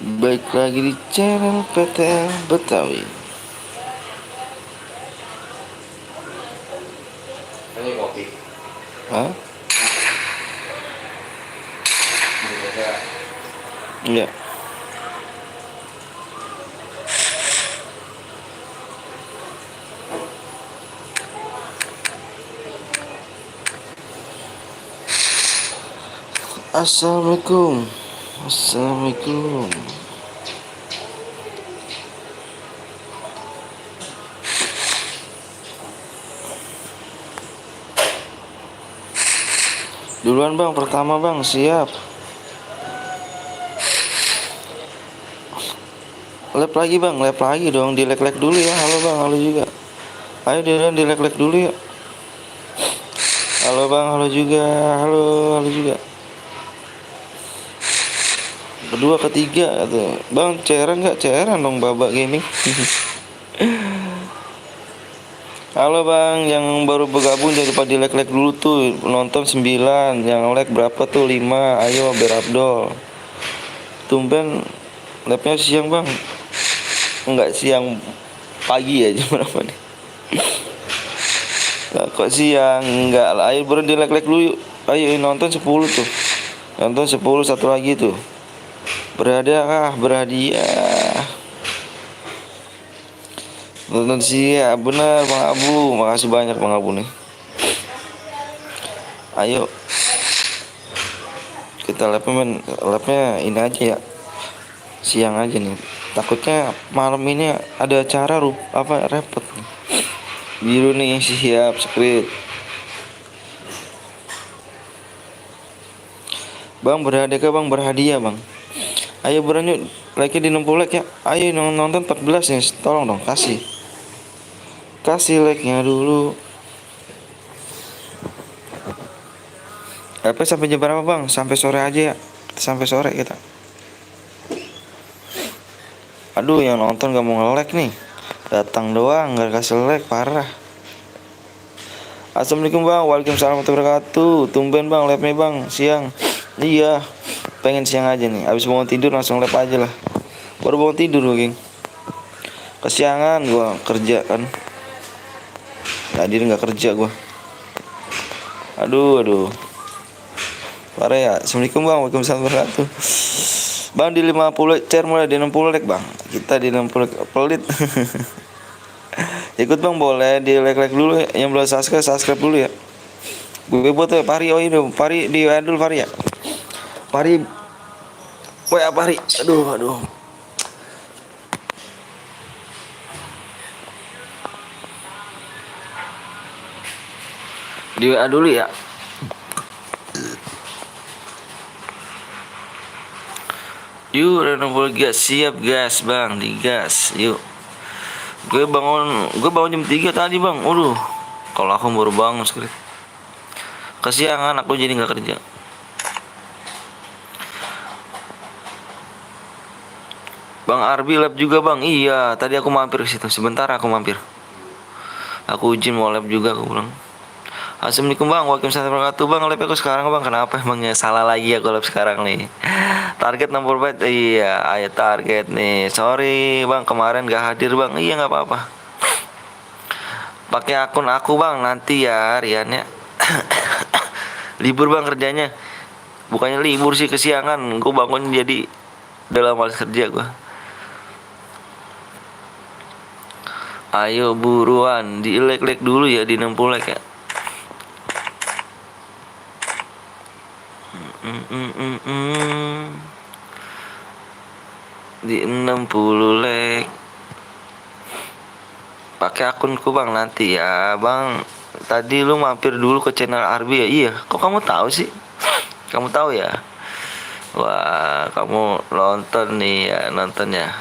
Baik lagi di channel PTL Betawi. Ini kopi. Hah? Iya. Assalamualaikum. Assalamualaikum. Duluan bang, pertama bang, siap. Lep lagi bang, lep lagi dong, dilek-lek dulu ya. Halo bang, halo juga. Ayo duluan dilek-lek dulu ya. Halo bang, halo juga. Halo, halo juga. Kedua, ketiga tuh. Bang, cairan nggak? Cairan dong, babak gaming. Halo bang, yang baru bergabung jangan lupa di like dulu tuh. Nonton 9, yang like berapa tuh? 5. Ayo berabdol. Tumben labnya siang bang. Enggak, siang pagi ya, jam berapa nih? Nah, kok siang? Enggak lah, ayo baru di like dulu yuk. Ayo nonton 10 tuh. Nonton 10, satu lagi tuh. Berhadiah, berhadiah. Nonton siang, bener Bang Abu. Makasih banyak Bang Abu nih. Ayo kita labnya ini aja ya, siang aja nih, takutnya malam ini ada acara repot nih. Biru nih, siap squid. Bang berhadiah ke bang, berhadiah bang. Ayo berani like di 60 like ya. Ayo nonton 14 nih, tolong dong kasih like nya dulu. Sampai jam berapa bang? Sampai sore aja ya, sampai sore kita. Aduh, yang nonton gak mau nge-like nih, datang doang gak kasih like, parah. Assalamualaikum bang, waalaikumsalam warahmatullahi wabarakatuh. Tumben bang, live-nya bang, siang. Iya, pengen siang aja nih, abis bangun tidur langsung live aja lah. Baru bangun tidur gue geng, kesiangan gua kerja kan. Tadi gak kerja gua. Aduh parah ya. Assalamualaikum bang, waalaikumsalam warahmatullahi wabarakatuh. Bang di 50 share mulai di 60 like bang. Kita di 60 pelit. Ikut bang, boleh di like dulu ya. Yang belum subscribe dulu ya. Gue buat ya Pari, oh ini Pari di dulu Pari ya. Pari, WA Pari. Aduh. Di WA dulu ya. Yuk, Renobol gas, siap gas bang, digas. Yuk. Gue bangun jam 3 tadi bang. Kalau aku baru bangun sekali. Kesiangan aku jadi nggak kerja. Bang Arbi lab juga bang. Iya, tadi aku mampir ke situ. Sebentar aku mampir. Aku izin mau lab juga, aku bilang. Assalamualaikum bang, waalaikumsalam warahmatullahi wabarakatuh. Bang, lab aku sekarang bang, kenapa emangnya salah lagi aku lab sekarang nih. Target 60 bet, iya, ayo target nih. Sorry bang, kemarin gak hadir bang. Iya nggak apa-apa. Pakai akun aku bang, nanti ya Riannya. Libur bang kerjanya. Bukannya libur sih, kesiangan. Gue bangun jadi dalam malas kerja gue. Ayo buruan, di like dulu ya, di 60 like ya. Di 60 like. Pakai akunku bang nanti ya bang. Tadi lu mampir dulu ke channel Arbi ya. Iya, kok kamu tahu sih? Kamu tahu ya? Wah, kamu nonton nih ya, nontonnya.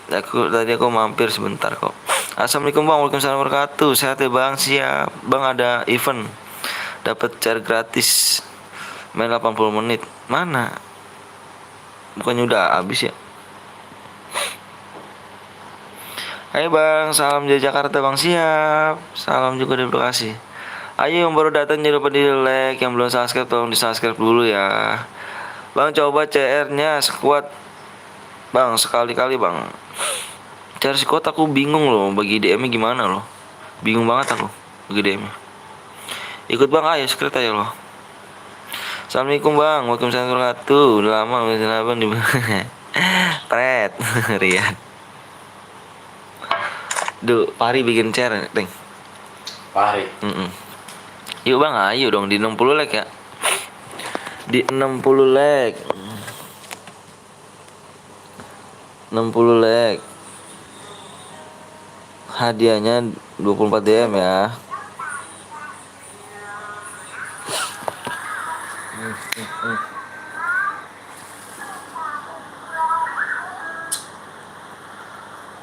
Tadi aku mampir sebentar kok. Assalamualaikum bang, waalaikumsalam warahmatullahi wabarakatuh. Sehat ya bang, siap. Bang ada event, dapat share gratis, main 80 menit. Mana? Bukannya udah habis ya? Hai bang, salam dari Jakarta bang, siap. Salam juga dari Bekasi. Ayo yang baru datang jangan lupa di like, yang belum subscribe tolong di subscribe dulu ya. Bang coba CR-nya sekuat Bang sekali-kali bang. CR sekuat aku bingung loh bagi DM-nya gimana loh. Bingung banget aku bagi DM-nya. Ikut bang ayo sekret aja loh. Assalamualaikum bang, waalaikumsalam warahmatullahi wabarakatuh. Udah lama nggak bang di Pret, Rian. Duh, Pari bikin CR, Deng. Pari. Yuk bang, ayo dong di 60 like ya. Di 60 like. 60 like. Hadiahnya 24 DM ya.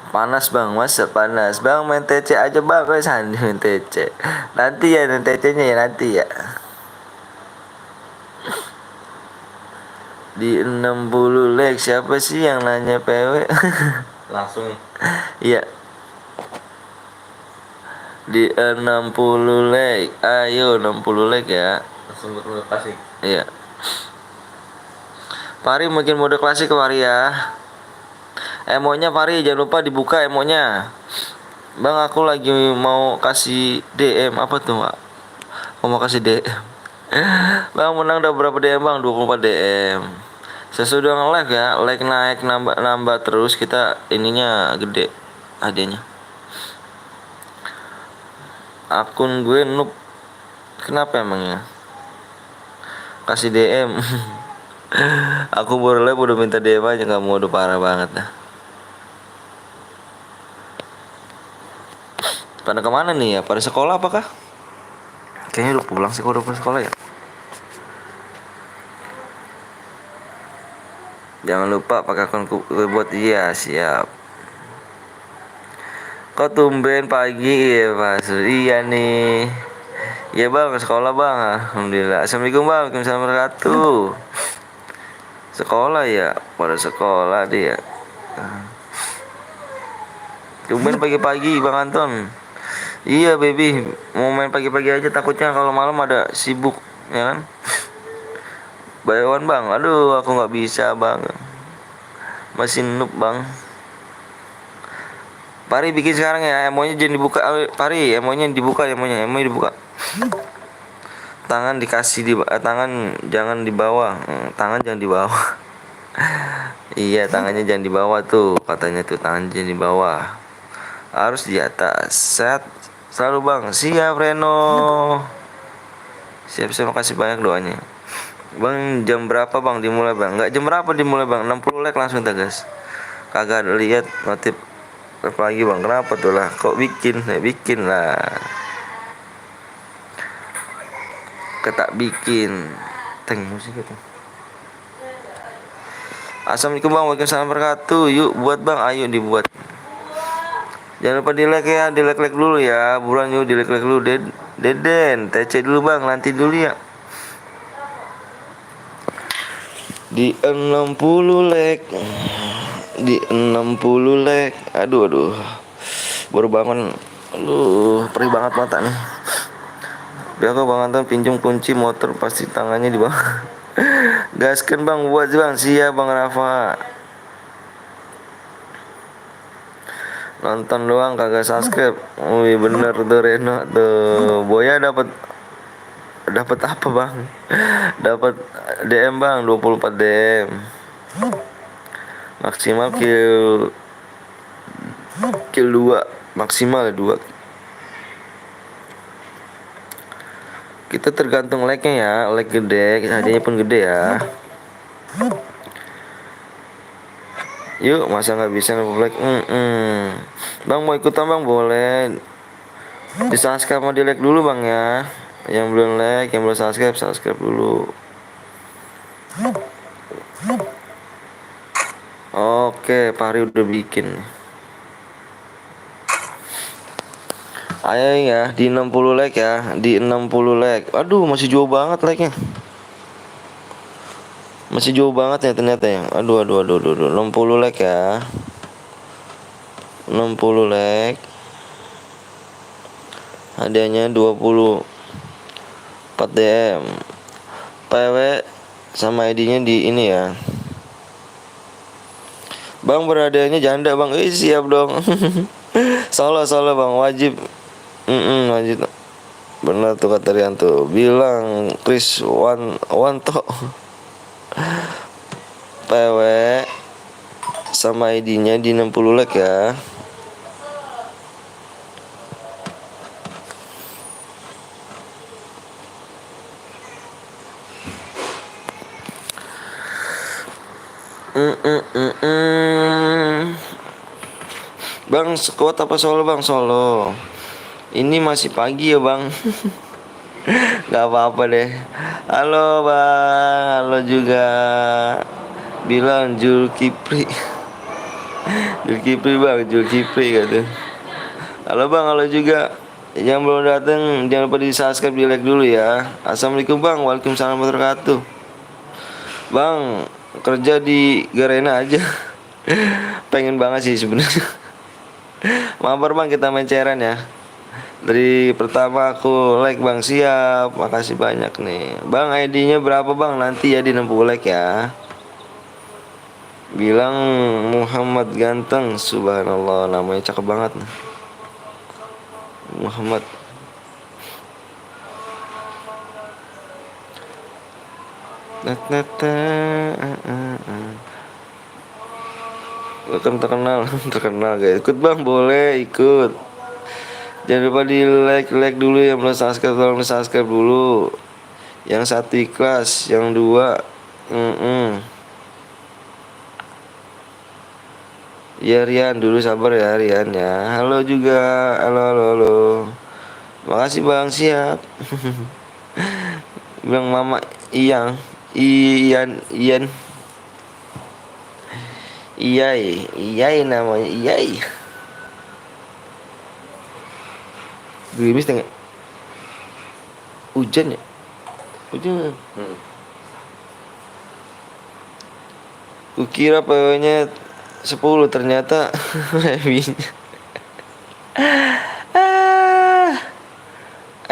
Panas bang, masa panas bang, main TC aja bang, kok sandi main TC. Nanti ya, main TC-nya ya nanti ya. Di 60 like, siapa sih yang nanya PW? Langsung. Iya. Di 60 like, ayo 60 like ya. Langsung mode klasik. Iya. Pari mungkin mode klasik Pari ya. Emonya Pari jangan lupa dibuka emonya. Bang aku lagi mau kasih DM apa tuh Pak? Aku mau kasih DM. Bang menang udah berapa DM bang? 24 DM. Sesudah nge-like ya, like naik nambah terus kita ininya gede hadiahnya. Akun gue noob. Kenapa emangnya? Kasih DM. Aku baru live udah minta DM aja, kamu udah parah banget dah. Pada kemana nih ya? Pada sekolah apakah? Kayaknya udah pulang sih, kalau udah pulang sekolah ya. Jangan lupa pakai akun buat iya siap. Kok tumben pagi ya Mas? Iya nih. Iya bang sekolah bang. Alhamdulillah. Assalamualaikum bang. Waalaikumsalam warahmatullahi wabarakatuh. Sekolah ya, pada sekolah dia. Tumben pagi-pagi bang Anton. Iya baby, mau main pagi-pagi aja takutnya kalau malam ada sibuk ya kan. Bayawan bang, aduh aku nggak bisa bang. Masih noob bang. Pari bikin sekarang ya, emonya jangan dibuka. Pari, emonya dibuka, emonya dibuka. Tangan dikasih di tangan jangan di bawah. Tangan jangan di bawah. Iya, tangannya jangan di bawah tuh, katanya tuh tangan jangan di bawah. Harus di atas. Set selalu bang. Siap Reno. Siap-siap, makasih banyak doanya. Bang jam berapa bang dimulai bang? Nggak jam berapa dimulai bang? 60 like langsung guys. Kagak lihat notif lagi bang. Kenapa tuh lah? Kok bikin? Bikin lah. Ketak bikin. Teng musik itu. Assalamualaikum bang. Waalaikumsalam warahmatullahi wabarakatuh. Yuk buat bang. Ayo dibuat. Jangan lupa di like ya. Di like dulu ya. Buruan yuk di like dulu. Deden. TC dulu bang. Nanti dulu ya. Di 60 like. Di 60 like. Aduh. Baru bangun. Aduh, perih banget mata nih. Biar kok bang Anton pinjam kunci motor pasti tangannya di bawah. Gaskan bang buat bang. Siap bang Rafa. Nonton doang kagak subscribe. Wih bener tuh Reno tuh. Boya dapat apa bang? Dapat DM bang 24 DM. Maksimal kill 2. Maksimal 2. Kita tergantung like-nya ya. Like gede, hadiahnya pun gede ya. Yuk, masa nggak bisa like? Bang mau ikutan bang boleh. Di subscribe mau di like dulu bang ya. Yang belum like, yang belum subscribe dulu. Oke, Pari udah bikin. Ayo ya, di 60 like ya, di 60 like. Aduh, masih jauh banget like-nya. Masih jauh banget ya ternyata ya. Aduh. 60 like ya. 60 like. Hadiahnya 20 4 DM. PW sama ID-nya di ini ya. Bang beradanya janda bang. Siap dong. Solo bang wajib. Wajib. Benar tuh kata Rianto. Bilang Chris Wanto. PW sama ID-nya di 60 like ya. Bang, sekuat apa Solo bang? Solo. Ini masih pagi ya bang. Gak apa-apa deh. Halo bang, halo juga. Bilang Zulkifli. Zulkifli bang, Zulkifli gitu. Halo bang, halo juga. Yang belum datang jangan lupa di subscribe, di like dulu ya. Assalamualaikum bang, waalaikumsalam warahmatullahi wabarakatuh. Bang, kerja di Garena aja. Pengen banget sih sebenarnya. Mabar bang, kita main cairan ya. Dari pertama aku like bang, siap. Makasih banyak nih. Bang ID-nya berapa bang? Nanti ya di 60 like ya. Bilang Muhammad ganteng. Subhanallah, namanya cakep banget nih. Muhammad. Kan terkenal terkenal guys. Ikut bang, boleh ikut. Jangan lupa di like dulu, yang belum subscribe tolong di subscribe dulu. Yang satu ikhlas, yang dua ya Rian dulu, sabar ya Rian ya. Halo juga, halo. Makasih bang, siap. Bilang mama Ian Iyai namanya Iyai. Gerimis tengah hujan ya. Hujan. Kukira PW-nya 10, ternyata reviewnya.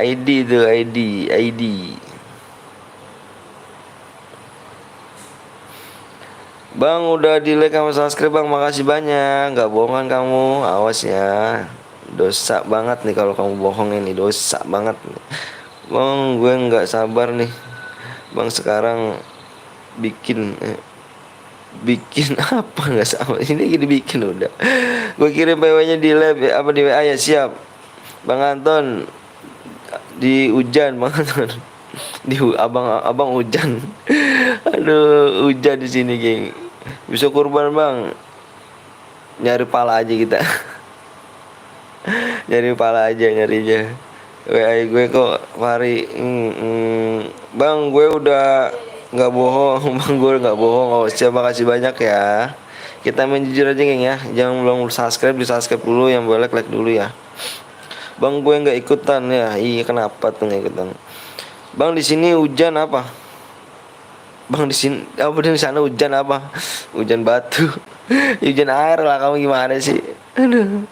ID tuh ID. Bang udah di like sama subscribe bang, makasih banyak. Gak bohongan kamu, awas ya. Dosa banget nih kalau kamu bohong, ini dosa banget nih. Bang gue nggak sabar nih bang, sekarang bikin apa nggak sabar ini, gini bikin udah. Gue kirim PW-nya di lab apa di WA ya, siap. Bang Anton di hujan bang Anton. Di abang hujan. Aduh hujan di sini geng. Bisa kurban bang, nyari pala aja kita. Nyari pala aja nyarinya. WA gue kok Fahri. Bang gue udah nggak bohong. Bang gue nggak bohong. Oh siap, makasih banyak ya. Kita main jujur aja geng ya. Jangan belum subscribe, di subscribe dulu. Yang boleh like dulu ya. Bang gue nggak ikutan ya. Iya kenapa tuh nggak ikutan? Bang di sini hujan apa? Bang di sini apa, di sana hujan apa? Hujan batu. Hujan air lah, kamu gimana sih? Aduh.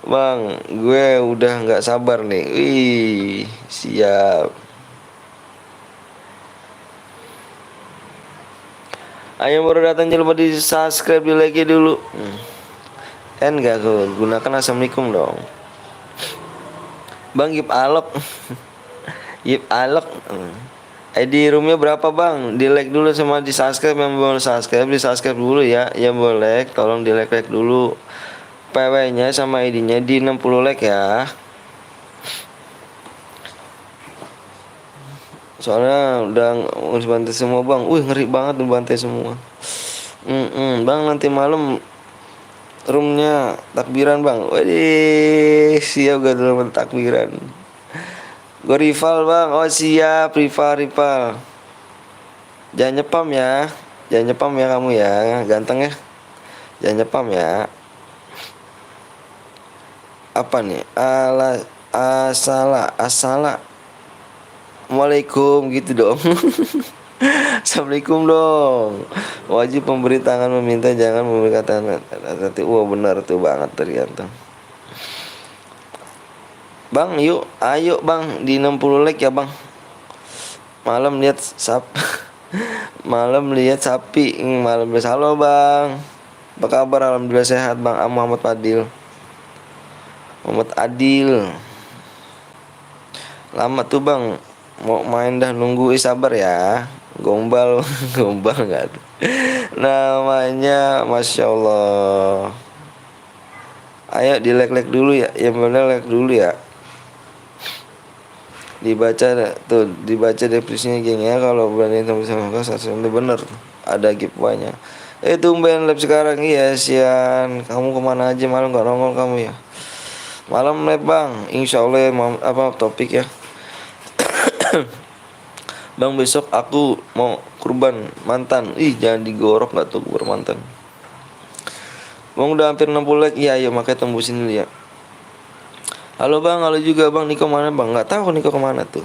Bang, gue udah nggak sabar nih. Wih, siap. Ayo baru datang jangan lupa di subscribe, di like dulu. Enggak gue gunakan assalamualaikum dong. Bang Gip Alok. Gip Alok. ID roomnya berapa bang? Di like dulu sama di subscribe, yang belum subscribe di subscribe dulu ya. Yang boleh tolong di like dulu. PW-nya sama ID-nya di 60 like ya. Soalnya udah bantai semua bang. Wih ngeri banget tuh bantai semua. Bang nanti malam roomnya takbiran bang. Waduh siap gak dulu takbiran. Gue rival bang. Oh siap, rival. Jangan nyepam ya. Jangan nyepam ya kamu ya. Ganteng ya. Jangan nyepam ya. Apa nih? Asala. Waalaikum gitu dong. Assalamualaikum dong. Wajib pemberi tangan meminta, jangan memberi kata hati. Wah benar tuh banget ternyata. Bang yuk, ayo bang di 60 like ya bang. Malam lihat malam lihat sapi. Malam lihat halo bang. Apa kabar? Alhamdulillah sehat bang. Muhammad Adil. Muhammad Adil. Lama tuh bang. Mau main dah nunggu. Sabar ya. Gombal. Gombal nggak ada. Namanya Masya Allah. Ayo dilek-lek dulu ya. Yang bener lek dulu ya. Dibaca depresinya geng ya. Kalau berani sama itu bener. Ada giveaway-nya. Tumben lab sekarang. Iya sian. Kamu kemana aja malam gak nongol kamu ya. Malam lab bang. Insya Allah apa topik ya. Bang besok aku mau kurban mantan. Jangan digorok gak tuh kurban mantan. Bang udah hampir 60 like. Iya ayo makanya tembusin dulu ya. Halo bang, halo juga bang. Niko mana bang? Gak tahu Niko kemana tuh.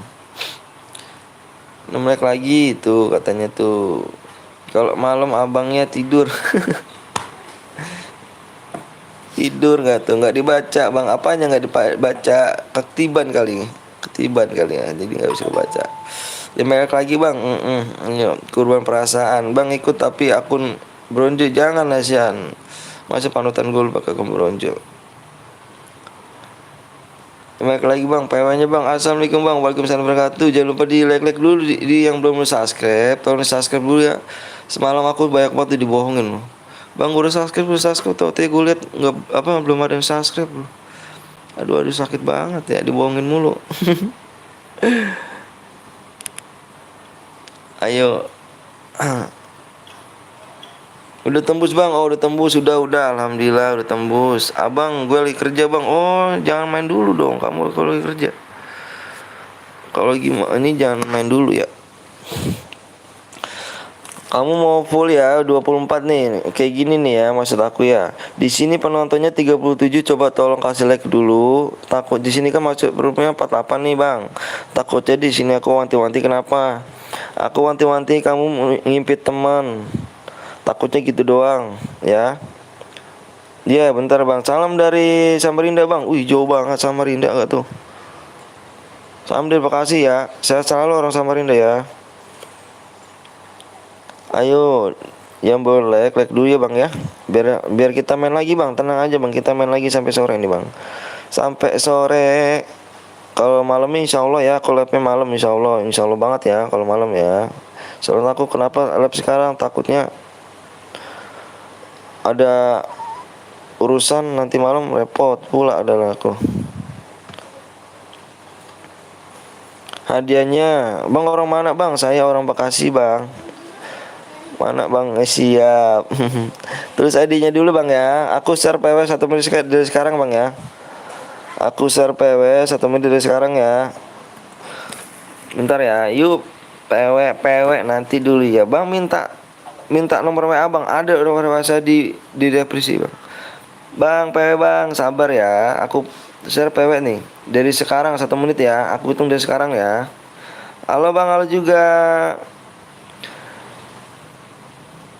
6 like lagi tuh katanya tuh. Kalau malam abangnya tidur. Tidur gak tuh? Gak dibaca bang. Apanya gak dibaca? Ketiban kali ya. Jadi gak bisa baca. 5 like lagi bang. Ayo, kurban perasaan. Bang ikut tapi akun bronjo. Jangan lah Sian. Masa panutan gue pakai akun bronjo. 5 like lagi bang. PW-nya bang. Assalamualaikum bang. Waalaikumsalam warahmatullahi wabarakatuh. Jangan lupa di like dulu di yang belum subscribe. Tolong subscribe dulu ya. Semalam aku banyak banget dibohongin loh. Bang gue udah subscribe tau gue liat belum ada yang subscribe loh. Aduh sakit banget ya dibohongin mulu. Ayo. Udah tembus bang. Udah tembus. Udah alhamdulillah udah tembus. Abang gue lagi kerja bang. Jangan main dulu dong kamu kalau lagi kerja. Kalau gimana ini jangan main dulu ya. Kamu mau full ya 24 nih. Kayak gini nih ya maksud aku ya. Di sini penontonnya 37, coba tolong kasih like dulu. Takut di sini kan masuk rupanya 48 nih, Bang. Takutnya di sini aku wanti-wanti kenapa? Aku wanti-wanti kamu ngimpit teman. Takutnya gitu doang, ya. Iya, bentar, Bang. Salam dari Samarinda, Bang. Jauh banget Samarinda enggak tuh? Salam dari Bekasi ya. Saya selalu orang Samarinda ya. Ayo, yang boleh like dulu ya bang ya. Biar kita main lagi bang. Tenang aja bang, kita main lagi sampai sore nih bang. Sampai sore. Kalau malam insya Allah ya. Kalau live malam insya Allah banget ya. Kalau malam ya. Soalnya aku kenapa live sekarang takutnya ada urusan nanti malam repot pula adalah aku. Hadiahnya bang orang mana bang? Saya orang Bekasi bang. Mana bang? Siap. Terus ID-nya dulu bang ya. Aku share PW 1 menit dari sekarang bang ya. Aku share PW 1 menit dari sekarang ya. Bentar ya. Yuk PW nanti dulu ya bang. Minta nomor WA bang. Ada nomor WA saya di deskripsi bang. Bang PW bang sabar ya. Aku share PW nih dari sekarang 1 menit ya. Aku hitung dari sekarang ya. Halo bang, halo juga.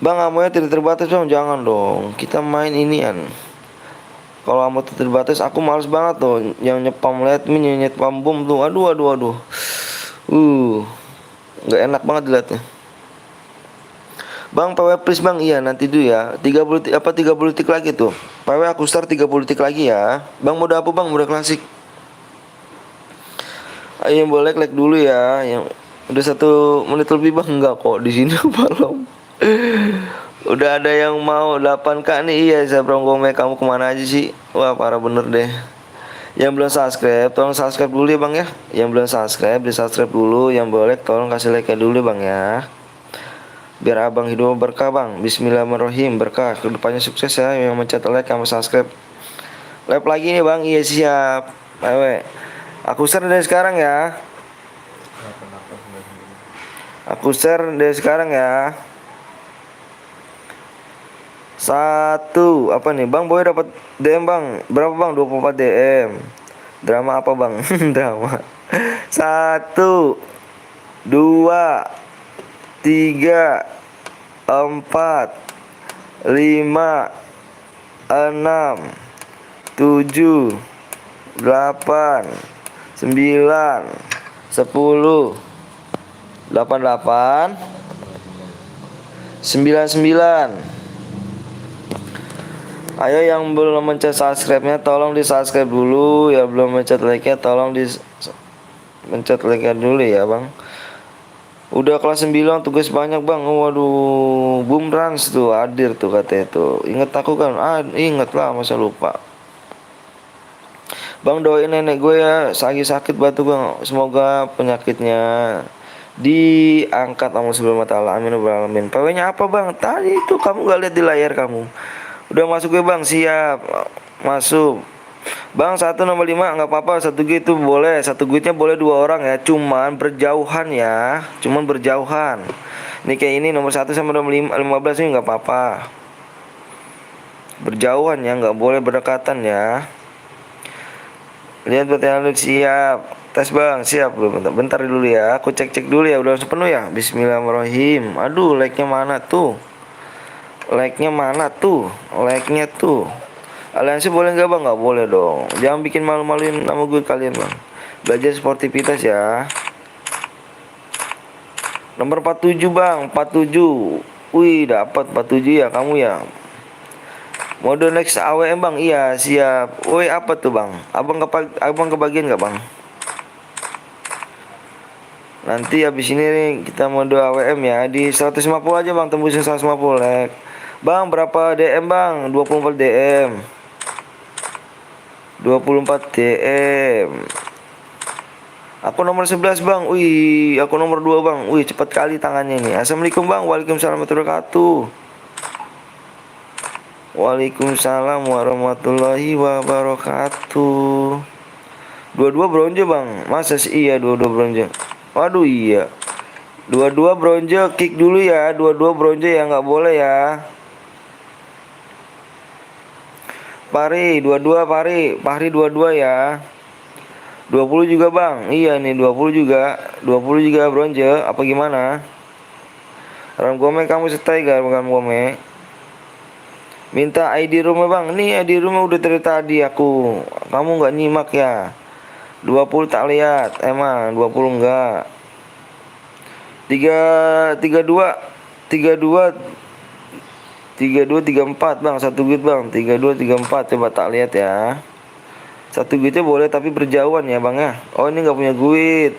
Bang, amonya tidak terbatas bang, jangan dong. Kita main inian. Kalau amo terbatas, aku males banget tuh. Yang nyepam liat nyepam bom tuh. Aduh. Nggak enak banget dilihatnya. Bang, PW please bang. Iya nanti dulu ya. 30 detik lagi tuh. PW aku start 30 detik lagi ya. Bang mode apa bang? Mode klasik. Ayo yang boleh like dulu ya. Yang udah 1 menit lebih bang, enggak kok di sini belum. Udah ada yang mau 8K nih. Iya saya Gome, kamu kemana aja sih? Wah parah bener deh. Yang belum subscribe tolong subscribe dulu ya bang ya. Yang belum subscribe di subscribe dulu. Yang boleh tolong kasih like dulu bang ya. Biar abang hidup berkah bang. Bismillahirrahmanirrahim. Berkah kedepannya sukses ya. Yang mencet like sama subscribe. Live lagi nih bang. Iya siap. Ayo. Aku share dari sekarang ya. Aku share dari sekarang ya. 1 apa nih bang, boleh dapat DM bang. Berapa bang? 24 DM. Drama apa bang? Drama. 1 2 3 4 5 6 7 8 9 10 88 99. Ayo yang belum mencet subscribe-nya tolong di subscribe dulu. Ya belum mencet like-nya tolong di mencet like-nya dulu ya bang. Udah kelas 9 tugas banyak bang. Waduh, Boom Runs tuh hadir tuh katanya tuh. Ingat aku kan? Ingat lah, masa lupa. Bang doain nenek gue ya, lagi sakit batu bang. Semoga penyakitnya diangkat sama sebelum ta'ala. Amin ya alamin. PW-nya apa bang? Tadi itu kamu gak lihat di layar kamu. Udah masuk gue bang, siap. Masuk. Bang 1 nomor 5 nggak apa-apa, 1 gig itu boleh, 1 gignya boleh 2 orang ya, cuman berjauhan ya, cuman berjauhan. Ini kayak ini nomor 1 sama nomor 15 ini nggak apa-apa. Berjauhan ya, nggak boleh berdekatan ya. Lihat pertanyaan siap. Tes bang, siap belum? Bentar dulu ya, aku cek dulu ya, udah penuh ya. Bismillahirrahmanirrahim. Aduh, like-nya mana tuh? Like-nya mana tuh? Like-nya tuh. Aliansi boleh nggak bang? Nggak boleh dong. Jangan bikin malu-maluin nama gue kalian bang. Belajar sportivitas ya. Nomor 47 bang, 47. Wih dapat 47 ya kamu ya. Mode next AWM bang, iya siap. Woi apa tuh bang? Abang kebagian nggak bang? Nanti habis ini nih kita mode AWM ya di 150 aja bang, tembusin 150 like. Bang berapa DM bang? 24 DM. 24 DM. Aku nomor 11 bang. Wih, aku nomor 2 bang. Wih, cepat kali tangannya nih. Assalamualaikum bang. Waalaikumsalam warahmatullahi wabarakatuh. Waalaikumsalam warahmatullahi wabarakatuh. Dua-dua bronze bang. Masa sih iya dua-dua bronze? Waduh iya. Dua-dua bronze, kick dulu ya. Dua-dua bronze ya, nggak boleh ya. Pari, dua-dua Pari. Pari dua-dua ya. 20 juga bang. Iya nih 20 juga. 20 juga bronze. Apa gimana? Ram Gome kamu stay gak Ram Gome? Minta ID rumah bang. Nih ID rumah udah dari tadi aku. Kamu nggak nyimak ya? 20 tak lihat. Emang 20 enggak. 32 32 34 bang, 1 git bang, 32 34 coba tak lihat ya. 1 gitnya boleh tapi berjauhan ya bang ya. Oh ini nggak punya guit,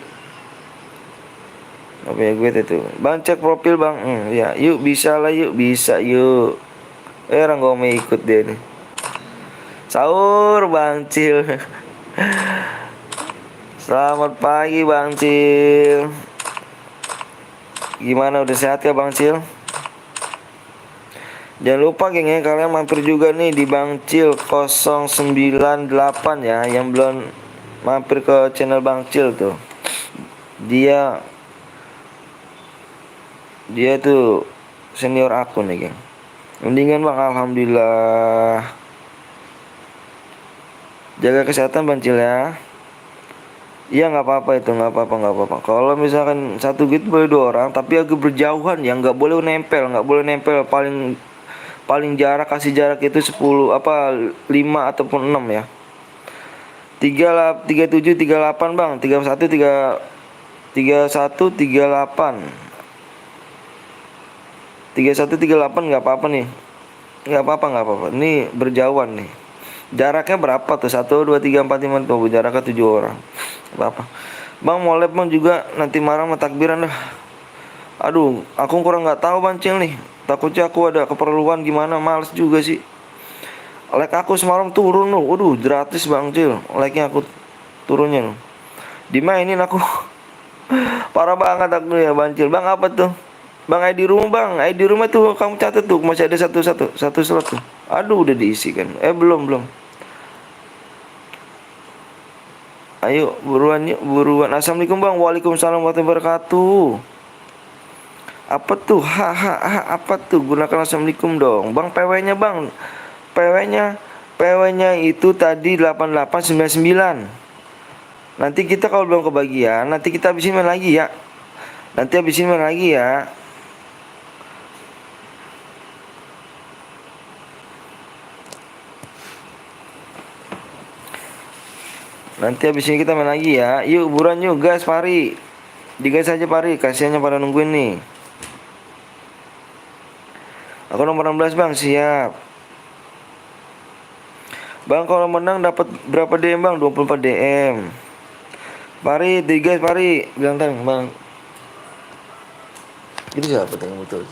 nggak punya guit itu. Bang cek profil bang, ya yuk bisa lah yuk, bisa yuk. Orang gak mau ikut dia nih. Sahur bang Cil. Selamat pagi bang Cil. Gimana udah sehat ya bang Cil? Jangan lupa geng ya, kalian mampir juga nih di Bang Cil 098 ya, yang belum mampir ke channel Bang Cil tuh. Dia tuh senior aku nih geng. Mendingan bang, alhamdulillah. Jaga kesehatan Bang Cil ya. Iya nggak apa-apa itu, nggak apa-apa. Kalau misalkan 1 git boleh 2 orang, tapi agak berjauhan ya, nggak boleh nempel, paling jarak, kasih jarak itu 10 apa 5 ataupun 6 ya. 37 38 bang, 31 38 31 38 nggak apa-apa nih. Nggak apa-apa. Ini berjauhan nih. Jaraknya berapa tuh? 1 2 3 4 5 tuh jaraknya 7 orang. Apa? Bang mau lab bang juga nanti marah sama takbiran dah. Aduh, aku kurang nggak tahu Bang Cil nih. Takutnya aku ada keperluan gimana, males juga sih. Like aku semalam turun loh. Waduh, gratis Bang Cil. Like-nya aku turunnya loh. Dimainin aku. Parah banget aku ya Bang Cil. Bang apa tuh? Bang ID rumah bang. ID rumah tuh kamu catat tuh. Masih ada satu slot tuh. Aduh, udah diisi kan. Belum. Ayo buruan yuk, buruan. Assalamualaikum bang. Waalaikumsalam warahmatullahi wabarakatuh. Apa tuh? Apa tuh? Gunakan assalamualaikum dong. Bang PW-nya bang. PW-nya itu tadi 8899. Nanti kita kalau belum kebagian, nanti kita habisin main lagi ya. Nanti habis ini kita main lagi ya. Yuk buruan yuk guys, Pari. Digas saja Pari, kasihannya pada nungguin nih. Aku nomor 16 bang, siap. Bang kalau menang dapat berapa DM bang? 24 DM. Pari, digas Pari. Bilang tadi bang. Itu siapa yang betul?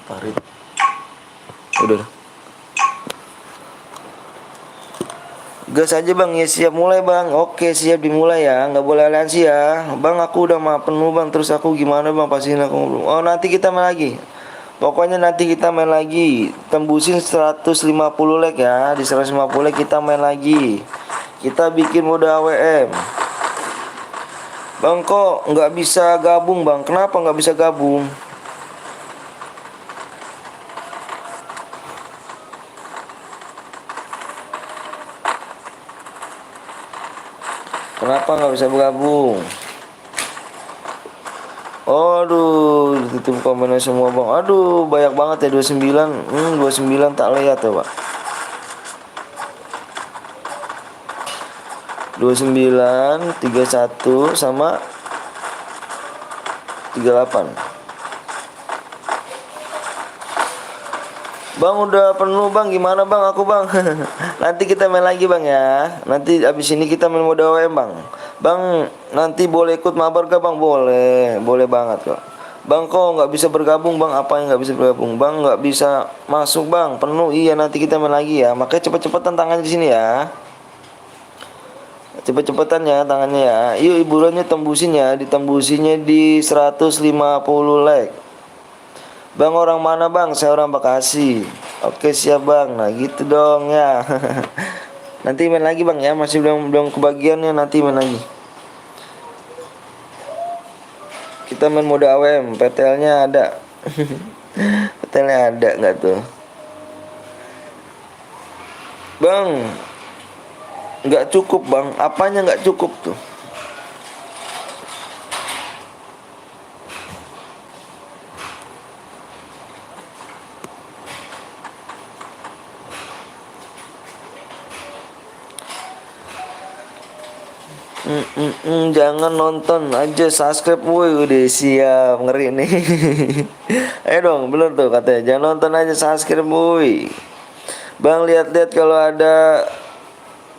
Pari. Udah. Gas aja bang, ya siap mulai bang. Oke siap dimulai ya, nggak boleh aliansi ya. Bang aku udah mah penuh bang, terus aku gimana bang? Pastiin aku belum. Oh nanti kita main lagi. Pokoknya nanti kita main lagi. Tembusin 150 like ya. Di 150 like kita main lagi. Kita bikin mode AWM. Bang kok nggak bisa gabung bang? Kenapa nggak bisa gabung? Kenapa nggak bisa bergabung? Aduh, ditutup komennya semua bang. Aduh, banyak banget ya 29. 29 tak lihat ya pak. 29, 31 sama 38. Bang udah penuh bang, gimana bang aku bang? Nanti kita main lagi bang ya. Nanti abis ini kita main mode AWM bang. Bang nanti boleh ikut mabar gak bang? Boleh, boleh banget kok. Bang kok nggak bisa bergabung bang? Apa yang nggak bisa bergabung? Bang nggak bisa masuk bang, penuh. Iya nanti kita main lagi ya. Makanya cepet-cepetan tangannya di sini ya. Cepet-cepetan ya tangannya ya. Yuk hiburannya tembusin ya. Ditembusinnya di 150 like. Bang orang mana bang? Saya orang Bekasi. Oke siap bang. Nah gitu dong ya. Nanti main lagi bang ya. Masih belum belum kebagiannya, nanti main lagi. Kita main mode AWM. PTL-nya ada. PTL-nya ada nggak tuh? Bang, nggak cukup bang. Apanya nggak cukup tuh? Jangan nonton aja, subscribe woi. Udah siap, ngeri nih. Ayo dong, bener tuh katanya. Jangan nonton aja, subscribe woi. Bang lihat-lihat kalau ada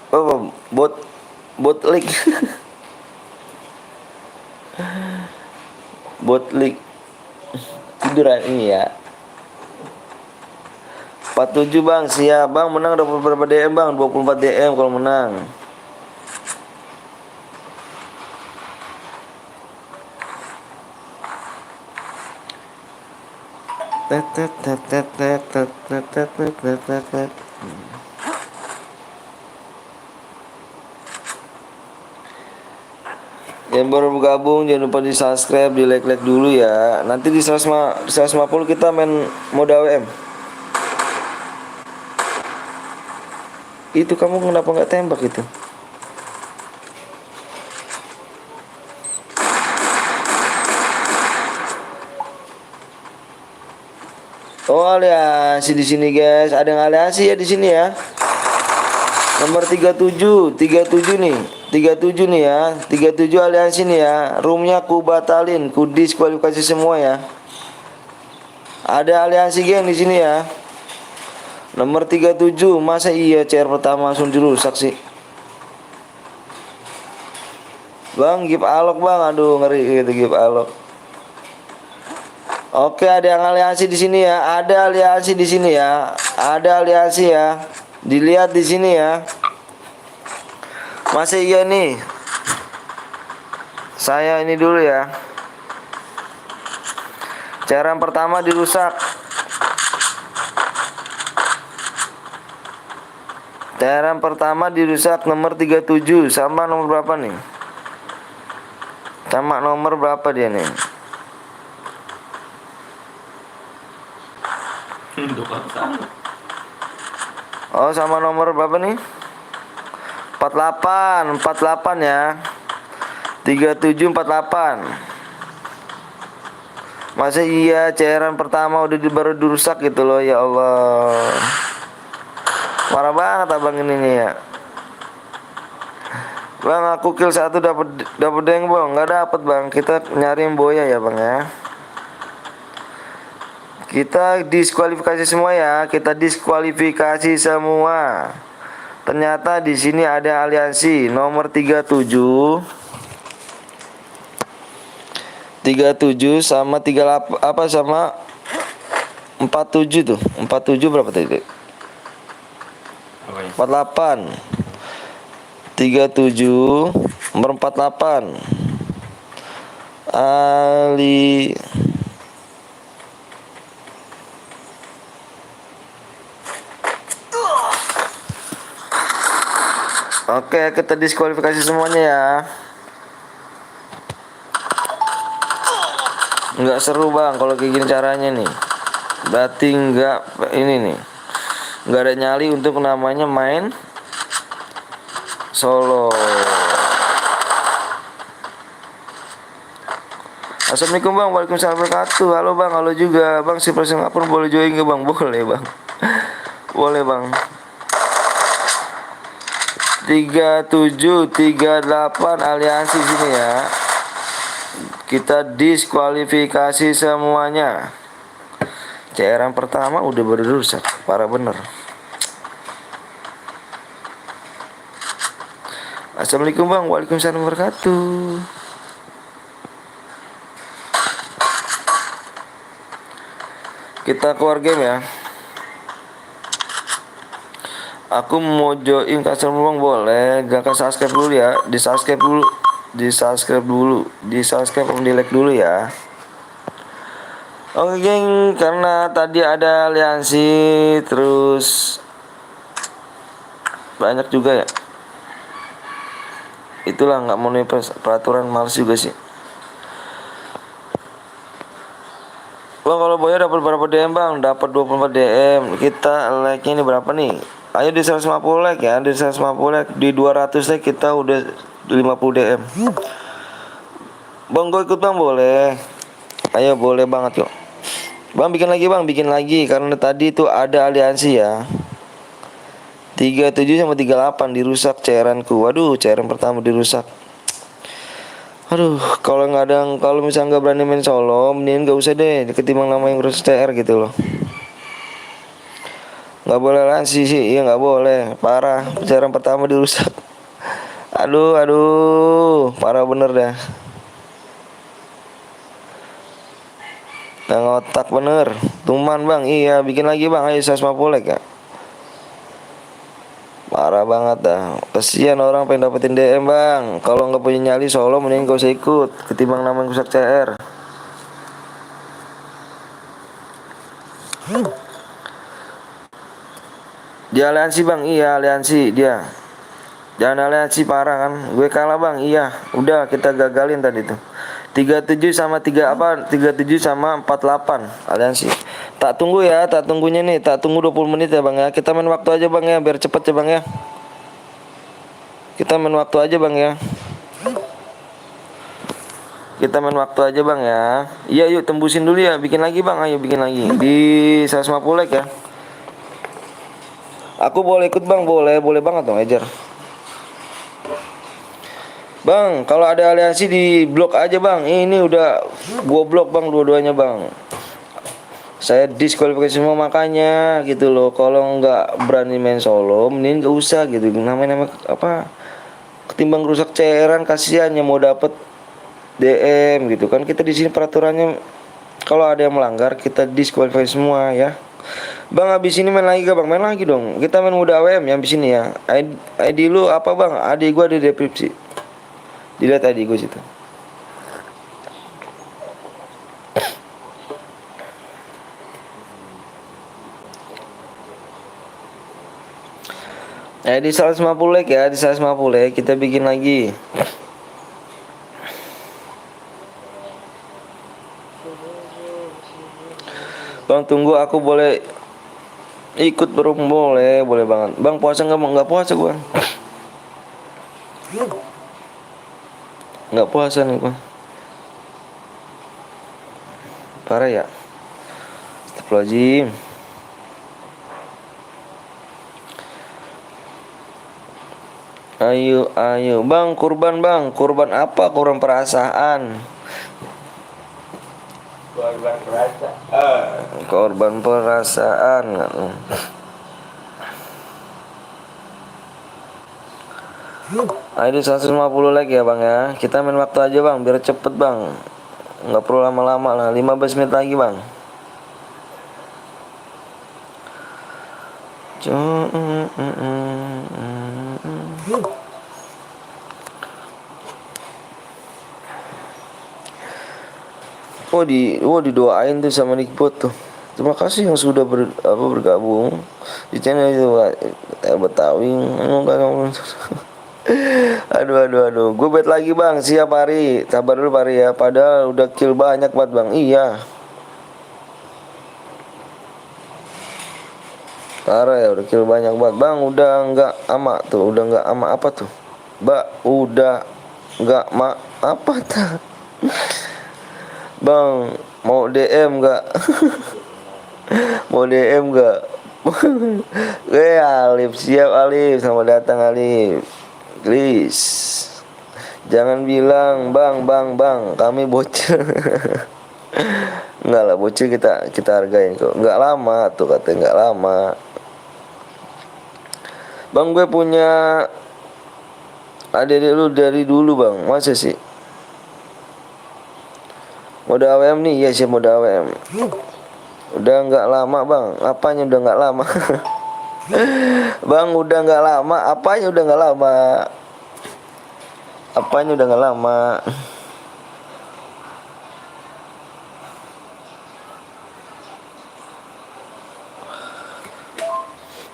apa bot leak. Bot leak. Tiduran ini ya. 47 bang, siap bang. Menang dapat berapa DM bang? 24 DM kalau menang. Yang baru bergabung jangan lupa di subscribe, di like dulu ya. Nanti di 150 kita main mode AWM. Itu kamu kenapa nggak tembak itu? Oh aliansi di sini guys, ada yang aliansi ya di sini ya. Nomor 37 nih. 37 nih ya. 37 aliansi nih ya. Roomnya ku batalin, ku diskualifikasi semua ya. Ada aliansi geng di sini ya. Nomor 37, masa iya CR pertama langsung dirusak sih? Bang, give alok bang, aduh ngeri gitu give alok. Oke, ada yang aliansi di sini ya. Ada aliansi di sini ya. Ada aliansi ya. Dilihat di sini ya. Masih iya nih. Saya ini dulu ya. Cairan pertama dirusak. Cairan pertama dirusak nomor 37. Sama nomor berapa nih? Sama nomor berapa dia nih? Oh sama nomor berapa nih? 48 ya. 37 48. Masa iya cairan pertama udah baru dirusak gitu loh, ya Allah. Marah banget abang ini nih ya. Bang, aku kill satu dapat dapat deng bang, nggak dapat bang. Kita nyariin boya ya bang ya. Kita diskualifikasi semua ya. Kita diskualifikasi semua. Ternyata di sini ada aliansi nomor 37. 37 sama 38 apa sama 47 tuh. 47 berapa tadi? Apa ya? 48. 37 nomor 48. Ali Oke, kita diskualifikasi semuanya ya. Nggak seru bang kalau kayak gini caranya nih. Berarti nggak ini nih. Nggak ada nyali untuk namanya main solo. Assalamualaikum bang, waalaikumsalam wabarakatuh. Halo bang, halo juga bang. Si person pun boleh join nggak bang? Boleh bang. Boleh bang. 37, 38 aliansi sini ya. Kita diskualifikasi semuanya. CR pertama udah berusak, parah bener. Assalamualaikum bang, waalaikumsalam wabarakatuh. Kita keluar game ya. Aku mau join customer bang, boleh. Gak akan subscribe dulu ya. Di subscribe dulu. Di subscribe dulu. Di subscribe di like dulu ya. Oke geng, karena tadi ada aliansi terus banyak juga ya. Itulah nggak mau nih peraturan, males juga sih. Bang kalau Boya dapat berapa DM bang? Dapat 24 DM. Kita like-nya ini berapa nih? Ayo di 150 like ya, di 150 like, di 200 like kita udah 50 DM. Bang gue ikut bang boleh. Ayo boleh banget yuk. Bang bikin lagi karena tadi itu ada aliansi ya. 37 sama 38 dirusak cairanku. Waduh, cairan pertama dirusak. Aduh, kalau misalnya nggak berani main solo, mending nggak usah deh, ketimbang nama yang rusak CR gitu loh. Nggak boleh lansi sih, iya nggak boleh, parah. Cairan pertama dirusak. Aduh, parah bener dah. Nggak ngotak bener. Tuman bang, iya bikin lagi bang, ayo 150 like ya. Parah banget dah. Kasihan orang pengen dapetin DM bang. Kalau nggak punya nyali solo mending gak usah ikut. Ketimbang nama yang rusak CR. Dia aliansi bang, iya aliansi dia. Jangan aliansi parah kan. Gue kalah bang, iya. Udah kita gagalin tadi tuh. 37 sama 37 sama 48 aliansi. Tak tunggu ya, tak tunggunya nih. Tak tunggu 20 menit ya bang ya. Kita main waktu aja bang ya, biar cepet ya bang ya. Kita main waktu aja bang ya. Kita main waktu aja bang ya. Iya yuk tembusin dulu ya. Bikin lagi bang, ayo bikin lagi. Di 150 like ya. Aku boleh ikut bang, boleh banget dong Ejar. Bang, kalau ada aliansi di blok aja bang. Ini udah gua blok bang dua-duanya bang. Saya diskualifikasi semua makanya gitu loh. Kalau nggak berani main solo, mending nggak usah gitu. Namanya apa? Ketimbang rusak cairan kasihan yang mau dapet DM gitu kan. Kita di sini peraturannya kalau ada yang melanggar kita diskualifikasi semua ya. Bang habis ini main lagi gak bang? Main lagi dong. Kita main muda AWM ya habis ini ya. ID lu apa bang? ID gua ada di deskripsi. Dilihat ID gua situ. Di 150 like ya, di 150 like kita bikin lagi. Bang tunggu aku boleh ikut berung boleh banget. Bang puasa nggak puasa gua. Nggak puasa nih gua. Parah ya. Astagfirullahaladzim. Ayo bang, kurban bang. Kurban apa? Kurban perasaan. Korban perasa. Korban perasaan. Ayo 150 lagi ya bang ya. Kita main waktu aja bang, biar cepet bang. Nggak perlu lama-lama lah. 15 menit lagi bang. Didoain tuh sama Nickbot tuh. Terima kasih yang sudah bergabung di channel itu Betawi. Aduh. Gue bet lagi bang. Siap Pari. Sabar dulu Pari ya. Padahal udah kill banyak banget bang. Iya. Parah ya, udah kill banyak banget bang. Udah nggak ama tuh. Udah nggak ama apa tuh? Udah nggak apa tuh? Bang, mau DM nggak? Mau DM nggak? Alif, siap Alif, selamat datang Alif. Please, jangan bilang bang, kami bocil. Enggak lah, bocil kita hargain kok. Nggak lama tuh katanya, nggak lama. Bang, gue punya adik lu dari dulu bang, masa sih? Mode AWM nih, ya sih mode AWM. Udah nggak lama bang, apanya udah nggak lama? Bang udah nggak lama, apanya udah nggak lama? Apanya udah nggak lama?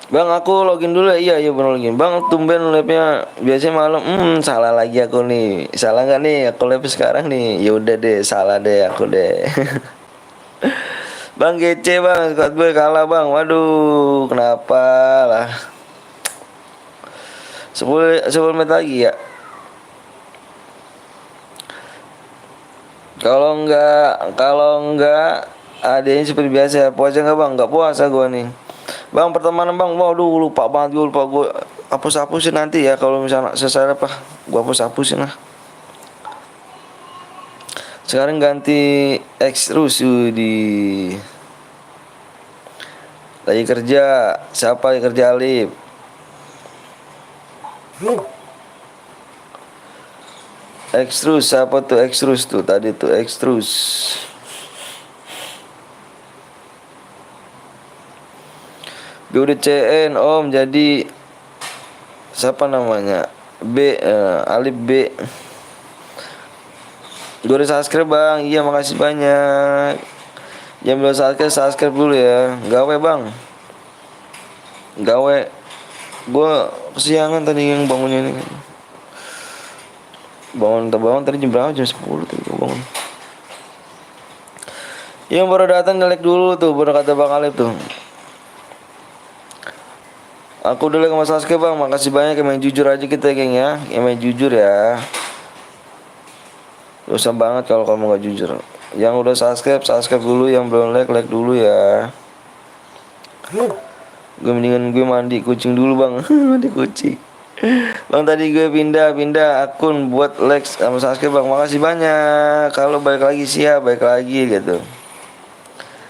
Bang aku login dulu ya. Iya bener login. Bang tumben live-nya biasanya malam. Salah lagi aku nih. Salah nggak nih aku live sekarang nih? Ya udah deh, salah deh aku deh. Bang GC bang, squad gue kalah bang. Waduh, kenapa lah? 10 menit lagi ya. Kalau enggak adanya seperti biasa ya. Puasa nggak bang? Nggak puasa gue nih. Bang pertemanan bang, waduh lupa banget gue, gue hapus-hapusin nanti ya kalau misalnya selesai apa, gue hapus-hapusin lah. Sekarang ganti X terus di lagi kerja, siapa yang kerja Alif? X terus, siapa tuh X terus tuh tadi tuh X terus. Gue udah CN om, jadi siapa namanya Alif B. Gue udah subscribe bang, iya makasih banyak. Yang belum subscribe dulu ya. Gawe bang, gawe. Gue kesiangan tadi yang bangunnya ini. Bangun tadi jam berapa? Jam 10 tadi gue bangun. Yang baru datang nge-like dulu tuh, baru kata bang Alif tuh. Aku udah like sama Sasuke bang, makasih banyak. Yang main jujur aja kita geng ya, yang main jujur ya. Dosa banget kalau kamu nggak jujur. Yang udah subscribe dulu, yang belum like dulu ya. Gue mendingan gue mandi kucing dulu bang. Mandi kucing. Bang tadi gue pindah akun buat like sama Sasuke bang, makasih banyak. Kalau balik lagi siap, balik lagi gitu.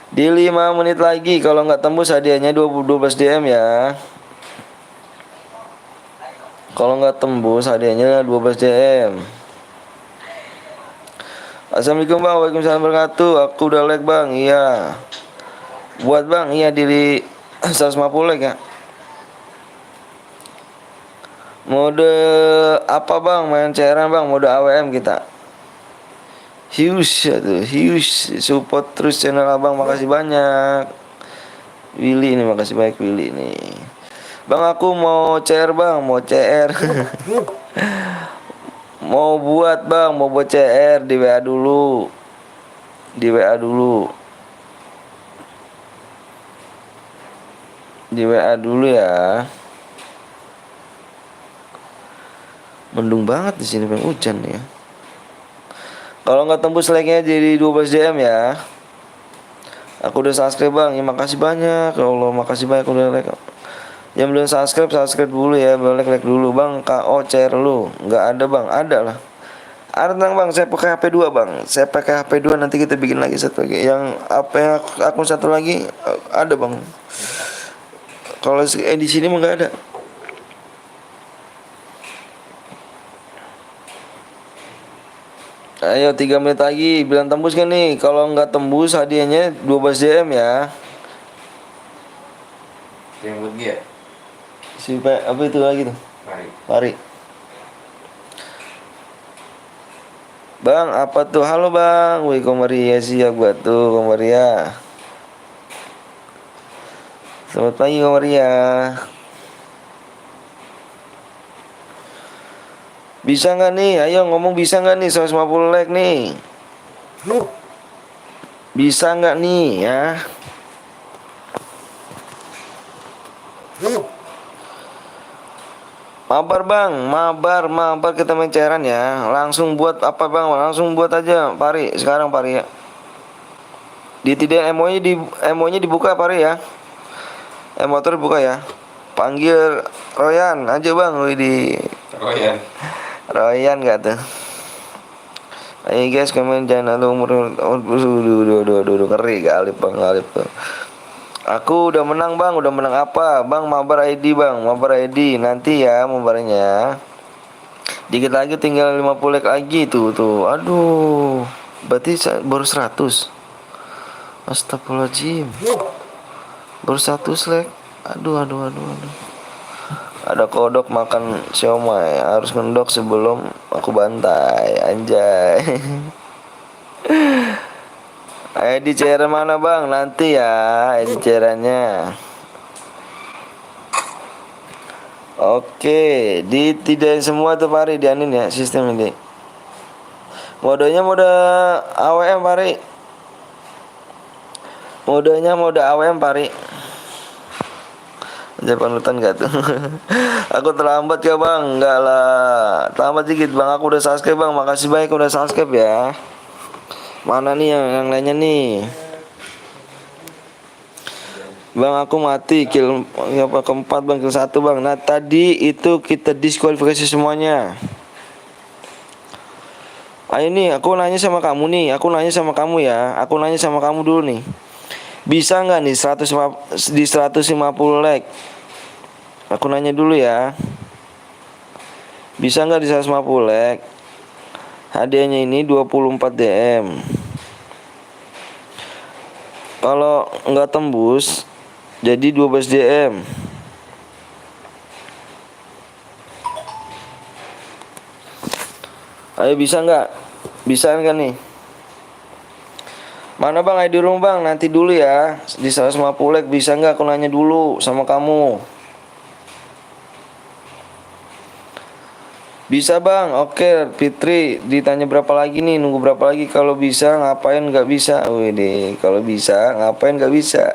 Di 5 menit lagi, kalau nggak tembus hadiahnya 12 DM ya. Kalau nggak tembus hadiahnya 12 DM. Assalamualaikum bang, waalaikumsalam wabarakatuh. Aku udah like bang, iya. Buat bang, iya di 150 like ya. Mode apa bang? Main cairan bang, mode AWM kita. Huge support terus channel abang, makasih banyak. Willy ini makasih banyak Willy nih. Bang aku mau CR bang, mau CR. Mau buat bang, mau buat CR di WA dulu. Di WA dulu. Di WA dulu ya. Mendung banget di sini bang, hujan ya. Kalau nggak tembus like-nya jadi 12 DM ya. Aku udah subscribe bang, ya makasih banyak. Ya Allah makasih banyak udah like. Yang belum subscribe, subscribe dulu ya. Belum like dulu bang. KO chair lu. Nggak ada bang. Ada lah. Ada tenang bang. Saya pakai HP 2 bang. Saya pakai HP 2 nanti kita bikin lagi satu lagi. Yang apa yang akun satu lagi ada bang. Kalau di sini mah nggak ada. Ayo 3 menit lagi. Bilang tembus kan nih. Kalau nggak tembus hadiahnya 12 DM ya. Yang pergi ya? Apa itu lagi tuh? Mari. Bang, apa tuh? Halo bang. Wih, Komaria siap buat tuh Komaria. Selamat pagi Komaria. Bisa nggak nih? Ayo ngomong bisa nggak nih? 150 like nih. Bisa nggak nih ya? Mabar bang, mabar kita main cairan ya. Langsung buat apa bang? Langsung buat aja, Pari. Sekarang Pari ya. Di tidak emonya dibuka Pari ya. Motor dibuka ya. Panggil Royan aja bang, Widi. Royan gak tuh? Ayo guys, komen jangan ada umur. Duh, ngeri kali bang, Aku udah menang bang, udah menang apa? Bang, mabar ID bang, mabar ID. Nanti ya mabarnya. Dikit lagi tinggal 50 like lagi tuh. Aduh, berarti baru 100. Astagfirullahaladzim. Baru 100 like. Aduh. Ada kodok makan siomay. Harus ngendok sebelum aku bantai. Anjay. ID cairan mana bang? Nanti ya ID cairannya. Oke, tidak semua tuh Pari dianin ya sistem ini. Modenya mode AWM Pari. Modenya mode AWM Pari. Aja panutan gak tuh? Aku terlambat ya bang? Enggak lah. Terlambat dikit bang. Aku udah subscribe bang. Makasih banyak udah subscribe ya. Mana nih yang lainnya nih? Bang aku mati kill apa keempat bang, kill 1 bang. Nah tadi itu kita diskualifikasi semuanya. Ayo nih aku nanya sama kamu nih. Aku nanya sama kamu ya. Aku nanya sama kamu dulu nih. Bisa nggak nih 150 like? Aku nanya dulu ya. Bisa nggak di 150 like? Hadiahnya ini 24 DM. Kalau nggak tembus jadi 12 DM. Ayo bisa nggak? Bisa kan nih? Mana bang ID room bang? Nanti dulu ya. Di 150 like bisa nggak? Aku nanya dulu sama kamu. Bisa bang, oke Fitri ditanya berapa lagi nih, nunggu berapa lagi, kalau bisa ngapain nggak bisa, wih deh, kalau bisa ngapain nggak bisa.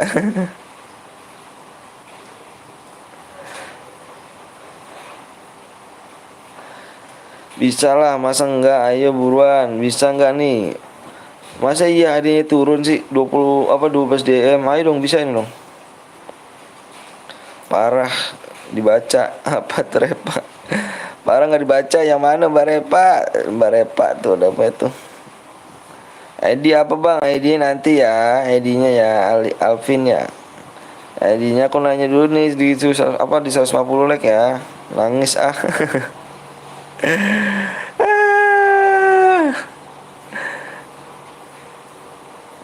Bisa lah, masa enggak, ayo buruan, bisa nggak nih, masa iya hadiahnya turun sih, 12 DM, ayo dong bisa ini dong, parah, dibaca, apa terepa. Parah nggak dibaca, yang mana Mbak Repa tuh dapat itu. ID apa bang? ID nanti ya, ID-nya ya Alvin ya. ID-nya aku nanya dulu nih di 150 like ya. Nangis ah.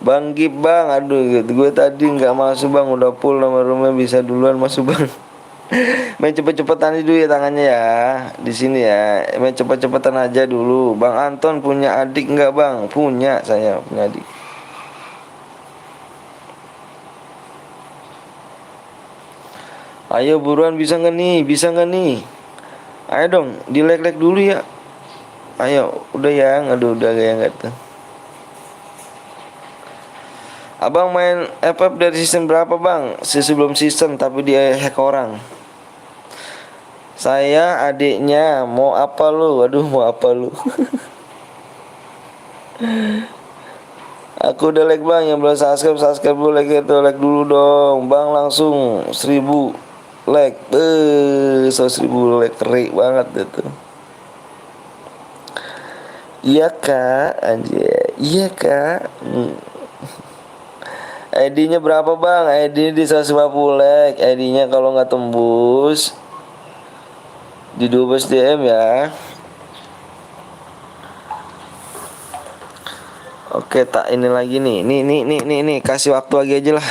Bang Gip bang, aduh gue tadi nggak masuk bang, udah full nomor rumah, bisa duluan masuk bang. Main cepet-cepetan dulu ya tangannya ya. Di sini ya. Main cepet-cepetan aja dulu. Bang Anton punya adik enggak, Bang? Punya, saya punya adik. Ayo buruan, bisa nggak nih? Bisa nggak nih? Ayo dong, di like dulu ya. Ayo, udah ya, aduh udah ya nggak tuh. Abang main FF dari season berapa bang? Sebelum season tapi dia hack orang. Saya adiknya, mau apa lu? Waduh, mau apa lu? Aku udah like bang, yang belum subscribe dulu, like dulu dong. Bang langsung 1000 like. 100.000 like, keren banget itu. Iya kak, anjir. Iya kak. ID-nya berapa bang? ID di 150 like. ID-nya kalau nggak tembus di 12 DM ya. Oke, tak ini lagi nih. Nih, kasih waktu lagi aja lah.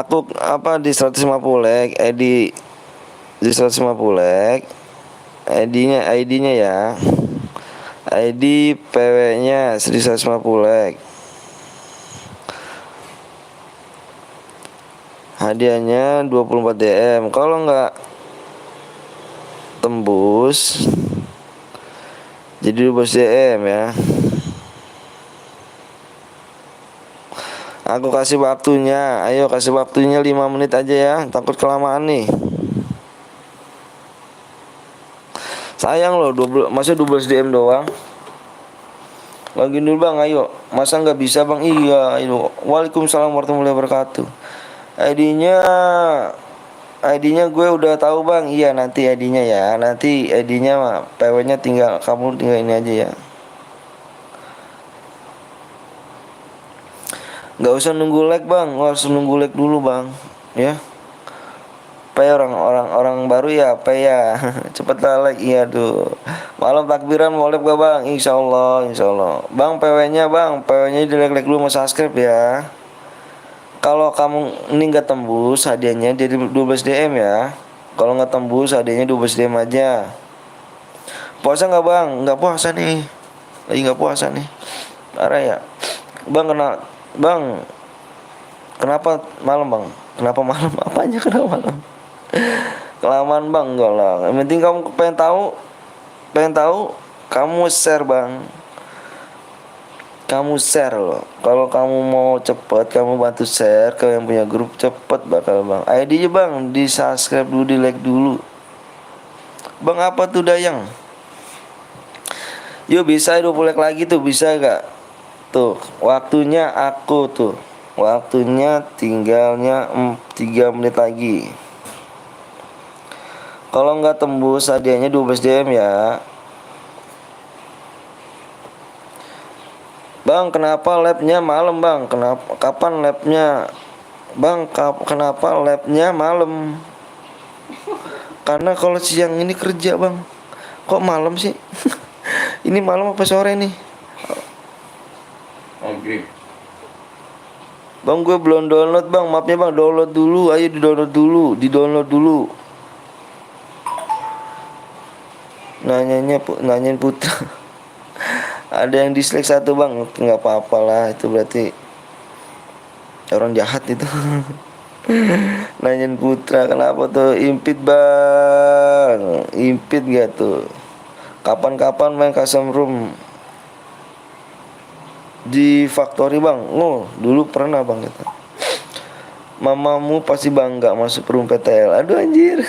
Aku apa di 150 like, ID di 150 like. ID-nya ya. ID PW-nya 150 like. Hadiahnya 24 DM. Kalau nggak tembus jadi 12 DM ya. Aku kasih waktunya. Ayo kasih waktunya 5 menit aja ya. Takut kelamaan nih. Sayang loh, masa 12 DM doang. Login dulu bang, ayo. Masa nggak bisa bang? Iya, ayo. Waalaikumsalam warahmatullahi wabarakatuh. ID-nya ID-nya gue udah tahu bang. Iya nanti ID-nya ya. Nanti ID-nya PW-nya kamu tinggal ini aja ya. Nggak usah nunggu like bang, harus nunggu like dulu bang, ya. Apa ya orang baru ya, apa ya. Cepet lah like, iya tuh. Malam takbiran boleh gak bang? Insya Allah. Bang PW-nya di like dulu sama subscribe ya. Kalau kamu ini nggak tembus hadiahnya jadi 12 DM ya. Kalau nggak tembus hadiahnya 12 DM aja. Puasa nggak bang? Nggak puasa nih. Lagi nggak puasa nih. Parah ya. Bang, kenapa malam bang? Kenapa malam? Apanya kenapa malam? Kelamaan bang, enggak lah. Yang penting kamu pengen tahu, kamu share bang. Kamu share loh. Kalau kamu mau cepet, kamu bantu share ke yang punya grup, cepet bakal bang. ID-nya bang, di subscribe dulu, di like dulu. Bang apa tuh Dayang? Yuk bisa 20 like lagi tuh, bisa gak? Tuh, waktunya aku tuh. Waktunya tinggalnya 3 menit lagi. Kalau nggak tembus hadiahnya 12 DM ya. Bang, kenapa labnya malam bang? Kapan labnya? Bang, kenapa labnya malam? Karena kalau siang ini kerja bang. Kok malam sih? Ini malam apa sore nih? Maghrib. Bang gue belum download bang, maafnya bang, download dulu, ayo di download dulu. Nanyain Putra. Ada yang dislike 1 bang, nggak apa-apa lah, itu berarti orang jahat itu. Nanyain Putra, kenapa tuh? Impit bang, impit gak tuh? Kapan-kapan main custom room di factory bang? Oh dulu pernah bang gitu. Mamamu pasti bangga masuk room PTL. Aduh anjir.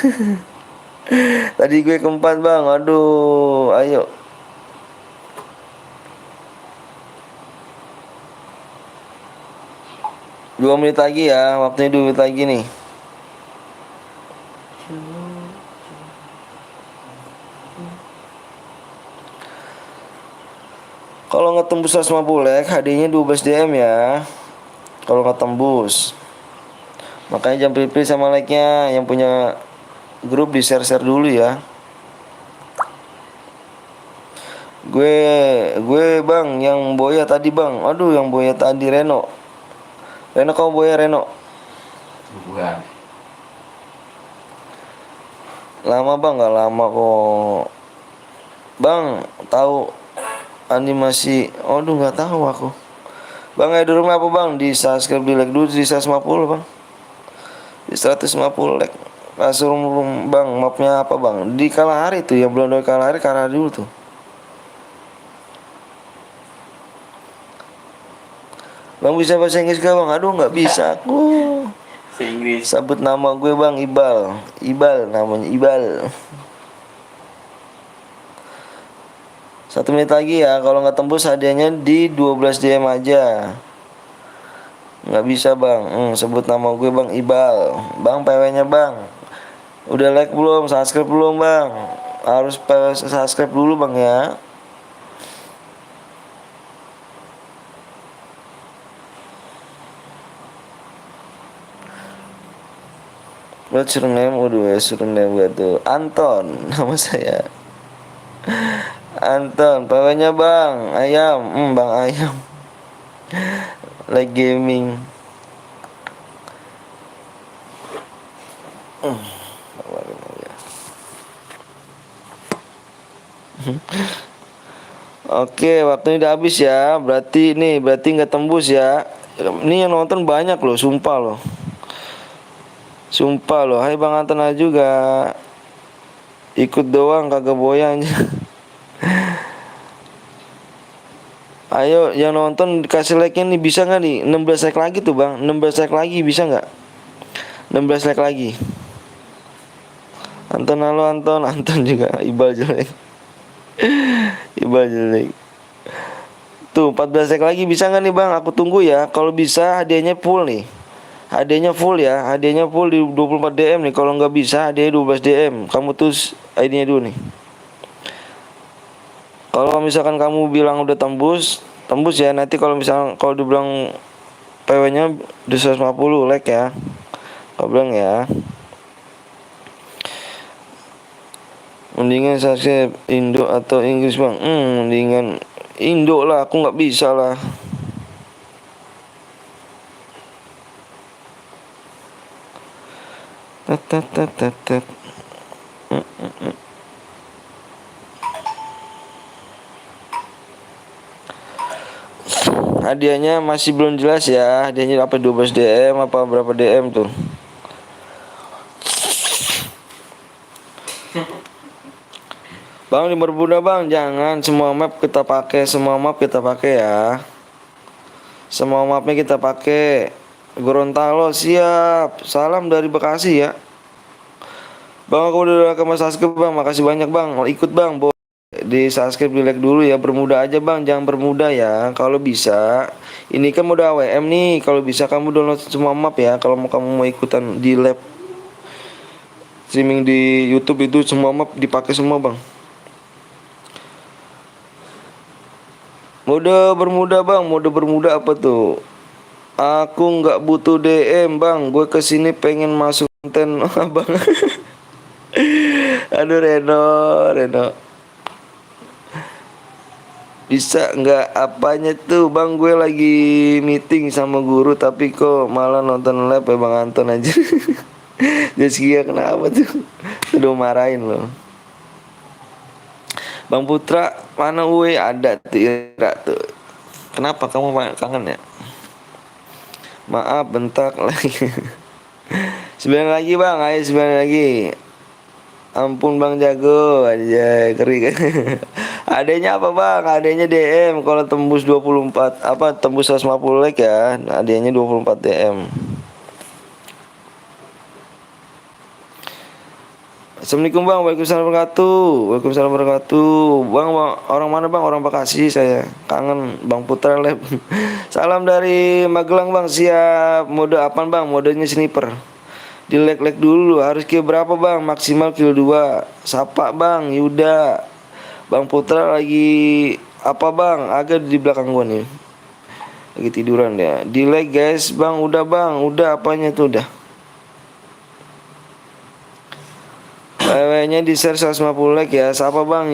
Tadi gue keempat bang. Aduh, ayo. Dua menit lagi ya, waktunya 2 menit lagi nih. Kalau nggak tembus 150 like, hadiahnya 12 DM ya. Kalau nggak tembus, makanya jangan pilih-pilih sama like-nya. Yang punya grup di share-share dulu ya. Gue bang, yang boya tadi bang. Aduh, yang boya tadi Reno, kamu boya Reno. Bukan. Lama bang, nggak lama kok. Bang, tahu animasi? Aduh, nggak tahu aku. Bang, di rumah apa bang? Di subscribe, di like dulu di 150 bang. Di 150 like. Langsung bang, mapnya apa bang? Di Kalahari tuh, yang belum dari Kalahari dulu tuh. Bang bisa bahasa Inggris gak bang? Aduh nggak bisa aku. Inggris. Sebut nama gue bang, Ibal namanya, Ibal. 1 menit lagi ya. Kalau nggak tembus hadiahnya di 12 DM aja. Nggak bisa bang. Sebut nama gue bang Ibal. Bang PW-nya bang. Udah like belum? Subscribe belum bang? Harus subscribe dulu bang ya. Buat surname, waduh ya surname gue tuh Anton, nama saya Anton, PW-nya bang Ayam, bang Ayam. Like gaming. Oke, waktunya udah habis ya. Berarti nggak tembus ya. Ini yang nonton banyak loh, sumpah loh. Sumpah loh. Hai Bang Anton aja juga. Ikut doang kagak boyan. Ayo yang nonton kasih like-nya nih, bisa nggak nih? 16 like lagi tuh Bang. 16 like lagi bisa nggak? 16 like lagi. Anton, halo Anton. Anton juga Ibal jelek. Ibal jelek. Tuh 14 like lagi bisa nggak nih Bang? Aku tunggu ya. Kalau bisa hadiahnya full nih. Hadiahnya full ya. Hadiahnya full di 24 DM nih. Kalau nggak bisa hadiahnya 12 DM. Kamu tulis ID-nya dulu nih. Kalau misalkan kamu bilang udah tembus, tembus ya. Nanti kalau misalkan kalau dibilang PW-nya 250 like ya. Kau bilang ya. Mendingan subscribe Indo atau Inggris bang? Mendingan Indo lah. Aku nggak bisa lah. Tet. Hadiahnya masih belum jelas ya. Hadiahnya apa 12 DM apa berapa DM tuh? Bang di bermuda bang, jangan semua map kita pakai, semua map kita pakai ya. Semua mapnya kita pakai. Gorontalo siap. Salam dari Bekasi ya. Bang aku udah ke Mas Saske bang, makasih banyak bang. Ikut bang, di subscribe di like dulu ya. Bermuda aja bang, jangan bermuda ya. Kalau bisa, ini kan mode AWM nih. Kalau bisa kamu download semua map ya. Kalau kamu mau ikutan di lab streaming di YouTube itu semua map dipakai semua bang. Mode bermuda bang, mode bermuda apa tuh? Aku nggak butuh DM bang, gue kesini pengen masuk konten abang. Aduh Reno. Bisa nggak apanya tuh bang, gue lagi meeting sama guru tapi kok malah nonton live ya bang Anton aja. Jaskia kenapa tuh? Udah marahin loh. Bang Putra mana gue ada Tira tuh. Kenapa kamu kangen ya? Maaf bentak lagi. 9 lagi bang, ayo 9 lagi. Ampun bang jago aja keri kan. Adanya apa bang? Adanya DM kalau tembus 24 apa tembus 150 like ya. Adanya 24 DM. Assalamualaikum bang, waalaikumsalam wabarakatuh. Waalaikumsalam wabarakatuh. Bang, orang mana bang? Orang Bekasi saya. Kangen Bang Putra Lab. Salam dari Magelang bang. Siap. Mode apaan bang? Modenya sniper. Di like dulu. Harus kill berapa bang? Maksimal kill 2. Sapa bang, Yuda. Bang Putra lagi apa bang? Agak di belakang gua nih. Lagi tiduran ya. Di like guys bang. Udah bang. Udah apanya tuh udah. PW-nya di share 150 like ya. Siapa bang?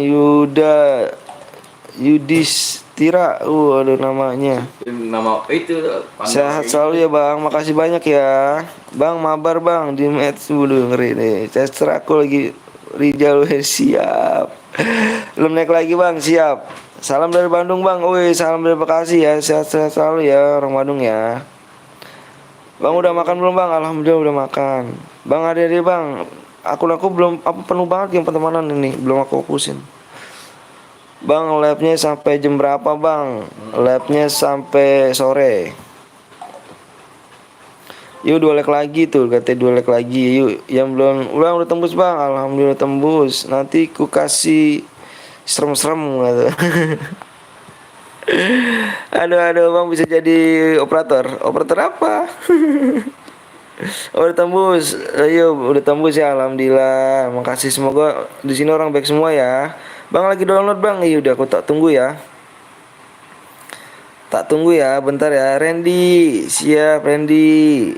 Yudis Tira. Ada namanya. Nama itu Sehat selalu ya bang. Makasih banyak ya. Bang mabar bang di match dulu ngeri nih. Tester aku lagi Rijal siap. Belum naik lagi bang, siap. Salam dari Bandung bang. Woi, salam dari Bekasi ya. Sehat-sehat selalu ya orang Bandung ya. Bang udah makan belum bang? Alhamdulillah udah makan. Bang ada bang. Aku belum apa penuh banget yang pertemanan ini, belum aku fokusin. Bang labnya sampai jam berapa bang? Labnya sampai sore. Yuk 2 like lagi tuh, katanya 2 like lagi. Yuk yang belum udah tembus bang, alhamdulillah tembus. Nanti ku kasih serem-serem gitu. Aduh bang, bisa jadi operator apa? Oh, udah tembus. Ayo, udah tembus ya, alhamdulillah. Makasih, semoga di sini orang baik semua ya. Bang lagi download bang. Iya udah, aku tak tunggu ya. Tak tunggu ya, bentar ya. Randy, siap Randy.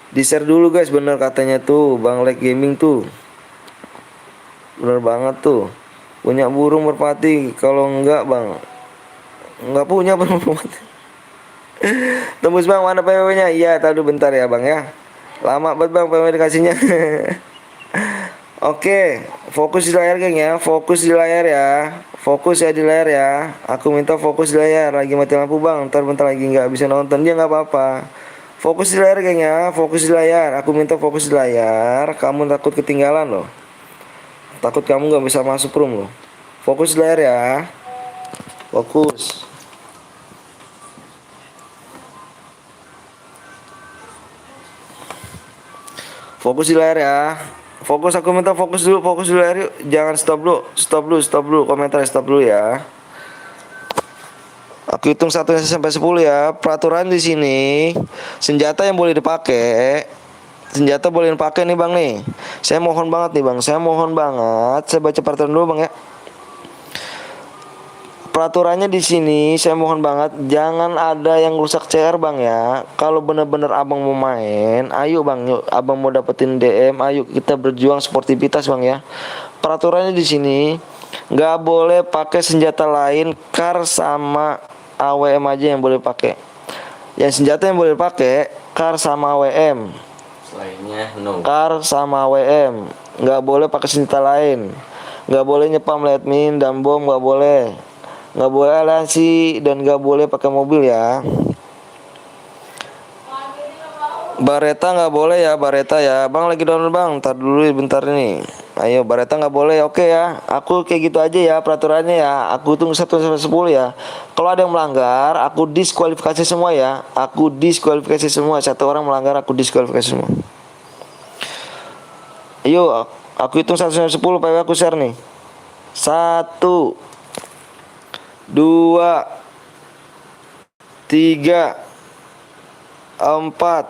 Di share dulu guys, bener katanya tuh Bang Lek Gaming tuh. Bener banget tuh. Punya burung merpati. Kalau enggak bang, enggak punya burung merpati. Tembus bang, mana PW-nya? Iya, tadi bentar ya bang ya. Lama banget bang PW dikasihnya. Oke, fokus di layar geng ya. Fokus di layar ya. Fokus ya di layar ya. Aku minta fokus di layar. Lagi mati lampu bang. Ntar bentar lagi nggak bisa nonton, dia nggak apa-apa. Fokus di layar geng ya. Fokus di layar. Aku minta fokus di layar. Kamu takut ketinggalan loh. Takut kamu nggak bisa masuk room loh. Fokus di layar ya. Fokus. Fokus di layar ya. Fokus, aku minta fokus dulu, fokus di layar yuk. Jangan stop dulu, stop dulu komentar, stop dulu ya. Aku hitung 1 sampai 10 ya. Peraturan di sini, senjata yang boleh dipakai, senjata boleh dipakai nih bang nih. Saya mohon banget nih bang, saya mohon banget. Saya baca peraturan dulu bang ya. Peraturannya di sini saya mohon banget jangan ada yang rusak CR bang ya. Kalau bener-bener abang mau main, ayo bang, yuk abang mau dapetin DM, ayo kita berjuang sportivitas bang ya. Peraturannya di sini nggak boleh pakai senjata lain, kar sama AWM aja yang boleh pakai. Yang senjata yang boleh pakai kar sama AWM. Selainnya no. Kar sama AWM, nggak boleh pakai senjata lain. Nggak boleh nyepam lead min dan bom, nggak boleh. Nggak boleh aliansi dan nggak boleh pakai mobil ya. Bareta nggak boleh ya, Bareta ya. Bang lagi download bang, ntar dulu bentar nih. Ayo Bareta nggak boleh, oke ya. Aku kayak gitu aja ya peraturannya ya. Aku tunggu 1 sampai 10 ya. Kalau ada yang melanggar, aku diskualifikasi semua ya. Aku diskualifikasi semua. Satu orang melanggar, aku diskualifikasi semua. Ayo, aku hitung 1 sampai 10, PW aku share nih. 1, 2, 3, 4,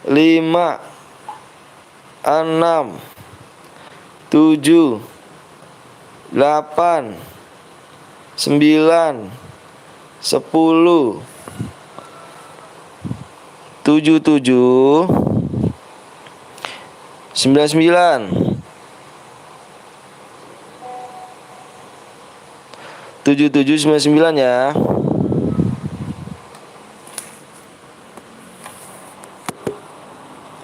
5, 6, 7, 8, 9, 10, 7, 9, 9 ya.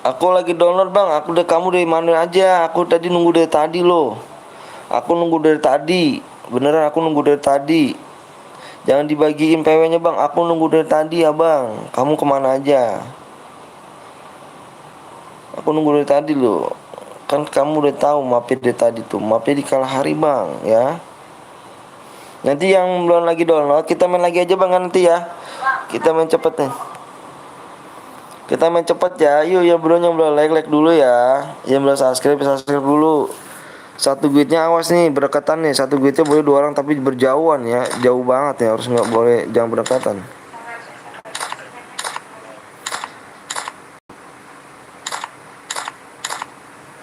Aku lagi download bang. Kamu dari mana aja? Aku tadi nunggu dari tadi loh. Aku nunggu dari tadi. Beneran aku nunggu dari tadi. Jangan dibagiin PW-nya bang. Aku nunggu dari tadi ya bang. Kamu kemana aja? Aku nunggu dari tadi loh. Kan kamu udah tahu mapnya dari tadi tuh. Mapnya di kalah hari bang ya. Nanti yang belum lagi download, kita main lagi aja bang nanti ya. Kita main cepet nih. Kita main cepet ya. Yuk yang belum like dulu ya. Yang belum subscribe dulu. Satu guide-nya awas nih, berdekatan nih. Satu guide-nya boleh 2 orang tapi berjauhan ya. Jauh banget ya, harus nggak boleh, jangan berdekatan.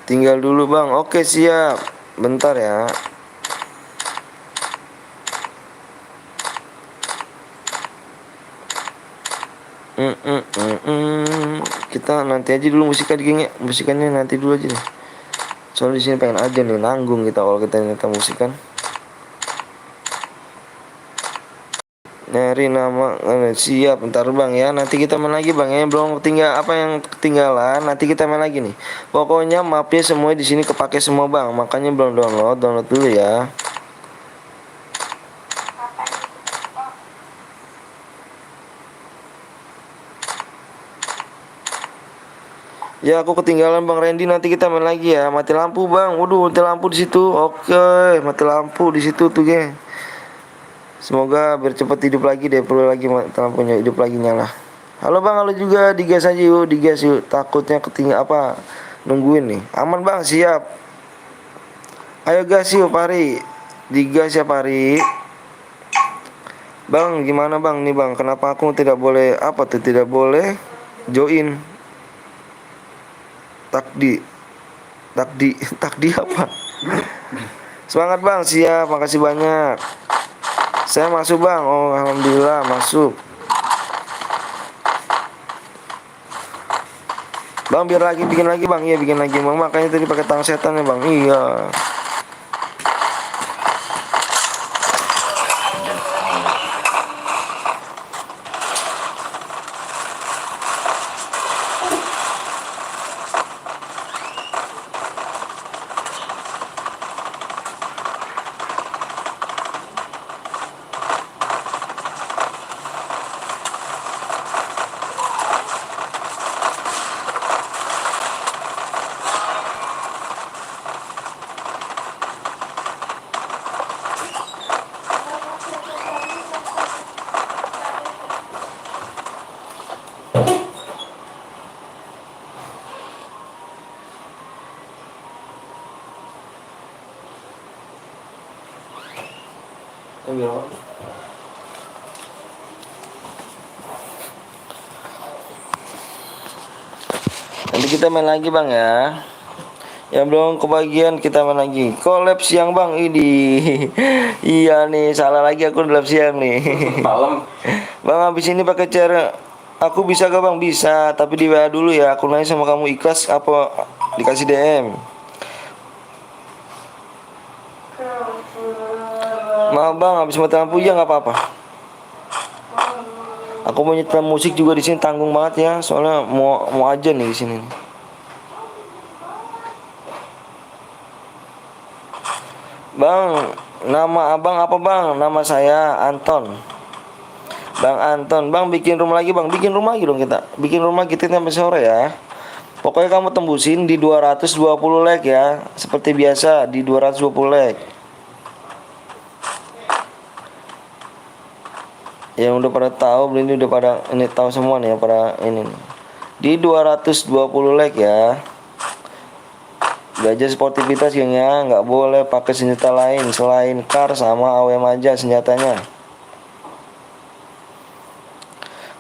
Tinggal dulu bang. Oke siap. Bentar ya. Kita nanti aja dulu musikan geng ya. Musikannya nanti dulu aja nih. Soalnya di sini pengen aja nih nanggung kita kalau kita nyanyi musikan. Nyari nama siap bentar bang ya. Nanti kita main lagi bang ya. Belum ketinggalan. Nanti kita main lagi nih. Pokoknya mapnya semua di sini kepake semua bang. Makanya belum download dulu ya. Ya aku ketinggalan Bang Randy, nanti kita main lagi ya. Mati lampu Bang. Waduh, mati lampu di situ. Oke, mati lampu di situ tuh, geng. Semoga biar cepat hidup lagi deh. Perlu lagi mati lampunya hidup lagi nyala. Halo Bang, halo juga. Digas aja yuk, digas yuk. Takutnya ketinggalan apa? Nungguin nih. Aman Bang, siap. Ayo gas yuk, pari. Digas ya Pari. Bang, gimana bang nih bang? Kenapa aku tidak boleh apa tuh? Tidak boleh join takdi, takdi apa? Semangat bang, siap. Makasih banyak. Saya masuk bang. Oh alhamdulillah masuk. Bang biar lagi bikin lagi bang. Iya bikin lagi bang. Makanya tadi pakai tangan setan ya bang. Iya. Nanti kita main lagi bang ya. Yang belum kebagian kita main lagi. Collab siang bang. Ini. Iya nih salah lagi aku lab siang nih. Malam. Bang habis ini pakai cara aku bisa gak bang? Bisa. Tapi di WA dulu ya. Aku nanya sama kamu ikhlas apa dikasih DM. Maaf bang habis mati lampu ya nggak apa-apa. Aku mau nyetel musik juga di sini tanggung banget ya. Soalnya mau aja nih di sini. Bang, nama abang apa bang? Nama saya Anton. Bang Anton, bang bikin rumah lagi bang. Bikin rumah lagi dong kita. Bikin rumah kita sampai sore ya. Pokoknya kamu tembusin di 220 like ya. Seperti biasa di 220 like. Yang udah pada tahu, ini udah pada ini tahu semua nih ya pada ini nih. Di 220 like ya. Belajar sportivitas geng ya, nggak boleh pakai senjata lain selain kar sama AWM aja senjatanya.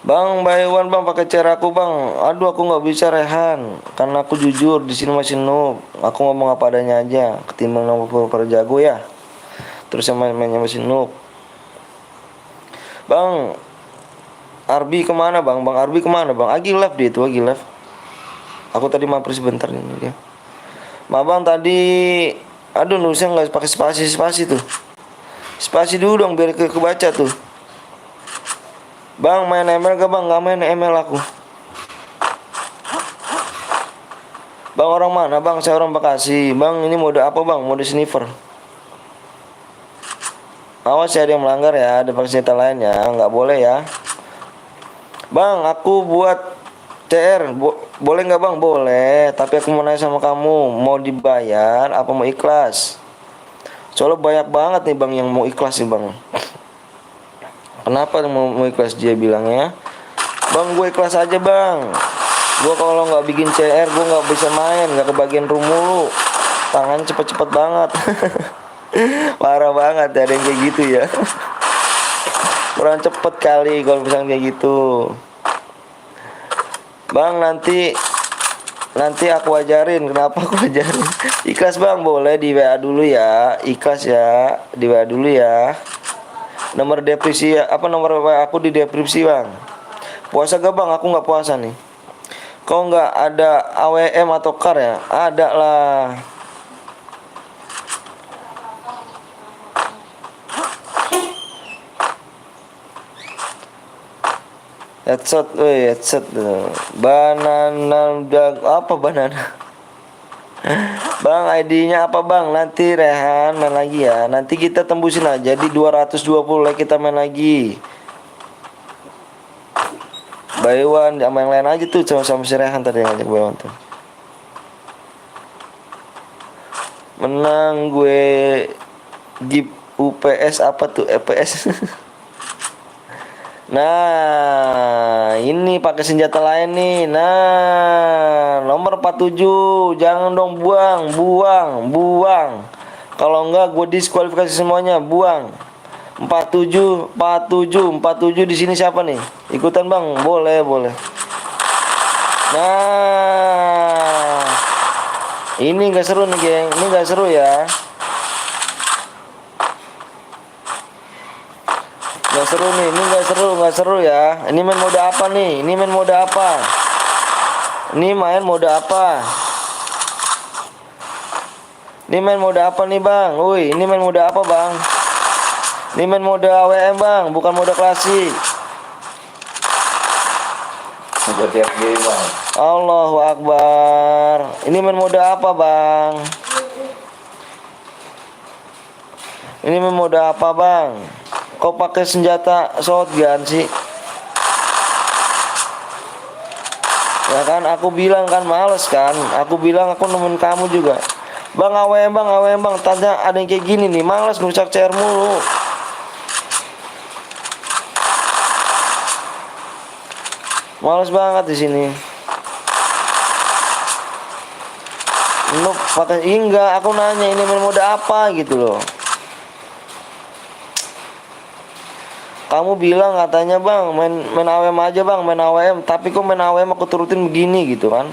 Bang, Baywan bang pakai cara aku bang. Aduh aku nggak bisa Rehan, karena aku jujur di sini masih noob. Aku ngomong apa adanya aja, ketimbang nomor para jago ya. Terus yang main-mainnya masih noob. Bang, Arbi kemana bang? Bang Arbi kemana bang? Agi live dia itu, Agi live. Aku tadi mampir sebentar ini dia. Ma bang tadi, aduh nulisnya nggak pakai spasi tuh. Spasi dulu dong biar kebaca tuh. Bang main ML gak bang? Gak main ML aku. Bang orang mana bang? Saya orang Bekasi. Bang ini mode apa bang? Mode sniper. Awas ya ada yang melanggar ya. Ada pakai senjata lain ya. Nggak boleh ya. Bang aku buat CR boleh nggak bang? Boleh. Tapi aku mau nanya sama kamu. Mau dibayar apa mau ikhlas? Soalnya banyak banget nih bang yang mau ikhlas nih bang. Kenapa mau ikhlas dia bilangnya? Bang gue ikhlas aja bang. Gue kalau nggak bikin CR gue nggak bisa main, nggak kebagian room mulu. Tangan cepet-cepet banget. Parah banget ada yang kayak gitu ya. Kurang cepet kali kalau misalnya kayak gitu. Bang nanti aku ajarin. Kenapa aku ajarin? Ikhlas bang boleh di WA dulu ya. Ikhlas ya di WA dulu ya. Nomor deskripsi ya, apa nomor WA aku di deskripsi bang. Puasa gak bang? Aku nggak puasa nih. Kok nggak ada AWM atau kar ya? Ada lah. Headset banana apa banana? Bang ID-nya apa bang? Nanti Rehan main lagi ya. Nanti kita tembusin aja di 220 like kita main lagi. Baywan sama yang lain aja tuh sama si Rehan tadi yang ngajak Baywan tuh. Menang gue Jeep UPS apa tuh EPS. Nah, ini pakai senjata lain nih. Nah, nomor 47. Jangan dong buang. Kalau enggak gue diskualifikasi semuanya, buang. 47 di sini siapa nih? Ikutan bang, boleh. Nah, ini nggak seru nih geng, ini nggak seru ya. Nggak seru nih, ini nggak seru ya. Ini main mode apa nih? Ini main mode apa? Ini main mode apa? Ini main mode apa nih bang? Woi, ini main mode apa bang? Ini main mode AWM bang, bukan mode klasik. Udah tiap game bang. Allahu Akbar. Ini main mode apa bang? Ini main mode apa bang? Kok pakai senjata shotgun sih? Ya kan, aku bilang kan males kan. Aku bilang aku nemuin kamu juga. Bang AWM bang. Tanya ada yang kayak gini nih, males ngerusak CR mulu. Males banget di sini. Lu pakai enggak, aku nanya ini main mode apa gitu loh. Kamu bilang katanya bang main AWM aja bang, main AWM, tapi kok main AWM aku turutin begini gitu kan.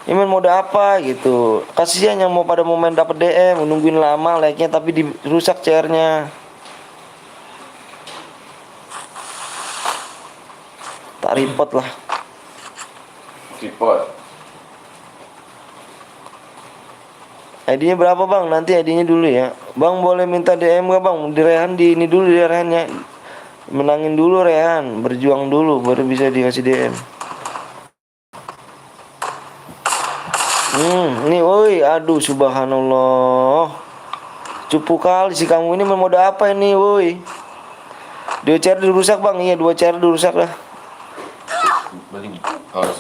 Ini main mode apa gitu. Kasihan yang mau pada momen dapat DM nungguin lama like-nya tapi dirusak CR-nya. Tak report lah. Report. ID-nya berapa bang? Nanti ID-nya dulu ya. Bang boleh minta DM gak bang? Di Rehan di ini dulu di Rehannya. Menangin dulu Rehan, berjuang dulu baru bisa dikasih DM. Nih woi, aduh subhanallah. Cupu kali sih kamu ini mode apa ini woi? 2 CR dirusak bang, iya 2 CR dirusak dah. Beli harus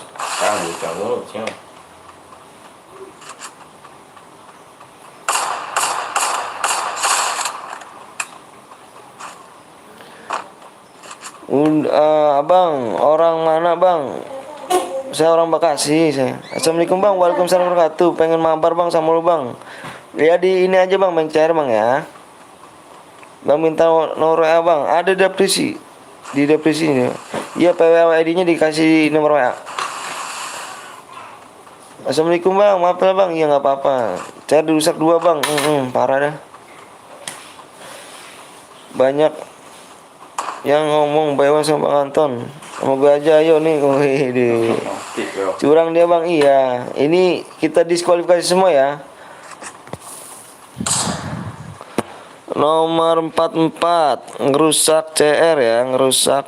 kamu siapa? Abang, orang mana bang? Saya orang Bekasi saya. Assalamualaikum bang, waalaikumsalam warahmatullahi wabarakatuh. Pengen mabar bang sama lu bang. Ya di ini aja bang, CR bang ya. Bang minta nomor WA bang, ada depresi di depresi ini. Iya PWA ID-nya dikasih nomor WA. Assalamualaikum bang, maaf lah bang, iya nggak apa-apa. CR dirusak 2 bang, parah dah. Banyak yang ngomong Baywan sama Bang Anton. Sama gue aja ayo nih. Wih, curang dia bang, iya. Ini kita diskualifikasi semua ya. Nomor 44 ngerusak CR ya, ngerusak.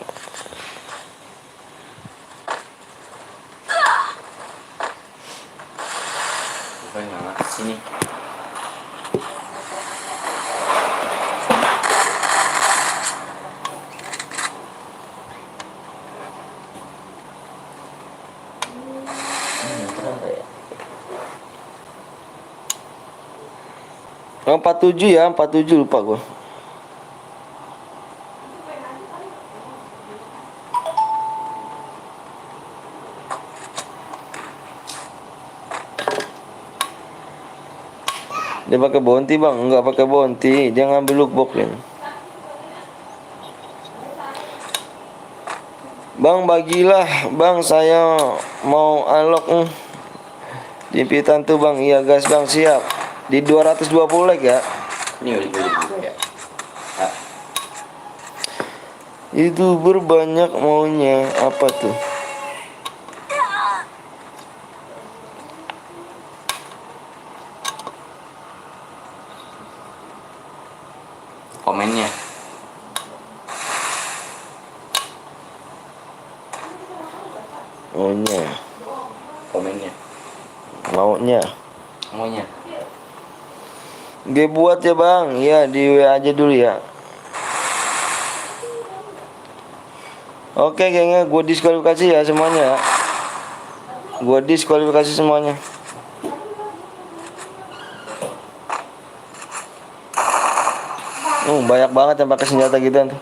Sini. Oh, 47 ya, 47 lupa gue. Dia pakai bounty bang, enggak pakai bounty, dia ngambil lookbox ini. Bang bagilah, bang saya mau unlock jimpitan tuh bang, iya gas bang siap. Di 220 like ya. Ini udah juga ya. Itu berbanyak maunya apa tuh? Komennya. Maunya. Komennya. Maunya. Gue buat ya bang, ya di WA aja dulu ya. Oke gengnya, gue diskualifikasi ya semuanya ya. Gue diskualifikasi semuanya. Banyak banget yang pakai senjata gitu tuh.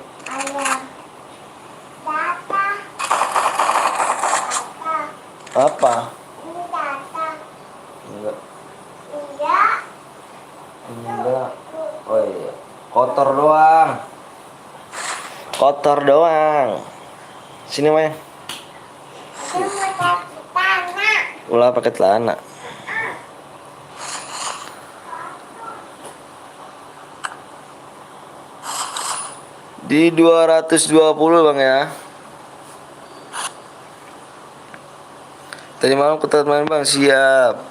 Apa? Enggak. Motor doang. Sini Maya. Ulah pakai celana. Di 220 bang ya. Tadi malam kita main bang, siap.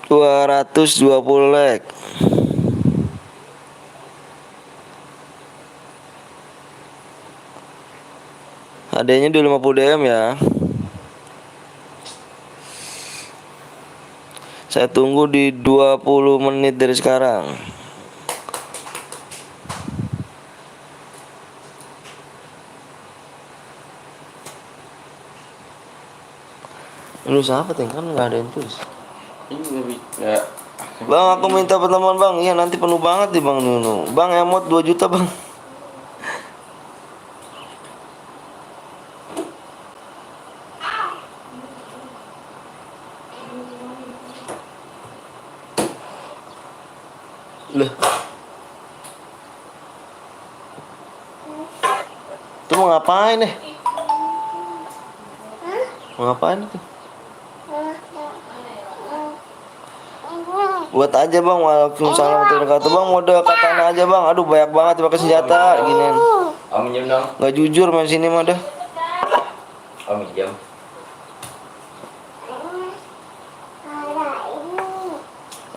220 leg. Adanya di 50 DM ya. Saya tunggu di 20 menit dari sekarang. Lu siapa ting? Kan nggak ada yang tulis. Ini lebih ya. Bang, aku minta pertemuan bang. Iya nanti penuh banget nih bang Nunu. Bang emot 2 juta bang. Loh. Itu mau ngapain nih? Mau ngapain itu? Buat aja bang, waalaikumsalam warahmatullahi wabarakatuh. Bang mode katana aja bang. Aduh banyak banget pakai senjata ginian. Om minjem dong. Nggak jujur main sini mah dah. Om minjem.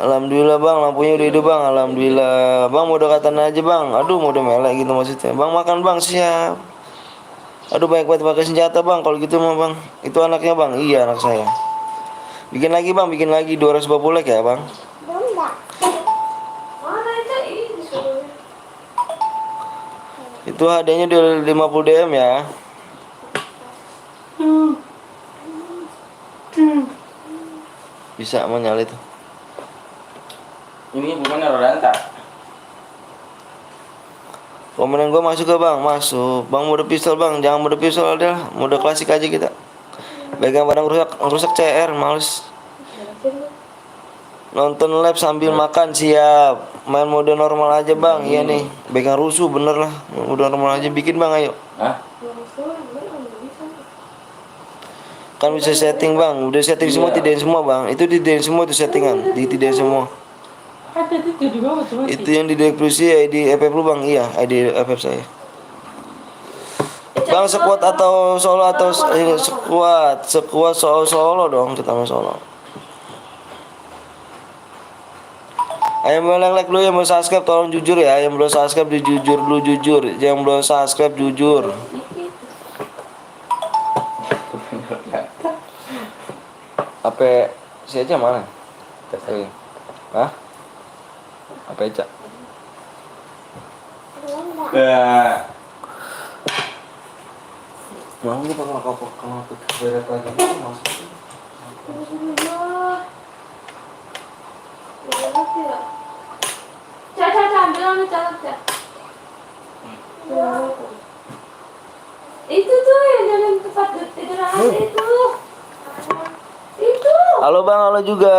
Alhamdulillah bang, lampunya udah hidup bang. Alhamdulillah. Bang mode katana aja bang. Aduh mode melek gitu maksudnya. Bang makan bang, siap. Aduh banyak banget pakai senjata bang. Kalau gitu mah bang. Itu anaknya bang. Iya anak saya. Bikin lagi bang, bikin lagi 250 like ya bang. Itu hadiahnya di 50 DM ya. Bisa menyala itu. Ini bukan Rodanta. Komenan gue masuk ke bang, masuk. Bang mode pistol bang, jangan mode pistol dah. Mode klasik aja kita. Pegang barang rusak CR, males. Nonton live sambil makan, siap. Main mode normal aja bang, iya nih. Pegang rusuh bener lah. Mode normal aja bikin bang, ayo. Hah? Kan bisa setting bang, udah setting semua, tidain semua bang. Itu tidain semua itu settingan, ditidain semua. Itu yang di depresi ID FF lu bang, iya ID FF saya. Bang sekuat atau solo atau sekuat solo dong, kita main solo. Ayo like dulu yang belum subscribe tolong jujur ya, yang belum subscribe jujur dulu jujur, yang belum subscribe jujur. HP si Eca mana? Testing. Hah? HP Eca? Ya. Mau lu pakai apa beret lagi masuk. Itu tuh yang jalan tempat tiduran itu. Halo bang, halo juga.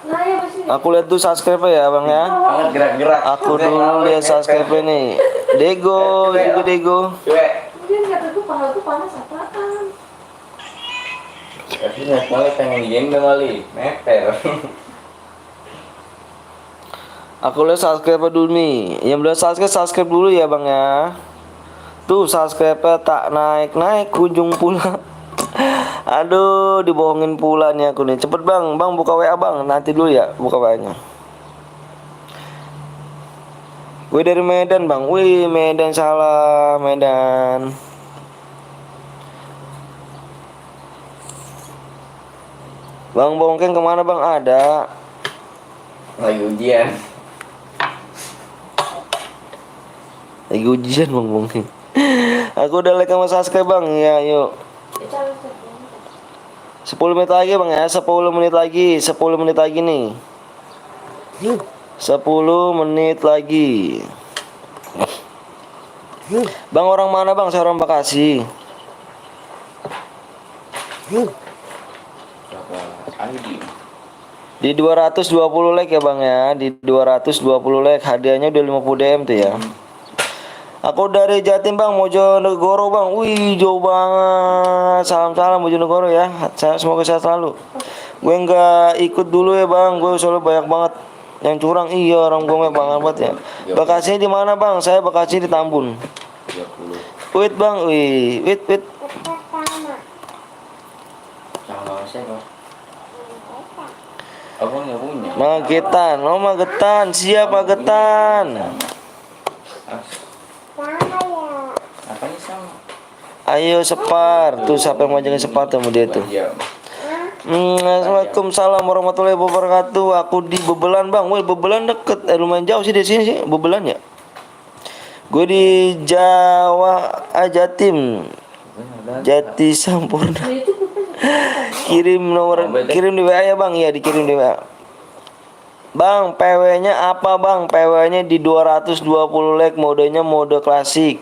Nah, ya masih. Aku lihat tuh subscribe ya bang ya. Banget gerak-gerak. Aku dulu lihat subscribe nih. Dego, juga Dego. Cuek. Mungkin kata tuh pahala tuh panas apaan? Tapi mulai pengen digendong kali. Meter. Aku lihat subscribe dulu nih. Yang belum subscribe dulu ya bang ya. Tuh subscribe tak naik kunjung pula. Aduh, dibohongin pula nih aku nih. Cepet bang, bang buka WA bang. Nanti dulu ya buka WA-nya. Gue dari Medan bang. Wih Medan, salah Medan. Bang Bongkeng kemana bang? Ada. Lagi ujian. Lagi ujian bang Bongkeng. Aku udah like sama subscribe bang. Ya yuk. 10 menit lagi bang ya. 10 menit lagi. 10 menit lagi nih. 10 menit lagi. Bang orang mana bang? Saya orang Bekasi. Berapa? Andi. Di 220 like ya bang ya. Di 220 like. Hadiahnya udah 50 DM tuh ya. Aku dari Jatim bang, Mojonegoro bang. Wih jauh banget. Salam-salam Mojonegoro ya. Semoga sehat selalu. Gue nggak ikut dulu ya bang. Gue soalnya banyak banget yang curang. Iya orang gue banget ya. Bekasi di mana bang? Saya Bekasi di Tambun. 30. Wait bang, wait. Sama siapa? Abang nggak punya. Magetan, oh Magetan, siap Magetan. Apanya sama? Ayo separ, tuh siapa yang mau jaga separ sama dia tuh. Jam. Assalamualaikum warahmatullahi wabarakatuh. Aku di Bebelan bang, woi Bebelan deket, lumayan jauh sih dari sini sih Bebelan ya. Gue di Jawa, Jatim, Jati Sampurna. Nah, itu bukan. Kirim di WA ya bang, iya dikirim di WA. Bang, PW-nya apa bang? PW-nya di 220 like, modenya mode klasik.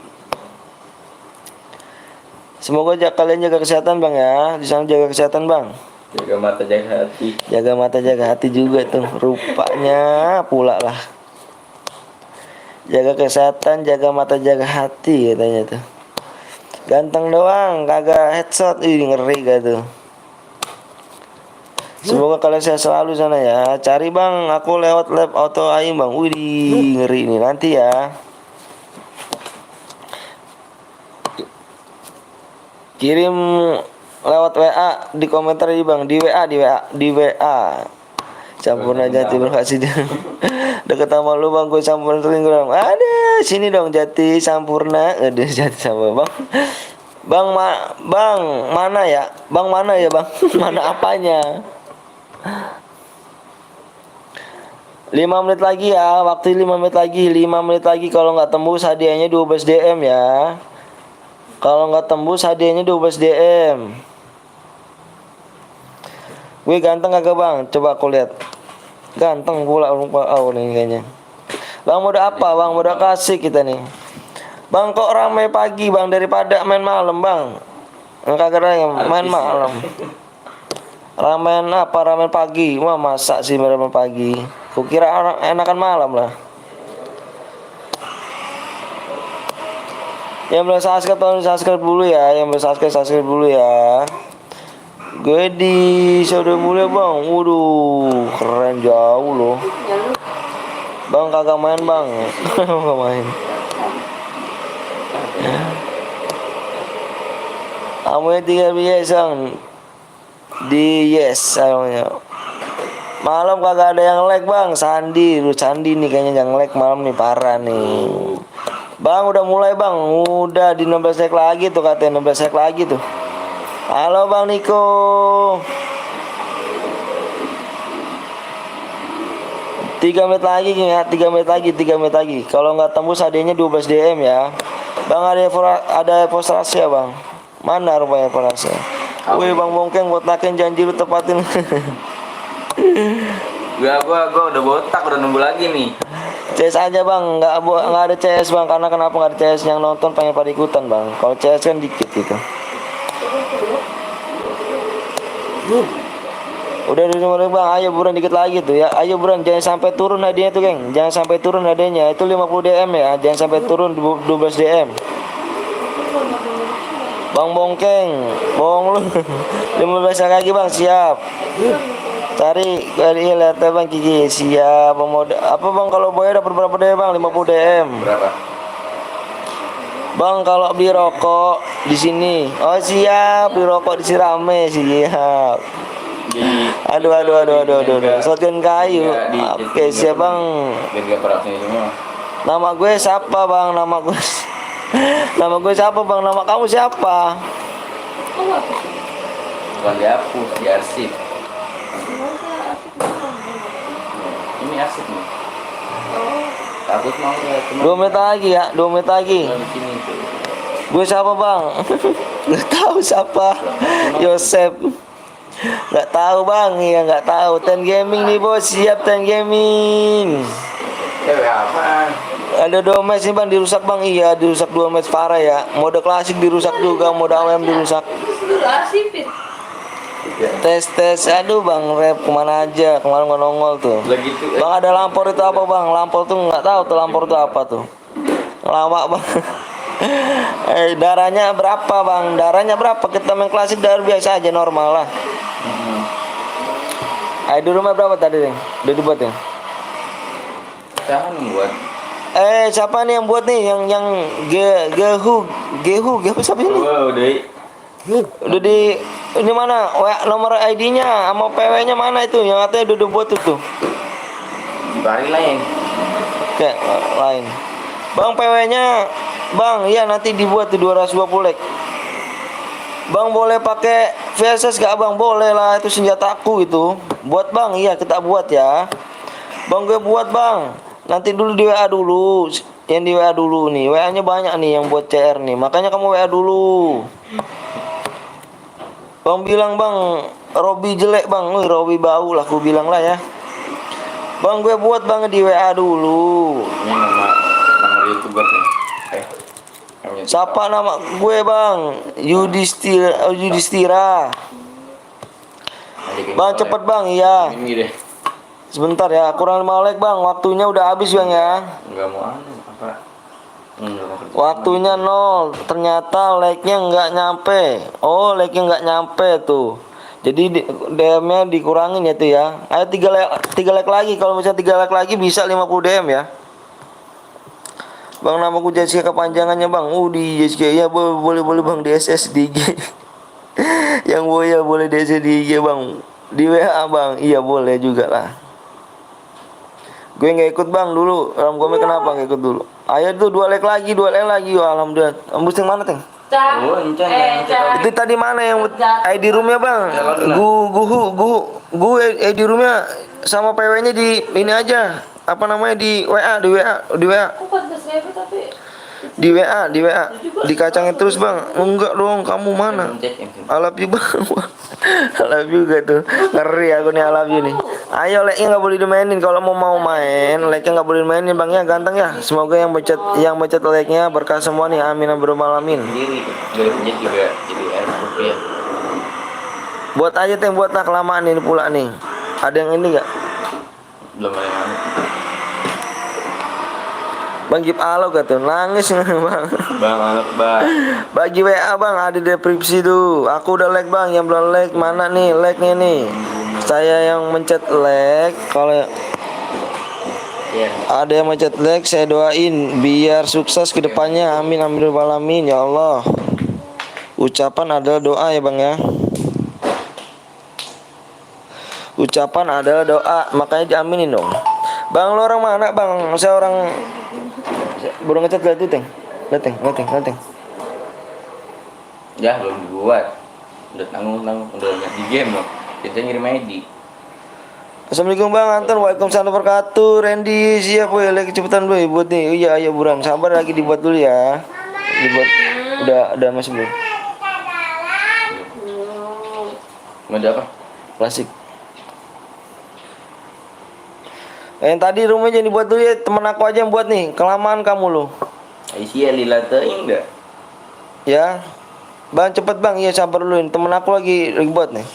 Semoga kalian jaga kesehatan bang ya. Di sana jaga kesehatan bang. Jaga mata jaga hati. Jaga mata jaga hati juga tuh. Rupanya pula lah. Jaga kesehatan, jaga mata jaga hati katanya tuh. Ganteng doang, kagak headshot. Ih ngeri gak tuh. Semoga kalian sehat selalu sana ya. Cari bang, aku lewat lab auto aim bang. Wih ngeri nih nanti ya. Kirim lewat WA di komentar aja bang. Di WA. Sampurna Jati berkasih deket sama lu bang. Gue Sampurna Selingkuh. Ada sini dong Jati Sampurna. Ada Jati sama bang. Bang mana ya? Bang mana ya bang? Mana apanya? 5 menit lagi ya, waktu 5 menit lagi. 5 menit lagi, kalau nggak tembus hadiahnya 12 DM ya. Kalau nggak tembus hadiahnya 12 DM. Gue ganteng kagak bang? Coba aku lihat. Ganteng pula nih kayaknya. Bang mode apa bang? Mode klasik kita nih. Bang kok ramai pagi bang daripada main malam bang? Kagak ada yang main malam. Ramen apa? Ramen pagi. Wah masak sih ramen pagi. Kukira enakan malam lah. Yang belum subscribe tolong subscribe dulu ya. Yang belum subscribe dulu ya. Gue di Saudara Mulia bang. Waduh keren jauh loh. Bang kagak main bang. Kagak main. Amunya 3 biasa di yes namanya. Malam kagak ada yang like bang. Sandi nih kayaknya yang like malam nih parah nih. Bang udah mulai bang. Udah di 16 like lagi tuh katanya 16 like lagi tuh. Halo bang Niko. Tiga menit lagi ya, 3 menit lagi. Kalau nggak tembus hadiahnya 12 DM ya. Bang ada frustrasi ya bang. Mana rupanya frustrasi? Wih bang Bongkeng botakin janji lu tepatin. Gua udah botak, udah nunggu lagi nih. CS aja bang, nggak ada CS bang. Karena kenapa nggak ada CS? Yang nonton pengen pada ikutan bang. Kalau CS kan dikit gitu. Udah bang, ayo buruan dikit lagi tuh ya. Ayo buruan, jangan sampai turun hadiahnya tuh geng. Jangan sampai turun hadiahnya. Itu 50 DM ya. Jangan sampai turun 12 DM. Bang Bongkeng, bohong lu. 15 lagi bang, siap. Cari lihat bang Kiki, siap. Apa bang kalau boy dapat berapa DM bang? 50 DM. Berapa? Bang kalau beli rokok di sini. Oh siap, beli rokok di sini rame siap. Aduh. Shotgun kayu. Oke siap bang. Biar perapnya semua. Nama gue siapa bang? Nama gue siapa bang? Nama kamu siapa? Bukan dihapus, diarsip. Ini arsip nih. Takut mau ya cuma 2 menit lagi ya, 2 menit lagi. di sini tuh. Gue siapa bang? Gak tahu siapa. Yosep. Gak tahu bang, ya gak tahu. Ten Gaming nih bos, siap Ten Gaming. Cewek apa? Ada 2 match nih bang, dirusak bang. Iya dirusak 2 match parah ya. Mode klasik dirusak juga, mode AWM dirusak. Terus dulu arsipin. Tes. Aduh bang, rep kemana aja? Kemarin nggak nongol tuh. Lagi tuh. Bang ada lampor itu apa bang? Lampor tuh nggak tahu tuh lampor itu apa tuh. Lama bang. Darahnya berapa bang? Darahnya berapa? Kita main klasik darah biasa aja normal lah. Di rumah berapa tadi nih? Udah dibuat ya? Jangan buat. Siapa nih yang buat nih? Yang Gehu siapa ini? Oh, Udah di ini mana? Nomor ID-nya sama PW-nya mana itu? Yang katanya udah buat itu. Bari lain. Kayak lain. Bang PW-nya, Bang, ya nanti dibuat tuh 220 lek. Bang boleh pakai VSS gak Bang? Boleh lah, itu senjataku itu. Buat Bang, iya kita buat ya. Bang gue buat Bang. Nanti dulu di WA dulu. Yang di WA dulu nih. WA-nya banyak nih yang buat CR nih. Makanya kamu WA dulu. Bang bilang Bang, Robi jelek Bang. Robi bau lah, aku bilang lah ya. Bang gue buat Bang di WA dulu. Ini nama YouTuber nih. Siapa nama gue Bang? Yudhistira. Bang cepet Bang, iya. Ini deh. Sebentar ya, kurang 5 like Bang. Waktunya udah habis Bang ya. Enggak mau apa? Enggak mau kerja. Waktunya 0. Ternyata like-nya nggak nyampe. Oh, like-nya nggak nyampe tuh. Jadi DM-nya dikurangin ya tuh ya. Ayo 3 like lagi. Kalau misalnya 3 like lagi bisa 50 DM ya. Bang namaku Jessica kepanjangannya Bang. Di Jessica ya boleh Bang di SS di IG. Yang boya boleh di SS di IG Bang. Di WA Bang. Iya boleh juga lah. Gue nggak ikut Bang dulu. Dalam komen kenapa nggak ikut dulu? Ayo tuh 2 like lagi. Wah, alhamdulillah. Embus yang mana Teng? Oh, encan. Itu tadi mana yang ID roomnya Bang? ID roomnya sama PW-nya di ini aja. Apa namanya di WA. Aku 14.000 tapi Di WA dikacangin terus Bang. Enggak dong, kamu mana? I love you Bang. I love you juga tuh. Ngeri aku nih I love you nih. Ayo like-nya nggak boleh dimainin. Kalau mau main like-nya nggak boleh dimainin Bang ya. Ganteng ya. Semoga yang bacot like-nya berkah semua nih. Amin amin. Sendiri. Dari juga jadi airport ya. Buat aja Teng, buat lah kelamaan ini pula nih. Ada yang ini gak? Belum ada yang mana. Bang Gip alo gak tuh? Nangis Bang. Bang anak Bang. Bagi WA Bang, ada deskripsi tuh. Aku udah like Bang, yang belum like mana nih like-nya nih? Saya yang mencet like. Kalau Iya. ada yang mencet like, saya doain biar sukses ke depannya. Amin alamin ya Allah. Ucapan adalah doa ya Bang ya. Ucapan adalah doa, makanya diaminin dong. Bang, lo orang mana Bang? Saya orang baru ngecat gak tuh Teng? Lateng. Ya belum dibuat. Udah tanggung udah di game loh. Kita ngirim ID. Assalamualaikum Bang Anton, waalaikumsalam warahmatullahi wabarakatuh. Randy siap boy, lagi cepetan boy buat nih. Iya buram, sabar lagi dibuat dulu ya. Dibuat udah masih belum? Mau ada apa? Klasik. Yang tadi rumahnya dibuat dulu ya, temen aku aja yang buat nih. Kelamaan kamu loh. Aisyah lila teing enggak? Ya. Bang cepet Bang, iya sabar dulu. Temen aku lagi buat nih.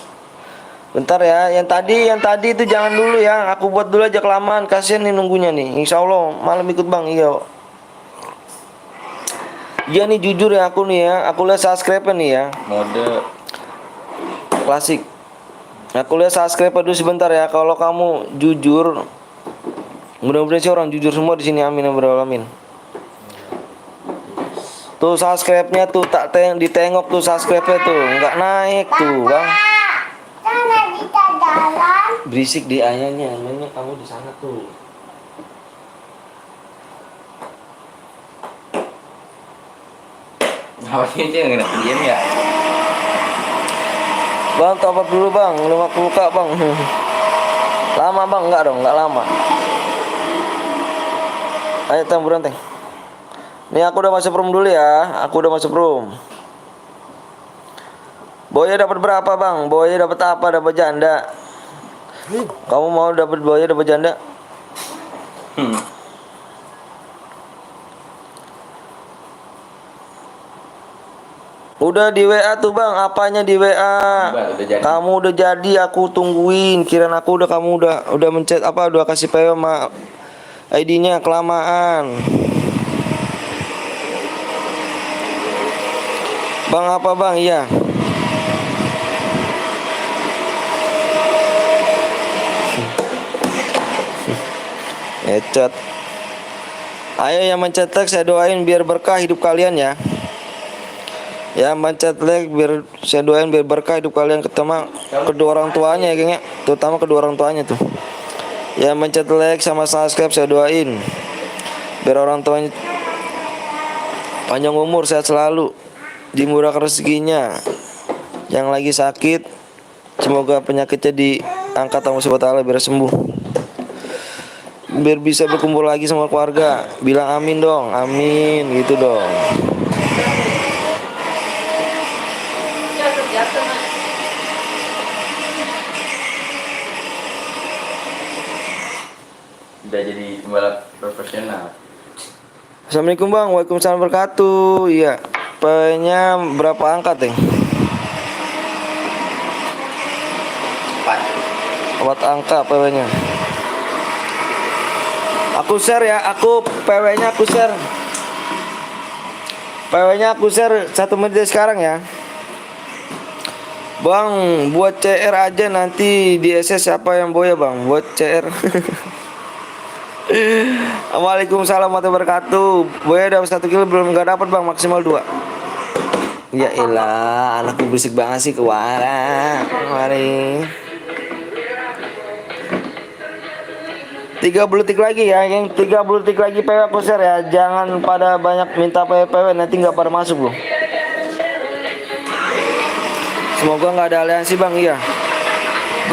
Bentar ya, yang tadi itu jangan dulu ya. Aku buat dulu aja kelamaan, kasihan nih nunggunya nih. Insya Allah malam ikut Bang, iya. Iya nih jujur ya aku nih ya. Aku lihat subscribe nih ya. Mode Klasik. Aku lihat subscribe dulu sebentar ya. Kalau kamu jujur, mudah-mudahan sih orang jujur semua di sini. Amin ya rabbal alamin. Tuh subscribe-nya tuh tak ditengok tuh subscribe-nya tuh nggak naik tuh Bang. Berisik di ayahnya, emangnya kamu di sana tuh. apa sih itu yang kena diam ya? Bang top up dulu Bang, 50k Bang. Lama Bang, enggak dong, enggak lama. Ayo Teng buruan Teng. Nih aku udah masuk room dulu ya. Aku udah masuk room. Boya dapat berapa Bang? Boya dapat apa? Dapat janda. Kamu mau dapat boya dapat janda? Udah di WA tuh bang, apanya di WA? Bang, udah jadi. Kamu udah jadi, aku tungguin. Kirain aku udah kamu udah mencet apa? Udah kasih PW sama ID-nya kelamaan. Bang apa bang? Iya. Ngechat. Ayo yang mencet like saya doain biar berkah hidup kalian ya. Ya mencet like biar saya doain biar berkah hidup kalian ketemu kedua orang tuanya ya geng ya. Terutama kedua orang tuanya tuh. Ya mencet like sama subscribe saya doain biar orang tuanya panjang umur, sehat selalu, dimurahkan rezekinya. Yang lagi sakit semoga penyakitnya diangkat Allah Subhanahu wa taala biar sembuh. Biar bisa berkumpul lagi sama keluarga. Bilang amin dong, amin gitu dong. Jatuh, Mak. Udah jadi pembalap profesional. Assalamualaikum bang, waalaikumsalam wabarakatuh. Iya, PW-nya berapa angka teng? 4 angka PW-nya. Aku share ya, aku PW-nya aku share. PW-nya aku share 1 menit dari sekarang ya. Bang, buat CR aja nanti di SS siapa yang boya bang? Buat CR. Waalaikumsalam warahmatullahi wabarakatuh. Boya dapat 1 kilo belum nggak dapat bang, maksimal 2. Ya elah, anakku berisik banget sih ke warang. Mari. 30 detik lagi ya, yang 30 detik lagi PW aku share ya. Jangan pada banyak minta PW nanti nggak pada masuk loh. Semoga nggak ada aliansi bang, iya.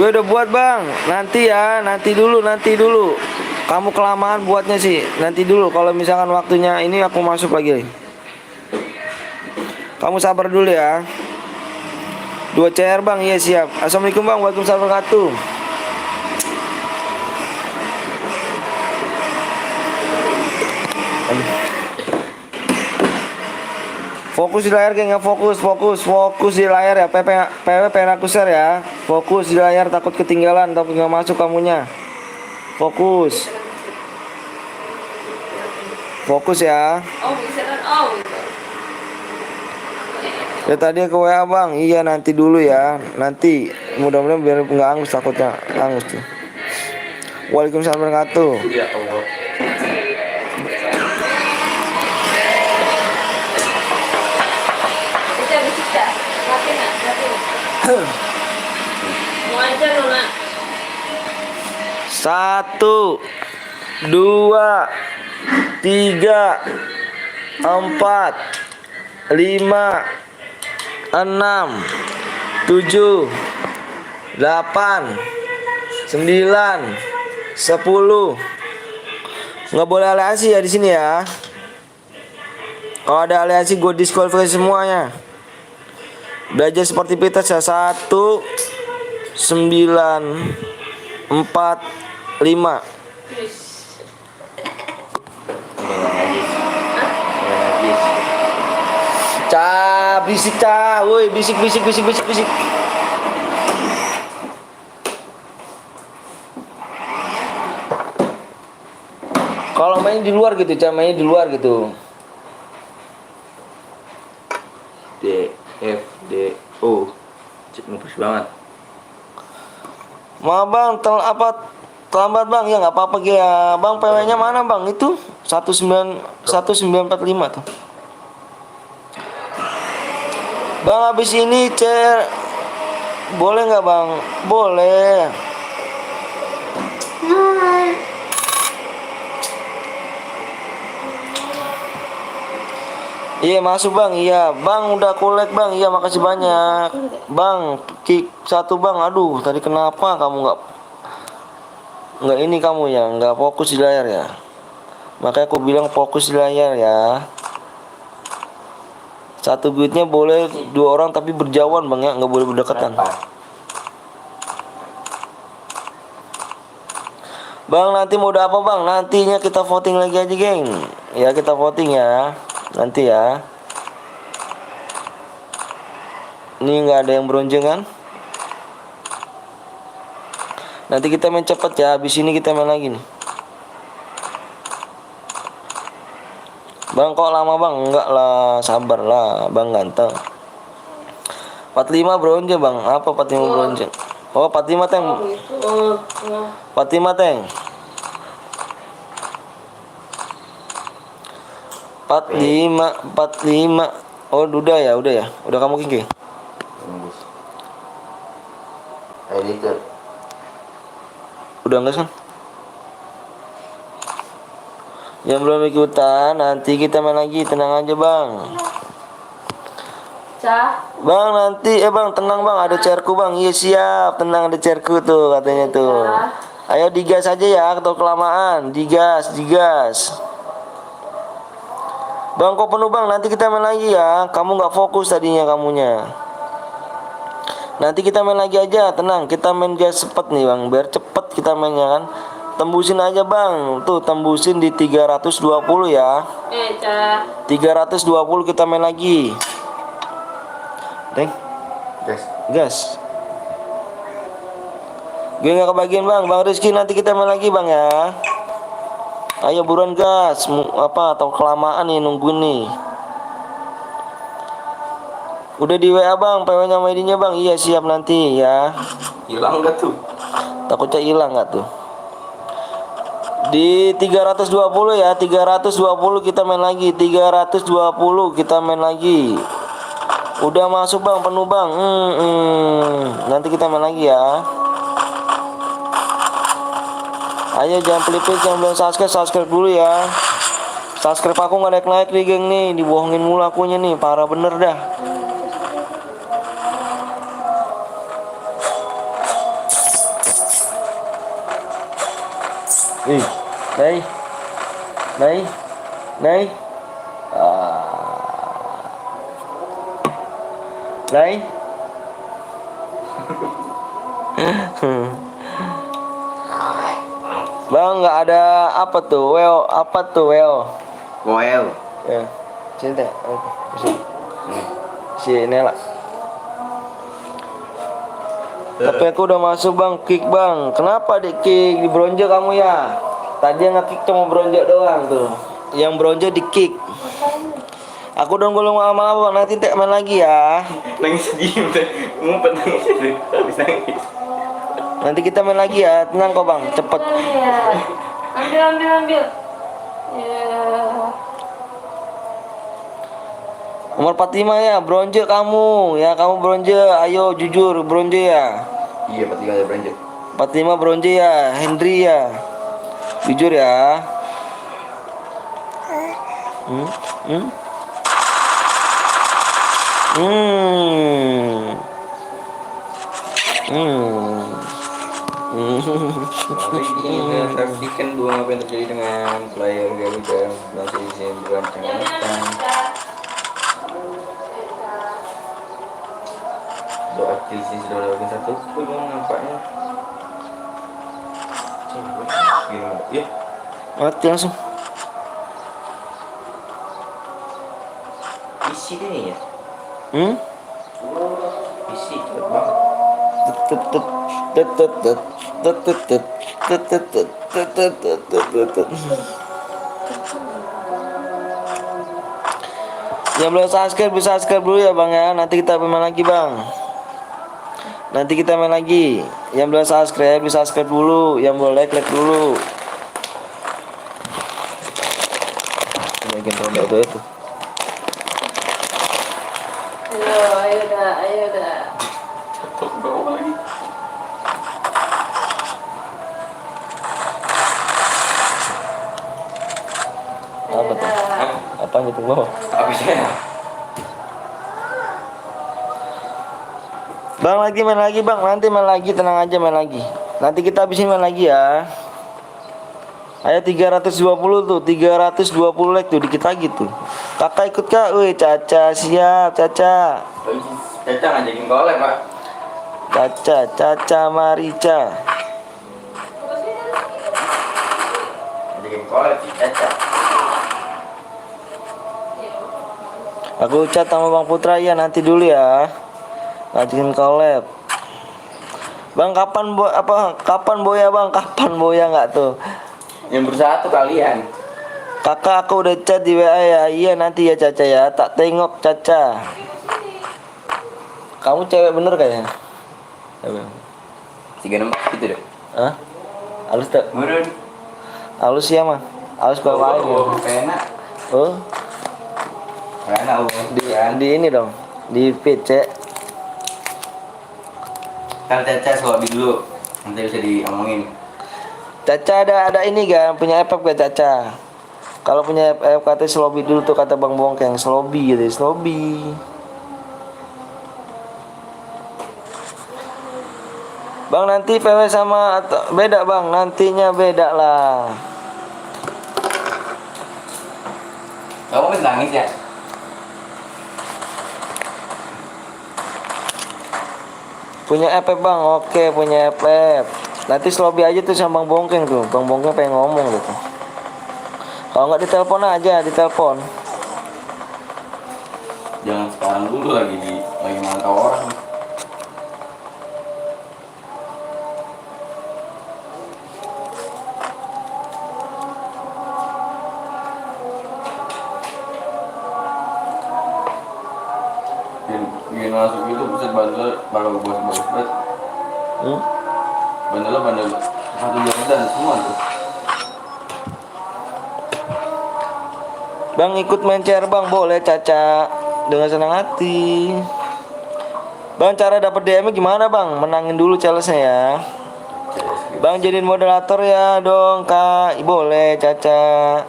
Gue udah buat bang, nanti ya, nanti dulu. Kamu kelamaan buatnya sih, nanti dulu. Kalau misalkan waktunya ini aku masuk lagi. Kamu sabar dulu ya. 2 CR bang, iya siap. Assalamualaikum bang, waalaikumsalam wabarakatuh. Fokus di layar geng ya, fokus di layar ya. PW pengen aku share ya. Fokus di layar, takut ketinggalan, takut nggak masuk kamunya. Fokus ya. Oh, bisa kan? Oh, gitu. Ya tadi ke WA bang, iya nanti dulu ya. Nanti mudah-mudahan biar nggak angus, takutnya angus tuh. Waalaikumsalam warahmatullahi wabarakatuh. Ya Allah. Bisa. Mati nak, mati. Mau aja lo nak. 1, 2, 3, 4, 5, 6, 7, 8, 9, 10. Nggak boleh aliansi ya di sini ya. Kalau ada aliansi gue diskualifikasi semuanya. Belajar seperti Peter ya. 1, 9, 4, 5. Berisik woi, bisik. Kalau main di luar gitu, mainnya di luar gitu. D F D O. Cek ngepush banget. Ma bang, terlambat bang, ya nggak apa-apa ya bang. PW-nya mana bang? Itu 1945 tuh. Bang habis ini boleh nggak bang? Boleh. Iya masuk bang, iya bang udah kolek bang, iya makasih banyak bang. Kick 1 bang, aduh tadi kenapa kamu nggak ini kamu ya, nggak fokus di layar ya. Makanya aku bilang fokus di layar ya. 1 duitnya boleh 2 orang tapi berjauhan bang ya, nggak boleh berdekatan. Bang nanti mau udah apa bang? Nantinya kita voting lagi aja geng. Ya kita voting ya. Nanti ya. Ini nggak ada yang bronze kan? Nanti kita main cepet ya. Habis ini kita main lagi nih. Bang kok lama bang? Enggak lah, sabar lah bang ganteng. 45 bronze bang. Apa 45 bronze? Oh 45 teng. Oh gitu. Nah. 45 teng. 45. Oh udah ya, udah ya. Udah kamu kiki. Tembus. Editor. Udah enggak kan? Yang belum ikutan nanti kita main lagi, tenang aja bang. Cah. Bang nanti bang tenang bang, ada chairku bang. Iya siap, tenang ada chairku tuh katanya tuh. Ayo digas aja ya atau kelamaan. Digas. Bang kok penuh bang, nanti kita main lagi ya. Kamu nggak fokus tadinya kamunya. Nanti kita main lagi aja, tenang. Kita main gas cepet nih bang, biar cepet kita mainnya kan. Tembusin aja bang, tuh tembusin di 320 ya. Cah. 320 kita main lagi. Teng, Guys. gas. Gue nggak kebagian bang, bang Rizky nanti kita main lagi bang ya. Ayo buruan gas, apa atau kelamaan nih nungguin nih. Udah di WA bang, PW nya sama ID-nya bang. Iya siap nanti ya. Hilang enggak tuh? Takutnya hilang nggak tuh. Di 320 ya, 320 kita main lagi, 320 kita main lagi. Udah masuk bang, penuh bang. Nanti kita main lagi ya. Ayo jangan pelit-pelit, jangan belum subscribe dulu ya. Subscribe aku nggak naik nih geng nih, dibohongin mulu akunya nih, parah bener dah. Ih, naik. Naik. Bang nggak ada apa tuh? Apa tuh? Well. Ya, sini teh. Si Nela. Tapi aku udah masuk bang, kick bang. Kenapa di kick di bronze kamu ya? Tadi yang nge-kick cuma bronze doang tuh. Yang bronze di kick. Aku dong golong lama-lama bang, nanti main lagi ya. Nangis diem deh. Ngumpet nangis deh. Habis nangis. Nanti kita main lagi ya, tenang kok bang, cepet. Ya. Ambil. Ya. Nomor 45 ya, bronze kamu. Ya kamu bronze, ayo jujur bronze ya. Iya, 43 ada beranjak. 45 bronze ya, Hendry ya. Jujur ya. Hmm. Ini saksikan dua apa yang terjadi dengan player Garuda masih izin berancang-ancang. Doa sih sudah lewat satu. Gue mau nampaknya. Gimana? Ya. Mati langsung. Isi deh ya. Isi cepet banget. Yang belum subscribe bisa subscribe dulu ya bang ya. Nanti kita main lagi bang. Yang belum subscribe bisa subscribe dulu. Yang belum like dulu. Bagian roda itu. Ayo dah. Jatuh ke bawah lagi. Apa tuh? Apa gitu bawah? Habisnya. Bang main lagi bang, nanti main lagi, tenang aja main lagi. Nanti kita habisin main lagi ya. Ayo 320 tuh, 320 like tuh, dikit lagi tuh. Kakak ikut kak, wih Caca siap, Caca. Caca ngajakin kolek pak. Caca Marica. Ngajakin kolek si Caca. Aku chat sama Bang Putra ya nanti dulu ya. Ngajakin collab. Bang kapan Boya bang? Kapan Boya nggak tuh? Yang bersatu kalian. Kakak aku udah chat di WA ya. Iya nanti ya Caca ya. Tak tengok Caca. Kamu cewek bener kayaknya. Ya, Bang. 36 gitu deh. Hah? Halus tak? Murun. Halus ya mah. Halus bawain ya. Enak. Oh, Enak di ini dong. Di PC. Kan Caca suami dulu. Nanti bisa diomongin. Caca ada ini kan punya FF gak Caca? Kalau punya FF katanya slobi dulu tuh kata Bang Bongkeng, slobi gitu, slobi. Bang nanti PW sama atau beda bang, nantinya beda lah. Kamu kan nangis ya? Punya FF bang, oke punya FF. Nanti slobi aja tuh sama Bang Bongkeng tuh, Bang Bongkeng pengen ngomong gitu. Kalau nggak ditelepon aja, ditelepon. Jangan sekarang dulu lagi mantau orang. Gini masuk itu bisa bandel baru bos banget. Bandel 1 jam semua tuh. Bang ikut main CR bang, boleh Caca dengan senang hati. Bang cara dapat DM gimana bang? Menangin dulu challenge-nya ya. Bang jadiin moderator ya dong kak, boleh Caca.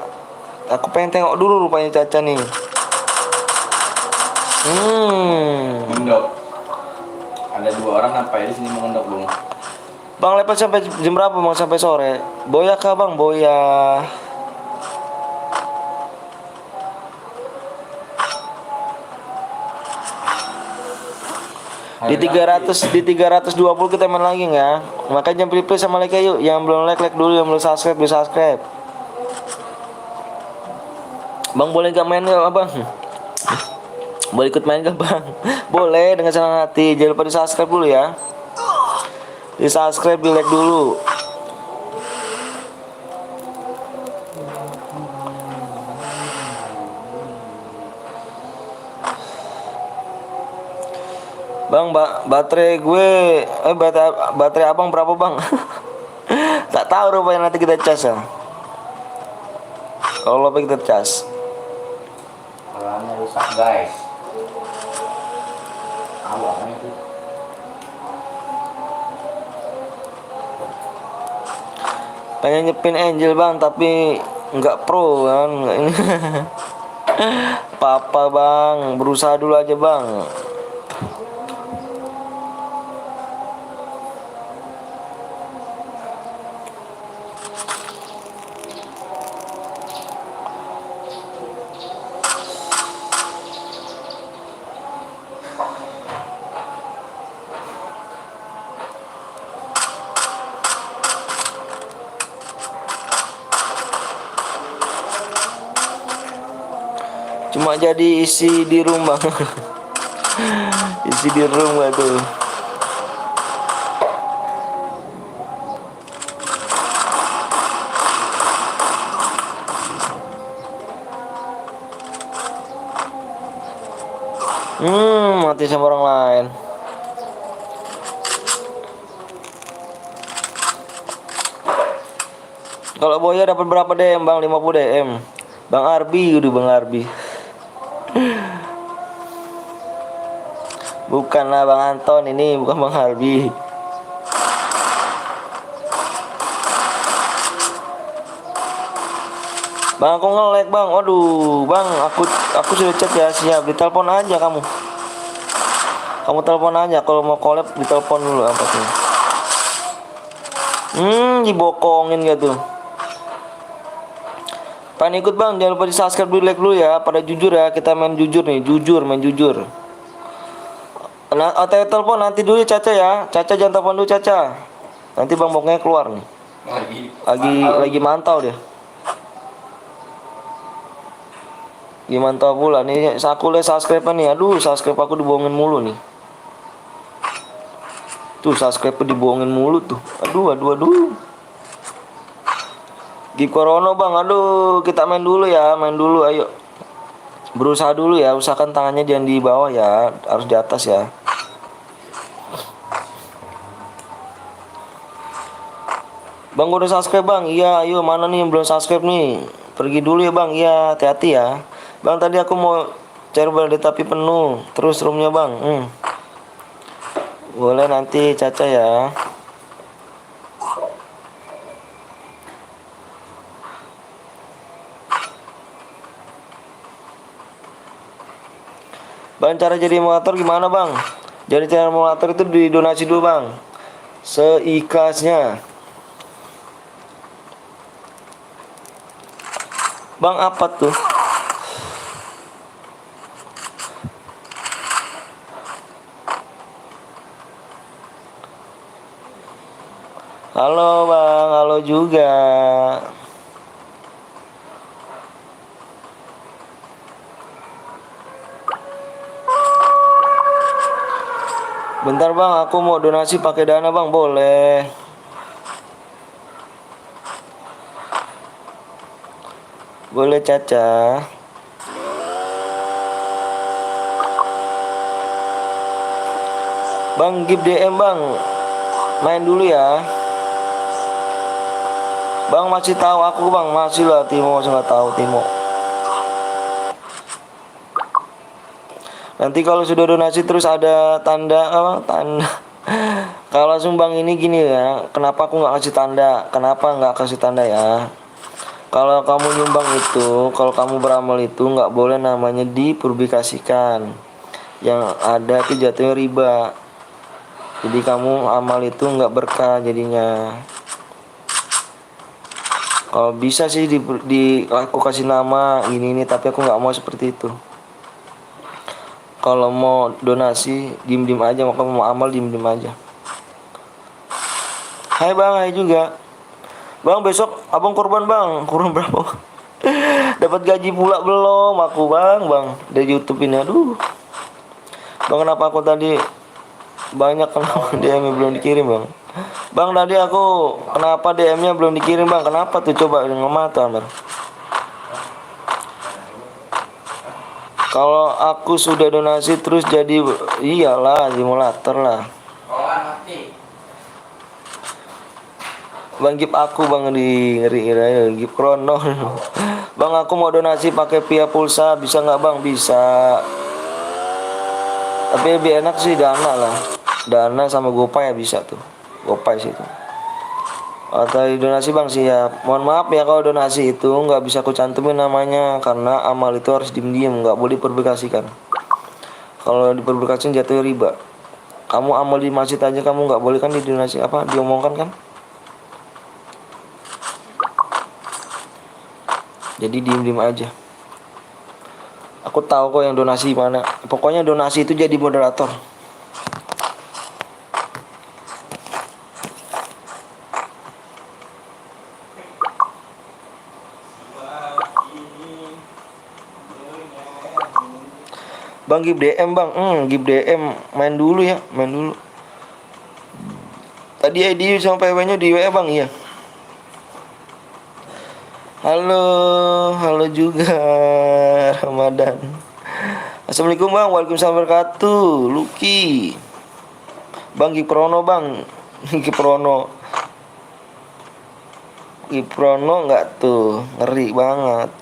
Aku pengen tengok dulu rupanya Caca nih. Ngendok. Ada 2 orang ngapain di sini mau ngendok dong. Bang lepas sampai jam berapa bang? Sampai sore. Boya kah bang? Boya. Di 320 kita main lagi nggak? Makanya jangan pilih sama like yuk. Yang belum like dulu, yang belum subscribe. Bang boleh gak main gak bang? Boleh ikut main gak bang? Boleh dengan senang hati. Jangan lupa di subscribe dulu ya. Di subscribe, di like dulu. Bang, baterai gue, baterai abang berapa bang? Tak tahu rupanya nanti kita cas ya. Kalau lupa kita cas. Alarmnya rusak guys. Awalnya itu. Pengen nyepin Angel bang, tapi nggak pro kan? Nggak ini. Papa bang, berusaha dulu aja bang. Cuma jadi isi di rumah. Isi di rumah tuh. Mati sama orang lain. Kalau Boya dapat berapa DM bang? 50 DM. Bang Arbi, udah Bang Arbi. Bukanlah Bang Anton ini, bukan Bang Arbi. Bang aku nge-lag bang, waduh bang, aku sudah chat ya, siap, ditelepon aja kamu. Kamu telepon aja kalau mau collab, ditelepon dulu apa sih? Dibokongin gitu. Pengen ikut bang, jangan lupa di subscribe dulu, like dulu ya. Pada jujur ya, kita main jujur nih, main jujur. Nah, telepon nanti dulu Caca ya. Caca jangan telepon dulu Caca. Nanti bang bokongnya keluar nih. Lagi mantau dia. Gimana pula nih, aku lihat subscribe nih. Aduh, subscribe aku dibohongin mulu nih. Tuh subscribe dibohongin mulu tuh. Aduh. Gip Corono bang, aduh kita main dulu ya, main dulu ayo. Berusaha dulu ya, usahakan tangannya jangan di bawah ya, harus di atas ya. Bang udah subscribe bang, iya ayo mana nih yang belum subscribe nih. Pergi dulu ya bang, iya hati-hati ya. Bang tadi aku mau cari balde tapi penuh, terus roomnya bang. Boleh nanti Caca ya. Bang cara jadi moderator gimana bang? Jadi cara moderator itu didonasi dulu bang, seikhlasnya. Bang apa tuh? Halo bang, halo juga. Bentar bang, aku mau donasi pakai Dana bang, boleh. Boleh Caca. Bang give DM bang, main dulu ya. Bang masih tahu aku bang, masih lah Timo, masih nggak tahu Timo. Nanti kalau sudah donasi terus ada tanda apa? Tanda. Kalau langsung bang ini gini ya, kenapa aku nggak kasih tanda? Kenapa nggak kasih tanda ya? Kalau kamu nyumbang itu, kalau kamu beramal itu nggak boleh namanya dipublikasikan. Yang ada itu jatuhnya riba. Jadi kamu amal itu nggak berkah jadinya. Kalau bisa sih aku kasih nama ini tapi aku nggak mau seperti itu. Kalau mau donasi diem aja, mau amal diem aja. Hai bang, hai juga. Bang besok abang kurban bang, kurban berapa? Dapat gaji pula belum aku bang dari YouTube ini, aduh. Bang kenapa aku tadi banyak kenapa DM-nya belum dikirim bang? Bang tadi aku kenapa DM-nya belum dikirim bang? Kenapa tuh coba ngomong tuh Amar. Kalau aku sudah donasi terus jadi iyalah simulator lah. Bang Gip aku bang di ngeri Gip Krono. Bang aku mau donasi pakai via pulsa bisa nggak bang? Bisa. Tapi lebih enak sih Dana lah. Dana sama GoPay ya bisa tuh. GoPay sih itu. Atau donasi bang siap. Mohon maaf ya kalau donasi itu nggak bisa aku cantumin namanya karena amal itu harus diem nggak boleh dipublikasikan. Kalau dipublikasikan jatuh riba. Kamu amal di masjid aja kamu nggak boleh kan di donasi apa diomongkan kan? Jadi diem aja. Aku tahu kok yang donasi mana. Pokoknya donasi itu jadi moderator. Bang give DM bang, give DM main dulu ya, main dulu. Tadi ID sama PW-nya di WA bang, iya. Halo juga Ramadan. Assalamualaikum bang, waalaikumsalam wabarakatuh. Lucky, bang Giprono bang, Giprono nggak tuh, ngeri banget.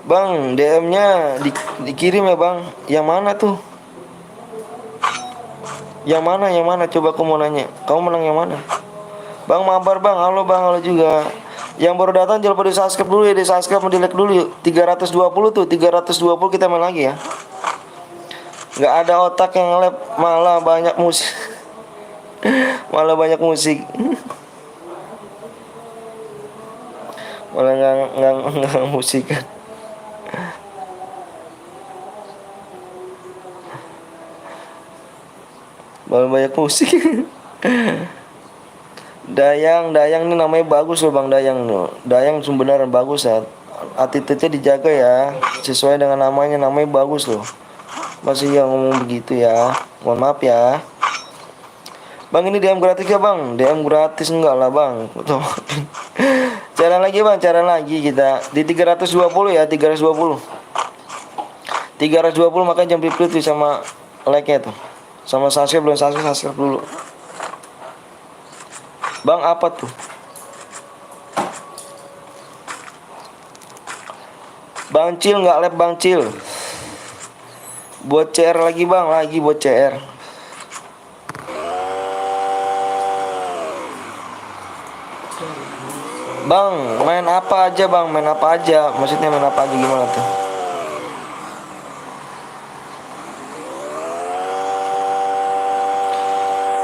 Bang, DM-nya dikirim ya bang. Yang mana tuh? Yang mana? Coba aku mau nanya. Kamu menang yang mana? Bang mabar bang, halo juga. Yang baru datang jangan lupa di subscribe dulu ya, di subscribe di like dulu yuk. 320 tuh, 320 kita main lagi ya. Nggak ada otak yang nge-lab, malah banyak musik. Malah banyak musik. Malah nggak musik kan. Malah banyak musik. Dayang ini namanya bagus loh bang Dayang loh. Dayang beneran bagus ya. Attitude-nya dijaga ya. Sesuai dengan namanya bagus loh. Masih yang ngomong begitu ya. Mohon maaf ya. Bang ini DM gratis ya bang? DM gratis enggak lah bang. Cara lagi bang, cara lagi kita di 320 ya, 320. 320 makanya jam reply tuh sama like-nya tuh. Sama subscribe belum subscribe, subscribe dulu. Bang apa tuh? Bang Cil nggak lab Bang Cil. Buat CR lagi bang, lagi buat CR. Bang, main apa aja bang? Main apa aja? Maksudnya main apa aja gimana tuh?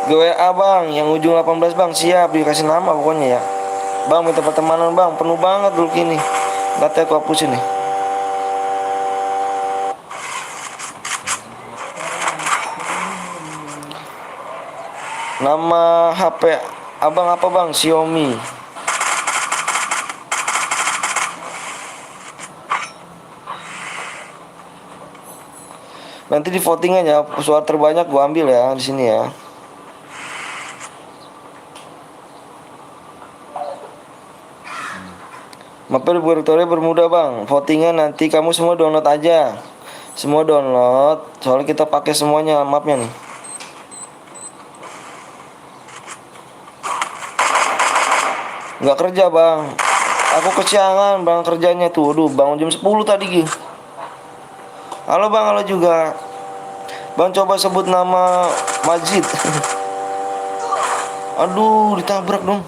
GWA bang, yang ujung 18 bang, siap dikasih nama pokoknya ya. Bang minta pertemanan bang, penuh banget dulu gini. Nanti aku hapusin nih. Nama HP abang apa bang? Xiaomi. Nanti di voting aja, suara terbanyak gua ambil ya di sini ya. Mapel Victoria bermudah bang. Votingnya nanti kamu semua download aja. Semua download. Soalnya kita pakai semuanya mapnya nih. Nggak kerja bang. Aku kesiangan bang kerjanya tuh. Aduh bangun jam 10 tadi gitu. Halo bang, halo juga. Bang coba sebut nama Majid. Aduh ditabrak dong.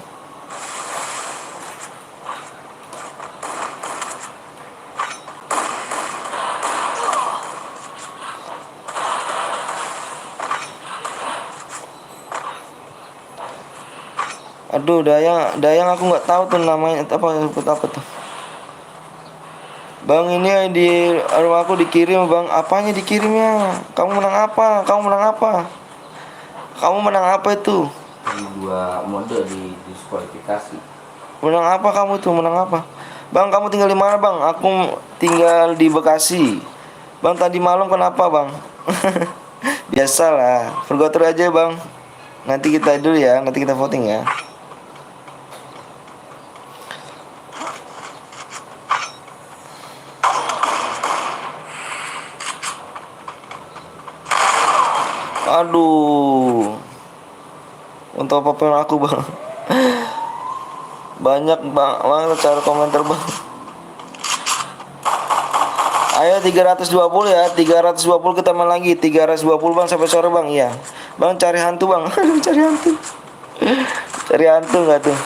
Aduh, Dayang aku nggak tahu tuh namanya apa tuh. Bang ini di rumah aku dikirim bang. Apanya dikirimnya? Kamu menang apa? Kamu menang apa? Kamu menang apa itu? Dua mode di diskualifikasi. Menang apa kamu tuh? Menang apa? Bang kamu tinggal di mana bang? Aku tinggal di Bekasi. Bang tadi malam kenapa bang? Biasalah. Forgotter aja bang. Nanti kita dulu ya. Nanti kita voting ya. Aduh. Untuk apa aku bang? Banyak bang, cara komentar bang. Ayo 320 ya, 320 kita main lagi. 320 bang sampai sore bang, iya. Bang cari hantu bang, cari hantu. Cari hantu nggak tuh?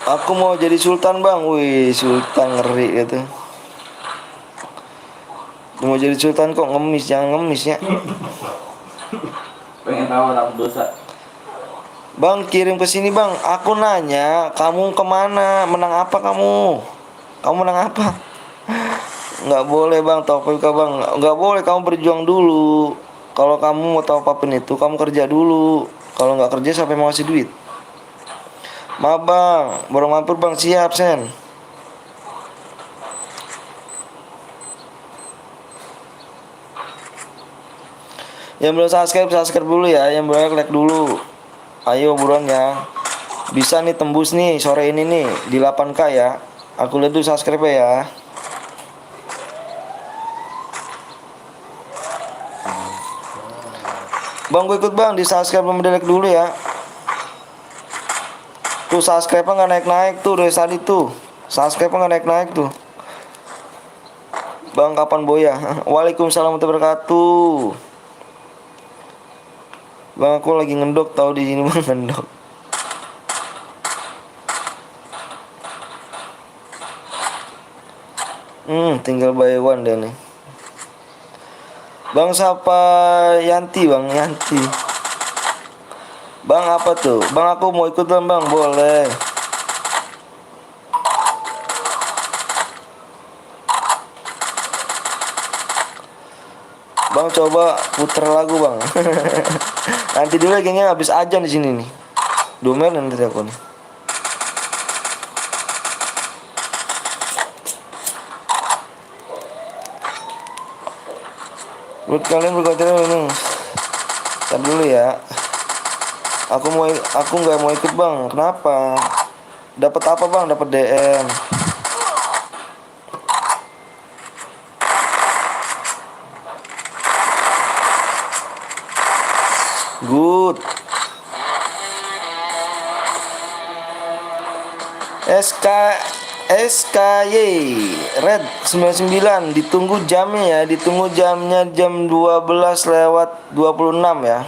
Aku mau jadi sultan bang. Wih sultan ngeri gitu. Mau jadi sultan kok ngemis. Jangan ngemis ya. Pengen tahu takut dosa. Bang kirim ke sini bang. Aku nanya kamu kemana? Menang apa kamu? Kamu menang apa? Nggak boleh bang top up bang. Nggak boleh, kamu berjuang dulu. Kalau kamu mau top upin itu kamu kerja dulu. Kalau nggak kerja sampai mau kasih duit. Maaf bang, baru mampir bang, siap sen. Yang belum subscribe, subscribe dulu ya. Yang belum like dulu. Ayo buruan ya. Bisa nih tembus nih sore ini nih di 8K ya. Aku lihat dulu subscribe ya. Bang gue ikut bang, di subscribe belum di like dulu ya. Tuh subscribe-nya nggak naik-naik tuh dari tadi tuh. Subscribe-nya nggak naik-naik tuh. Bang kapan boya? Waalaikumsalam warahmatullahi wabarakatuh. Bang aku lagi ngendok tahu di sini bang ngendok. Tinggal buy one deh nih. Bang siapa Yanti bang Yanti. Bang apa tuh? Bang aku mau ikut bang, boleh. Bang coba puter lagu bang. Nanti dulu kayaknya habis ajan di sini nih. Domain nanti aku nih. Buat kalian berkata ini. Ntar dulu ya. Aku nggak mau ikut bang. Kenapa? Dapat apa bang? Dapat DM. Good. SKY Red 99 ditunggu jamnya ya, ditunggu jamnya jam 12 lewat 26 ya.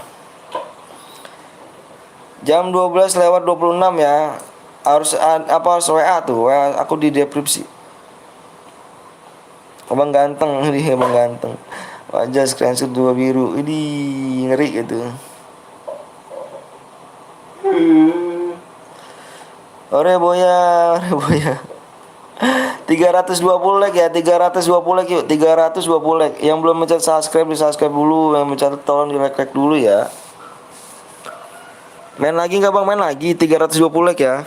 Jam 12 lewat 26 ya. Harus harus WA tuh. WA aku di deskripsi. Abang ganteng nih, abang ganteng. Wajah screenshot 2 biru. Ini ngeri gitu. Ore boya. 320 like ya, 320 like yuk, 320 like. Yang belum mencet subscribe di subscribe dulu, yang mencet tolong di like dulu ya. Main lagi nggak bang? Main lagi 320 like ya.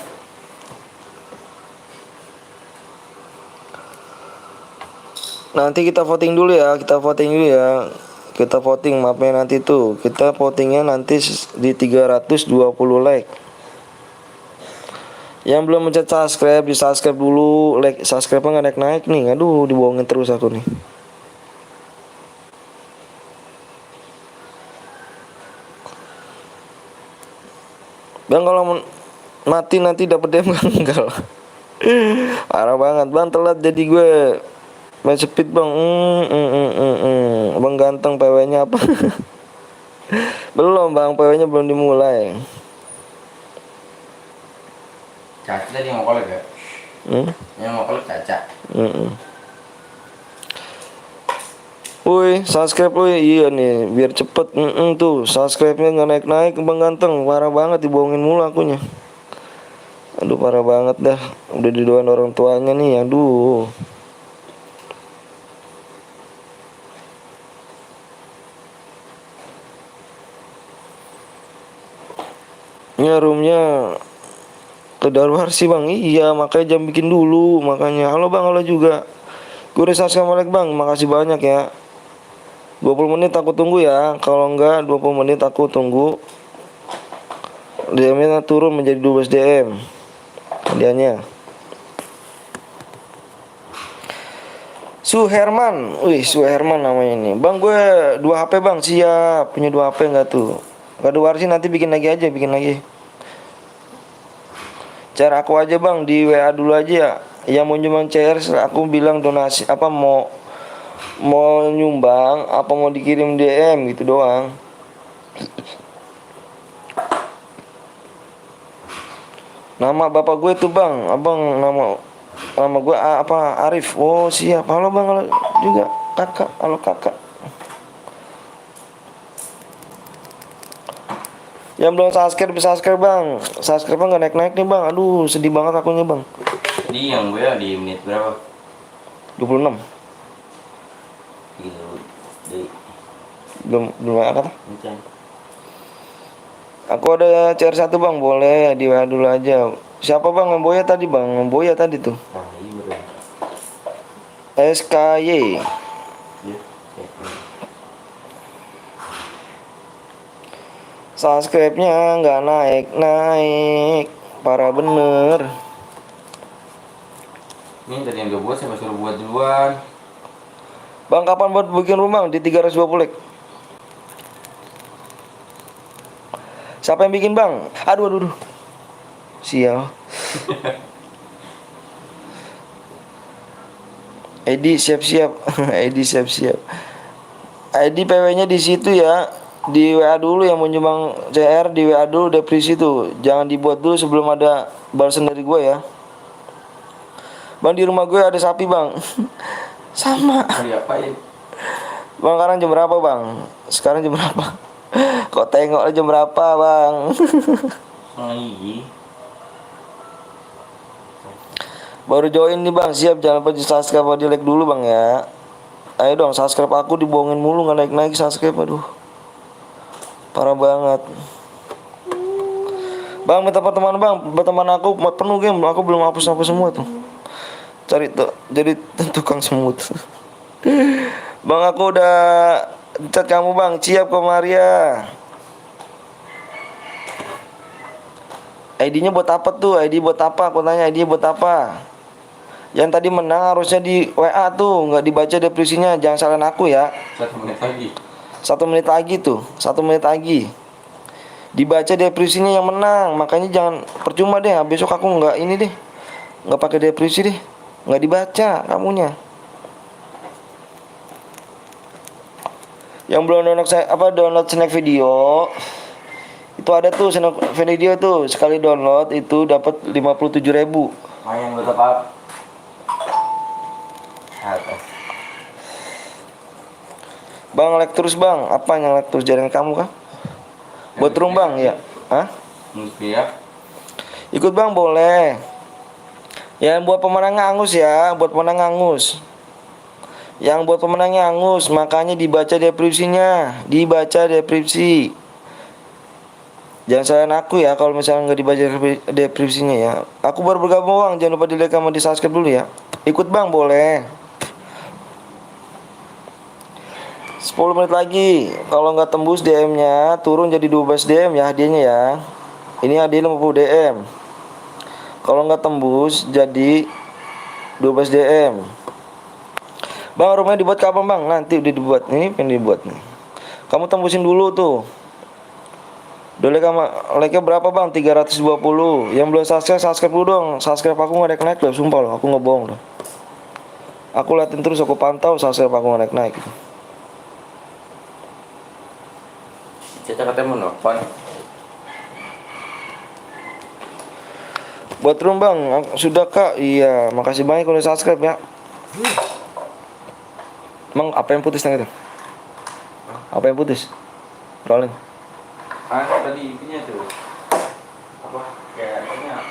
Nanti kita voting dulu ya, kita voting mapnya nanti tuh. Kita votingnya nanti di 320 like. Yang belum mencet subscribe, di subscribe dulu. Like subscribe nggak naik nih. Aduh, dibohongin terus aku nih. Bang kalau mati nanti dapat DM enggak lah. Parah banget bang, telat jadi gue. Main speed bang. Bang ganteng PW-nya apa? Belum bang, PW-nya belum dimulai. Caca tadi yang mau kolek ya? Yang mau kolek Caca. Woi, subscribe woi. Iya nih, biar cepet. Tuh, subscribe-nya nggak naik bang ganteng. Parah banget, dibohongin mulu akunya. Aduh, parah banget dah. Udah didoain orang tuanya nih, aduh. Ya roomnya kedaluar sih bang. Iya makanya jam bikin dulu. Makanya halo bang, halo juga. Gue udah subscribe bang, makasih banyak ya. 20 menit aku tunggu ya. Kalau enggak 20 menit aku tunggu. DM-nya turun menjadi 12 DM hadiahnya. Suherman. Wih, Suherman namanya ini. Bang gue 2 HP bang, siap. Punya 2 HP enggak tuh? Gak ada warsi, nanti bikin lagi aja, bikin lagi. Cara aku aja bang, di WA dulu aja ya. Yang mau nyumbang CR aku bilang donasi apa mau nyumbang apa mau dikirim DM gitu doang. Nama bapak gue tuh bang, abang nama gue apa Arif. Oh siap, halo bang, halo juga kakak, halo kakak. Yang belum subscribe bang. Subscribe nggak naik nih bang. Aduh sedih banget akunya bang. Di yang gue di menit berapa? 26. Gitu. Belum ada kata. Macam. Aku ada CR1 bang, boleh di WA dulu aja. Siapa bang? Ngemboya tadi bang, Ngemboya tadi tuh. Ah, iya betul. SKY. Iya. Subscribe-nya nggak naik, parah bener. Ini tadi yang gue buat saya suruh buat duluan. Bang kapan buat bikin rumah di 320 like? Siapa yang bikin bang? Aduh. Sial. Edi siap-siap. Edi siap-siap. Edi PW-nya di situ ya. Di WA dulu yang mau nyumbang CR, di WA dulu depresi tuh. Jangan dibuat dulu sebelum ada balasan dari gue ya. Bang di rumah gue ada sapi bang. Sama. Mau diapain? Bang sekarang jam berapa bang? Sekarang jam berapa? Kok tengok jam berapa bang? Iya. Baru join nih bang, siap jangan lupa di subscribe, di like dulu bang ya. Ayo dong, subscribe aku dibohongin mulu, nggak naik-naik subscribe, aduh. Parah banget. Bang, minta pertemanan bang, teman aku penuh game, aku belum hapus semua tuh. Cari tuh, jadi tukang semut. Bang, aku udah chat kamu bang, siap ke Maria. ID-nya buat apa tuh? ID buat apa? Aku tanya ID buat apa? Yang tadi menang harusnya di WA tuh, nggak dibaca deskripsinya. Jangan salahin aku ya. 1 menit lagi. 1 menit lagi tuh, 1 menit lagi. Dibaca deskripsinya yang menang. Makanya jangan percuma deh. Besok aku nggak ini deh, nggak pakai deskripsi deh, nggak dibaca kamunya. Yang belum download snack video, itu ada tuh snack video tuh, sekali download itu dapat 57.000. Main buat apa? Atas. Bang, like terus bang. Apa yang like terus, jaringan kamu kah? Buat room bang ya? Hah? Siap. Ikut bang boleh. Ya buat pemenangnya angus ya, buat pemenang angus. Yang buat pemenangnya angus, makanya dibaca deskripsinya, dibaca deskripsi. Jangan salahin aku ya kalau misalnya nggak dibaca deskripsinya ya. Aku baru bergabung bang, jangan lupa di like sama di subscribe dulu ya. Ikut bang boleh. 10 menit lagi. Kalau nggak tembus DM-nya turun jadi 12 DM ya hadiahnya ya. Ini hadiah 50 DM. Kalau nggak tembus jadi 12 DM. Bang, rumahnya dibuat kapan bang? Nanti udah dibuat. Ini pengen dibuat nih. Kamu tembusin dulu tuh. Like-nya berapa bang? 320. Yang belum subscribe dulu dong. Subscribe aku nggak naik loh, sumpah loh. Aku nggak bohong loh. Aku liatin terus, aku pantau subscribe aku nggak naik. Kita katanya mau nelfon. Buat room bang, sudah kak? Iya, makasih banyak udah subscribe ya. Emang apa yang putus tadi? Apa yang putus? Rolling. Tadi intinya tuh apa? Kayaknya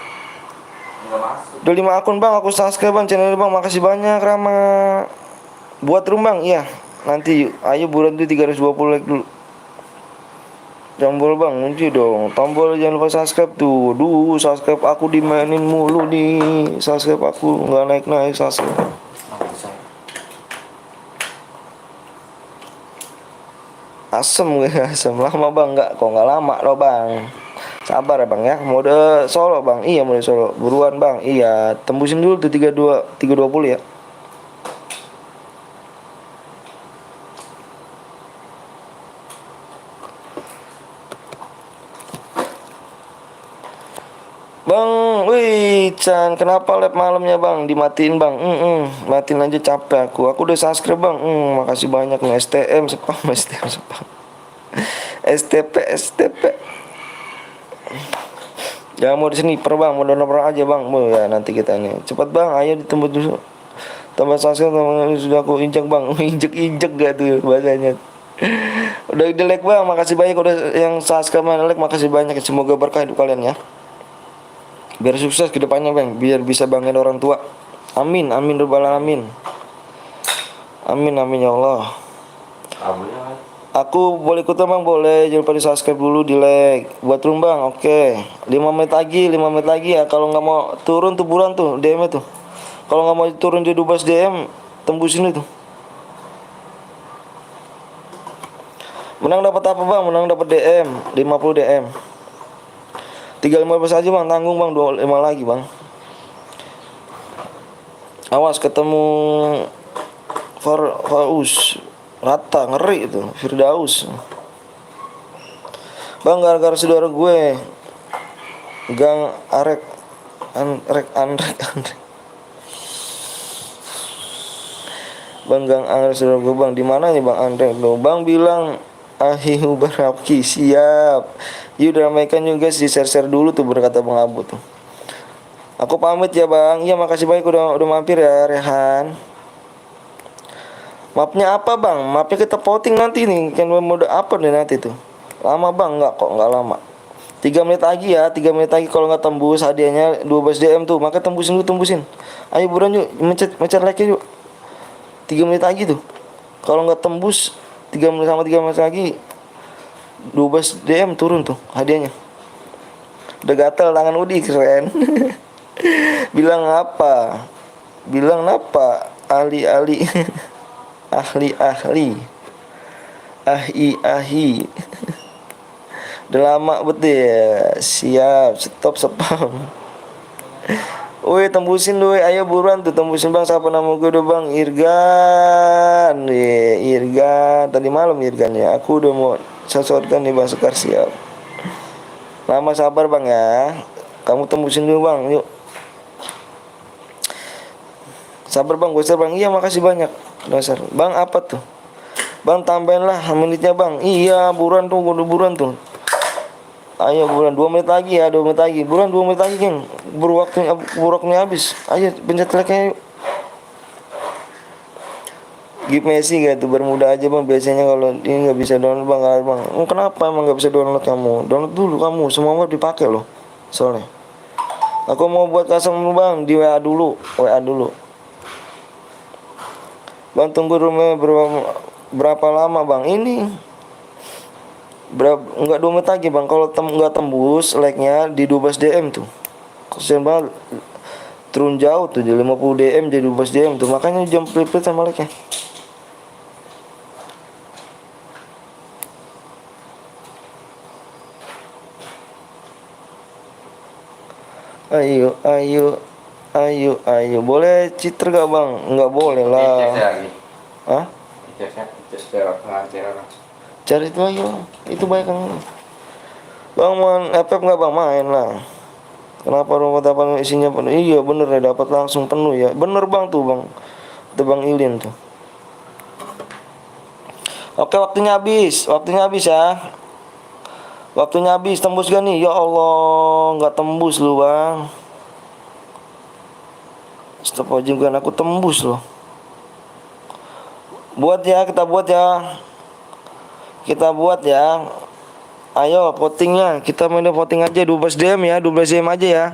nggak masuk. Udah 5 akun bang, aku subscribe bang channel bang, makasih banyak Rama. Buat room bang, iya. Nanti ayo buruan tuh 320 like dulu. Tombol bang, kunci dong. Tombol jangan lupa subscribe tuh. Duh, subscribe aku dimainin mulu nih. Subscribe aku nggak naik subscribe. Asem gak? Asem lama bang, kok nggak lama loh bang. Sabar ya bang ya. Mode solo bang, iya mode solo. Buruan bang, iya. Tembusin dulu tuh 320 ya. Bang, wih, Chan, kenapa lab malamnya bang? Dimatiin bang, matiin aja capek aku. Aku udah subscribe bang, makasih banyak nih. STM spam, STM spam. STP. Jangan mau di sniper bang, mau donor aja bang. Mau ya nanti kita nih. Cepat bang, ayo ditembus dulu. Tambah subscribe, sudah aku injak bang. Injek gak tuh bahasanya. Udah di like bang, makasih banyak udah yang subscribe dan like, makasih banyak. Semoga berkah hidup kalian ya. Biar sukses ke depannya bang, biar bisa banggain orang tua. Amin, amin rabbal alamin. Amin, amin ya Allah. Aku boleh ikut bang, boleh. Jangan lupa di subscribe dulu, di like. Buat room bang, oke. 5 menit lagi ya. Kalau nggak mau turun tuh buruan tuh DM-nya tuh. Kalau nggak mau turun di 12 DM, tembusin itu. Menang dapat apa bang? Menang dapat DM, 50 DM. 315 aja bang, tanggung bang, 25 lagi bang. Awas ketemu Faus rata, ngeri itu Firdaus. Bang, gara-gara saudara gue Gang Arek Bang, Gang Arek saudara gue bang, di mana nih bang Andre? Lo bang bilang ahiu baraki, siap. Yuk ramaikan juga sih, share dulu tuh berkata Bang Abu tuh. Aku pamit ya bang. Iya makasih banyak udah mampir ya Rehan. Mapnya apa bang? Mapnya kita voting nanti nih. Kan mode apa nih nanti tuh? Lama bang? Enggak kok, enggak lama. 3 menit lagi ya, 3 menit lagi. Kalau nggak tembus hadiahnya 12 DM tuh. Maka tembusin. Ayo buruan yuk, mencet like yuk. 3 menit lagi tuh. Kalau nggak tembus 3 menit sama 3 menit lagi 12 DM turun tuh hadiahnya. Udah gatel tangan Udi, keren. Bilang apa? Bilang apa? Ahli-ahli. Ahli-ahli. Ahi-ahi. Udah lama betul ya. Siap, stop spam. Woi tembusin doi, ayo buruan tuh tembusin bang. Siapa nama gue udah bang? Irgan. Irgan. Tadi malam Irgan ya. Aku udah mau sesuatkan nih bang Sekar, siap. Lama sabar bang ya. Kamu tembusin dulu bang, yuk. Sabar bang, gue bang. Iya makasih banyak. Dasar. Bang apa tuh? Bang tambahin lah menitnya bang. Iya buruan tuh, buruan tuh. Ayo buruan 2 menit lagi ya, 2 menit lagi. Buruan 2 menit lagi geng. Waktunya habis. Ayo pencet like-nya yuk. Give Messi gak tuh, bermuda aja bang. Biasanya kalau ini nggak bisa download bang, bang. Kenapa emang nggak bisa download kamu? Download dulu kamu, semua web dipakai loh. Soalnya. Aku mau buat custom dulu bang, di WA dulu, WA dulu. Bang tunggu rumah berapa lama bang? Ini berapa, enggak 2 menit lagi bang. Kalau enggak tembus like-nya di 12 DM tuh. Kasian banget. Turun jauh tuh, jadi 50 DM jadi 12 DM tuh. Makanya jam pelit-pelit sama like-nya. Ayo. Boleh cheater gak bang? Enggak boleh lah. Hah? Cari itu aja bang. Itu baik kan. Bang main FF nggak bang? Main lah. Kenapa rumah dapat isinya penuh? Iya bener ya, dapat langsung penuh ya. Bener bang tuh bang. Itu bang Ilin tuh. Oke waktunya habis ya. Waktunya habis, tembus gak nih? Ya Allah, nggak tembus lu bang. Stop aja kan aku tembus loh. Buat ya, kita buat ya. Ayo votingnya, kita main voting aja 12 DM ya, 12 DM aja ya.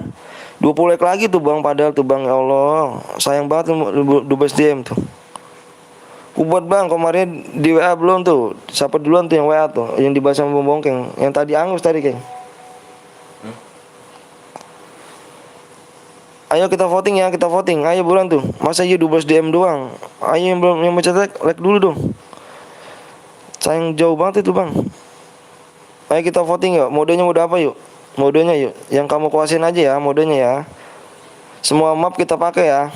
20 like lagi tuh bang, padahal tuh bang, ya Allah, sayang banget 12 DM tuh. Buat bang, kemarin di WA belum tuh. Siapa duluan tuh yang WA tuh, yang dibahas sama Bang Bongkeng, yang tadi Angus tadi keng. Ayo kita voting ya, Ayo buruan tuh. Masa iya 12 DM doang. Ayo yang belum yang mencet like dulu dong. Sayang jauh banget itu bang. Ayo kita voting yuk. Modenya mode apa yuk? Modenya yuk. Yang kamu kuasain aja ya modenya ya. Semua map kita pakai ya.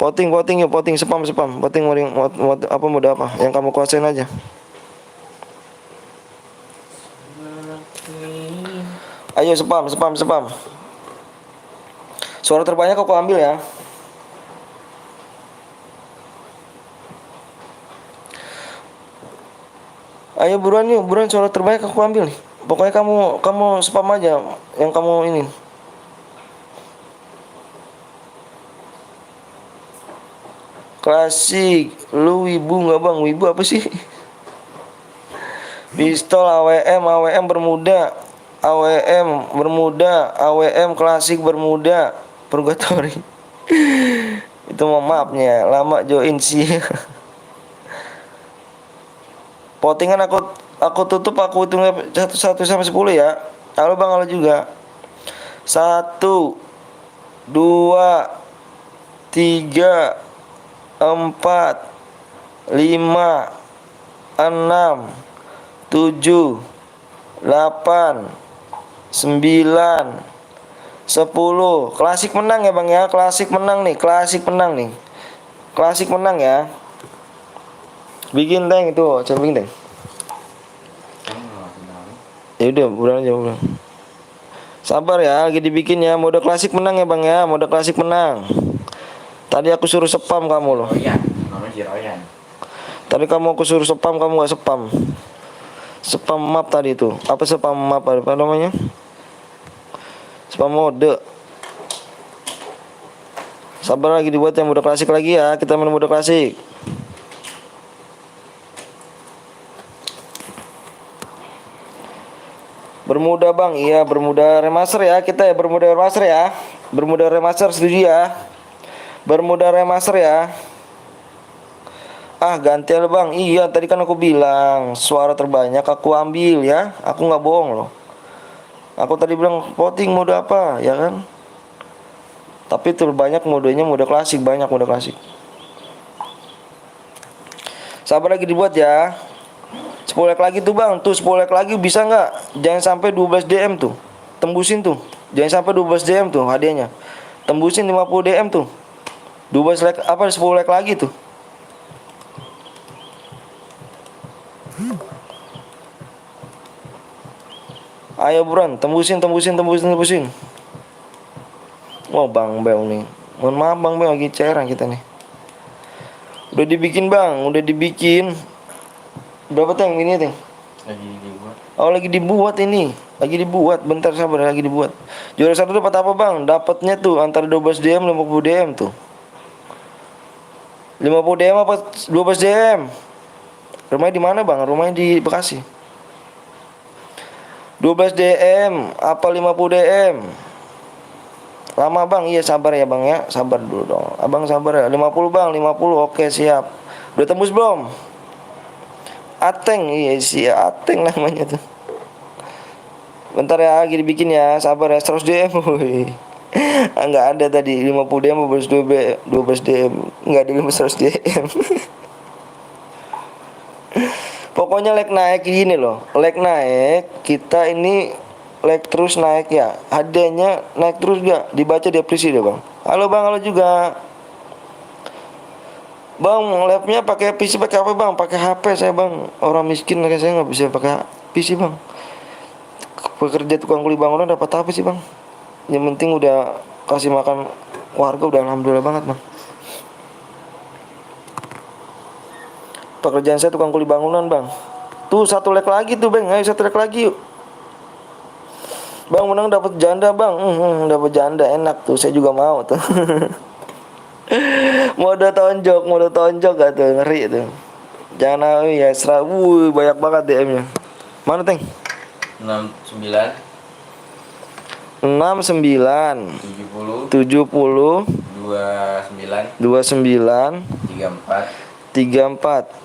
Voting yuk. Spam. Voting apa mode apa? Yang kamu kuasain aja. Ayo spam. Suara terbanyak aku ambil ya. Ayo buruan suara terbanyak aku ambil nih. Pokoknya kamu spam aja yang kamu ini. Klasik, lu wibu nggak bang? Wibu apa sih? Pistol AWM Bermuda, AWM klasik Bermuda, Purgatory. Itu mapnya, lama join sih. Votingan aku tutup, aku hitung 1 sampai 10 ya. Halo bang, halo juga. 1 2 3 4 5 6 7 8 9 10. Klasik menang ya bang ya. Klasik menang nih. Klasik menang ya. Bikin tank itu, camping tank. Ya udah, buruan aja. Sabar ya, lagi dibikin ya. Mode klasik menang ya bang ya. Mode klasik menang. Tadi aku suruh spam kamu loh. Tadi aku suruh spam, kamu nggak spam. Spam map tadi itu. Apa spam map apa namanya? Spam mode. Sabar, lagi dibuat yang mode klasik lagi ya. Kita main mode klasik. Bermuda bang, iya Bermuda remaster ya kita ya, Bermuda remaster ya. Bermuda remaster setuju ya. Bermuda remaster ya. Ah ganti aja bang. Iya tadi kan aku bilang suara terbanyak aku ambil ya. Aku nggak bohong loh. Aku tadi bilang voting mode apa ya kan. Tapi terbanyak modenya mode klasik. Banyak mode klasik. Sabar lagi dibuat ya. 10 like lagi tuh bang. Tuh 10 like lagi bisa nggak? Jangan sampai 12 DM tuh. Tembusin tuh. Jangan sampai 12 DM tuh hadiahnya. Tembusin 50 DM tuh. 12 like apa 10 like lagi tuh. Ayo buruan, tembusin. Oh Bang Bel nih. Mohon maaf Bang Bel lagi cerang kita nih. Udah dibikin Bang, udah dibikin. Berapa Teng ini Teng? Lagi dibuat. Oh lagi dibuat ini. Lagi dibuat, bentar sabar lagi dibuat. Juara satu dapat apa Bang? Dapatnya tuh antara 12 DM 50 DM tuh. 50 DM apa 12 DM? Rumahnya di mana Bang? Rumahnya di Bekasi. 12 DM apa 50 DM? Lama bang, iya sabar ya bang ya. Sabar dulu dong. Abang sabar ya. 50 bang, 50 oke siap. Udah tembus belum? Ateng, iya sih Ateng namanya tuh. Bentar ya, lagi dibikin ya. Sabar ya, 100 DM. Woi. Enggak ada tadi 50 DM 12 DM. Enggak ada 100 DM. Pokoknya like naik gini loh. Like naik, kita ini like terus naik ya. Hadiahnya naik terus gak? Dibaca di aplikasi deh bang. Halo bang, halo juga. Bang, labnya pakai PC pakai apa bang? Pakai HP saya bang. Orang miskin kayak saya nggak bisa pakai PC bang. Pekerja tukang kuli bangunan dapat apa sih bang? Yang penting udah kasih makan warga udah alhamdulillah banget bang. Pekerjaan saya tukang kuli bangunan bang. Tuh 1 like lagi tuh bang. Ayo 1 like lagi yuk. Bang menang dapat janda bang. Dapat janda enak tuh. Saya juga mau tuh. Mode tonjok gak tuh ngeri tuh. Jangan ya serah. Banyak banget DM-nya. Mana Teng? 69 69 70 70 29 29 34 34.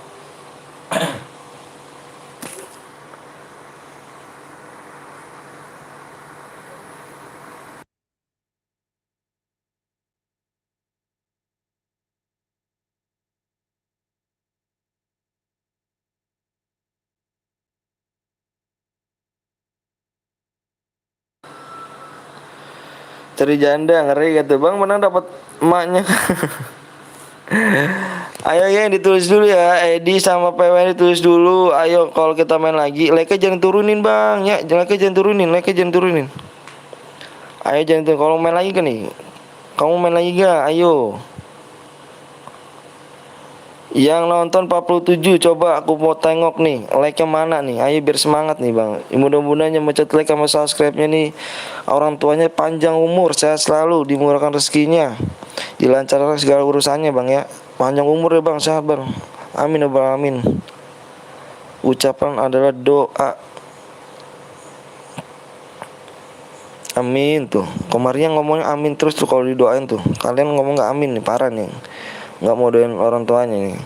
Cari janda ngeri gitu bang menang dapat emaknya. Ayo ya ditulis dulu ya Edi sama PW ditulis dulu. Ayo kalau kita main lagi like-nya jangan turunin bang ya. Like-nya jangan turunin. Ayo jangan turunin. Kalau main lagi kan nih. Kamu main lagi gak? Ayo. Yang nonton 47 coba aku mau tengok nih like-nya mana nih. Ayo biar semangat nih bang. Mudah-mudahan yang mencet like sama subscribe-nya nih orang tuanya panjang umur, sehat selalu, dimurahkan rezekinya, dilancarkan segala urusannya bang ya. Panjang umur ya bang, sehat bang. Amin ya bang, amin. Ucapan adalah doa. Amin tuh. Kemarin ngomongnya amin terus tuh kalau didoain tuh. Kalian ngomong nggak amin nih parah nih. Nggak mau doain orang tuanya nih.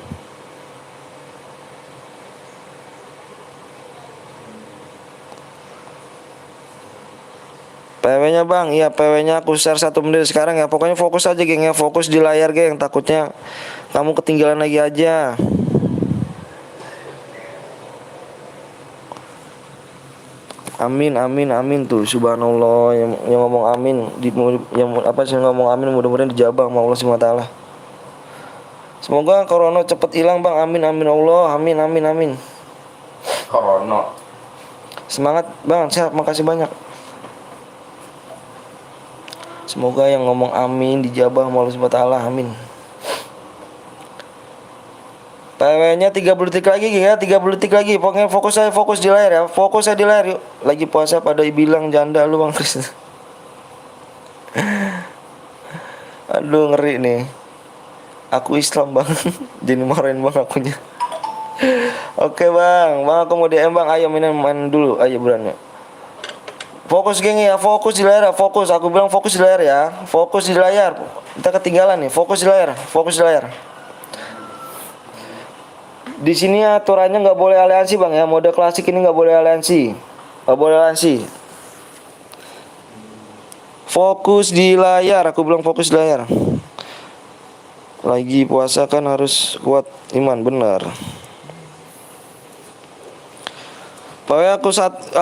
PW-nya bang, iya PW-nya aku share 1 menit sekarang ya. Pokoknya fokus aja geng ya, fokus di layar geng. Takutnya kamu ketinggalan lagi aja. Amin tuh subhanallah yang ngomong amin yang apa sih ngomong amin mudah-mudahan dijabah sama Allah SWT. Semoga corona cepet hilang bang. Amin Allah. Amin. Corona. Semangat bang, sehat, makasih banyak. Semoga yang ngomong amin dijabah sama Allah SWT. Amin. PW-nya 30 detik lagi ya, 30 detik lagi. Pokoknya fokus di layar ya. Fokus saya di layar yuk. Lagi puasa pada bilang janda lu bang Chris. Aduh ngeri nih. Aku Islam bang. Jadi marahin bang akunya. Oke bang, aku mau DM bang. Ayo main dulu. Ayo buruan ya. Fokus geng ya, fokus di layar, fokus. Aku bilang fokus di layar ya, fokus di layar. Kita ketinggalan nih, fokus di layar, fokus di layar. Di sini aturannya nggak boleh aliansi bang ya, mode klasik ini nggak boleh aliansi, nggak boleh aliansi. Fokus di layar, aku bilang fokus di layar. Lagi puasa kan harus kuat iman, benar. Pokoknya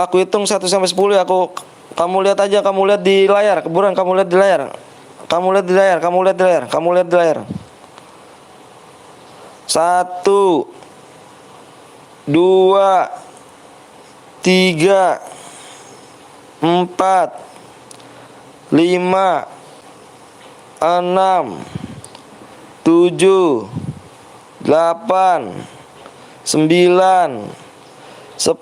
aku hitung 1 sampai 10 ya, kamu lihat aja, kamu lihat di layar, keburan kamu lihat di layar. Kamu lihat di layar, kamu lihat di layar, kamu lihat di layar. 1 2 3 4 5 6 7 8 9 10,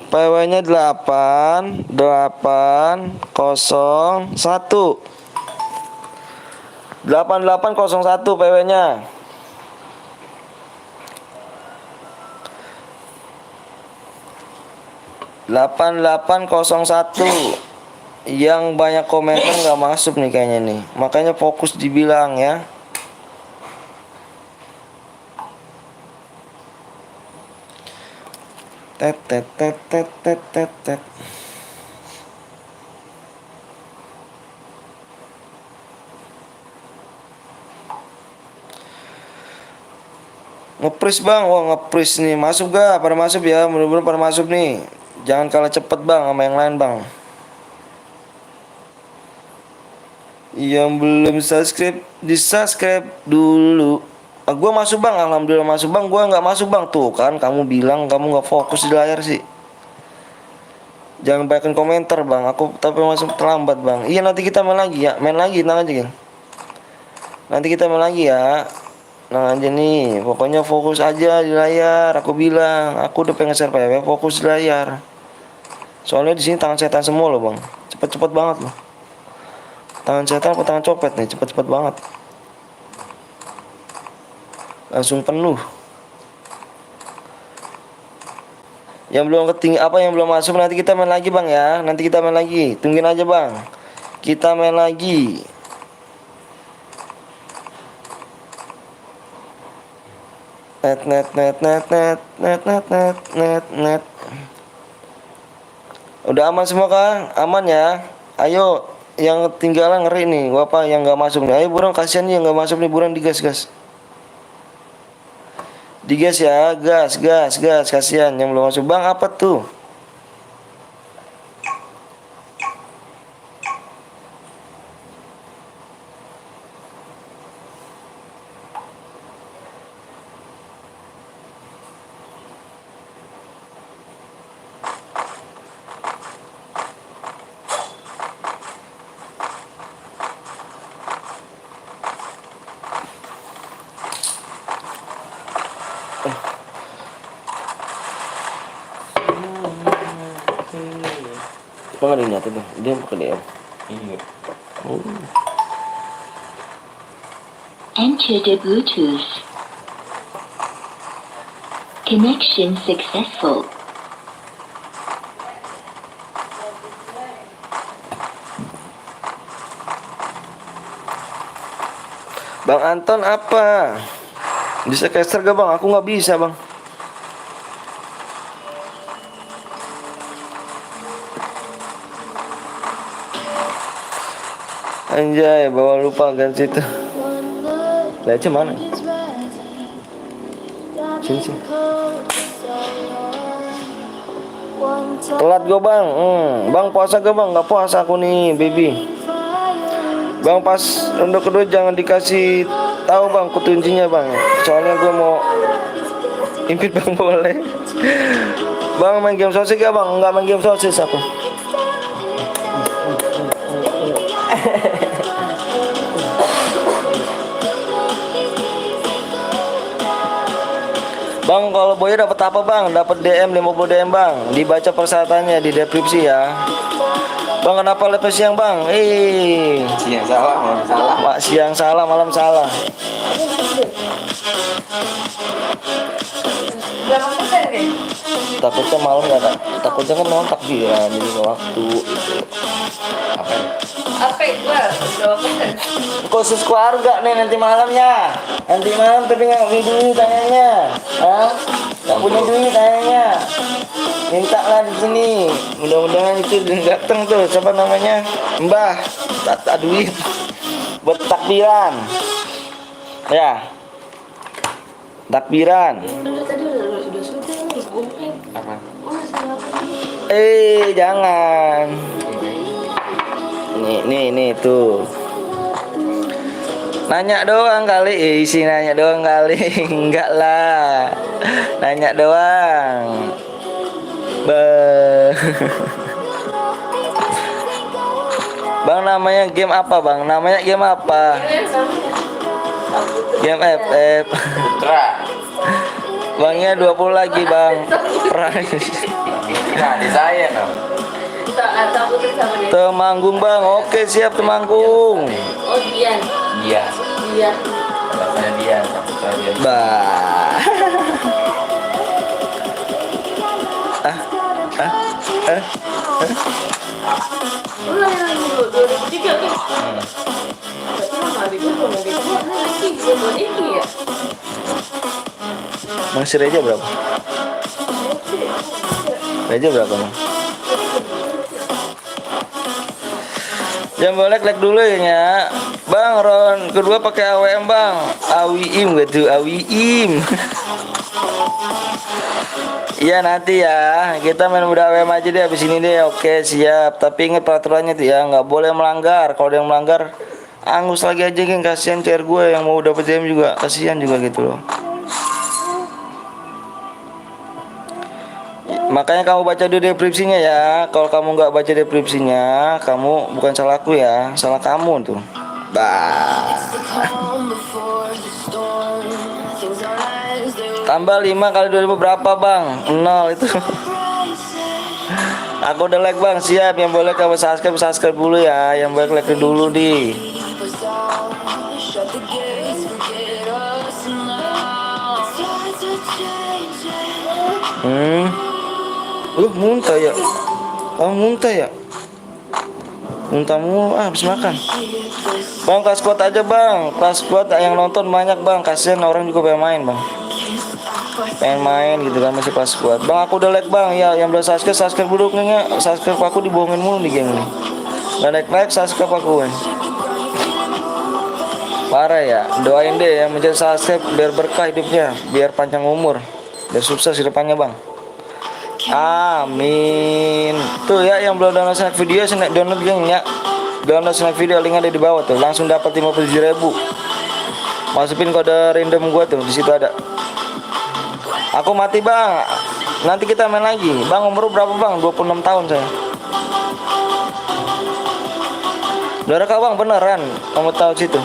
PW-nya 8 8 0 1 8801 PW-nya. Delapan 8801. Yang banyak komentar nggak masuk nih kayaknya nih. Makanya fokus dibilang ya. Tet tet tet tet tet tet tet. Ngepris bang, wah ngepris nih, masuk gak? Pada masuk ya, mudah-mudahan pada masuk nih. Jangan kalah cepet bang sama yang lain bang. Yang belum subscribe, di subscribe dulu. Gue masuk bang, alhamdulillah masuk bang. Gue nggak masuk bang, tuh kan kamu bilang kamu nggak fokus di layar sih. Jangan banyakkan komentar bang, aku tapi masuk terlambat bang. Iya nanti kita main lagi ya, main lagi, tenang aja geng. Nanti kita main lagi ya. Nah aja nih, pokoknya fokus aja di layar. Aku bilang, aku udah pengen share PW, fokus di layar. Soalnya di sini tangan setan semua loh bang, cepet-cepet banget loh. Tangan setan atau tangan copet nih, cepet-cepet banget. Langsung penuh. Yang belum yang belum masuk nanti kita main lagi bang ya. Nanti kita main lagi, tungguin aja bang. Kita main lagi. Net. Udah aman semua kan? Aman ya. Ayo, yang tinggalan ngeri nih. Apa yang nggak masuk nih? Ayo buruan, kasihan nih yang nggak masuk nih, buruan digas gas. Digas ya, gas, kasihan yang belum masuk bang. Apa tuh? Bang ada niatnya bang, dia pakai DM. Iya. Enter the Bluetooth. Connection successful. Bang Anton apa? Bisa caster gak bang? Aku nggak bisa bang. Anjay, bawa lupa kan situ. Lece mana? Sini. Telat gue bang. Bang puasa gak bang? Nggak puasa aku nih, baby. Bang pas ronde kedua jangan dikasih tahu bang kuncinya bang. Soalnya gue mau impit bang boleh. Bang main game sosis gak bang? Nggak main game sosis aku. Bang, kalau Boya dapat apa bang? Dapat DM 50 DM bang. Dibaca persyaratannya di deskripsi ya. Bang kenapa live siang bang? Siang salah, malam salah. Pak siang salah malam salah. Berapa persen nih? Takutnya malam nggak ada. Takutnya kan malam takbiran jadi nggak waktu. Apa ya? Apa itu? Berapa persen? Khusus keluarga nih nanti malamnya. Nanti malam tapi nggak punya duit tanyanya. Hah? Nggak punya duit tanyanya. Minta lah di sini. Mudah-mudahan itu datang tuh. Siapa namanya? Mbah. Tak duit. Buat takbiran. Ya. Takbiran. Udah tadi udah sudah nih. Apa? Oh, salah apa? Jangan. Nih tuh. Nanya doang kali, isi nanya doang kali. Enggak lah. Nanya doang. Bang namanya game apa bang? Namanya game apa? Game FF. Putra. Bangnya 20 lagi bang. Nah, di saya no. Atau putri sama dia. Temanggung bang. Oke siap Temanggung. Oh, Dian. Iya. Dian. Namanya dia, Putra dia. Bah. Lu lahir lagi 2003 kan? Berarti lama adik gue belum ada gue lagi belum ini ya. Bang si Reja berapa? Reja berapa bang? Jangan boleh like dulu ya. Bang Ron kedua pakai AWM bang. AWIM gitu, AWIM. Iya nanti ya kita main udah AWM aja deh abis ini deh. Oke siap. Tapi ingat peraturannya tuh ya nggak boleh melanggar. Kalau ada yang melanggar angus lagi aja geng. Kasihan CR gue yang mau dapet DM juga. Kasihan juga gitu loh. Makanya kamu baca di deskripsinya ya. Kalau kamu nggak baca deskripsinya, kamu bukan salahku ya, salah kamu tuh. Bah. Tambah 5 kali 2000 berapa bang? 0 itu. Aku udah like bang, siap. Yang boleh kamu subscribe dulu ya. Yang boleh like dulu di. Muntah ya. Kamu muntah ya? Muntah mulu habis makan. Bang kelas squad aja bang. Kelas squad yang nonton banyak bang. Kasihan orang juga pengen main bang. Pengen main gitu kan masih kelas squad. Bang aku udah like bang. Ya yang belum subscribe dulu kayaknya. Subscribe aku dibohongin mulu nih geng nih. Gak like subscribe aku kan. Parah ya. Doain deh yang menjadi subscribe biar berkah hidupnya. Biar panjang umur. Biar sukses di depannya bang. Amin. Tuh ya yang belum download snack video snack download geng ya. Download snack video link ada di bawah tuh. Langsung dapat 57.000. Masukin kode random gua tuh di situ ada. Aku mati bang. Nanti kita main lagi. Bang umur berapa bang? 26 tahun saya. Udah kau bang beneran. Kamu tahu situ.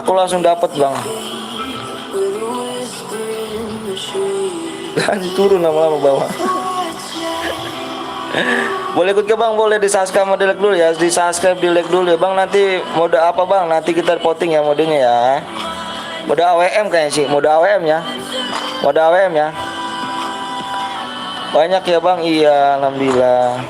Aku langsung dapat bang. Dan turun lama-lama bawah. Boleh ikut ke bang, boleh di subscribe sama di like dulu ya. Di subscribe di like dulu ya bang. Nanti mode apa bang? Nanti kita voting ya modenya ya. Mode AWM kayaknya sih. Mode AWM ya. Mode AWM ya. Banyak ya bang. Iya alhamdulillah.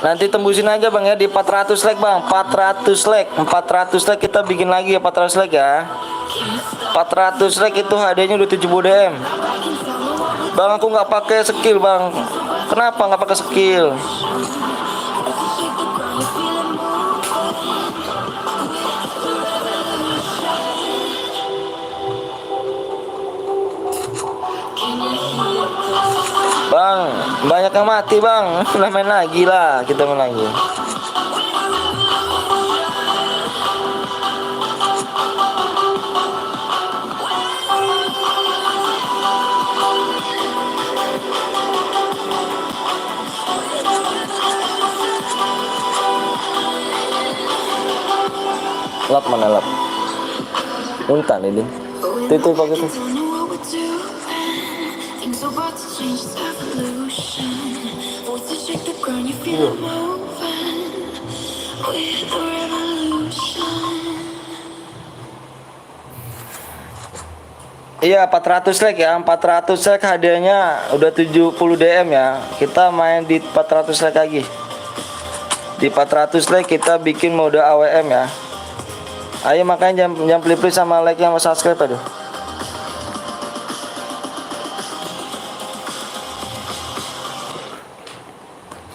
Nanti tembusin aja bang ya di 400 like bang. 400 like. 400 like kita bikin lagi ya 400 like ya. 400 like itu hadiahnya udah 70 DM. Bang aku nggak pakai skill bang. Kenapa nggak pakai skill? Bang, banyak yang mati bang. Main lagi lah, kita main lagi. Lap mana lap? Muntah nih, Din. Itu pakai tuh. Change evolution. Voices shake the ground, you feel it moving. We're the revolution. Iya 400 like ya, 400 like hadiahnya udah 70 DM ya. Kita main di 400 like lagi. Di 400 like kita bikin mode AWM ya. Ayo makanya jangan pelit-pelit sama like yang subscribe aduh.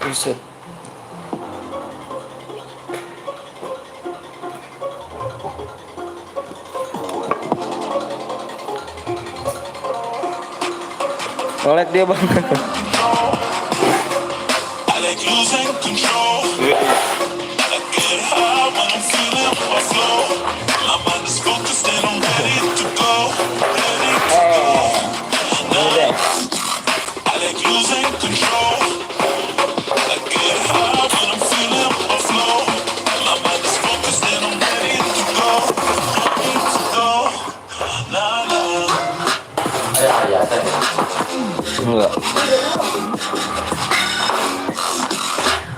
Buset. Nge-lag dia bang. I like losing control. I get high when I'm feeling my flow. My mind is focused and I'm ready to go. Ready to go. I like losing control. I get high when I'm feeling my flow. My mind is focused and I'm ready to go. Ready to go. Nah, nah. Enggak.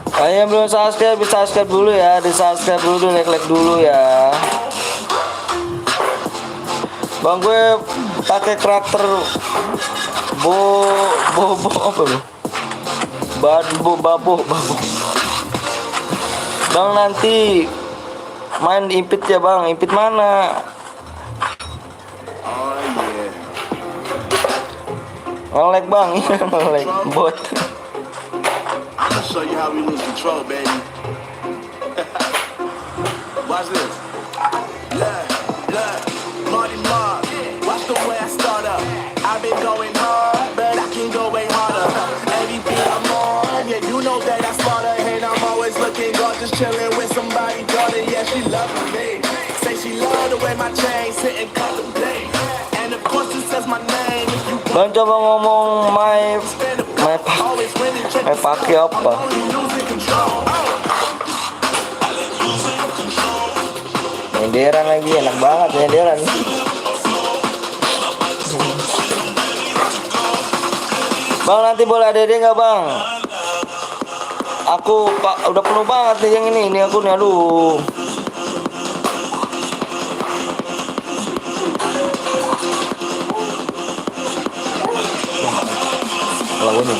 Kayaknya belum subscribe, bisa subscribe dulu ya, di subscribe dulu, like dulu ya. Bang gue pakai karakter bobo apa lu? Babo. Bang nanti main impit ya bang, impit mana? Nge-lag bang, iya nge-lag bot. I'll show you how we lose control, baby. Watch this. Look, Marty Mark. Watch the way I start up. I've been going hard, but I can go way harder. Every beat I'm on, yeah, you know that I slaughter. And I'm always looking gorgeous, chilling with somebody, daughter. Yeah, she loving me. Say she love the way my chain sit and contemplate. And of course it says my name. If you Bang coba ngomong pakai apa? Nyenderan lagi, enak banget nyenderan. Bang nanti boleh ada ide nggak bang? Aku udah penuh banget nih yang ini aku nih aduh. Lagunya.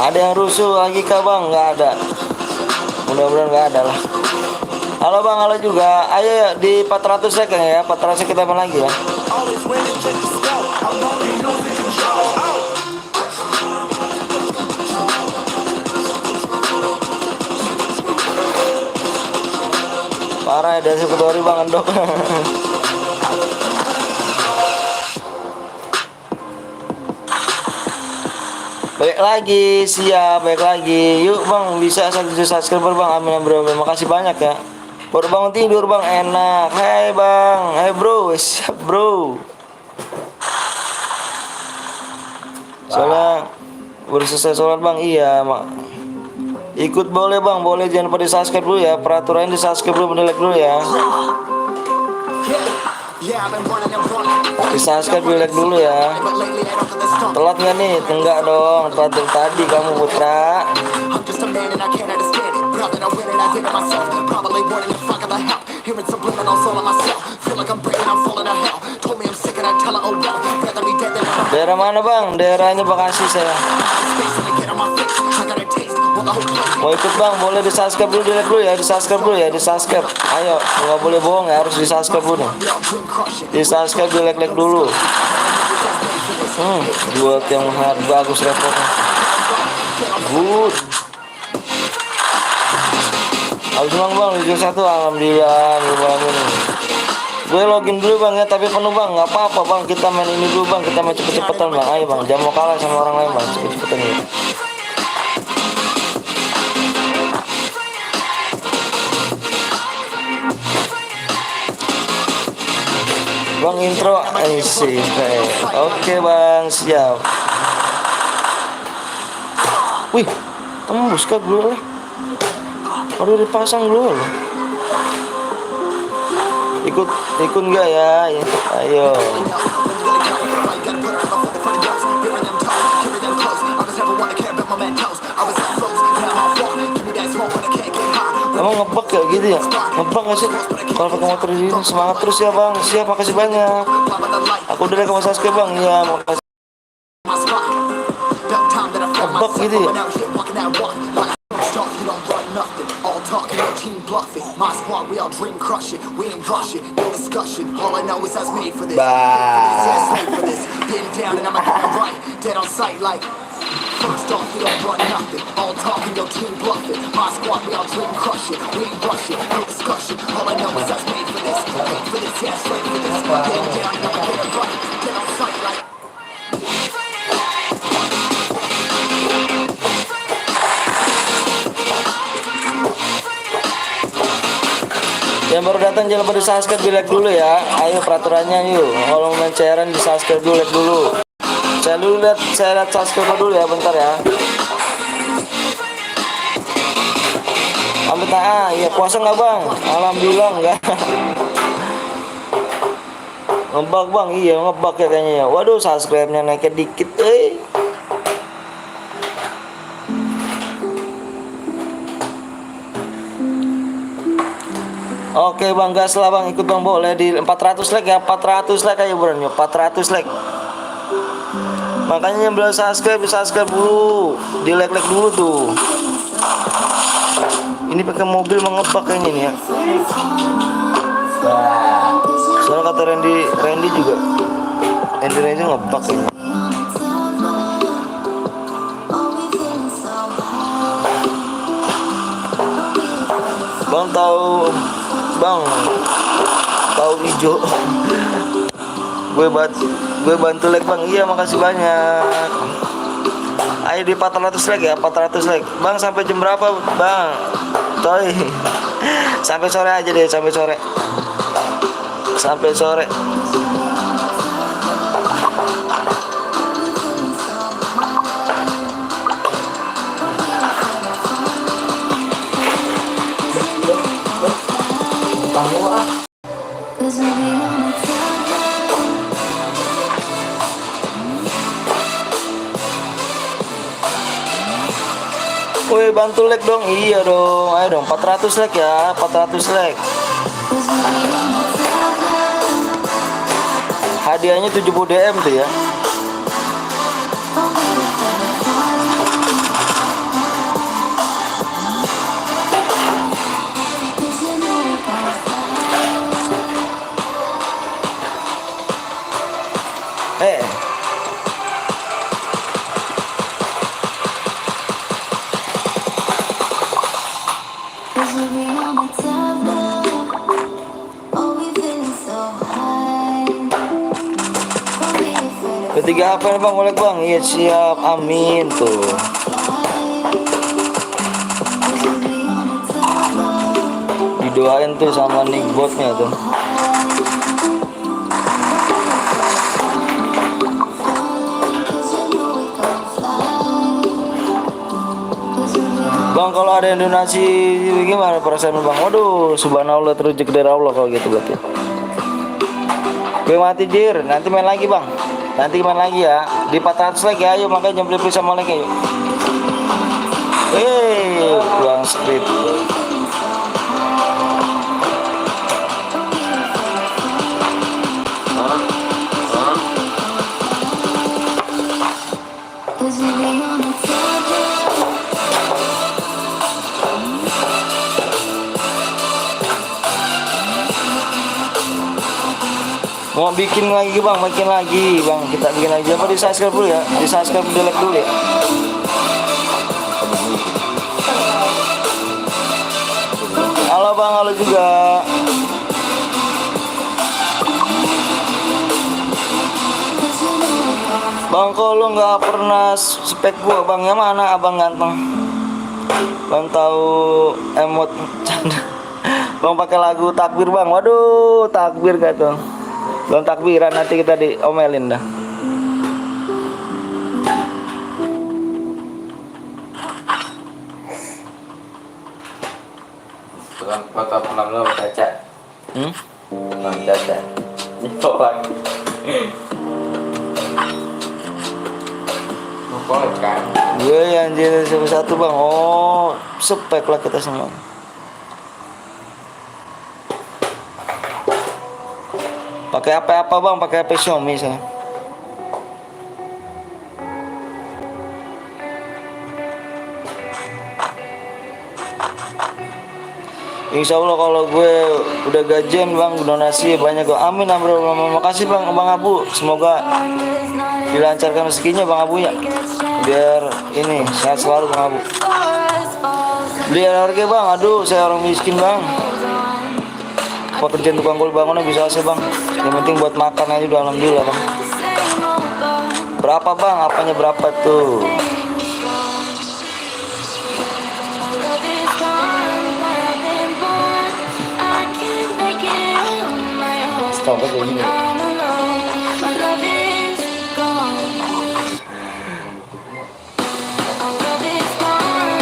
Ada yang rusuh lagi kah bang? Nggak ada. Mudah-mudahan nggak ada lah. Halo bang, halo juga. Ayo ya, di 400 second ya. 400 kita main lagi ya. Parah ya, dari Ketori bang endok. Baik lagi, siap, baik lagi. Yuk bang, bisa 1 subscriber bang. Amin bro, makasih banyak ya. Baru bangun tidur bang, enak. Hai bang, hai bro, siap bro. Soalnya baru selesai sholat bang, iya mak. Ikut boleh bang, boleh, jangan lupa di subscribe dulu ya. Peraturan di subscribe dulu, like dulu ya. Di subscribe dulu, like dulu ya. Telat nggak nih? Enggak dong, telat dari tadi kamu Putra. Daerah mana bang? Daerahnya Bekasi saya. Mau ikut bang, boleh di subscribe dulu, di like dulu ya, di subscribe dulu ya, di subscribe. Ayo, nggak boleh bohong ya, harus di subscribe dulu. Di subscribe, di like dulu. Buat yang bagus reportnya. Good. Habis bang, Liga 1, alhamdulillah, gue login dulu bang ya, tapi penuh bang, nggak apa-apa bang, kita main ini dulu bang, kita main cepet-cepetan bang, ayo bang, jangan mau kalah sama orang lain bang, cepet-cepetan ya. Bang intro, sih, oke bang, siap. Wih, Tembus kah dulu? Baru dipasang dulu. Ikut nggak ya? Ayo. Emang ngebak ya gitu ya? Ngebak gak sih? Kalau pakai motor di sini semangat terus ya bang. Siap, makasih banyak. Aku udah ke Mas Saske bang. Iya, makasih. Ngebak gitu ya? First off, we don't run nothing. All talking, your team bluffing. My squad, we all dream crush it. We ain't rushing, no discussion. All I know is I was made for this. Made for this, yeah, straight for this. Getting down, never get it right. Get on sight like. Yang baru datang jangan lupa di subscribe, di like dulu ya. Ayo peraturannya yuk. Kalau main cairan di subscribe dulu, like dulu. Saya lihat subscribe dulu ya, bentar ya. Amit ya puasa nggak bang? Alhamdulillah enggak. Ngebak bang, iya ngebak ya kayaknya ya. Waduh, subscribe-nya naiknya dikit, Oke bang, gas lah bang, ikut bang, boleh di 400 like ya, 400 like aja burannya, 400 like. Makanya yang belum subscribe dulu, di like dulu tuh. Ini pakai mobil mengebak kayaknya nih ya. Soalnya kata Randy juga, Randy ngebak kayaknya. Bang tahu hijau. gue bantu like bang. Iya makasih banyak. Ayo di 400 like ya, 400 like bang. Sampai jam berapa bang? Coy sampai sore aja deh, sampai sore. Woi bantu like dong. Iya dong, ayo dong 400 like ya, 400 like. Hadiahnya 70 DM tuh ya. Ketiga apa bang, boleh bang? Iya siap, amin tuh. Didoain tuh sama nickbotnya tuh. Bang kalau ada yang donasi gimana perasaan bang? Waduh, subhanallah, terujud dari Allah kalau gitu berarti. Gue mati jir, nanti main lagi bang. Nanti main lagi ya, di 400 like ya, ayo makanya jangan beli sama like yuk. Pulang script. Mau bikin lagi bang, kita bikin lagi. Apa di subscribe dulu ya, di subscribe, di like dulu ya. Halo bang, halo juga. Bang kalau nggak pernah spek gua bang, yang mana abang ganteng? Bang tahu emot canda. Bang pakai lagu takbir bang, waduh takbir gak tuh? Belum takbiran nanti kita diomelin dah. Tukang foto pulang lo Caca. Bang Caca. Ditolak. Mau collab kan? Gue yang jadi satu bang. Oh, spek lah kita semua. Pakai apa bang? Pakai HP Xiaomi saya. Insya Allah kalau gue udah gajian bang, donasi banyak gue. Amin amin. Makasih bang Abu. Semoga dilancarkan rezekinya bang Abu ya. Biar ini sehat selalu bang Abu. Beli harga bang. Aduh saya orang miskin bang. Pekerjaan tukang gali bangunnya bisa sih bang. Yang penting buat makan aja udah alhamdulillah bang. Berapa bang? Apanya berapa tuh? Stop aja ini.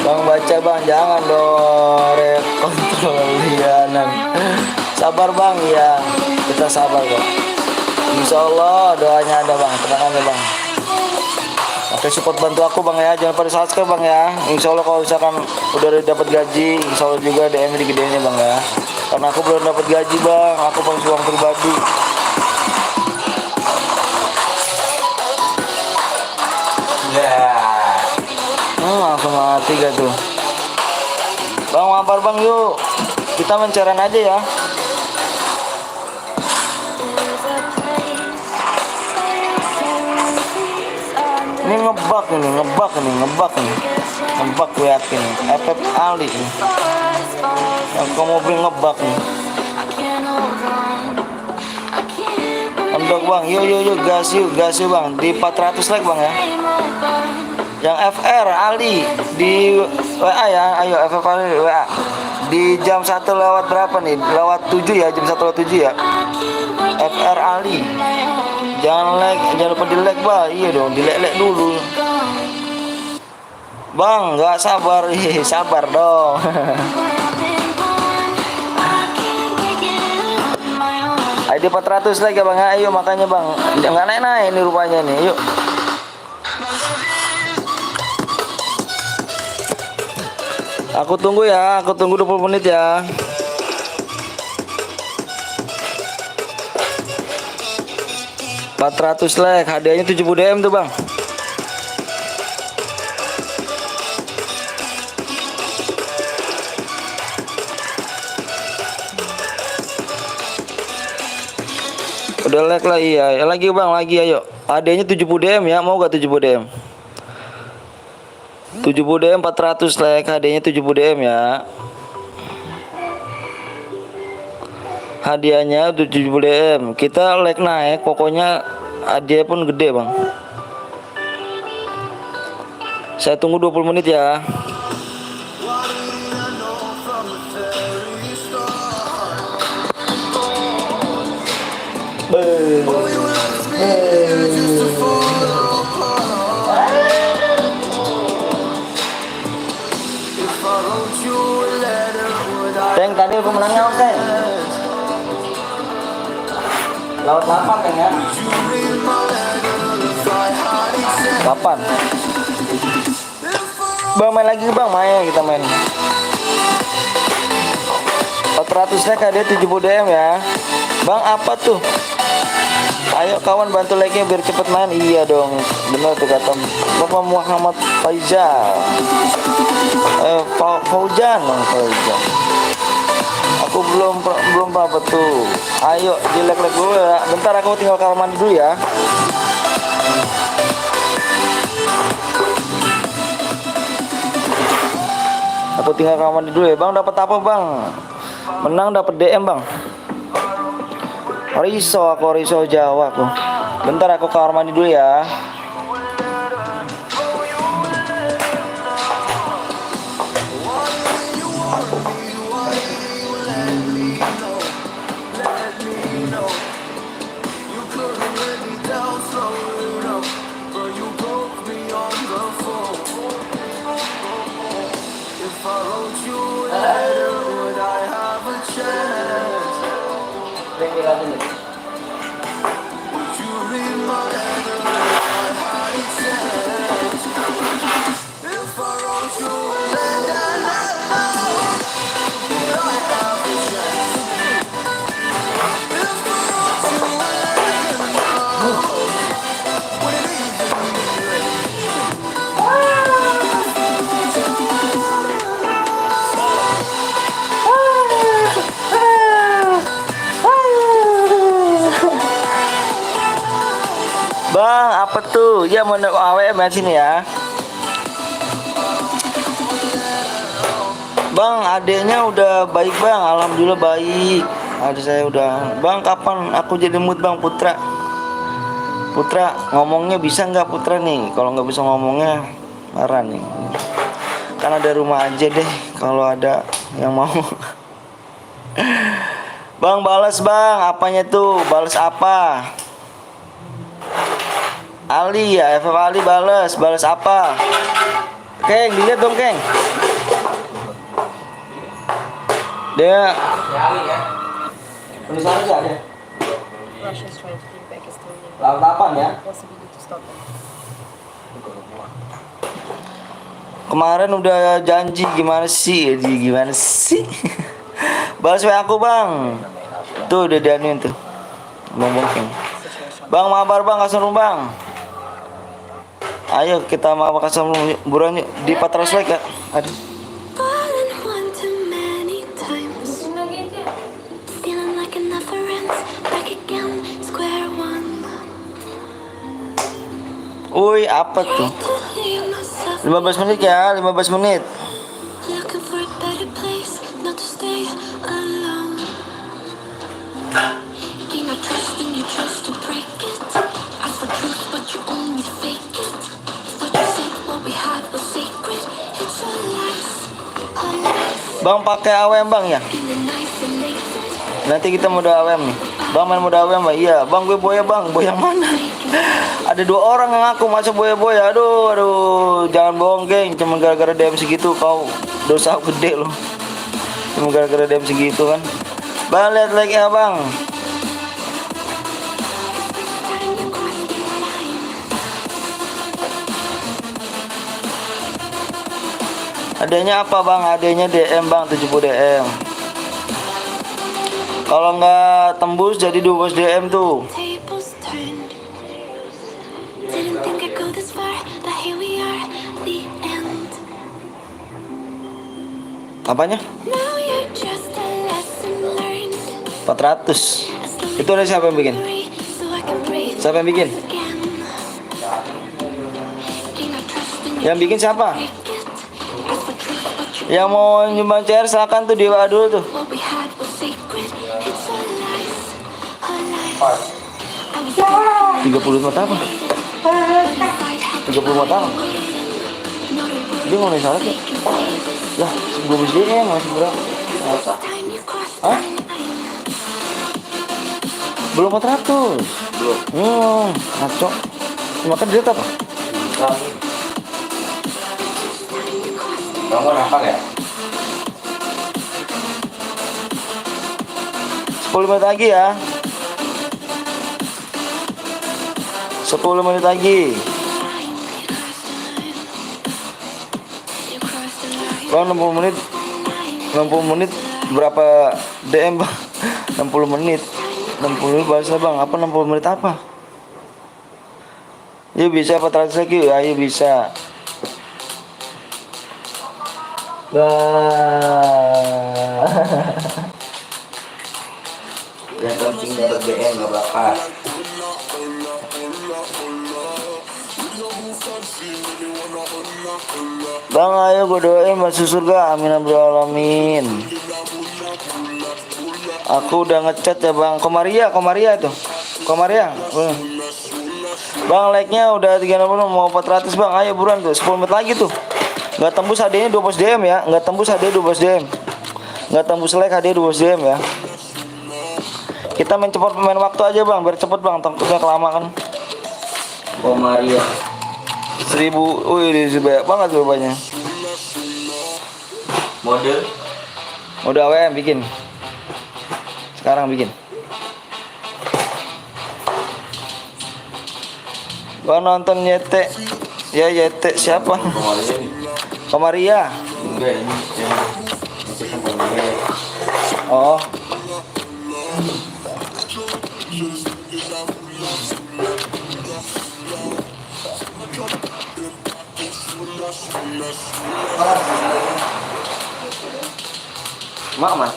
Bang baca bang, jangan dong rek kontrol lianan. Sabar bang ya, kita sabar kok. Insya Allah doanya ada bang, tenang aja bang. Oke support bantu aku bang ya, jangan pada subscribe bang ya. Insya Allah kalau misalkan udah dapat gaji, insya Allah juga DM digedeinnya bang ya. Karena aku belum dapat gaji bang, aku pakai uang pribadi. Ya. Langsung mati gak tuh. Bang mampar bang yuk, kita mencaran aja ya. Ini ngebak gue yakin. FF Ali nih. Yang ke mobil ngebak nih. Endok bang, yuk gas yuk bang. Di 400 like bang ya. Yang FR Ali di WA ya, ayo FR Ali WA. Di jam 1 lewat berapa nih? Lewat 7 ya, jam 1 lewat 7 ya. FR Ali. Jangan lupa di like bang. Iya dong, di like dulu. Bang, nggak sabar, sabar dong. ID 400 like ya bang, ayo makanya bang, nggak naik ini rupanya nih, yuk. Aku tunggu 20 menit ya. $400 like, hadiahnya 70 DM tuh bang. Udah like lah iya. Lagi bang, lagi ayo. Hadiahnya 70 DM ya, mau gak 70 DM? 70 DM 400 like, hadiahnya 70 DM ya. Hadiahnya 70 DM. Kita like naik, pokoknya hadiah pun gede bang. Saya tunggu 20 menit ya. Teng tadi aku menangnya oke. Laut 8 Teng ya. 8. Bang main lagi bang, kita main. 400 like ada 70 DM ya. Bang apa tuh? Ayo kawan bantu like-nya biar cepet main. Iya dong, benar tuh kata Bapak Muhammad Faizal. Fauzan. Aku belum apa tuh. Ayo di like dulu ya. Bentar aku tinggal kamar mandi dulu ya. Aku tinggal kamar mandi dulu ya. Bang dapat apa bang? Menang dapat DM bang. Riso Jawa aku. Bentar aku kamar mandi dulu ya. If I wrote you a letter, would I have tuh. Ya mau AWM ya sini ya. Bang, adeknya udah baik bang, alhamdulillah baik. Ada saya udah. Bang, kapan aku jadi mood bang Putra? Putra ngomongnya bisa nggak Putra nih? Kalau nggak bisa ngomongnya marah nih. Kan ada rumah aja deh kalau ada yang mau. Bang balas bang, apanya tuh? Balas apa? Ali ya, FF Ali balas apa? Keng, dilihat dong Keng. Dia tulisannya nggak ada. Russia's trying to bring back Estonia. Lapan ya. Possibility to stop it. Kemarin udah janji gimana sih? Gimana sih? Balas WA aku bang. Tuh udah dianuin tuh. Bang Bongkeng. Bang mabar bang kasih bang. Ayo kita mau kasih buruan yuk di 400 like ya. Aduh. Fallen one too many times. Feeling like it never ends. Back again, square one. Woi apa tuh? To leave myself 15 menit ya, 15 menit. looking for a better place, not to stay alone. Gain my trust and you chose to break it. Ask for truth, but you only fake it. Thought you said what we had was sacred. It's all lies, all lies. Bang pakai AWM bang ya? Feeling isolated. Nanti kita mode AWM nih. Bang main mode AWM bang? Iya. Bang gue boya bang. Boya mana? Ada 2 orang yang aku masa boya-boya. Aduh. Jangan bohong geng. Cuma gara-gara DM segitu kau dosa gede loh. Cuma gara-gara DM segitu kan. Bang lihat like ya bang. Adanya apa bang? Adanya DM bang 70 DM. Kalau nggak tembus jadi 12 DM tuh. Tables turned. Didn't think I'd go this far, but here we are, the end. Apanya? Now you're just a lesson learned. 400. Itu ada siapa yang bikin? So I can breathe Siapa yang bikin? again. Gain my trust and you Yang bikin siapa? break it. Ask for truth, but you Yang mau nyumbang CR silakan tuh di WA dulu tuh. what we had was sacred. It's all lies, all lies. I was 30 mata apa? 30 mata apa? Dia mau naik salat ya? Lah, 12 DM masih berapa? time you crossed Hah? Belum 400. Belum. Ngaco. Makan dia apa? Kamu nakal ya? 10 menit lagi ya. 10 menit lagi. Bang 60 menit. 60 menit berapa DM bang? 60 menit. 60 menit bahasa bang. Apa 60 menit apa? Ya bisa 400 lagi. Ayo bisa. Yang penting dapat DM nggak bakal. Bang ayo gue doain masuk surga. Amin amin alamin. Aku udah ngechat ya bang. Komaria tuh. Komaria. Bang like-nya udah 30 mau 400 bang. Ayo buruan tuh 10 menit lagi tuh. Nggak tembus HD-nya 12 DM ya. Nggak tembus HD 12 DM. Nggak tembus like HD 12 DM ya. Kita main cepat pemain waktu aja bang. Biar cepet bang. Takutnya kelamaan. Oh Maria. 1000. Wih banyak banget berapanya. Mode Udah AWM bikin. Sekarang bikin. Gua nonton YT. Ya YT siapa? Maria nih. Komaria. Enggak ini yang sama dia. Oh. Mak mas.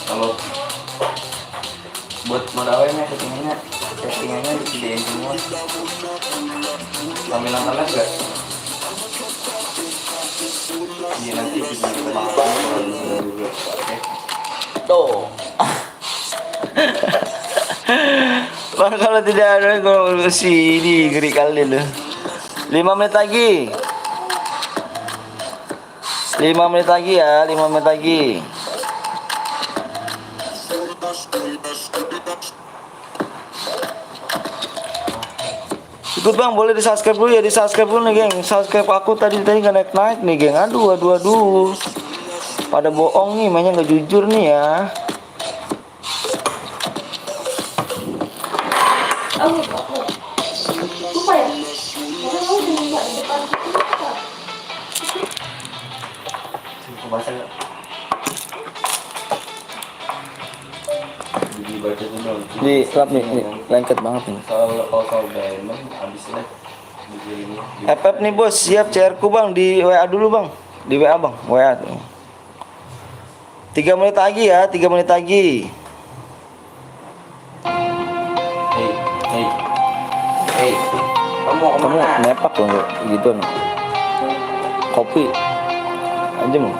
Kalau buat modalnya settingannya disediain semua. Sambil nonton live gak? Iya nanti kita makan kalau juga. Oke. Tuh. Bang kalau tidak ada kalau sini ngeri kali lu. 5 menit lagi. 5 menit lagi ya, 5 menit lagi. Ikut bang, boleh di subscribe dulu ya, di subscribe dulu nih geng. Subscribe aku tadi nggak naik nih geng. Aduh. Pada bohong nih, mainnya nggak jujur nih ya. Lupa ya? Mana mau di depan situ apa? Bahasa nggak? Dibaca dulu. Di klub nih, lengket banget nih. Kalau diamond habis live begini. FF nih bos, siap CR ku bang, di WA dulu bang. Di WA bang, WA tuh. 3 menit lagi ya, 3 menit lagi. Hey, kamu mau Kamu kemana? nepak dong gitu nih. Kopi aja mau.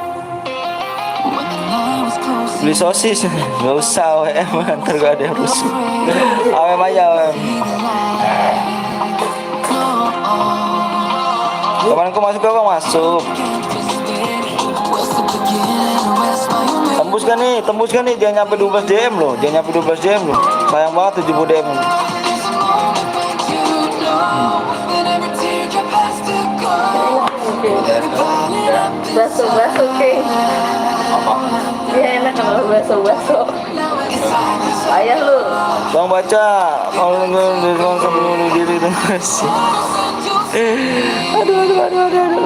Beli sosis nggak usah WM ntar gak ada yang rusuh. AWM aja AWM. Temanku masuk gak bang? Masuk. Tembus kan nih, jangan nyampe 12 DM loh, jangan nyampe 12 DM loh. Sayang banget 70 DM. Baso King. Dia enak kalau baso. Ayah lu. Bang baca, kalau nggak diri sih. Aduh,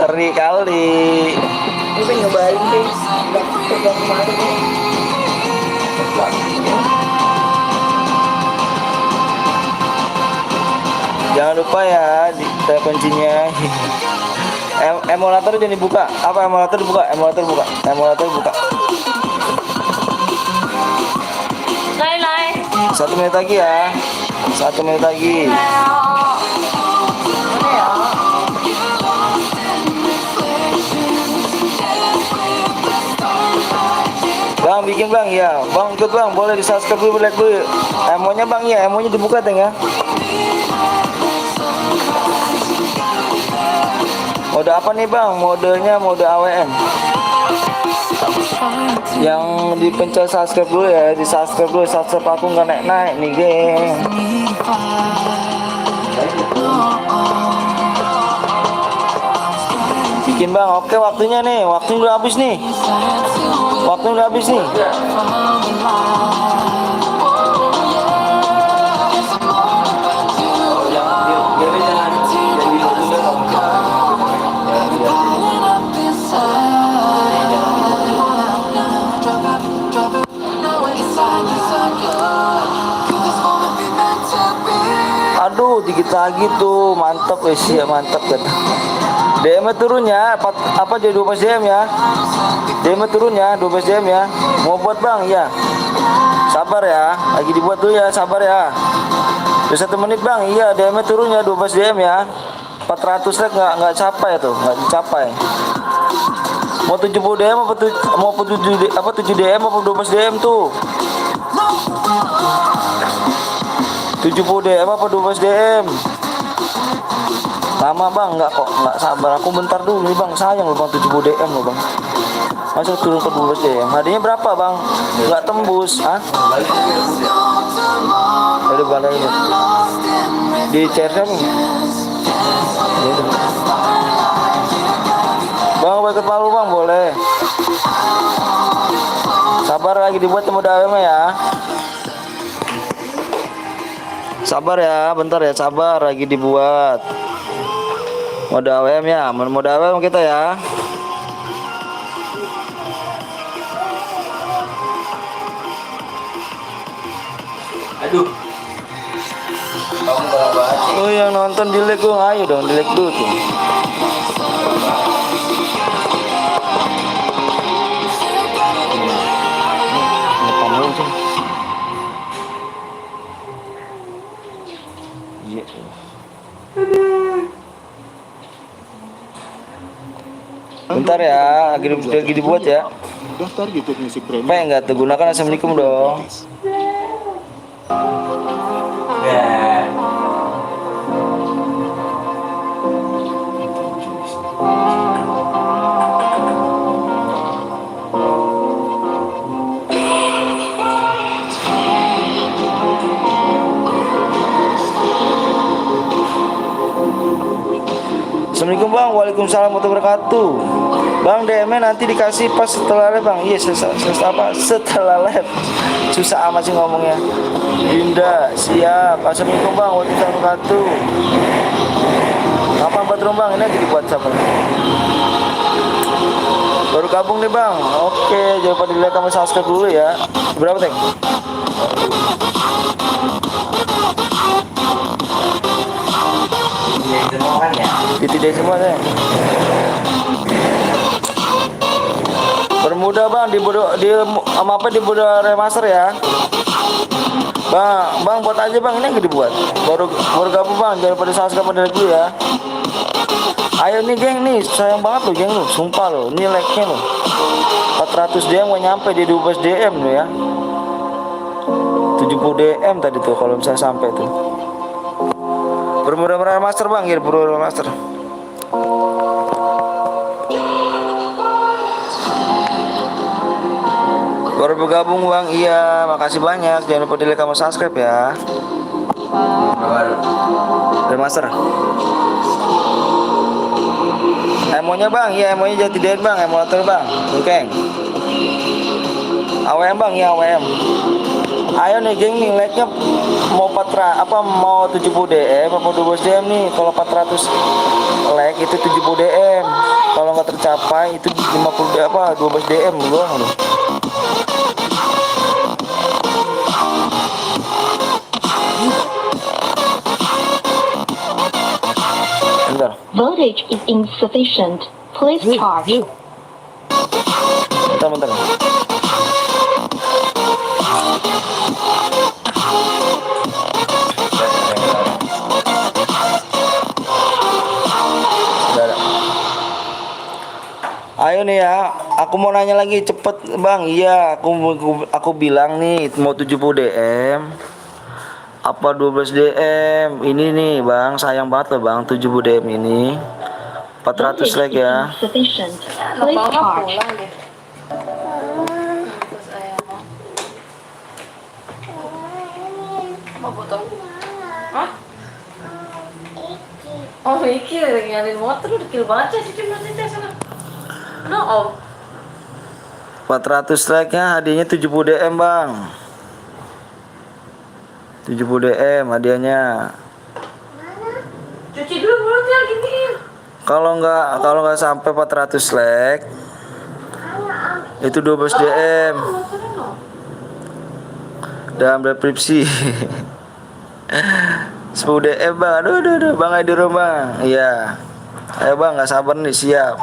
ngeri kali. Gue pengen nyobain deh. Udah kemarin. Jangan lupa ya, kuncinya. Emulator jangan dibuka. Apa emulator dibuka? Emulator buka. 1 menit lagi ya. 1 menit lagi. Bang bikin bang ya. Bang ikut bang, boleh di subscribe dulu, like dulu. Emonya bang ya, emonya dibuka teng ya. Mode apa nih bang? Modenya mode AWM. Yang dipencet subscribe dulu ya, di subscribe dulu. Subscribe aku nggak naik nih geng. Bikin bang, oke waktunya nih, waktunya udah habis nih. Aduh, dikit lagi tuh, mantap wes ya, mantap kata. DM turun ya, apa jadi 12 DM ya? DM turun ya, 12 DM ya. Mau buat bang ya? Sabar ya, lagi dibuat dulu ya, sabar ya. Udah 1 menit bang, iya DM turun ya, 12 DM ya. 400 like nggak capai tuh, nggak dicapai. Mau 70 DM mau 7 DM apa 12 DM tuh? 70 DM apa 12 DM? Lama bang, nggak sabar, aku bentar dulu nih bang, sayang loh bang 70 DM loh bang. Masa turun ke 12 DM? Hadiahnya berapa bang? Nggak tembus, ah? Udah balik ini. Di share nih. Bang, mau ikut malu bang, boleh. Sabar lagi dibuat mode AWM ya. Sabar ya, bentar ya, sabar lagi dibuat. Mode AWM ya, mode AWM kita ya. Aduh. Kamu galak banget sih. Oh yang nonton di like dong, ayo dong di like dulu tuh. Bentar ya, lagi dibuat ya. Daftar YouTube Music Premium. Pengen nggak tuh gunakan assalamualaikum dong. Assalamualaikum bang, waalaikumsalam warahmatullahi wabarakatuh. Bang DM-nya nanti dikasih pas setelah live bang. Iya setelah live. Susah amat sih ngomongnya. Dinda siap. Assalamualaikum bang, waalaikumsalam wabarakatuh. Kapan baterai bang? Ini lagi dibuat siapa? Baru gabung nih bang. Oke, jangan lupa dilihat kamu subscribe dulu ya. Berapa teng? Itu dia semua deh. Bermuda bang di remaster ya. Bang buat aja bang, ini yang dibuat. Baru gabung bang, jangan pada subscribe pada dulu ya. Ayo nih geng nih, sayang banget loh geng lo, sumpah lo, ini like-nya lo 400 DM gak nyampe di 12 DM lo ya. 70 DM tadi tuh kalau misalnya sampai tuh. Bermuda remaster bang, ya bermuda remaster. Baru bergabung bang, iya makasih banyak. Jangan lupa di like sama subscribe ya. Remaster. Emonya bang, iya emonya jati diri bang, emulator bang, oke. AWM bang, ya AWM. Ayo nih geng nih, like-nya mau 70 DM apa 12 DM nih. Kalau 400 like itu 70 DM. Kalau nggak tercapai itu 12 DM doang loh. Bentar. Voltage is insufficient. Please charge. Bentar. Ayo nih ya, aku mau nanya lagi cepet bang. Iya, aku bilang nih mau 70 DM apa 12 DM. Ini nih bang, sayang banget loh bang, 70 DM ini 400 Voltage like is ya. insufficient. Please charge. pulang deh. Terus ayah mau foto? Hah? Oh mikir lagi nyalin motor, udah kecil banget sih cuma di sana. No om. 400 like nya hadiahnya 70 DM bang. 70 DM hadiahnya. Cuci dulu mulutnya gini. Kalau nggak sampai 400 like itu 12 DM dalam deskripsi. 10 DM bang. Aduh bang di rumah. Iya. Ayo bang, nggak sabar nih, siap.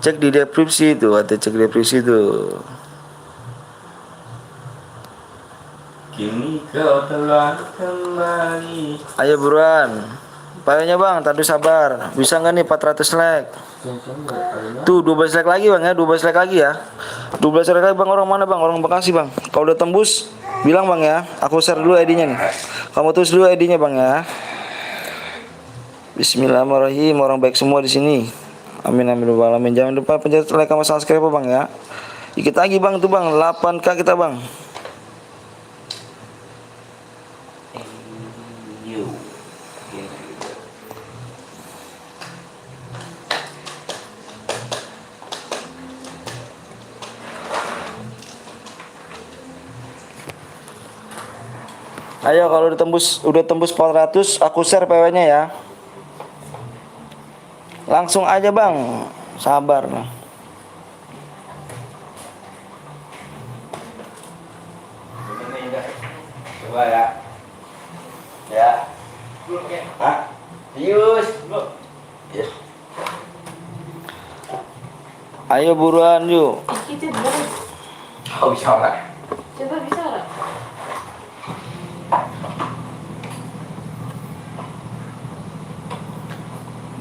Cek di deskripsi itu, cek deskripsi itu. Kini kau telah kembali. Ayo buruan. Payahnya bang, tadi sabar. Bisa nggak nih 400 like? Tuh 12 like lagi bang ya, 12 like lagi ya. 12 like lagi bang, orang mana bang? Orang Bekasi bang. Kalau udah tembus, bilang bang ya. Aku share dulu ID-nya nih. Kamu tulis dulu ID-nya bang ya. Bismillahirrahmanirrahim. Orang baik semua di sini. Amin amin alamin. Jangan lupa pencet like sama subscribe bang ya. Dikit lagi bang tuh bang, 8K kita bang. Ayo kalau udah tembus 400 aku share PW-nya ya. Langsung aja bang, sabar. Coba ya. Ya. Hah? Yus. Ya. Ayo buruan yuk. Kita bener. Oh bisa nggak? Coba bisa nggak?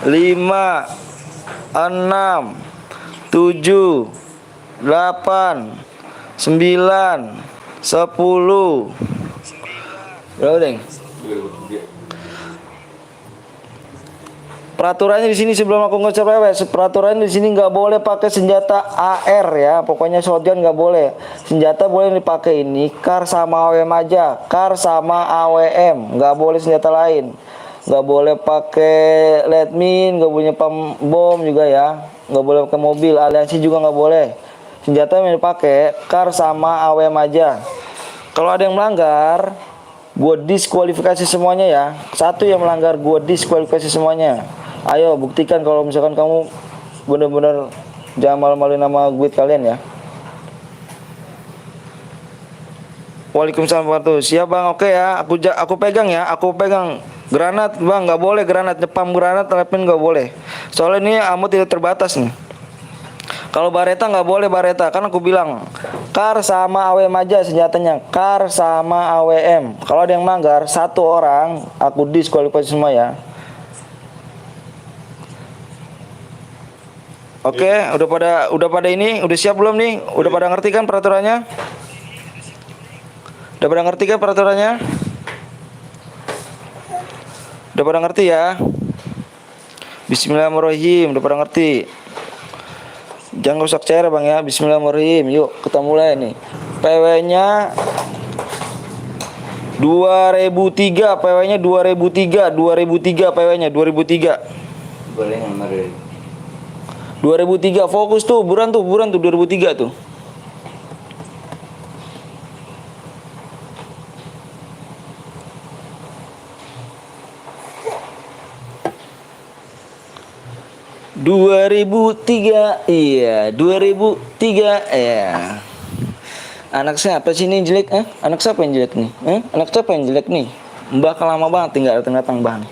5, 6, 7, 8, 9, 10. Berapa, Deng? Peraturannya di sini sebelum aku ngecek peraturannya di sini nggak boleh pakai senjata AR ya, pokoknya shotgun nggak boleh. Senjata boleh dipakai ini KAR sama AWM aja, KAR sama AWM, nggak boleh senjata lain. Nggak boleh pakai lead mine, nggak boleh pam bom juga ya, nggak boleh pakai mobil, aliansi juga nggak boleh. Senjata yang dipakai KAR sama AWM aja. Kalau ada yang melanggar, gue diskualifikasi semuanya ya. Satu yang melanggar gue diskualifikasi semuanya. Ayo buktikan kalau misalkan kamu benar-benar jangan malu-maluin nama gue kalian ya. Waalaikumsalam warahmatullahi. Siap bang, oke ya. Aku pegang ya. Aku pegang granat bang, nggak boleh granat, nyepam granat, telepon nggak boleh. Soalnya ini ammo tidak terbatas nih. Kalau bareta nggak boleh bareta, kan aku bilang KAR sama AWM aja senjatanya, KAR sama AWM. Kalau ada yang melanggar satu orang, aku diskualifikasi semua ya. Oke, udah pada ini, udah siap belum nih? Udah pada ngerti kan peraturannya? Udah pada ngerti kan peraturannya? Udah pada ngerti ya? Bismillahirrahmanirrahim, udah pada ngerti. Jangan rusak cair bang ya. Bismillahirrahmanirrahim. Yuk kita mulai nih. PW-nya 2003, PW-nya 2003 PW-nya 2003. Boleh nomor 2003 fokus tuh, buruan tuh 2003 tuh. Iya 2003 ya. Anak siapa sih ini jelek? Anak siapa yang jelek nih? Anak siapa yang jelek nih? Mbak lama banget tinggal datang bang.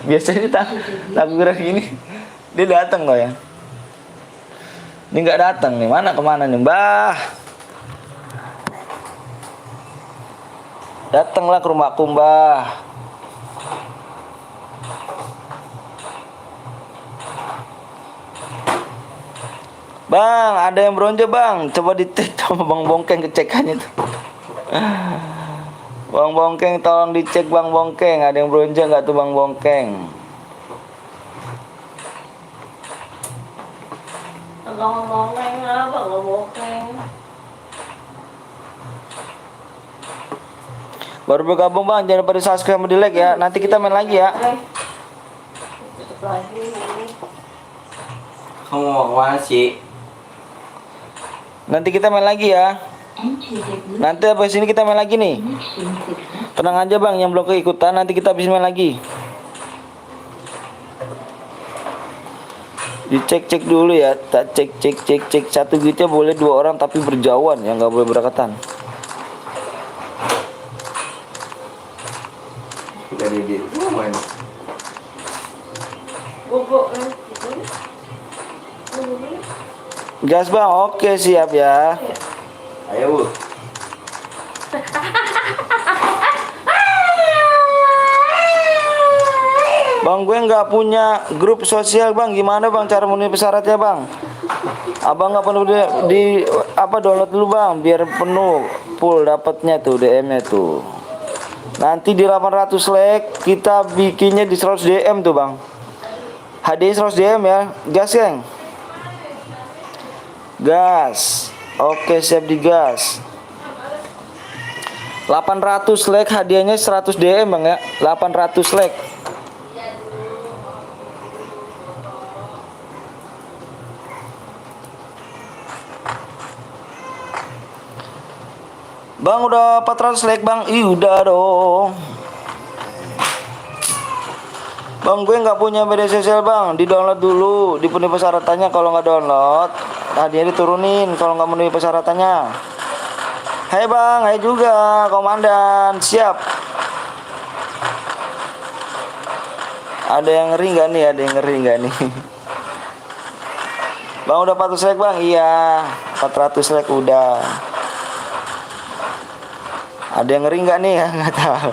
Biasanya takut gerak gini. Dia datang kok ya. Ini nggak datang nih. Mana kemana nih Mbah? Datanglah ke rumahku Mbah. Bang, ada yang bronze bang. Coba dicek sama Bang Bongkeng kecekannya tuh. Bang Bongkeng tolong dicek Bang Bongkeng. Ada yang bronze nggak tuh Bang Bongkeng? Bang Bongkeng lah, Bang Bongkeng. Baru bergabung bang, jangan lupa di subscribe sama di like ya. Nanti kita main lagi ya. Tutup lagi. Kamu mau kemana sih? Nanti kita main lagi ya. Nanti habis ini kita main lagi nih. Tenang aja bang, yang belum keikutan nanti kita habis main lagi. Dicek dulu ya. Tak cek. Satu gitu boleh 2 orang tapi berjauhan ya, nggak boleh berdekatan. dia di rumah ini. Bobo kan. Gas bang, oke siap ya. Ayo Bu. Bang gue nggak punya grup sosial bang, gimana bang cara memenuhi persyaratnya bang? Abang nggak perlu di apa download dulu bang, biar penuh full dapatnya tuh DM-nya tuh. Nanti di 800 like kita bikinnya di 100 DM tuh bang. Hadiah 100 DM ya, gas geng. Gas, oke siap digas. 800 like hadiahnya 100 DM bang ya, 800 like. Bang udah 400 like bang, ih udah dong. Bang gue nggak punya media sosial bang, di download dulu, dipenuhi persyaratannya. Kalau nggak download, hadiahnya diturunin. Kalau nggak memenuhi persyaratannya. Hai bang, hai juga komandan, siap. Ada yang ngeri nggak nih? Ada yang ngeri nggak nih? Bang udah 400 like bang, iya 400 like udah. Ada yang ngeri nggak nih? Nggak tahu.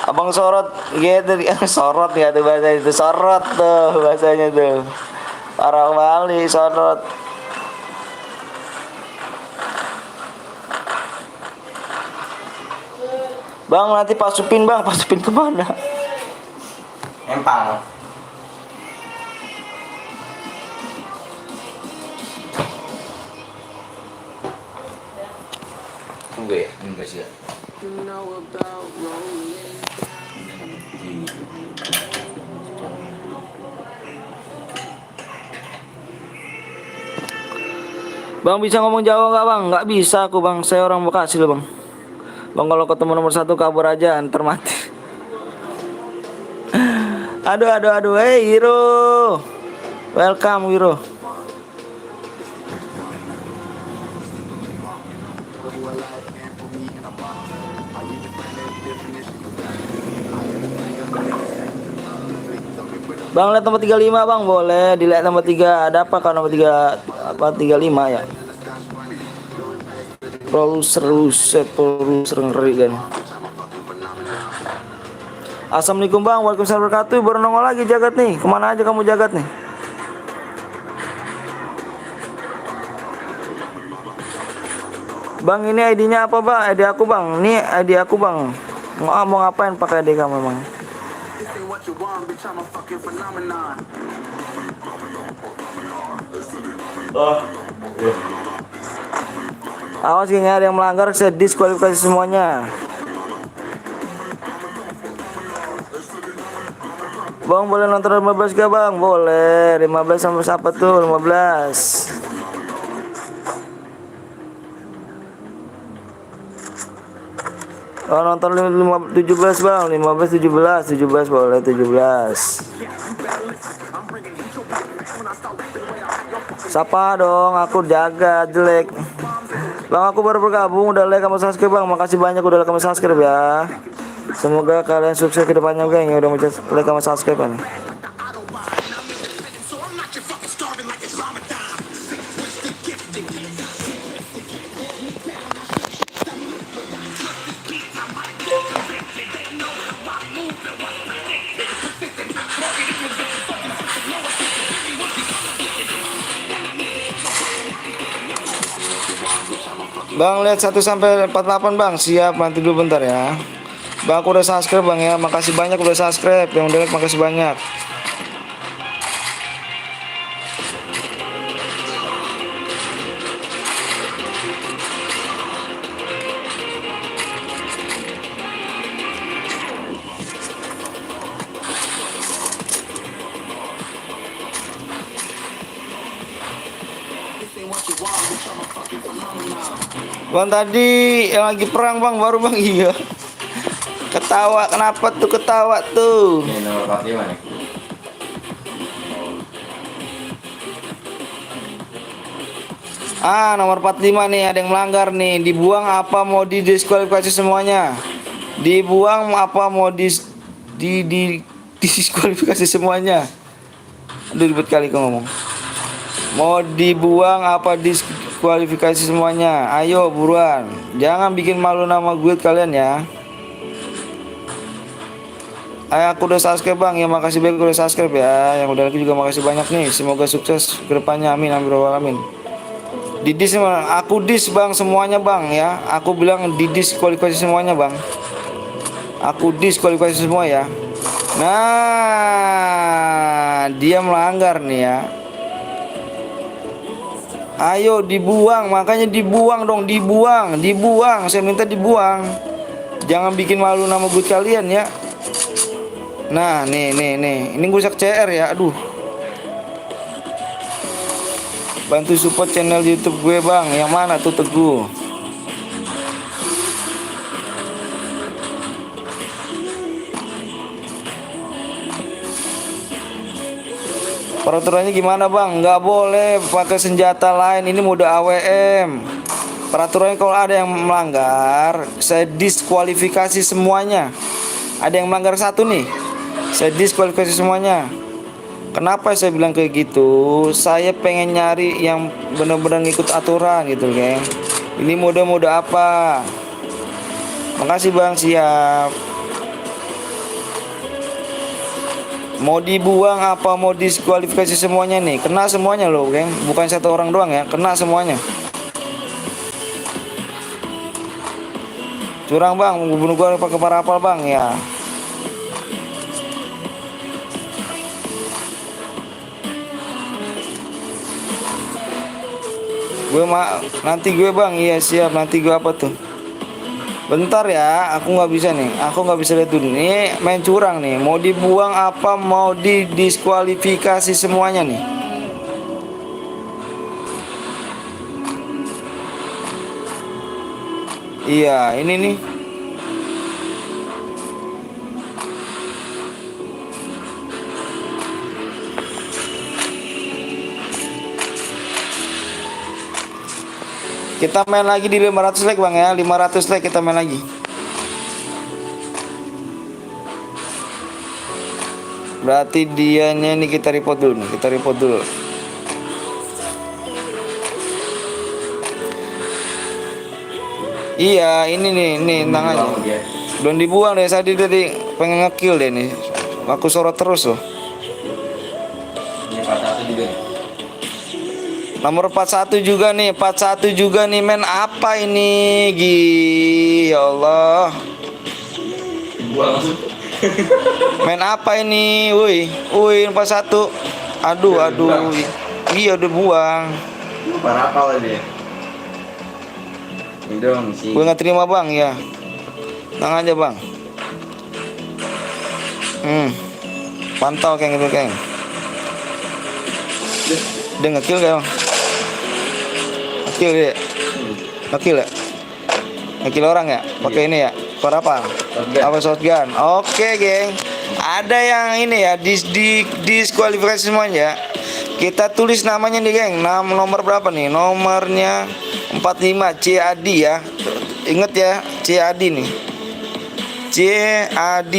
Abang sorot gitu, sorot ya tuh bahasa itu, sorot tuh bahasanya tuh. Parah kali sorot. Bang nanti Pak Supin bang, Pak Supin kemana? Empang. Tunggu ya, enggak sih ya. Bang bisa ngomong Jawa nggak bang? Nggak bisa aku bang, saya orang Bekasi loh bang. Bang kalau ketemu nomor 1 kabur aja, ntar mati. Aduh, hey Wiro, welcome Wiro. Bang lihat nomor 35 bang, boleh dilihat nomor 3. Ada apa kalau nomor 3 apa 35 ya? Produser ngeri kan. Assalamualaikum bang, waalaikumsalam wabarakatuh. Baru nongol lagi Jagat nih. Kemana aja kamu Jagat nih? Bang ini ID-nya apa bang? ID aku bang. Ini ID aku bang. Mau ngapain pakai ID kamu bang? Awas geng, ada yang melanggar saya diskualifikasi semuanya. Bang boleh nonton 15 gak bang? Boleh. 15 sama siapa tuh? 15. Oh nonton 17 bang. 15 17 boleh 17. Sapa dong, aku Jaga jelek. Bang aku baru bergabung, udah like sama subscribe bang. Makasih banyak udah like sama subscribe ya. Semoga kalian sukses ke depannya geng. Ya udah like sama subscribe kan. Bang lihat 1 sampai 48 bang, siap nanti dulu bentar ya. Bang aku udah subscribe bang ya, makasih banyak udah subscribe. Yang udah like makasih banyak. Bang tadi yang lagi perang bang, baru bang iya. Ketawa, kenapa tuh ketawa tuh? Ini nomor 45 nih. Nomor 45 nih, ada yang melanggar nih. Dibuang apa mau didiskualifikasi semuanya? Dibuang apa mau Diskualifikasi semuanya. Aduh ribet kali kau ngomong. Mau dibuang apa diskualifikasi semuanya? Ayo buruan. Jangan bikin malu nama gue kalian ya. Aku udah subscribe bang, ya makasih banyak udah subscribe ya. Yang udah lagi juga makasih banyak nih. Semoga sukses kedepannya, amin amin alamin. Didis, aku dis bang semuanya bang ya. Aku bilang didiskualifikasi semuanya bang. Aku diskualifikasi semua ya. Nah, dia melanggar nih ya. Ayo dibuang, makanya dibuang dong, dibuang. Saya minta dibuang. Jangan bikin malu nama gue kalian ya. Nah, nih. Ini rusak CR ya. Aduh. Bantu support channel YouTube gue, Bang. Yang mana tuh Teguh? Peraturannya gimana, Bang? Nggak boleh pakai senjata lain. Ini mode AWM. Peraturannya kalau ada yang melanggar, saya diskualifikasi semuanya. Ada yang melanggar satu nih, saya diskualifikasi semuanya. Kenapa saya bilang kayak gitu? Saya pengen nyari yang benar-benar ngikut aturan gitu, geng. Ini mode-mode apa? Makasih Bang, siap. Mau dibuang apa mau diskualifikasi semuanya nih? Kena semuanya loh, geng. Bukan satu orang doang ya, kena semuanya. Curang Bang, bunuh gua pakai parapal Bang ya. Nanti gue Bang, iya siap. Nanti gue apa tuh? Bentar ya, aku nggak bisa nih. Aku nggak bisa lihat dulu. Ini main curang nih. Mau dibuang apa mau didiskualifikasi semuanya nih? Iya, ini nih. Kita main lagi di 500 like Bang ya. 500 like kita main lagi. Berarti dianya ini kita report dulu nih. Kita report dulu. Iya, ini nih tenang aja. Belum dibuang deh, saya tadi pengen ngekill deh nih. Aku sorot terus loh. Ini 41 juga nih. Nomor 41 juga nih, 41 juga nih men. Apa ini? Ya Allah. Men apa ini? Woi, 41. Aduh. Iya udah buang. Parapal ini. Ini dong sih. Gue nggak terima Bang ya. Tenang aja Bang. Pantau kayak gitu kayak. Dia ngekill kayak Bang. Ngekill dia. Ngekill ya. Ngekill orang ya. Pakai ini ya. Apa? Apa shotgun? Oke geng. Ada yang ini ya diskualifikasi semuanya. Kita tulis namanya nih geng. Nomor berapa nih? Nomornya 45 CAD ya. Ingat ya, CAD nih. CAD.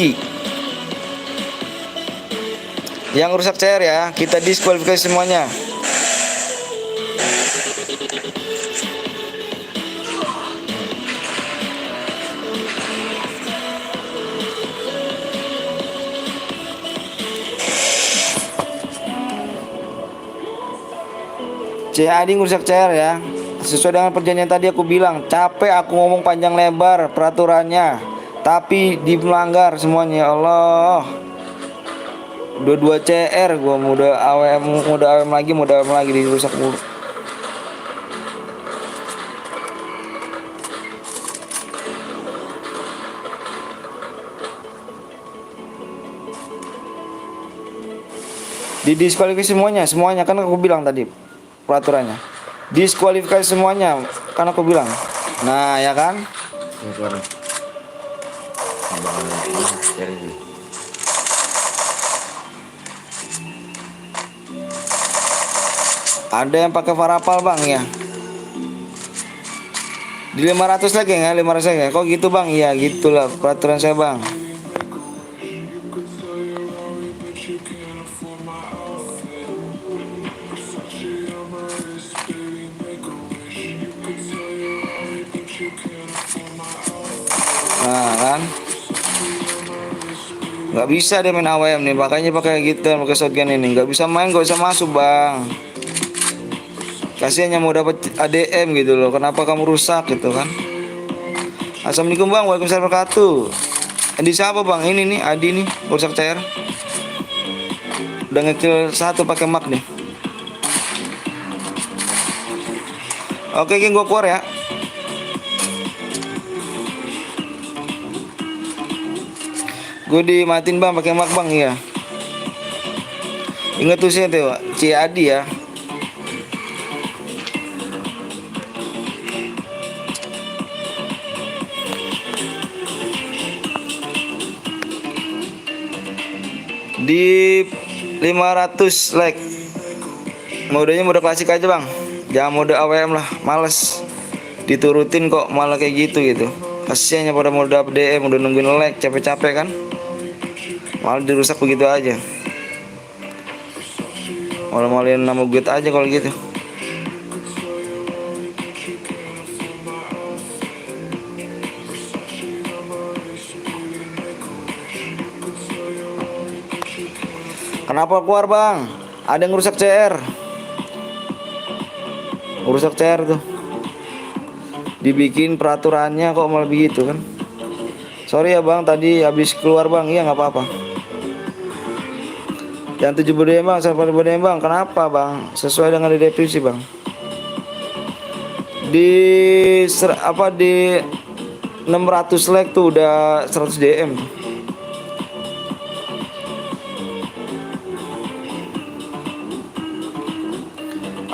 Yang rusak CR ya, kita diskualifikasi semuanya. CAD ngurusak CR ya. Sesuai dengan perjanjian tadi aku bilang, capek aku ngomong panjang lebar peraturannya, tapi dilanggar semuanya. Ya Allah. Dua CR gua mode AWM lagi dirusak mulu. Didiskualifikasi semuanya kan aku bilang tadi peraturannya. Diskualifikasi semuanya kan aku bilang. Nah, ya kan? Ada yang pakai parapal Bang ya. Di 500 lagi ya, 500 lagi. Kok gitu Bang? Iya, gitulah peraturan saya Bang. Nah kan, nggak bisa dia main AWM nih, makanya pakai gitu, pakai shotgun ini. Nggak bisa main, nggak bisa masuk bang. Kasihannya mau dapat ADM gitu loh. Kenapa kamu rusak gitu kan? Assalamualaikum bang, waalaikumsalam warahmatullahi wabarakatuh. Di siapa bang? Ini nih Adi nih, rusak cair. Udah ngekill satu pakai mak nih. Oke, geng, gua keluar ya. Gue dimatiin bang pakai mak bang, iya. Ingat tuh saya tuh Adi ya. Di 500 like. Modenya mode klasik aja bang, jangan mode AWM lah, males diturutin kok malah kayak gitu. Kasiannya pada mode DM udah nungguin like capek-capek kan, malah dirusak begitu aja. Malah-malahin nama gue aja kalau gitu. Kenapa keluar bang? Ada yang ngerusak CR. Ngerusak CR tuh. Dibikin peraturannya kok malah begitu kan. Sorry ya bang, tadi habis keluar bang. Iya nggak apa-apa. Yang 7 BDM bang, sampai BDM bang. Kenapa bang? Sesuai dengan di definisi bang. Di 600 like tuh udah 100 DM.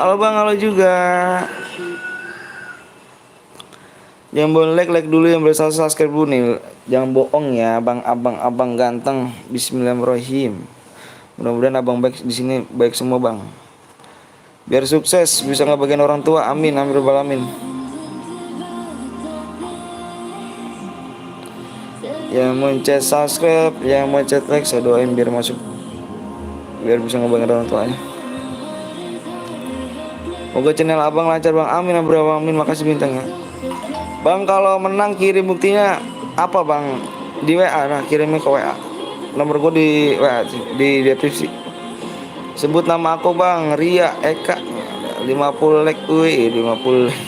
Halo bang, halo juga. Jangan boleh like dulu, yang boleh subscribe dulu nih. Jangan bohong ya, abang ganteng. Bismillahirrahmanirrahim. Mudah-mudahan abang baik di sini, baik semua bang. Biar sukses, bisa ngebagian orang tua. Amin, amin rabbal alamin. Yang mencet subscribe, yang mencet like, saya doain biar masuk, biar bisa ngebagian orang tuanya. Moga channel abang lancar bang, amin amin, makasih bintangnya. Bang kalau menang kirim buktinya apa bang? Di WA, nah kirimnya ke WA. Nomor gue di WA, di deskripsi. Sebut nama aku bang, Ria Eka. 50 like, 50 like.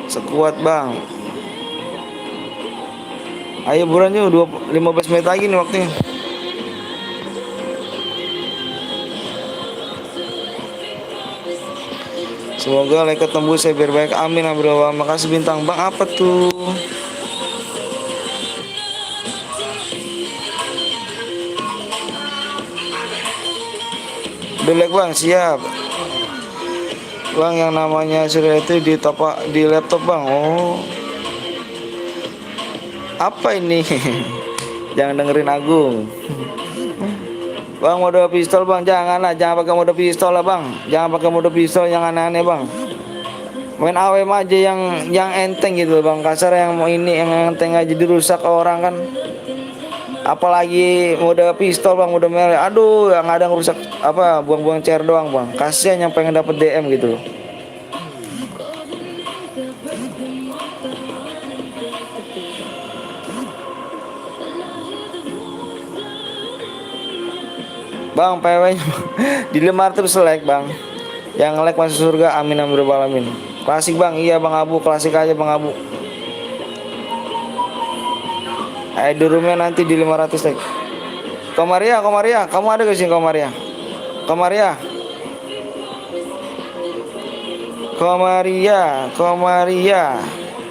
Sekuat bang. Ayo buruan yuk, 15 menit lagi nih waktunya. Semoga like tembus saya biar baik, amin bro. Makasih bintang bang. Apa tuh? Delek bang, siap bang. Yang namanya sudah itu di laptop bang. Oh, apa ini? Jangan dengerin Agung. Bang mode pistol bang, jangan pakai mode pistol lah bang. Jangan pakai mode pistol yang aneh-aneh bang. Main AWM aja yang enteng gitu bang. Kasar yang mau ini yang enteng aja dirusak orang kan. Apalagi mode pistol bang, mode melee. Aduh, yang ada ngerusak apa, buang-buang CR doang bang. Kasian yang pengen dapet DM gitu loh. Bang PW di 500 like bang. Yang like masuk surga, amin amin rabbal alamin. Klasik bang, iya bang Abu, klasik aja bang Abu. Di roomnya nanti di 500 like. Komaria, kamu ada gak sih Komaria? Komaria.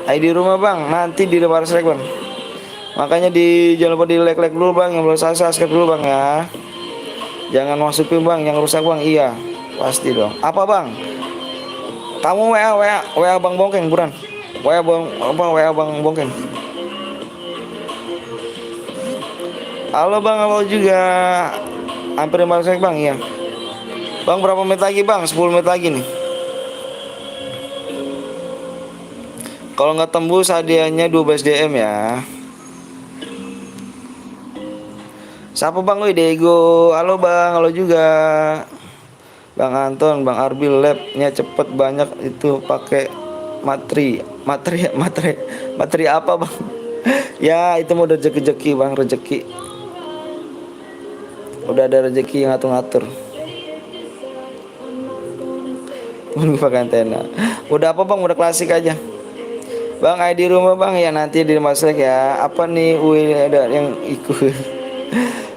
Di rumah bang, nanti di 500 like bang. Makanya jangan lupa di like dulu bang, yang belum subscribe dulu bang ya. Jangan masukin bang yang rusak bang. Iya pasti dong. Apa bang? Kamu WA bang Bongkeng buran. WA bang Bongkeng. Halo bang, halo juga. Hampir 500 bang, iya. Bang berapa menit lagi bang? 10 menit lagi nih. Kalau nggak tembus hadiahnya 12 DM ya. Siapa bang? Diego. Halo bang, halo juga. Bang Anton, Bang Arbil, labnya cepet banyak itu pakai matri. Materi apa bang? Ya itu mau rezeki bang, rezeki. Udah ada rezeki yang ngatur-ngatur. Pakai antena. Udah apa bang? Udah klasik aja. Bang, di rumah bang ya nanti di Maslek ya. Apa nih? Wih ada yang ikut.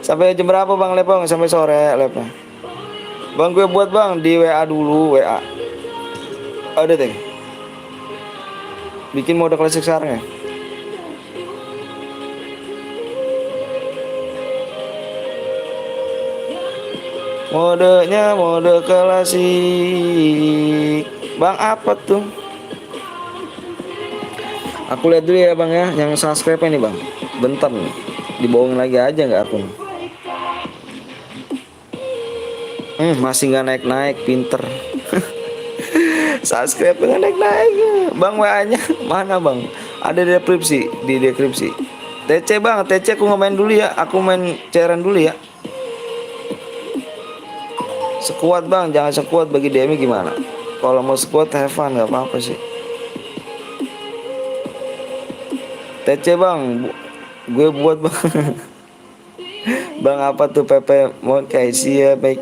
Sampai jam berapa bang lep bang? Sampai sore lepnya. Bang gue buat bang di WA dulu WA. Ada deh. Bikin mode klasik sekarang ya. Modenya mode klasik. Bang apa tuh? Aku lihat dulu ya bang ya, yang subscribe ini bang. Bentar nih, dibohongin lagi aja nggak akun. Masih nggak naik-naik, pinter. Subscribe nggak naik-naik. Bang WA-nya mana bang? Ada di deskripsi. TC bang, TC aku nggak main dulu ya. Aku main cairan dulu ya. Sekuat bang, jangan sekuat bagi DM gimana? Kalau mau sekuat have fun nggak apa-apa sih. TC bang, gue buat bang. Bang apa tuh PP mau kayak ya baik.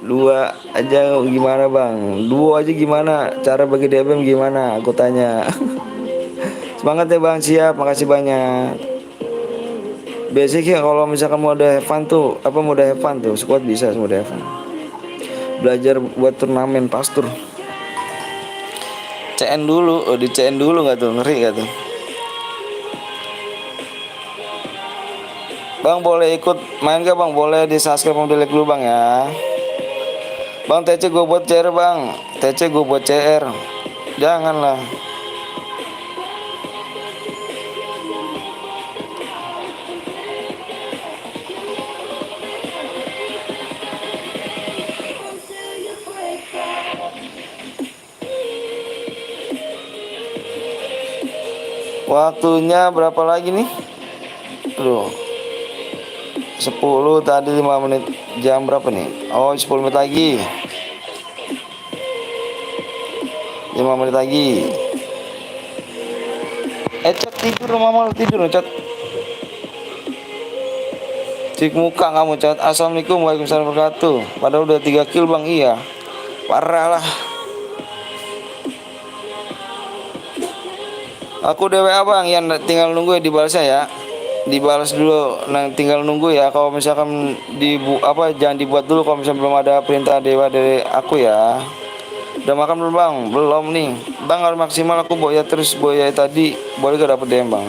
Dua aja gimana bang? Dua aja gimana? Cara bagi DM gimana? Aku tanya. Semangat ya bang, siap. Makasih banyak. Basicnya kalau misalkan mau ada have fun tuh, apa mau ada have fun tuh, squad bisa semua have fun. Belajar buat turnamen pastur. CN dulu, di CN dulu nggak tuh, ngeri nggak tuh? Bang boleh ikut main gak bang? Boleh di subscribe modelnya dulu bang ya. Bang TC gue buat CR bang, TC gue buat CR. Janganlah. Waktunya berapa lagi nih? Loh 10 tadi 5 menit. Jam berapa nih? Oh 10 menit lagi, 5 menit lagi. Cat tidur mama, tidur Cat. Cik muka kamu Cat. Assalamualaikum warahmatullahi wabarakatuh. Padahal udah 3 kill bang. Iya parah lah. Aku DWA bang, ya tinggal nunggu ya dibalasnya ya. Dibalas dulu, tinggal nunggu ya. Kalau misalkan jangan dibuat dulu kalau misalkan belum ada perintah dewa dari aku ya. Udah makan belum bang? Belum nih bang, harus maksimal. Aku boya terus, boya tadi boleh gak dapet DM bang?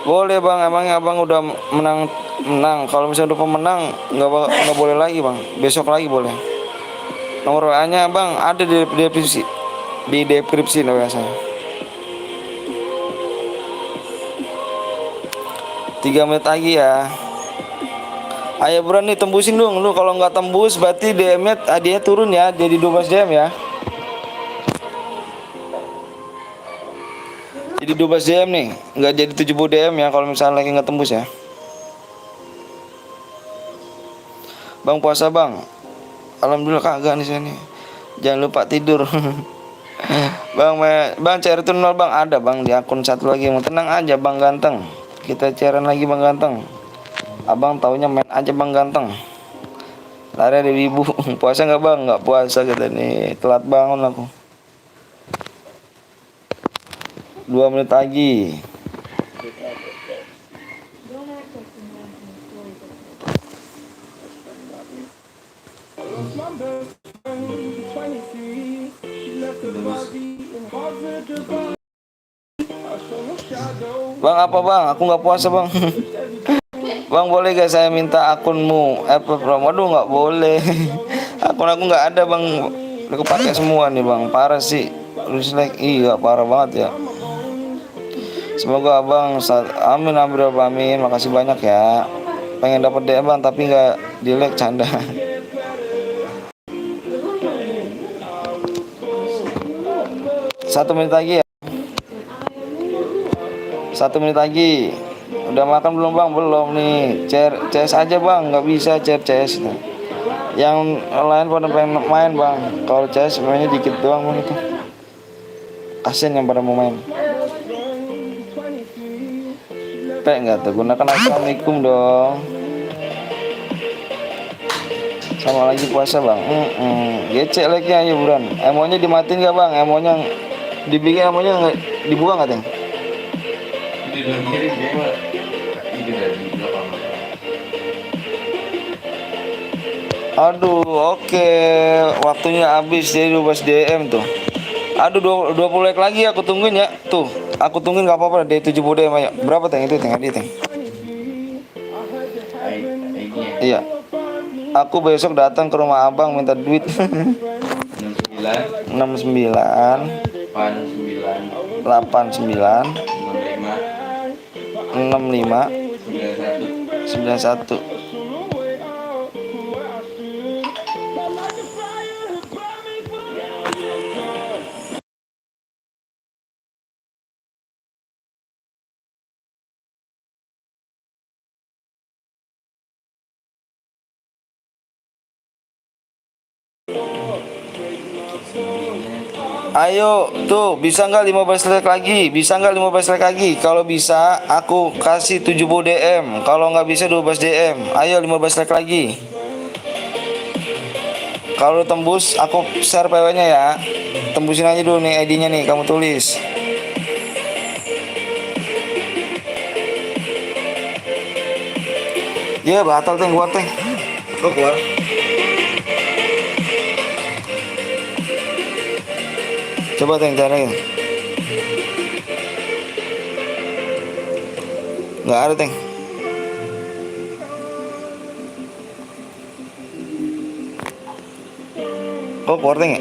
Boleh bang, emangnya abang udah menang. Kalau misalnya udah pemenang nggak boleh lagi bang, besok lagi boleh. Nomor WA nya bang ada di deskripsi WA saya. 3 menit lagi ya. Ayo buruan nih, tembusin dong lu. Kalau nggak tembus berarti DM-nya hadiahnya turun ya, jadi 12 DM ya. Jadi 12 DM nih, nggak jadi 70 DM ya kalau misalnya lagi nggak tembus ya. Bang puasa bang? Alhamdulillah kagak nih saya nih. Jangan lupa tidur. Bang CR itu 0 bang, ada bang di akun satu lagi. Tenang aja bang ganteng, kita cairan lagi bang ganteng. Abang taunya main aja bang ganteng. Lari ada ibu. Puasa nggak bang? Nggak puasa kita nih, telat bangun aku. 2 menit lagi. Bang apa bang? Aku nggak puasa bang. Bang boleh gak saya minta akunmu? Waduh nggak boleh. Akun aku nggak ada bang. Aku pakai semua nih bang. Parah sih. Iya parah banget ya. Semoga abang amin amin. Makasih banyak ya. Pengen dapat DM bang tapi nggak di like, canda. Satu menit lagi ya. 1 menit lagi. Udah makan belum bang? Belum nih. CS aja bang, nggak bisa CS itu. Yang lain pada pengen main bang. Kalau CS mainnya dikit doang bang itu. Kasian yang pada mau main. Nggak tuh, gunakan assalamualaikum dong. Sama lagi puasa bang. Gecek like-nya ayo buruan. Emonya dimatiin nggak bang? Emonya dibikin, emonya nggak dibuka nggak teng? Itu udah ngirim dia mah. Itu dari belakang. Aduh, oke. Waktunya habis jadi 12 DM tuh. Aduh, 20 like lagi aku tungguin ya. Tuh, aku tungguin nggak apa-apa deh 70 DM ayo. Berapa teng itu teng? Adi teng. ID-nya Iya. Aku besok datang ke rumah abang minta duit. 69 69 89 89 65 65 91 91. Ayo tuh, bisa nggak 15 like lagi? Bisa nggak 15 like lagi? Kalau bisa aku kasih 70 DM. Kalau nggak bisa 12 DM. Ayo 15 like lagi. Kalau tembus aku share PW-nya ya. Tembusin aja dulu nih ID-nya nih, kamu tulis. Ya batal teng, keluar teng. Oh keluar. Coba teng cariin. Nggak ada teng. Oh keluar teng ya?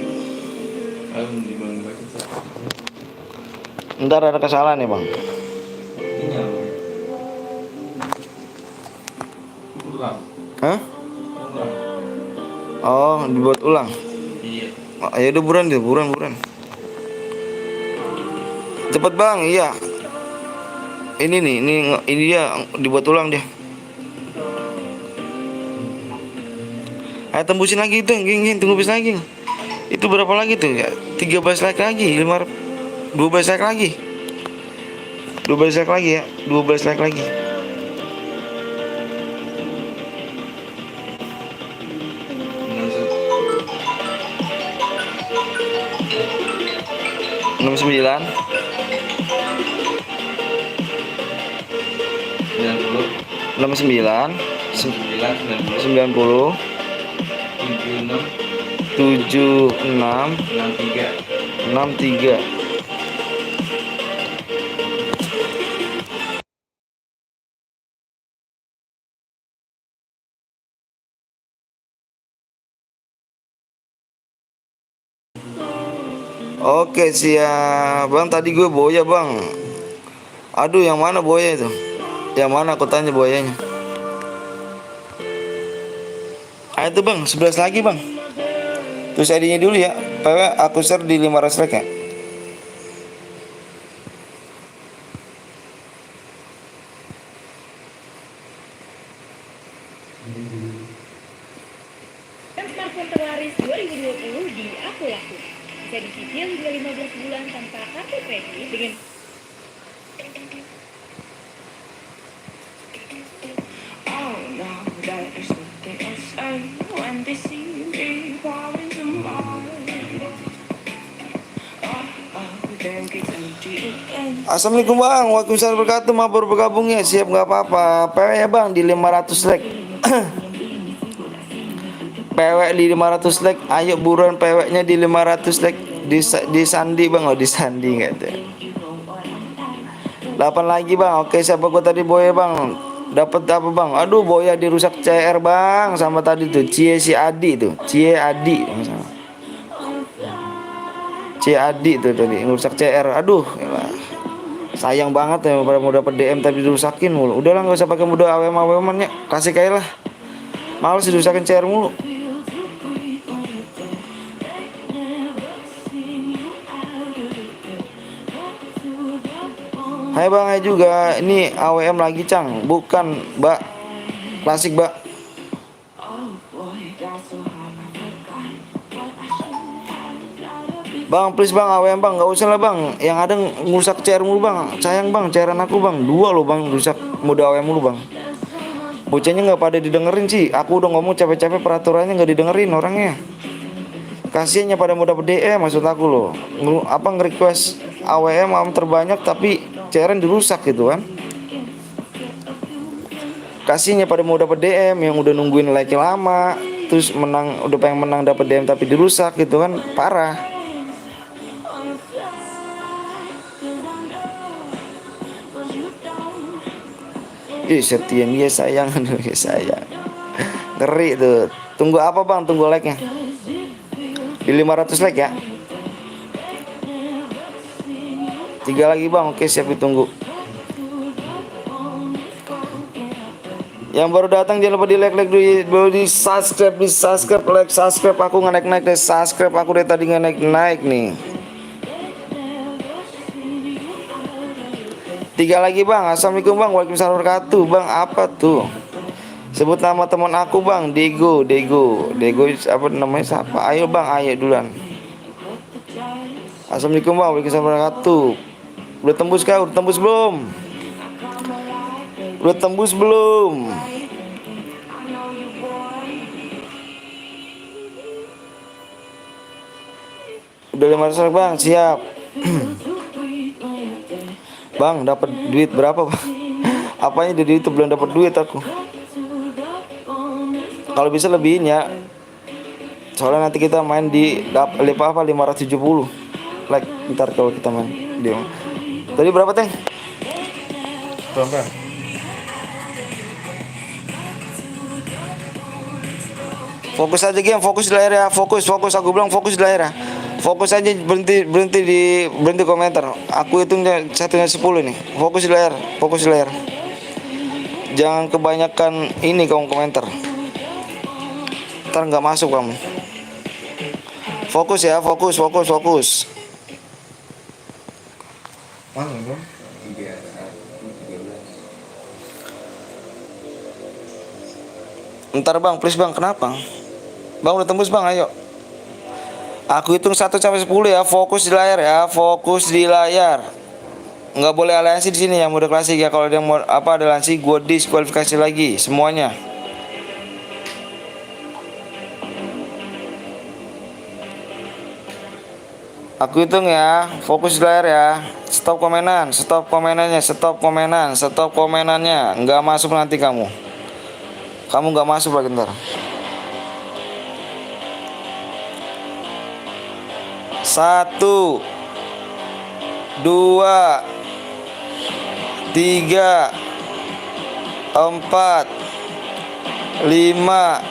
Ntar ada kesalahan ya bang. Hah? Oh dibuat ulang. Iya. Ayo udah buruan deh, buruan. Cepet bang, iya. Ini nih, ini dia dibuat ulang dia. Ayo tembusin lagi itu, geng, tunggu bis lagi. Itu berapa lagi tuh ya? 13 like lagi, 12 like lagi. 12 like lagi ya, 12 like lagi. Enam 69 69 90 76 63. Oke siap bang, tadi gue boya bang. Aduh yang mana boya itu? Yang mana aku tanya boyanya? Ayo tuh bang, 11 lagi bang. Terus ID-nya dulu ya. PW aku share di 500 like ya. Smartphone terlaris 2020 di Aku Laku. Bisa dicicil hingga 15 bulan tanpa kartu kredit dengan Assalamualaikum bang, waalaikumsalam wabarakatuh. Maaf baru bergabung ya, siap nggak apa-apa. PW ya bang di 500 like. PW di 500 like, ayo buruan PW-nya di 500 like. Di sandi bang, oh di sandi nggak tuh. 8 lagi bang, oke siapa gua tadi boya bang. Dapat apa bang? Aduh boya dirusak CR bang, sama tadi tuh Cie si Adi tuh, Cie Adi sama. Cie Adi tuh tadi ngerusak CR. Aduh, elah. Sayang banget ya pada mau dapat DM tapi dirusakin mulu. Udahlah nggak usah pakai mode AWM-AWM-nya, kasih kayak lah. Males dirusakin CR mulu. Hai bang, hai juga. Ini AWM lagi Cang. Bukan Mbak. Klasik Mbak. Bang, please bang, AWM bang, nggak usah lah bang. Yang ada ngusak CR mulu bang. Sayang bang, cairan aku bang. 2 loh bang, rusak mode AWM mulu bang. Bocahnya nggak pada didengerin sih. Aku udah ngomong capek-capek peraturannya nggak didengerin orangnya. Kasiannya pada mau dapet DM maksud aku loh. Apa nge-request AWM terbanyak tapi cairan dirusak gitu kan. Kasihnya pada mau dapet DM yang udah nungguin like lama, terus menang, udah pengen menang dapet DM tapi dirusak gitu kan, parah. Ih, Septian dia sayang, aduh ya sayang. Ngeri tuh. Tunggu apa bang? Tunggu like-nya. Di 500 like ya. 3 lagi bang, oke siap ditunggu. Yang baru datang jangan lupa di like dulu, di subscribe, like, subscribe. Aku naik deh, subscribe aku dari tadi naik nih. 3 lagi bang. Assalamualaikum bang, waalaikumsalam wabarakatuh. Bang apa tuh? Sebut nama teman aku bang, Dego apa namanya siapa? Ayo bang, ayo duluan. Assalamualaikum bang, waalaikumsalam wabarakatuh. Udah tembus kah? Udah tembus belum? Udah tembus belum? Udah 500 bang, siap. Bang, dapat duit berapa bang? Apanya dari itu belum dapat duit aku. Kalau bisa lebihin ya. Soalnya nanti kita main di apa 570 like ntar kalau kita main dia. Tadi berapa teh? Berapa? Fokus aja game, fokus di layar ya, fokus aku bilang fokus di layar ya. Fokus aja, berhenti komentar. Aku hitung 1 sampai 10 nih. Fokus di layar. Jangan kebanyakan ini kamu komentar. Ntar nggak masuk kamu. Fokus ya, fokus. Mana bang? Ntar bang, please bang, kenapa? Bang udah tembus bang, ayo. Aku hitung 1 sampai 10 ya, fokus di layar ya, fokus di layar. Nggak boleh aliansi di sini ya, mode klasik ya. Kalau ada yang mau apa aliansi, gue diskualifikasi lagi semuanya. Aku hitung ya, fokus di layar ya. Stop komenannya. Nggak masuk nanti kamu. Kamu nggak masuk lagi ntar. 1, 2, 3, 4, 5,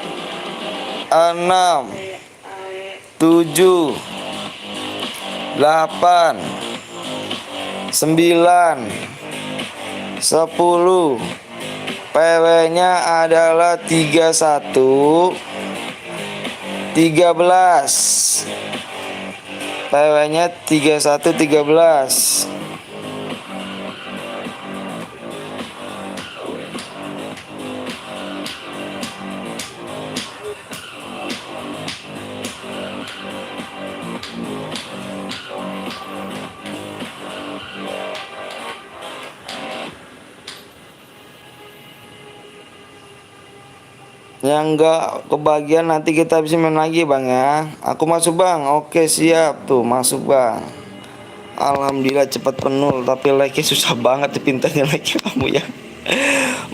6, 7, 8, 9, 10. PW-nya adalah 31, 13. PW-nya 31, 13. Yang enggak kebagian nanti kita bisa main lagi bang ya. Aku masuk bang, oke siap tuh masuk bang. Alhamdulillah cepat penuh, tapi like-nya susah banget dipintanya like kamu ya.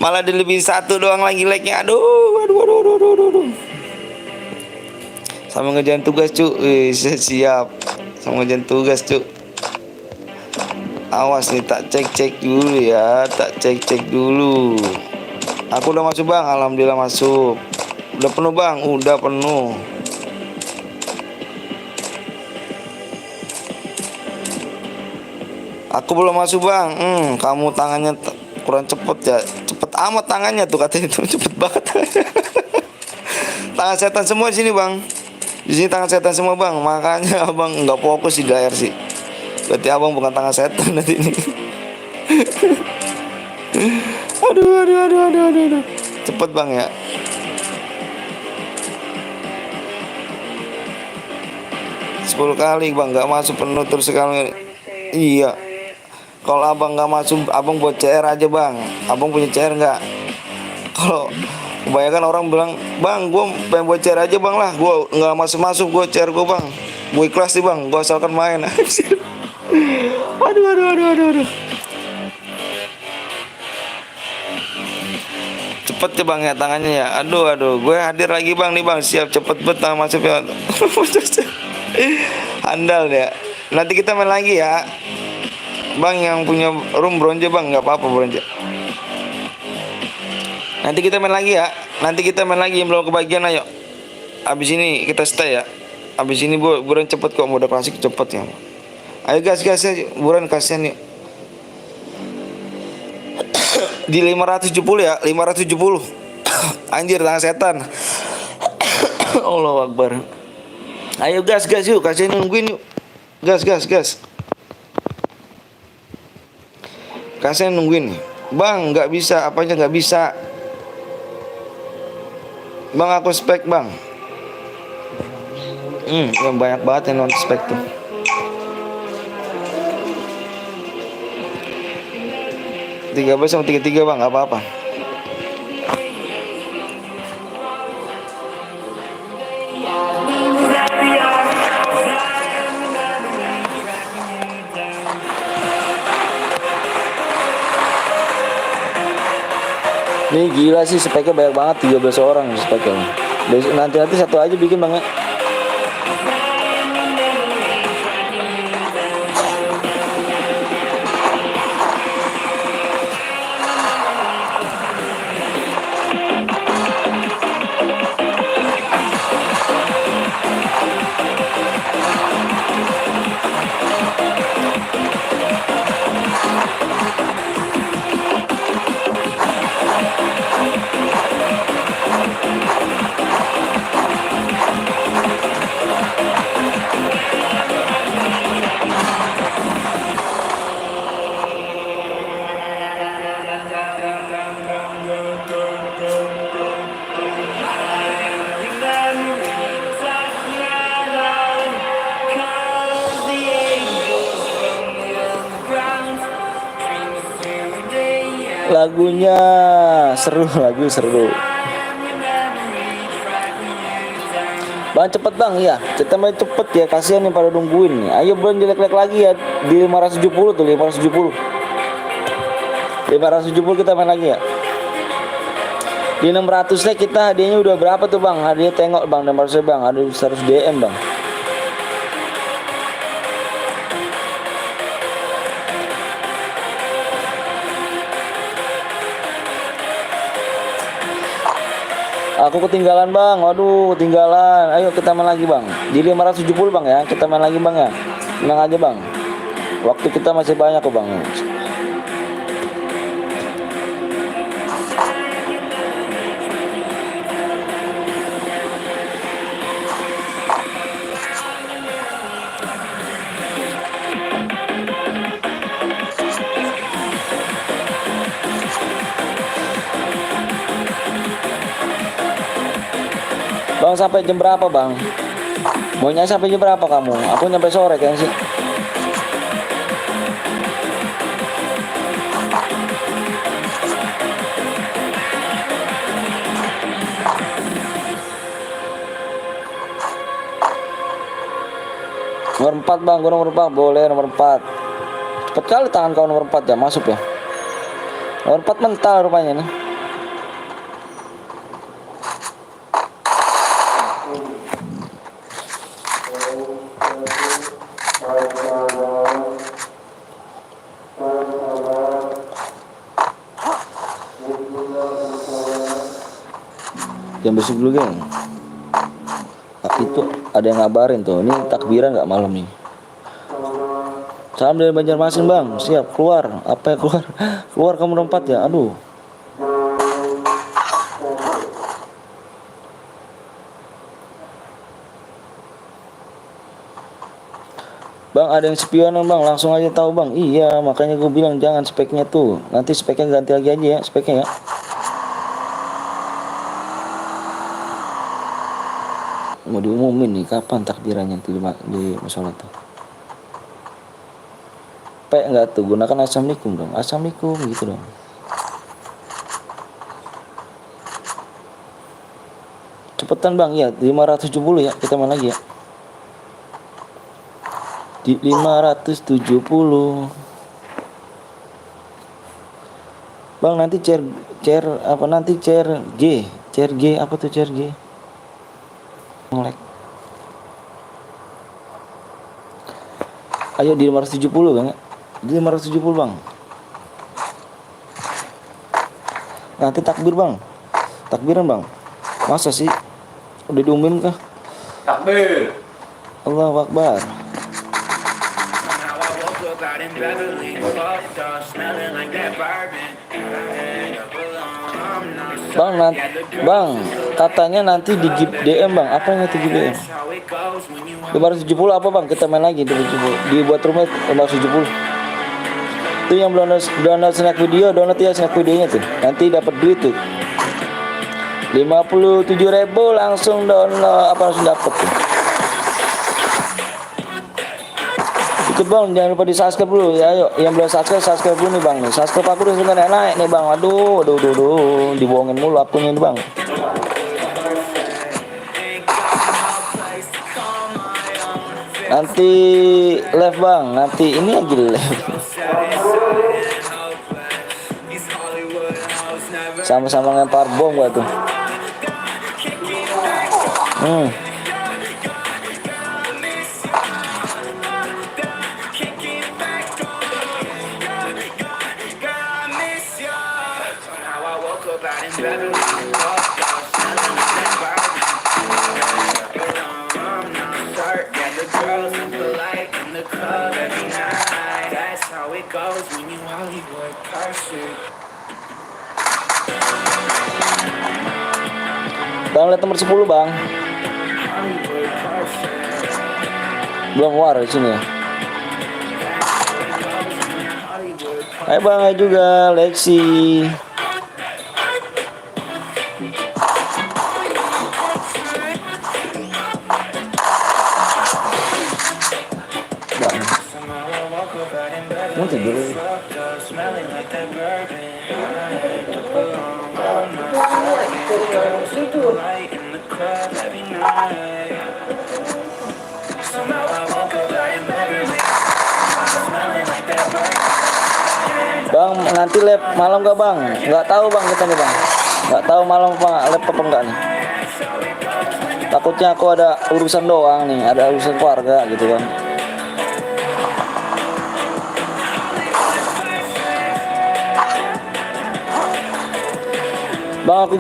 Malah dilebihin 1 doang lagi like-nya. Aduh. Sama ngerjain tugas cu. Siap. Sama ngerjain tugas cu. Awas nih, tak cek dulu ya, dulu. Aku udah masuk bang, alhamdulillah masuk. Udah penuh bang, udah penuh. Aku belum masuk bang. Kamu tangannya kurang cepet ya. Cepet amat tangannya tuh katanya tuh, cepet banget. Tangan setan semua di sini bang. Di sini tangan setan semua bang. Makanya abang nggak fokus di layar sih. Berarti abang bukan tangan setan nanti ini. Aduh. Cepet bang ya. Sepuluh kali bang nggak masuk penutur sekali. Iya. Kalau abang nggak masuk, abang buat CR aja bang. Abang punya CR nggak? Kalau kebanyakan orang bilang, bang, gue pengen buat CR aja bang lah. Gue nggak masuk gue CR gue bang. Gue ikhlas sih bang. Gue asalkan main. Aduh. Cepet ya bang ya tangannya ya. Aduh. Gue hadir lagi bang nih bang. Siap cepet betah masuknya. Handal ya. Nanti kita main lagi ya. Bang yang punya room bronze bang, nggak apa-apa bronze. Nanti kita main lagi ya. Nanti kita main lagi yang belum kebagian ayo. Abis ini kita stay ya. Abis ini buruan cepet kok, mode klasik cepet ya. Ayo gas ya, buruan kasihan yuk. Di 570 ya, 570. Anjir tangan setan. Allahu Akbar. Ayo gas yuk, kasihan nungguin yuk. Gas. Kasihan nungguin nih. Bang, nggak bisa, apanya nggak bisa. Bang aku spek bang. Yang banyak banget yang non spek tuh. Tiga belas sama 33 bang, nggak apa-apa. Ini gila sih speknya banyak banget, 13 orang speknya. Nanti satu aja bikin bang ya. Lagunya seru, lagu seru. Bang cepet bang ya, kita main cepet ya, kasihan yang pada nungguin nih. Ayo belum jelek-jelek lagi ya di 570 tuh, 570 kita main lagi ya. Di 600 nya kita hadiahnya udah berapa tuh bang? Hadiahnya tengok bang, 600 bang, ada 100 DM bang. Aku ketinggalan bang, waduh ketinggalan. Ayo kita main lagi bang. Di 570 bang ya, kita main lagi bang ya. Tenang aja bang. Waktu kita masih banyak kok bang. Bang sampai jam berapa bang? Maunya sampai jam berapa kamu? Aku nyampe sore kan sih. Nomor 4 bang, gue nomor 4 boleh nomor 4. Cepet kali tangan kau nomor 4 ya, masuk ya. Nomor 4 mental rupanya nih. Jam besok dulu geng. Itu ada yang ngabarin tuh. Ini takbiran nggak malam nih. Salam dari Banjarmasin bang. Siap keluar. Apa ya keluar? Keluar kamu nomor 4 ya. Aduh. Bang, ada yang spionan bang, langsung aja tahu bang. Iya, makanya gue bilang jangan speknya tuh. Nanti speknya ganti lagi aja ya, speknya ya. Mau diumumin nih kapan takbirannya tuh di musola tuh. Enggak tuh, gunakan assalamualaikum dong. Assalamualaikum gitu dong. Cepetan bang, ya 570 ya, kita main lagi ya. Di 570. Bang, nanti chair apa nanti chair G apa tuh chair G? Ngelek. Ayo di 570 bang ya. Di 570 bang. Nanti takbir bang. Takbiran bang. Masa sih? Udah diumumin kah? Takbir. Allahu Akbar. Bang, katanya nanti di DM bang. Apa yang nanti di DM? 570 apa bang? Kita main lagi 570. Dibuat rumah 570. Itu yang belum download snack video, download ya snack videonya tuh. Nanti dapat duit tuh. 57.000 langsung download apa langsung dapat tuh. Ikut bang, jangan lupa di subscribe dulu ya. Ayo, yang belum subscribe dulu nih bang nih. Subscribe aku udah sebenarnya naik nih bang. Aduh, dibohongin mulu akunnya nih bang. Nanti live bang, nanti ini aja live. Sama-sama ngelempar bom gua tuh. Bang, lihat nomor 10 bang. Belum war di sini ya. Hai bang, hai juga Lexi. Bang, mau tidur? Bang, nanti lab malam gak bang? Nggak tahu bang kita nih bang. Nggak tahu malam lab apa enggak nih. Takutnya aku ada urusan doang nih, ada urusan keluarga gitu kan. Bang, aku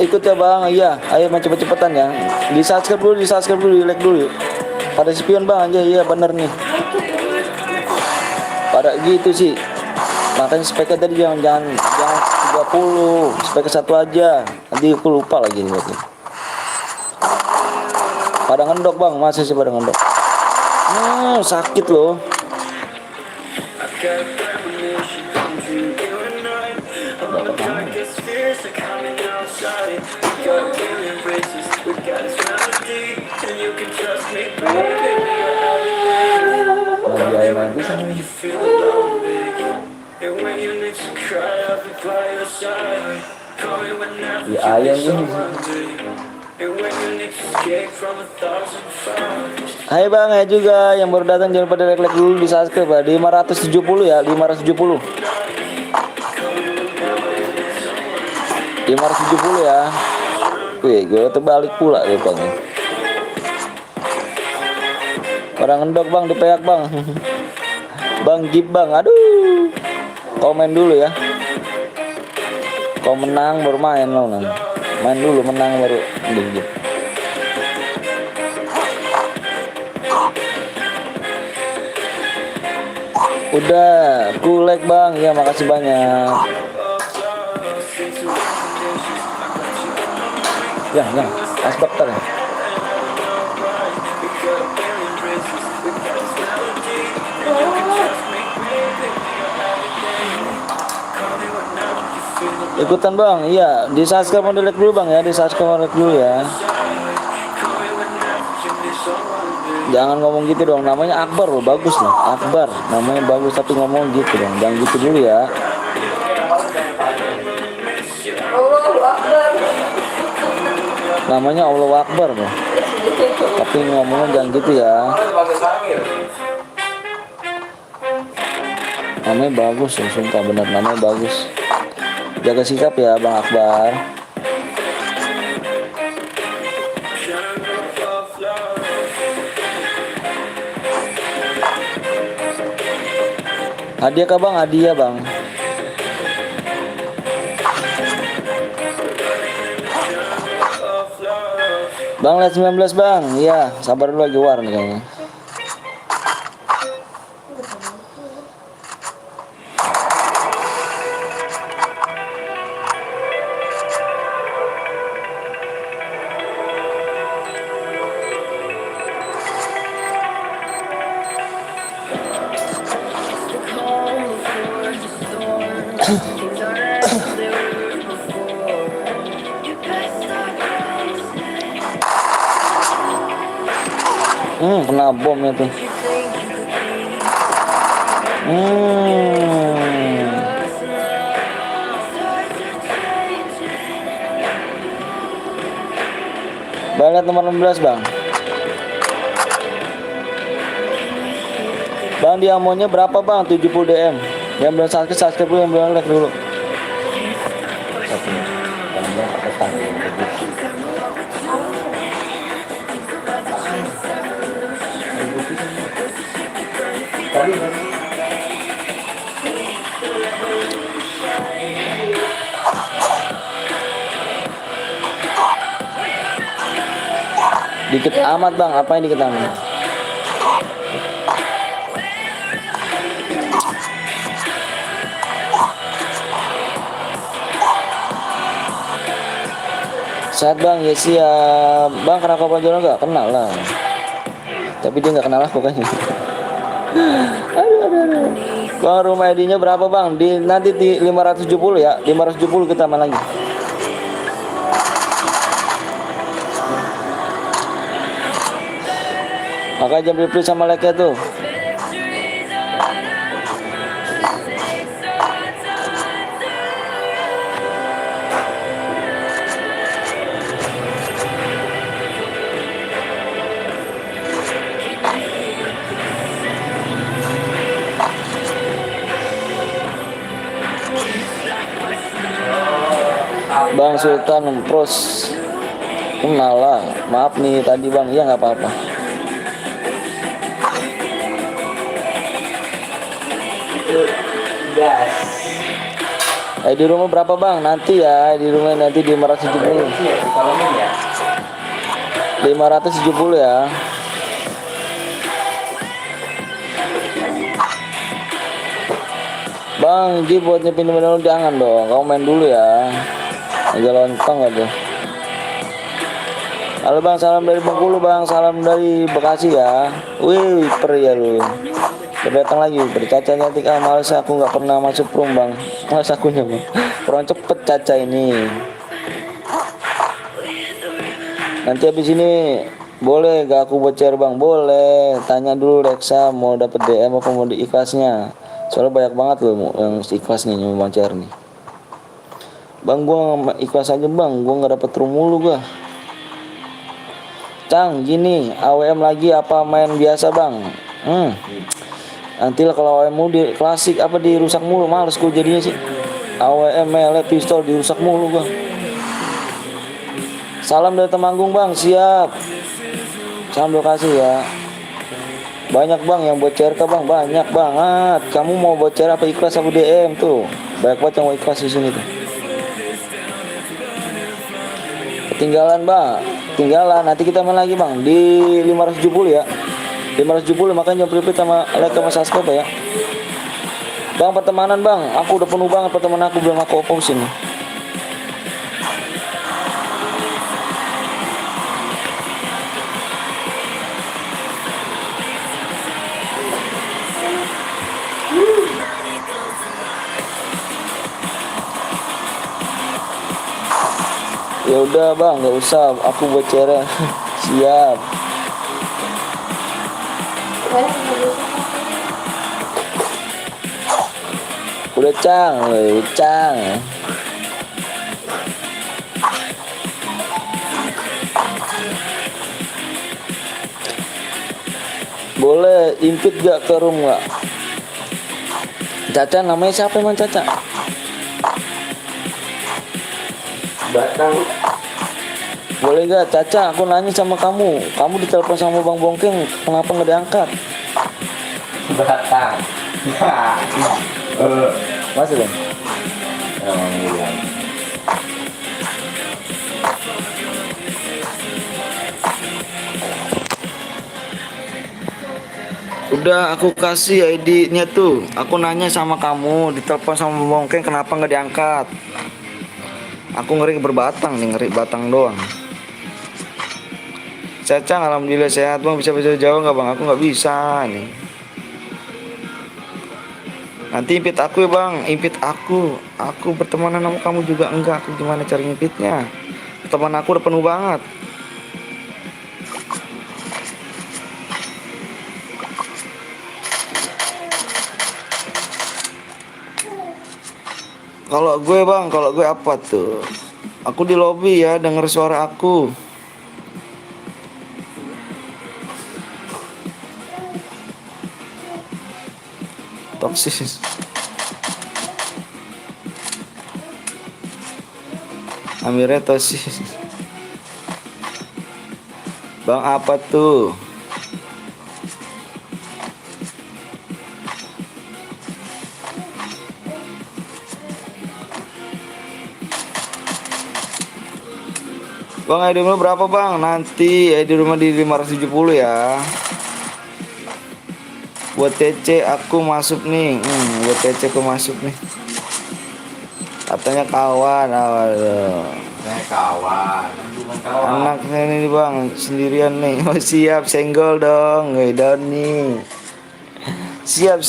ikut ya bang. Iya, ayo cepet-cepetan ya. Di subscribe dulu, di like dulu. Pada spion bang aja, iya bener nih. Pada gitu sih. Makanya speknya tadi jangan 30, speknya 1 aja. Nanti aku lupa lagi nih. Pada ngendok bang, masih sih pada ngendok. Sakit loh. Nanti sama ini. Ya ayam ini. Hai bang, ya juga yang baru datang jangan pada like dulu, di subscribe ya. Di 570 ya, 570. 570 ya. Wih, gue terbalik pula deh bang. Orang ngendok bang, dipeak bang. Bang Gip bang, aduh. Komen dulu ya. Kau menang baru main lo nanti. Main dulu menang baru Gip. Udah, ku like bang, ya makasih banyak. Ya, asbak tar ya. Ikutan bang, iya di subscribe mau like dulu bang ya, di subscribe like dulu ya. Jangan ngomong gitu dong, namanya Akbar loh, bagus loh, Akbar, namanya bagus tapi ngomong gitu dong, jangan gitu dulu ya. Allahu Akbar. Namanya Allah Akbar loh, tapi ngomongnya jangan gitu ya. Namanya bagus loh, sumpah benar namanya bagus. Jaga sikap ya Bang Akbar. Hadiah kah bang? Hadiah bang. Bang lihat 19 bang. Iya sabar dulu lagi war nih kayaknya. Kena bomnya tuh. Bang lihat nomor 16 bang. Bang diamonnya berapa bang? 70 DM. Yang belum subscribe dulu, yang belum like dulu. Dikit amat bang, apa yang dikit amat? Sehat bang, ya siap. Bang kenapa Pak Jono gak kenal lah. Tapi dia gak kenal aku kayaknya. Aduh. Bang rumah ID-nya berapa bang? Nanti di 570 ya. 570 kita main lagi. Makanya jam reply sama like-nya tuh. Bang Sultan Pros kenal lah. Maaf nih tadi bang, iya nggak apa-apa. Di rumah berapa bang? Nanti ya di rumah nanti di 570. 570 ya. Bang, Ji buat nyepin dulu jangan dong. Kamu main dulu ya. Aja lontong aja. Halo bang, salam dari Bengkulu bang, salam dari Bekasi ya. Wih, per ya lu. Berdatang lagi, bercaca cantik males aku nggak pernah masuk room bang. Males akunya bang. Kurang cepet caca ini. Nanti habis ini boleh gak aku bocor bang? Boleh. Tanya dulu Reksa mau dapet DM apa mau di ikhlasnya. Soalnya banyak banget loh yang ikhlas nih mau bocor nih. Bang gua ikhlas aja bang, gua nggak dapet room mulu gua. Cang gini AWM lagi apa main biasa bang? Nanti lah kalau AWM mulu di klasik apa dirusak mulu, males gue jadinya sih. AWM melee pistol dirusak mulu gua. Salam dari Temanggung bang, siap. Salam lokasi ya. Banyak bang yang buat CRK bang, banyak banget. Kamu mau buat CR apa ikhlas apa DM tuh? Banyak banget yang mau ikhlas di sini tuh. Ketinggalan bang, ketinggalan. Nanti kita main lagi bang di 570 ya. 570 makanya jangan prepare sama like sama subscribe ya. Bang pertemanan bang, aku udah penuh banget pertemanan aku belum aku oposin. Ya udah bang, nggak usah. Aku buat ceret. Siap. Udah cang, udah cang. Boleh impit gak ke room gak? Caca, namanya siapa emang Caca? Batang. Boleh gak Caca, aku nanya sama kamu. Kamu ditelepon sama Bang Bongkeng, kenapa nggak diangkat? Batang. Masih Bang? Iya. Udah aku kasih ID-nya tuh. Aku nanya sama kamu, ditelepon sama Bang Bongkeng, kenapa nggak diangkat? Aku ngeri berbatang nih, ngeri batang doang. Caca, alhamdulillah sehat bang. Bisa bahasa Jawa nggak bang? Aku nggak bisa nih. Nanti impit aku ya bang, impit aku. Aku bertemanan sama kamu juga enggak. Aku gimana cari impitnya? Teman aku udah penuh banget. Kalau gue apa tuh? Aku di lobi ya, denger suara aku. Toksis. Amirnya tosis. Bang apa tuh? Bang, ID rumah berapa bang? Nanti ID rumah di 570 ya. Buat TC aku masuk nih. Buat TC aku masuk nih. Katanya kawan. Kawan. Bukan kawan. Anaknya ini bang sendirian nih. Oh siap, senggol dong. Down nih. Siap.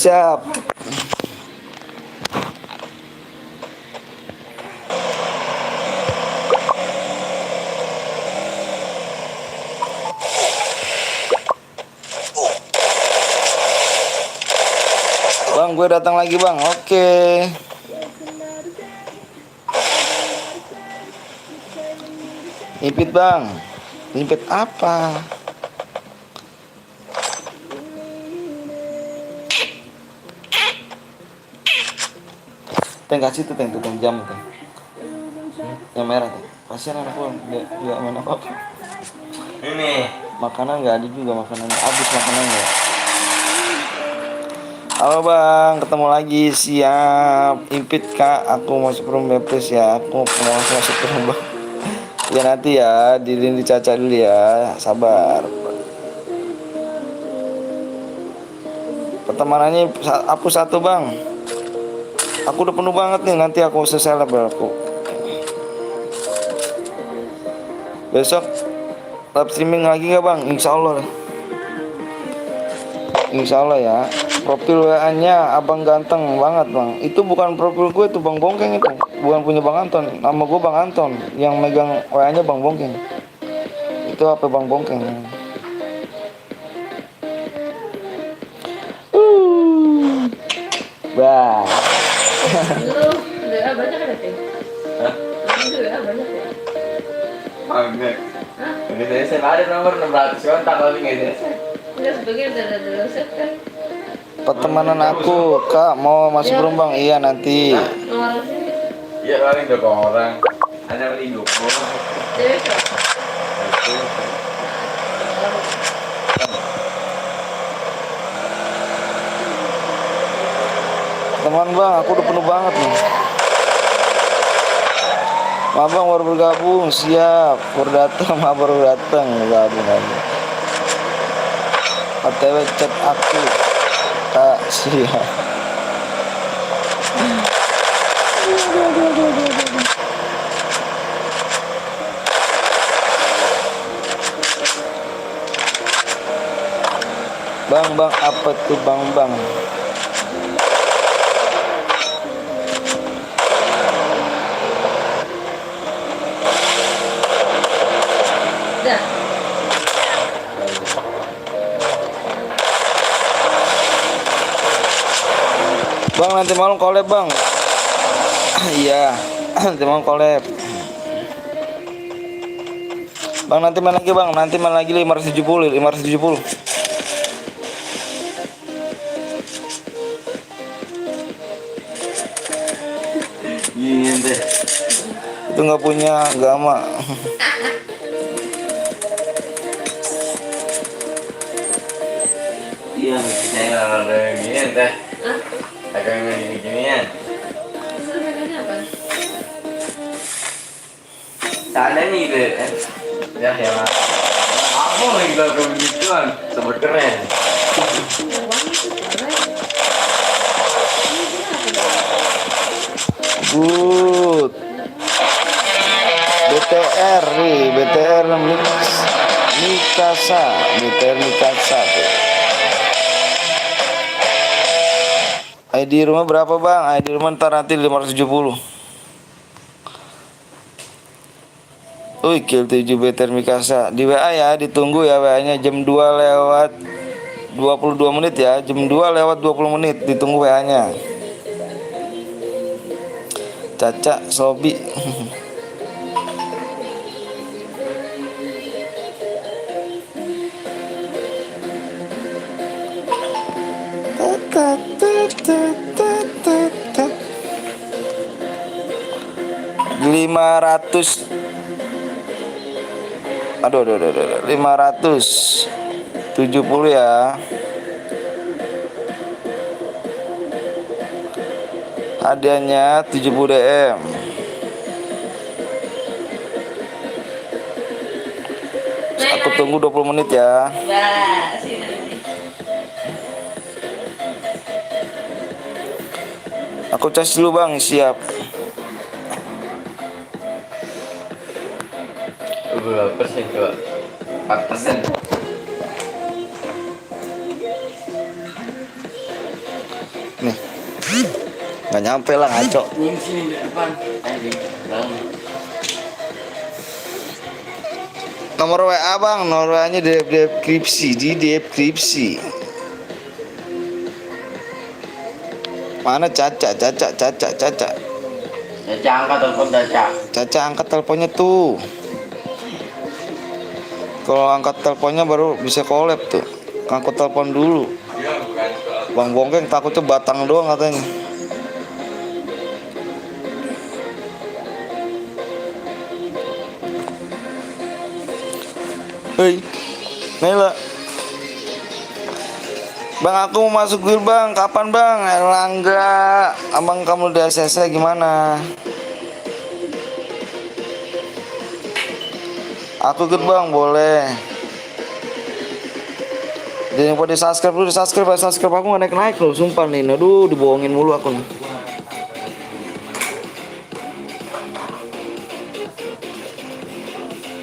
Bang, gue datang lagi bang. Oke. Impit bang. Impit apa? Kasih tuh tuh jam tuh. Yang merah tuh. Kasihan anak gua dia main apa? Ini. Makanan nggak ada juga makanannya. Habis makanannya. Halo bang, ketemu lagi. Siap. Impit kak, aku masuk room bebas ya. Aku mau masuk room bang. Ya nanti ya, diri Caca dulu ya. Sabar. Pertemanannya aku satu bang. Aku udah penuh banget nih. Nanti aku selesai lah aku. Besok live streaming lagi nggak bang? Insya Allah. Insya Allah ya. Profil WA-nya abang ganteng banget bang. Itu bukan profil gue, itu Bang Bongkeng itu. Bukan punya Bang Anton. Nama gue Bang Anton. Yang megang WA-nya Bang Bongkeng. Itu HP Bang Bongkeng. Bah. Lu WA banyak ada sih? Hah? Lu WA banyak ya? Magnet. Ini saya ada nomor 600 kontak tapi nggak ada. Enggak, sebagian udah set kan? Pertemanan aku, kak mau masuk room bang? Iya nanti. Nomor sini. Iya paling 2 orang. Ada yang hidup. Cewek kok? Teman bang, aku udah penuh banget nih. Abang baru bergabung, siap. Baru datang, baru datang bergabung lagi. OTW chat aku, kak siap. Bang, apa tuh bang? Bang nanti malam collab bang. Iya, nanti malam collab. Bang nanti main lagi bang, nanti main lagi 570. Iya deh. Itu nggak punya agama. Iya, saya ada gini teh. Ada yang gini-ginian. Terus lu pengennya apa? Tak ada nih deh. Ya ya. Apa lagi kalau begituan? Sebut keren. Good. BTR nih, BTR Mikasa tuh. ID rumah berapa bang? ID rumah ntar nanti 570. Kill 7 BTR Mikasa di WA ya, ditunggu ya WA-nya jam 2 lewat 22 menit ya, jam 2 lewat 20 menit ditunggu WA-nya. Caca Sobi. Aduh, 570 ya. Hadiahnya 70 DM. Aku tunggu 20 menit ya. Nah, sini. Aku cas dulu bang, siap. Berapa persen coba? 4%. Nih, nggak nyampe lah ngaco. Ini sini di depan. Nomor WA bang, nomor WA-nya di deskripsi. Mana Caca? Caca angkat telepon Caca. Caca angkat teleponnya tuh. Kalau angkat teleponnya baru bisa collab tuh. Angkat telepon dulu. Bang Bongkeng takutnya batang doang katanya. Hei, Nela. Bang aku mau masuk guild bang, kapan bang? Enggak, abang kamu udah selesai gimana? Aku ikut bang, boleh. Jadi yang pada subscribe dulu, subscribe aku nggak naik loh, sumpah nih. Aduh, dibohongin mulu aku nih.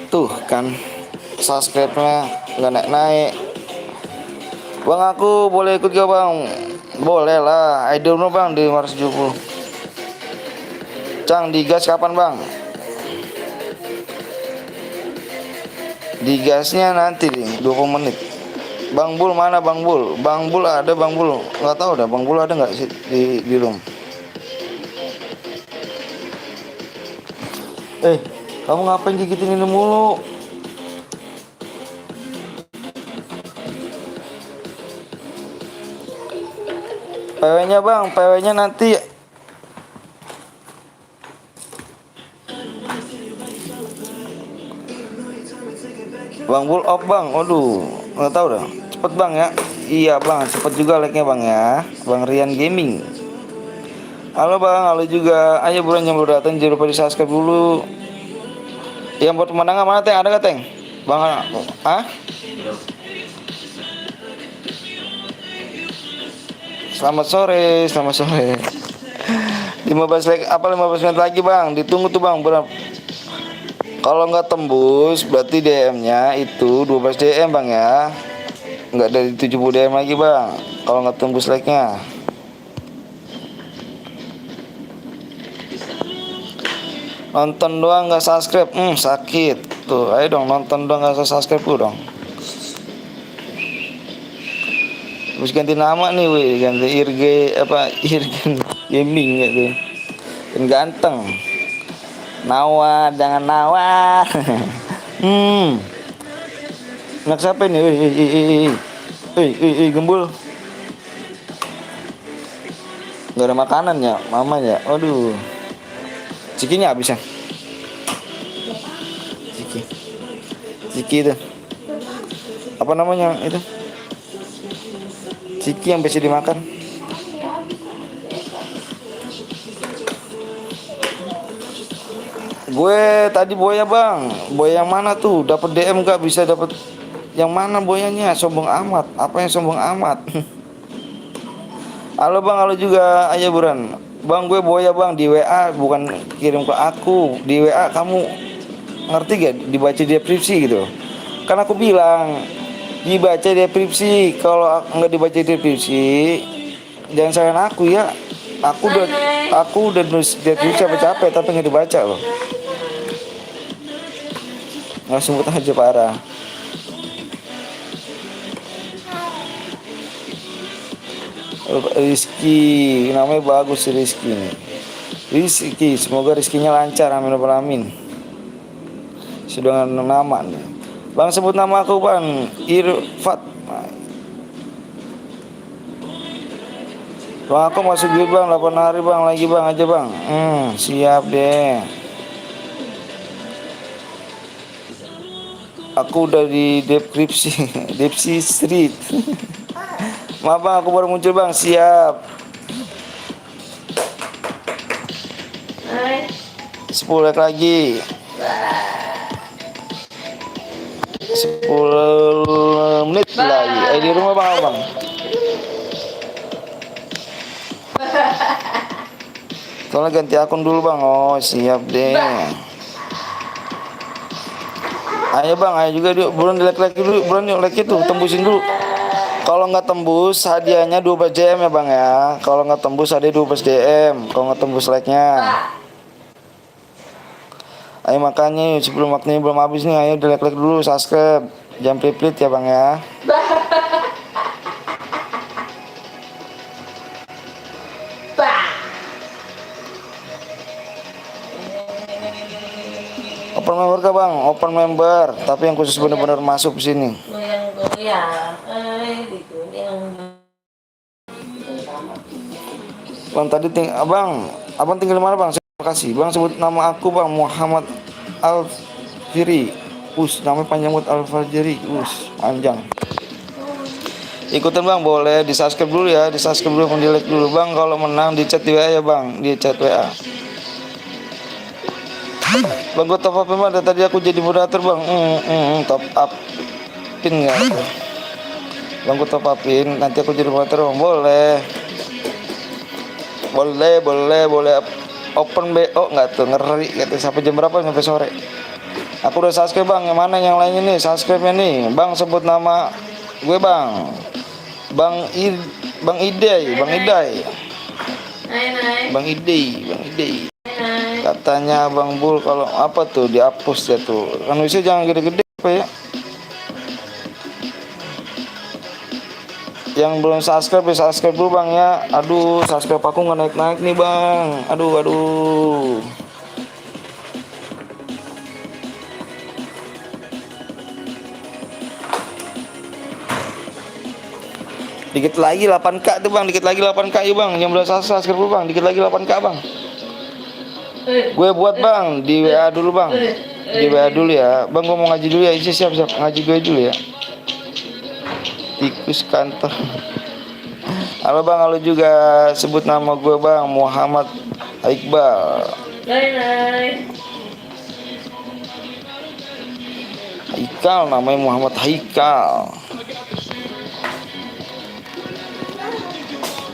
Tuh kan, subscribe-nya nggak naik. Bang aku boleh ikut gak bang? Boleh lah, idol no bang di 570. Cang digas kapan bang? Digasnya nanti nih 20 menit. Bang Bul mana Bang Bul? Bang Bul ada Bang Bul? Nggak tahu dah Bang Bul ada nggak sih di room? Kamu ngapain gigitin ini mulu? PW-nya bang, PW-nya nanti. Bang Bul off bang, aduh, nggak tahu dah. Cepet bang ya. Iya bang, cepet juga like-nya bang ya. Bang Rian Gaming. Halo bang, halo juga. Ayo buruan yang baru datang jangan lupa di subscribe dulu. Yang buat pemandangan mana Teng? Ada nggak Teng? Bang, Selamat sore. 15 like apa 15 menit lagi bang, ditunggu tuh bang. Kalau nggak tembus berarti DM-nya itu 12 DM bang ya, nggak dari 70 DM lagi bang. Kalau nggak tembus like-nya. Nonton doang nggak subscribe, sakit tuh. Ayo dong nonton doang nggak subscribe dulu dong. Terus ganti nama nih, weh, ganti Irge apa Irgen Gaming gitu. Dan ganteng. Nawar, jangan nawar. Anak siapa ini? Gembul. Gak ada makanan ya, mama ya. Aduh. Cikinya habis ya. Ciki itu. Apa namanya itu? Ciki yang bisa dimakan. Gue tadi boya bang, boya yang mana tuh? Dapat DM gak bisa dapat? Yang mana boyanya? Sombong amat. Apa yang sombong amat? Halo bang, halo juga Ayah Buran. Bang gue boya bang di WA, bukan kirim ke aku. Di WA kamu ngerti gak? Dibaca deskripsi gitu. Kan aku bilang dibaca deskripsi. Kalau nggak dibaca deskripsi, jangan salahin aku ya. Aku udah nulis deskripsi capek-capek tapi nggak dibaca loh. Nggak sempet aja parah. Rizky, namanya bagus sih Rizky nih. Rizky, semoga rezekinya lancar, amin amin. Sudah nama nih. Bang sebut nama aku bang, Irfat. Bang aku masuk duit bang, 8 hari bang, lagi bang aja bang. Siap deh. Aku udah di deskripsi, Depsi Street. Maaf bang, aku baru muncul bang, siap. 10 like lagi. 10 menit lagi. Di rumah bang, bang. Soalnya ganti akun dulu bang. Oh siap deh. Ayo bang, ayo juga yuk. Buruan di like dulu, buruan yuk like itu, tembusin dulu. Kalau nggak tembus hadiahnya 12 DM ya bang ya. Kalau nggak tembus hadiah 12 DM. Kalau nggak tembus like-nya. Ayo makanya yuk, sebelum waktunya belum habis nih. Ayo di like dulu, subscribe. Jangan pelit ya bang ya. Open member kah bang? Open member, tapi yang khusus benar-benar masuk ke sini. Bang tadi abang tinggal di mana bang? Terima kasih. Bang sebut nama aku bang, Muhammad Alfiri. Nama panjang buat Alfiri. Panjang. Ikutan bang, boleh di subscribe dulu ya, di subscribe dulu, di like dulu bang. Kalau menang di chat WA ya bang, di chat WA. Bang gue top up bang, tadi aku jadi moderator bang. Top up pin nggak? Bang gue top upin, nanti aku jadi moderator bang. Boleh. Open BO nggak tuh, ngeri gitu. Sampai jam berapa? Sampai sore. Aku udah subscribe bang. Yang mana yang lainnya nih? Subscribe-nya nih. Bang sebut nama gue bang. Bang Idai. Katanya Bang Bul kalau apa tuh dihapus ya tuh. Kan bisa jangan gede-gede apa ya. Yang belum subscribe ya subscribe dulu bang ya. Aduh subscribe aku nggak naik-naik nih bang. Aduh. Dikit lagi 8k tuh bang. Dikit lagi 8k yuk bang. Yang belum subscribe dulu bang. Dikit lagi 8k bang. Gue buat bang di WA dulu bang. Di WA dulu ya. Bang gue mau ngaji dulu ya. Siap ngaji gue dulu ya. Tikus kantor. Halo bang, halo juga. Sebut nama gue bang, Muhammad Iqbal. Haikal, namanya Muhammad Haikal.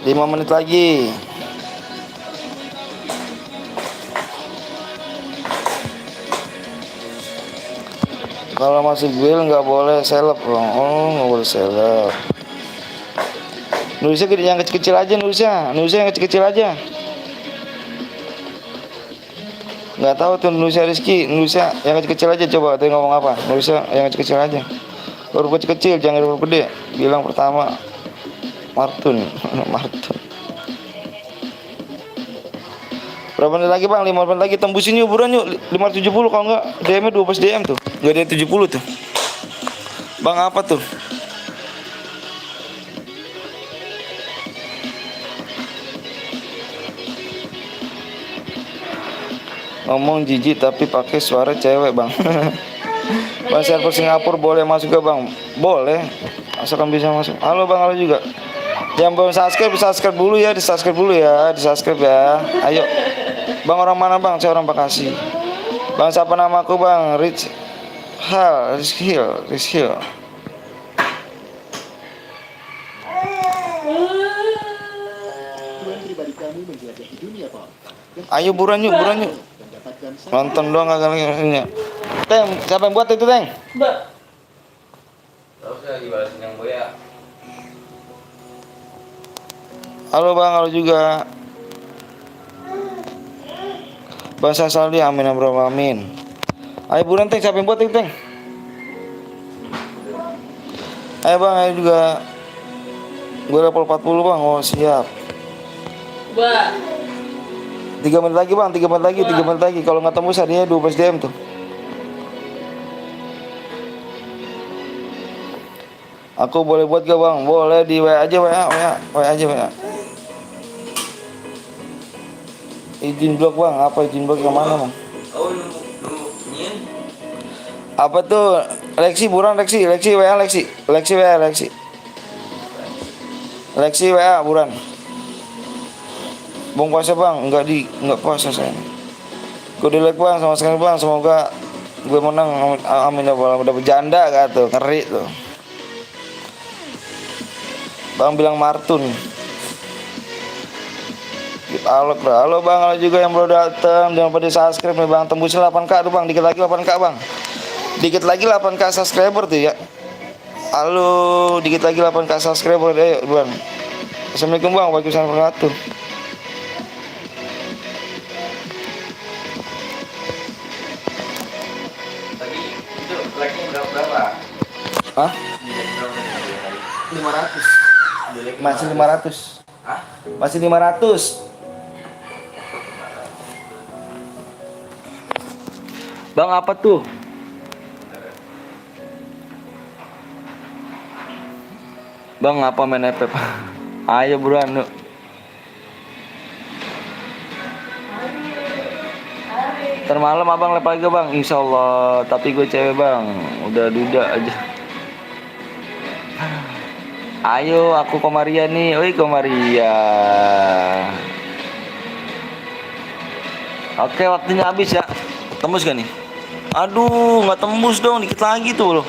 5 menit lagi. Kalau masih bil nggak boleh seleb bang. Oh nggak boleh seleb. Nulisnya gede, yang kecil-kecil aja nulisnya yang kecil-kecil aja. Nggak tahu tuh nulisnya Rizky, nulisnya yang kecil-kecil aja. Coba tadi ngomong apa? Nulisnya yang kecil-kecil aja. Huruf kecil, jangan huruf gede. Bilang pertama. Martun. Martun. Berapa menit lagi bang? 5 menit lagi, tembusin yuk buruan yuk. 570 kalau enggak DM-nya 12 DM tuh. Enggak ada 70 tuh. Bang apa tuh? Ngomong jijik tapi pakai suara cewek bang. Bang server Singapura boleh masuk gak bang? Boleh, asalkan bisa masuk. Halo bang, halo juga. Yang belum subscribe dulu ya, di subscribe ya. Ayo. Bang orang mana bang? Saya orang Bekasi. Bang siapa namaku bang? Rich Hill. Tujuan pribadi kami menjelajahi dunia, Pak. Ayo buruan yuk. Mendapatkan Nonton doang kagak lagi. Teng, siapa yang buat itu Teng? Mbak. Terus lagi balasin yang boya. Halo bang, halo juga. Bahasa Saldi, amin amin. Ayo buruan Teng, siapa yang buat itu Teng? Ayo bang, ayo juga. Gue level 40 bang, oh siap. Mbak. 3 menit lagi bang, 3 menit lagi. Kalau nggak tembus hadiahnya 12 DM tuh. Aku boleh buat gak bang? Boleh di WA aja WA. Izin blok bang, apa izin blok yang mana bang? Oh, nungguin. Apa tuh? Leksi buruan Leksi WA Leksi WA buruan. Bang puasa bang, enggak puasa saya. Gue dilek bang, sama sekali bang, semoga gue menang, amin ya Allah, udah berjanda gak tuh, ngeri tuh. Bang bilang Martun. Halo bang, halo juga yang baru datang, jangan pada subscribe nih bang, tembusin 8k tuh bang, dikit lagi 8k bang. Dikit lagi 8k subscriber tuh ya. Halo, dikit lagi 8k subscriber deh, bang. Assalamualaikum bang, waalaikumsalam warahmatullahi wabarakatuh. Tadi itu like-nya berapa? Hah? Like berapa tadi? 500. Masih 500. Hah? Masih 500. Bang apa tuh? Bang apa main FF? Ayo buruan lu. Termalam abang lepas lagi bang, insya Allah. Tapi gue cewek bang, udah duda aja. Ayo aku Komaria nih, oi Komaria. Oke waktunya habis ya. Tembus gak nih? Aduh nggak tembus dong, dikit lagi tuh loh.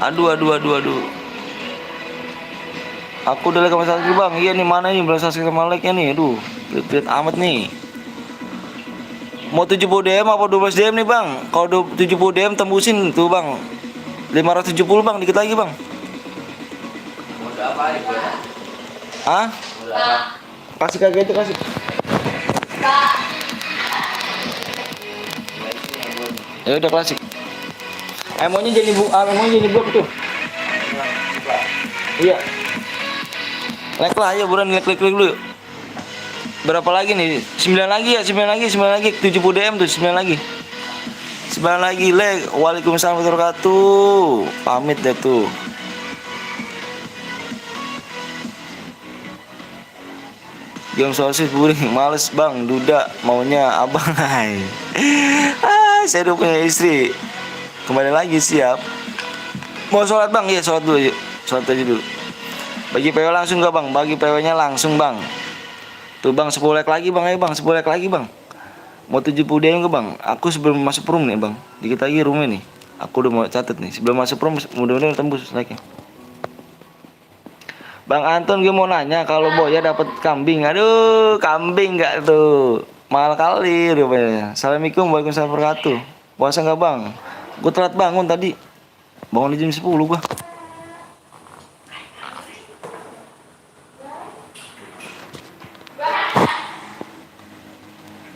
Aduh. Aku udah like sama subscribe bang. Iya nih mana nih belum subscribe sama like nya nih. Aduh, lihat amat nih. Mau 70 DM apa 12 DM nih bang? Kalau 70 DM tembusin tuh bang. 570 bang, dikit lagi bang. Mode apa itu? Hah? Mode apa? Kasih kagak itu kasih. Ya udah klasik. Emonya jadi blok tuh. Iya. Like lah, ayo buruan like dulu. Berapa lagi nih? 9 lagi ya, 9 lagi. 70 DM tuh, 9 lagi. 9 lagi like. Waalaikumsalam warahmatullahi wabarakatuh. Pamit deh tuh. Game sosis buring, males bang, duda maunya abang. Hai. Saya udah punya istri. Kembali lagi siap. Mau sholat bang? Iya sholat dulu yuk. Sholat aja dulu. Bagi PW langsung gak bang? Bagi PW-nya langsung bang. Tuh bang 10 like lagi bang, ayo bang 10 like lagi bang. Mau 70 DM ke bang? Aku sebelum masuk room nih bang. Dikit lagi roomnya nih. Aku udah mau catat nih. Sebelum masuk room mudah-mudahan tembus like-nya. Bang Anton gue mau nanya kalau Boya dapat kambing. Aduh, kambing nggak tuh? Mahal kali rupanya. Assalamualaikum warahmatullahi wabarakatuh. Puasa nggak bang? Gue telat bangun tadi. Bangun di jam 10 gua.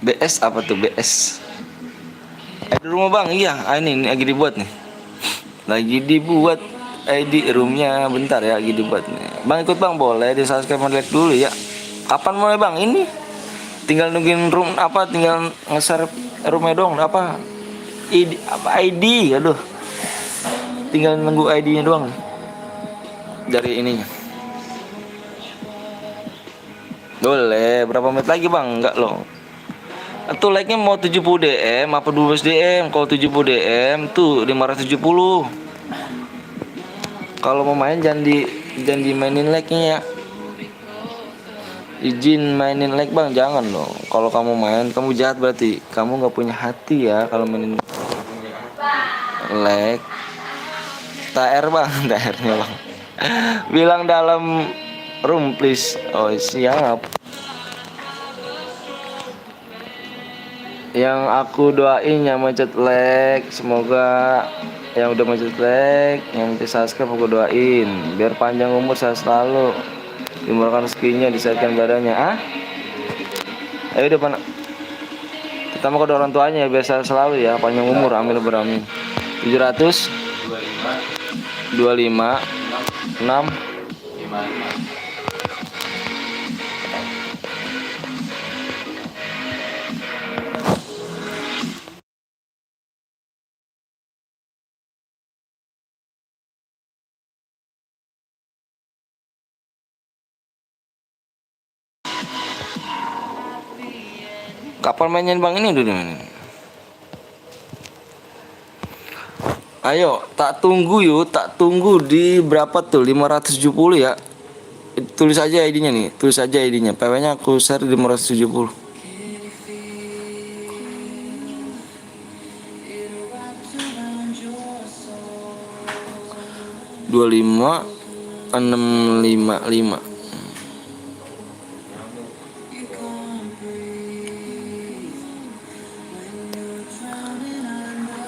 BS apa tuh BS? Di rumah bang, iya. Ini lagi dibuat nih. Lagi dibuat. ID roomnya bentar ya, lagi dibuat nih. Bang ikut bang, boleh di subscribe like dulu ya. Kapan mulai bang? Ini tinggal nungguin room apa? Tinggal nge-share roomnya dong apa? ID, aduh. Tinggal nunggu ID-nya doang dari ininya. Boleh, berapa menit lagi bang? Enggak loh. Tuh like-nya mau 70 DM apa 12 DM? Kalau 70 DM tuh 570. Kalau mau main jangan dimainin like-nya ya. Izin mainin like bang, jangan loh. Kalau kamu main, kamu jahat berarti. Kamu nggak punya hati ya kalau mainin like. TR bang, TR-nya bang. Bilang dalam room please. Oh siap. Yang aku doain yang mencet like, semoga yang udah mencet like, yang mencet subscribe aku doain biar panjang umur saya selalu, dimurahkan rezekinya, disehatkan badannya. Ayo depan kita mau ke orang tuanya biar saya selalu ya, panjang umur, amin beramin. 700 25 6 Kapan mainnya bang ini dulu ini? Ayo, tak tunggu yuk, tak tunggu di berapa tuh? 570 ya. Tulis aja ID-nya nih, tulis aja ID-nya. PW-nya aku share 570. Dua 655.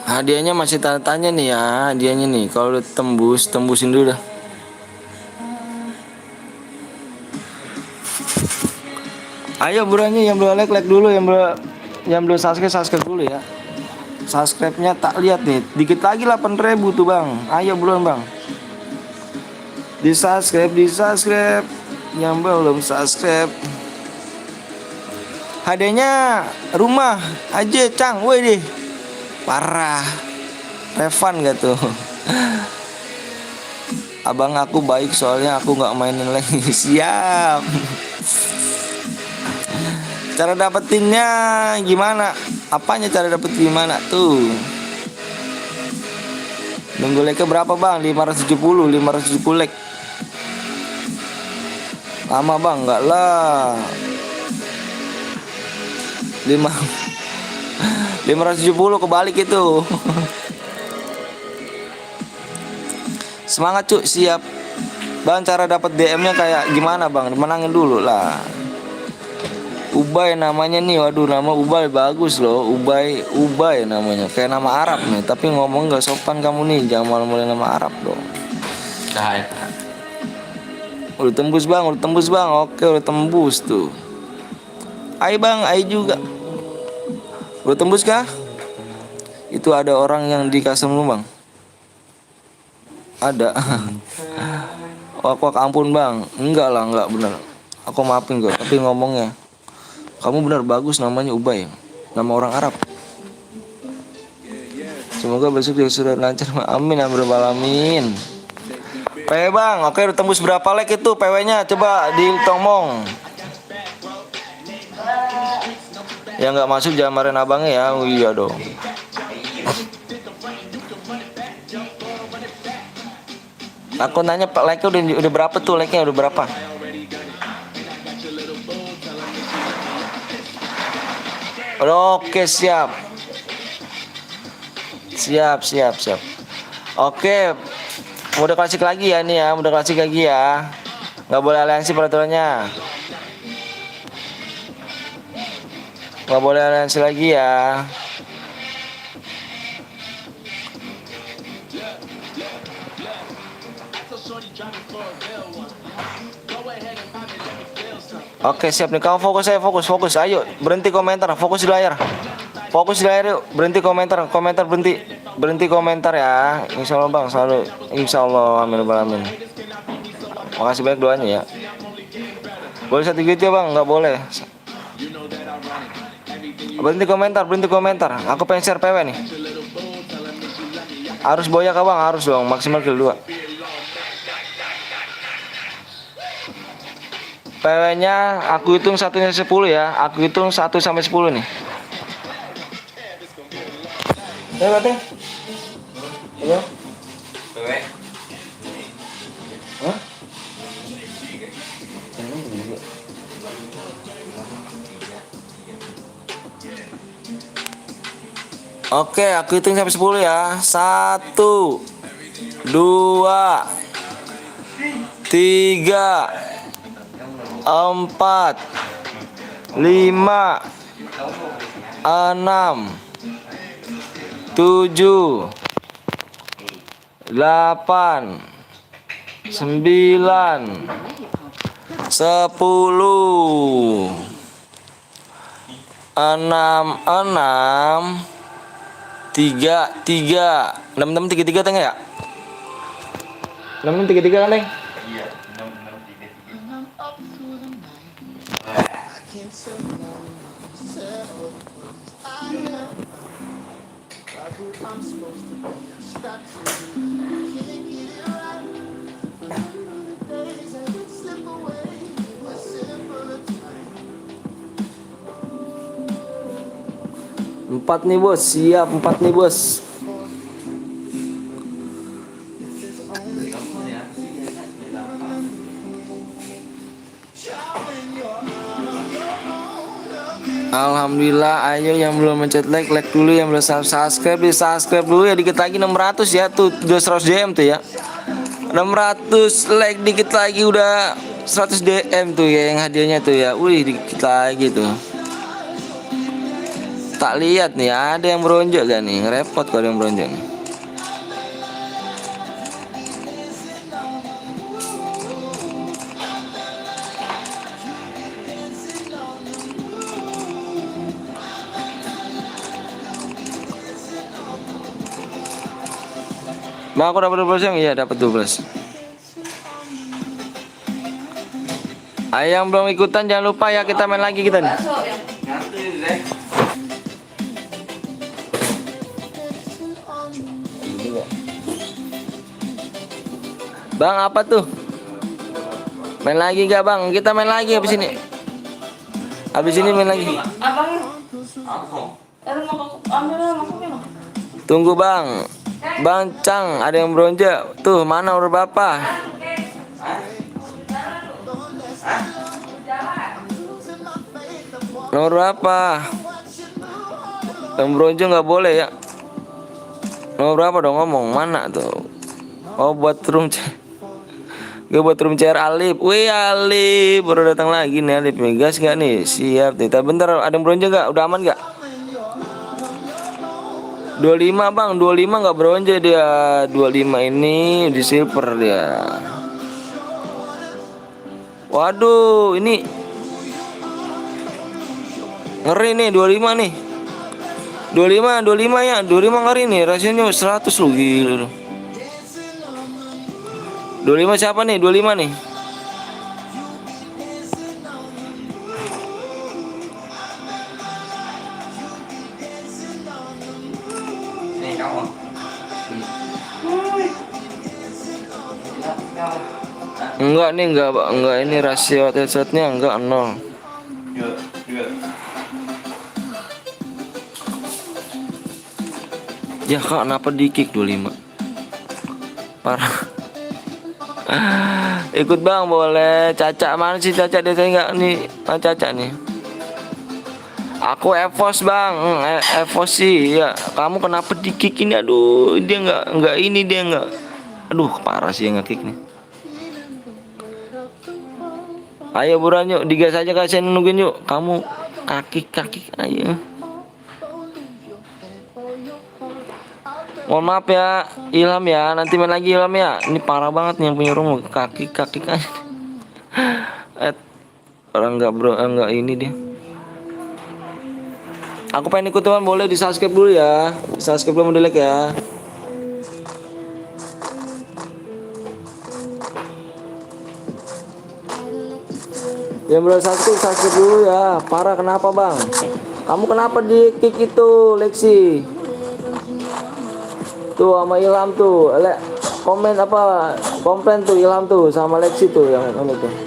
Hadiahnya masih tanda tanya nih ya, hadiahnya nih. Kalau udah tembusin dulu dah. Ayo buruannya yang belum like dulu, yang belum subscribe dulu ya. Subscribe-nya tak lihat nih, dikit lagi 8.000 tuh bang. Ayo buruan bang. Di subscribe. Yang belum subscribe. Hadiahnya rumah aja cang, woi deh. Parah. Revan gak tuh? Abang aku baik soalnya aku nggak mainin lagi. Siap. Cara dapetinnya gimana? Apanya cara dapetin gimana tuh? Nunggu like berapa bang? 570 like. Lama bang? Enggak lah. 570 kebalik itu. Semangat cuk, siap. Bang, cara dapat DM-nya kayak gimana bang? Menangin dulu lah. Ubay namanya nih, waduh nama Ubay bagus loh. Ubay namanya, kayak nama Arab nih. Tapi ngomong gak sopan kamu nih, jangan malu-maluin nama Arab dong. Udah tembus bang. Oke, udah tembus tuh. Ayo bang, ayo juga. Udah tembus kah? Itu ada orang yang di custom lu bang. Ada. Oh, aku ampun bang. Enggak benar. Aku maafin kok. Tapi ngomongnya, kamu benar bagus namanya Ubay. Nama orang Arab. Semoga besok dia sudah lancar. Amin alamin. PW bang, oke udah tembus berapa like itu PW-nya? Coba ditomong. Yang nggak masuk jangan marahin abangnya ya. Oh, iya dong. Aku nanya pak like-nya udah berapa tuh, like-nya udah berapa? Oke siap. Oke, udah klasik lagi ya nih ya, nggak boleh aliansi peraturannya. Nggak boleh aliansi lagi ya. Oke siap nih, kamu fokus. Ayo berhenti komentar, fokus di layar yuk, berhenti komentar berhenti. berhenti komentar ya. Insya Allah bang, selalu. Insya Allah, amin amin. Makasih banyak doanya ya. Boleh 1 gitu ya bang, nggak boleh. Berhenti komentar. Aku pengen share PW nih. Harus boya kah bang? Harus dong, maksimal kill 2. PW-nya aku hitung 1-nya 10 ya. Aku hitung 1 sampai 10 nih. Ya, Teh. Ayo. Cewek. Hah? Oke, aku hitung sampai 10 ya. 1 2 3 4 5 6 7 8 9 10 6 3 6 3 tengah ya? 6 3 kan, Teng? Iya, 6 4 nih bos, siap 4 nih bos. Alhamdulillah, ayo yang belum mencet like dulu, yang belum subscribe di subscribe dulu ya, dikit lagi 600 ya, tuh udah 100 DM tuh ya. 600 like dikit lagi udah 100 DM tuh ya yang hadiahnya tuh ya. Wih, dikit lagi tuh. Tak lihat nih, ada yang beronjok gak nih? Repot kalau ada yang beronjok nih. Bang, aku dapat 12 yang? Iya, dapat 12. Ayo yang belum ikutan jangan lupa ya, kita main lagi kita nih. Bang, apa tuh? Main lagi gak bang? Kita main lagi habis ini. Habis ini main lagi. Abang. Mau ambil masuknya bang. Tunggu bang. Bang Cang, ada yang beronjak. Tuh, mana urut bapak? Nomor berapa? Yang beronjak nggak boleh ya. Nomor berapa dong, ngomong mana tuh? Oh, buat room gue buat room chair Alip. Wih Alip, baru datang lagi nih Alip. Gas gak nih? Siap nih. Tapi bentar, ada yang beronjak gak? Udah aman gak? 25 bang, 25 nggak beronjak dia. 25 ini di silver dia. Waduh, ini ngeri nih 25 nih. 25 ya, 25 ngeri nih. Rasionya 100 lu, gila lu. 25 siapa nih? 25 nih. Enggak nih, enggak ini rasio headsetnya enggak 0. Ya kak, kenapa di kick 25? Parah. Ikut bang boleh. Caca mana sih Caca? Dia enggak nih, Caca nih. Aku Evos bang, Evos sih ya. Kamu kenapa di kick ini? Aduh, dia enggak ini, dia enggak. Aduh, parah sih yang nge-kick nih. Ayo buruan yuk, digas aja, kasihan nungguin yuk. Kamu kaki ayo. Mohon maaf ya Ilham ya, nanti main lagi Ilham ya. Ini parah banget nih yang punya rumah, kaki kan. Orang enggak ini dia. Aku pengen ikut teman, boleh di subscribe dulu ya. Subscribe dulu, di like ya. Yang belum subscribe dulu ya. Parah, kenapa bang? Kamu kenapa di kick itu, Lexi? Tuh sama Ilham tuh, komen apa? Komplain tuh Ilham tuh sama Lexi tuh yang tuh.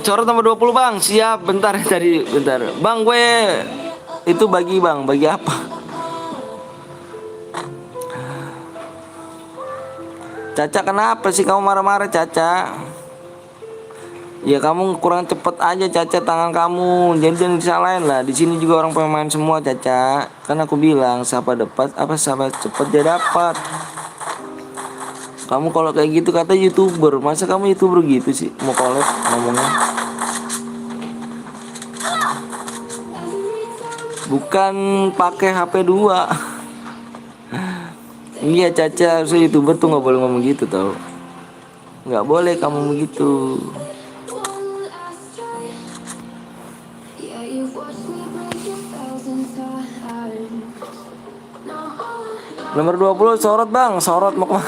Corot nomor 20 bang, siap. Bentar tadi, bentar. Bang gue itu bagi apa? Caca kenapa sih kamu marah-marah Caca? Ya kamu kurang cepet aja Caca tangan kamu. Jadi jangan disalahin lah. Di sini juga orang pemain semua Caca. Kan aku bilang siapa cepet dia dapat. Kamu kalau kayak gitu kata YouTuber, masa kamu YouTuber gitu sih mau collab ngomongnya? Bukan pakai HP 2. Iya Caca, harusnya YouTuber tuh nggak boleh ngomong gitu tau. Nggak boleh kamu begitu. Nomor 20 sorot bang, sorot mau kemana?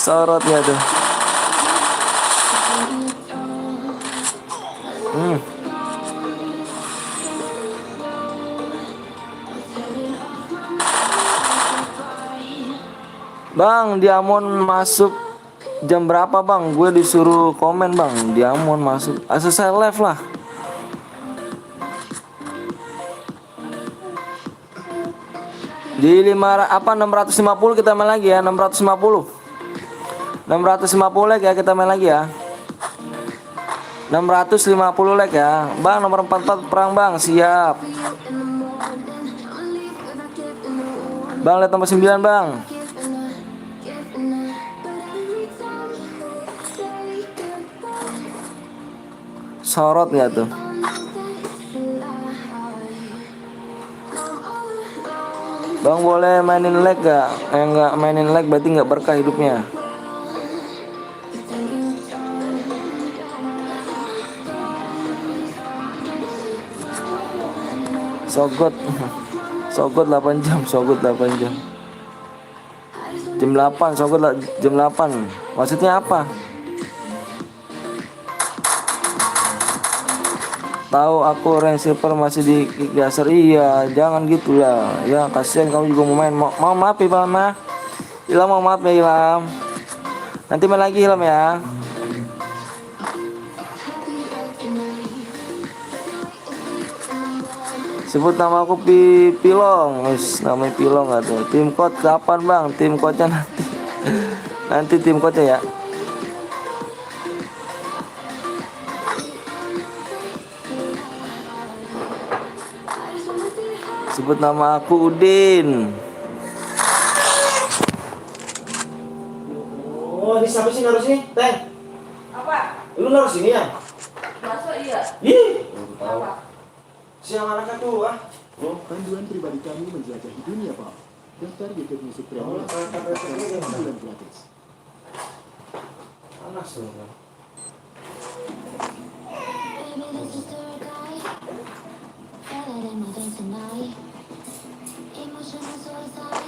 Sorotnya tuh. Bang, Diamond masuk jam berapa bang? Gue disuruh komen bang. Diamond masuk. Selesai live lah. Di 650 kita main lagi ya, 650 like ya, kita main lagi ya. 650 like ya. Bang nomor 44 perang bang, siap. Bang lihat nomor 9 bang. Sorot gak tuh? Bang boleh mainin lag gak? Nggak mainin lag berarti nggak berkah hidupnya. Sogot 8 jam, Sogot 8 jam. Jam 8, Sogot jam 8. Maksudnya apa? Tahu aku rank silver masih di kick dasar. Iya, jangan gitulah. Ya kasihan kamu juga mau main. Mau maaf ya Bang mah. Ilham mau maaf ya Ilham. Nanti main lagi Ilham ya. Sebut nama aku Pilong. Wis namanya Pilong enggak tuh. Tim code kapan Bang? Tim code-nya nanti. Nanti tim code-nya ya. Sebut nama aku Udin. Oh, ini siapa sih naruh sini? Teh. Apa? Lu naruh sini ya? Masa iya? Ih. Apa? Siang anaknya tuh ah. Panduan pribadi kami menjelajahi dunia Pak. Daftar YouTube Musik Premium. Bulan gratis. Panas tuh. tonight. Emotional suicide.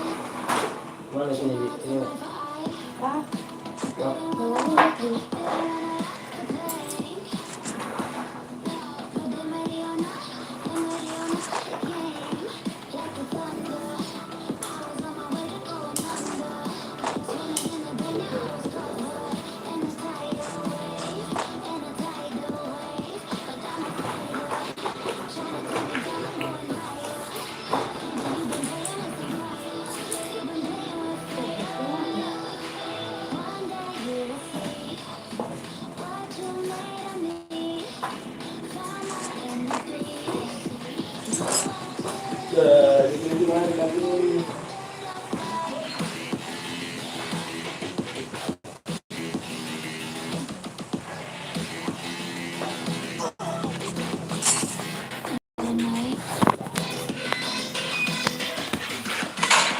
Mana sini Bi? Ini.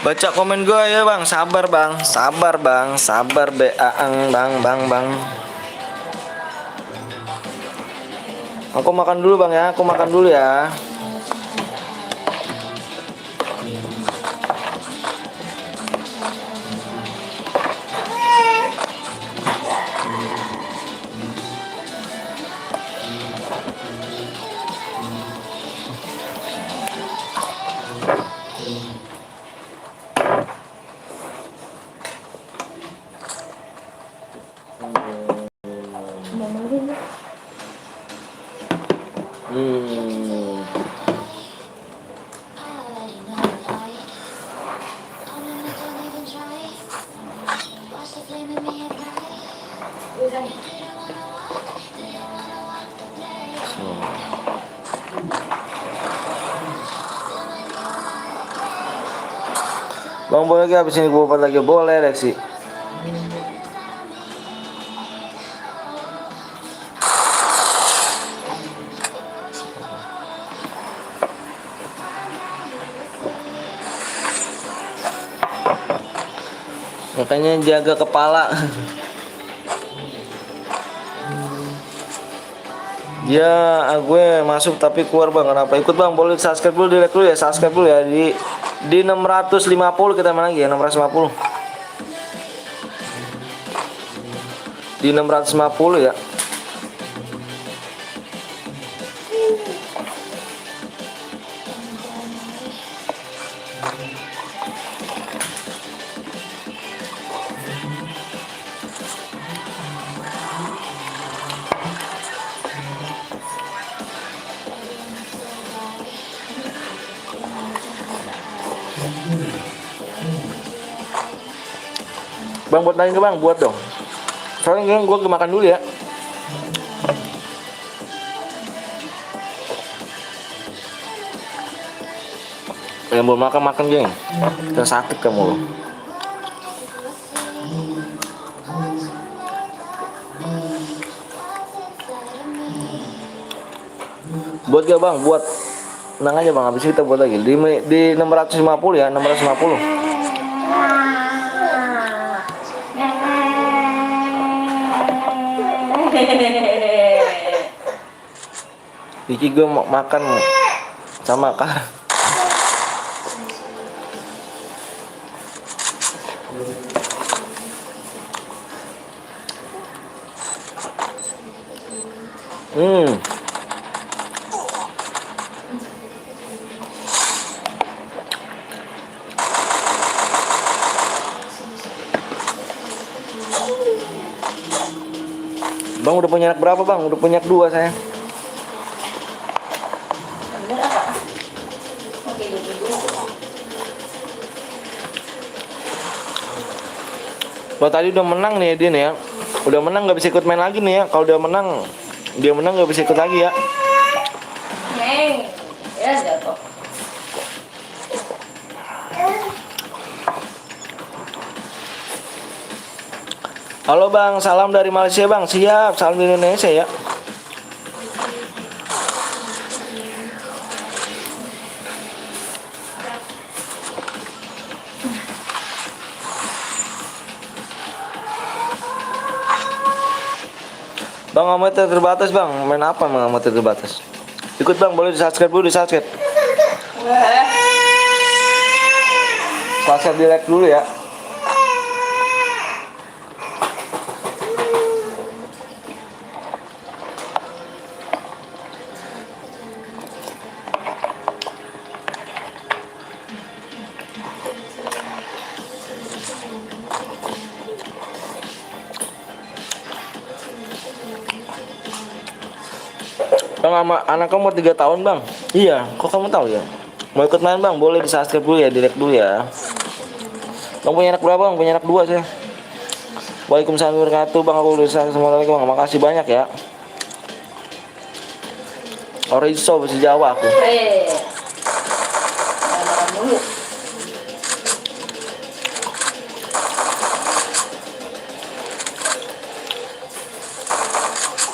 Baca komen gue ya bang, sabar bang, sabar bang, sabar bang. Aku makan dulu bang ya, aku makan dulu ya. Bang boleh gak habis ini gue lagi boleh Lexi. Makanya jaga kepala. Ya, gue masuk tapi keluar bang. Kenapa? Ikut bang. Boleh subscribe dulu, direct dulu ya. Subscribe dulu ya di 650 kita main lagi ya. 650. Di 650 ya. Bang buat lagi ke bang, buat dong. Soalnya gue makan dulu ya. Yang belum makan geng. Kita sakit kamu loh. Buat gak bang, buat. Tenang aja bang, habis kita buat lagi. Di 650 ya, 650. Iki gue mau makan sama kak. Bang udah punya anak berapa bang? Udah punya 2 saya. Kalau tadi udah menang nih dia nih ya. Udah menang nggak bisa ikut main lagi nih ya. Kalau udah menang, dia menang nggak bisa ikut lagi ya. Neng, ya jatuh. Halo bang, salam dari Malaysia bang. Siap, salam dari Indonesia ya. Bang amatir terbatas bang, main apa bang amatir terbatas? Ikut bang, boleh di subscribe dulu, di subscribe. Subscribe di like dulu ya. Bang, sama anak kamu 3 tahun bang. Iya, kok kamu tahu ya? Mau ikut main bang, boleh di subscribe dulu ya, di like dulu ya. Bang punya anak berapa bang? Punya anak 2 saya. Waalaikumsalam warahmatullahi wabarakatuh bang, aku udah assalamualaikum bang, makasih banyak ya. Oriso bahasa Jawa aku. Makan dulu.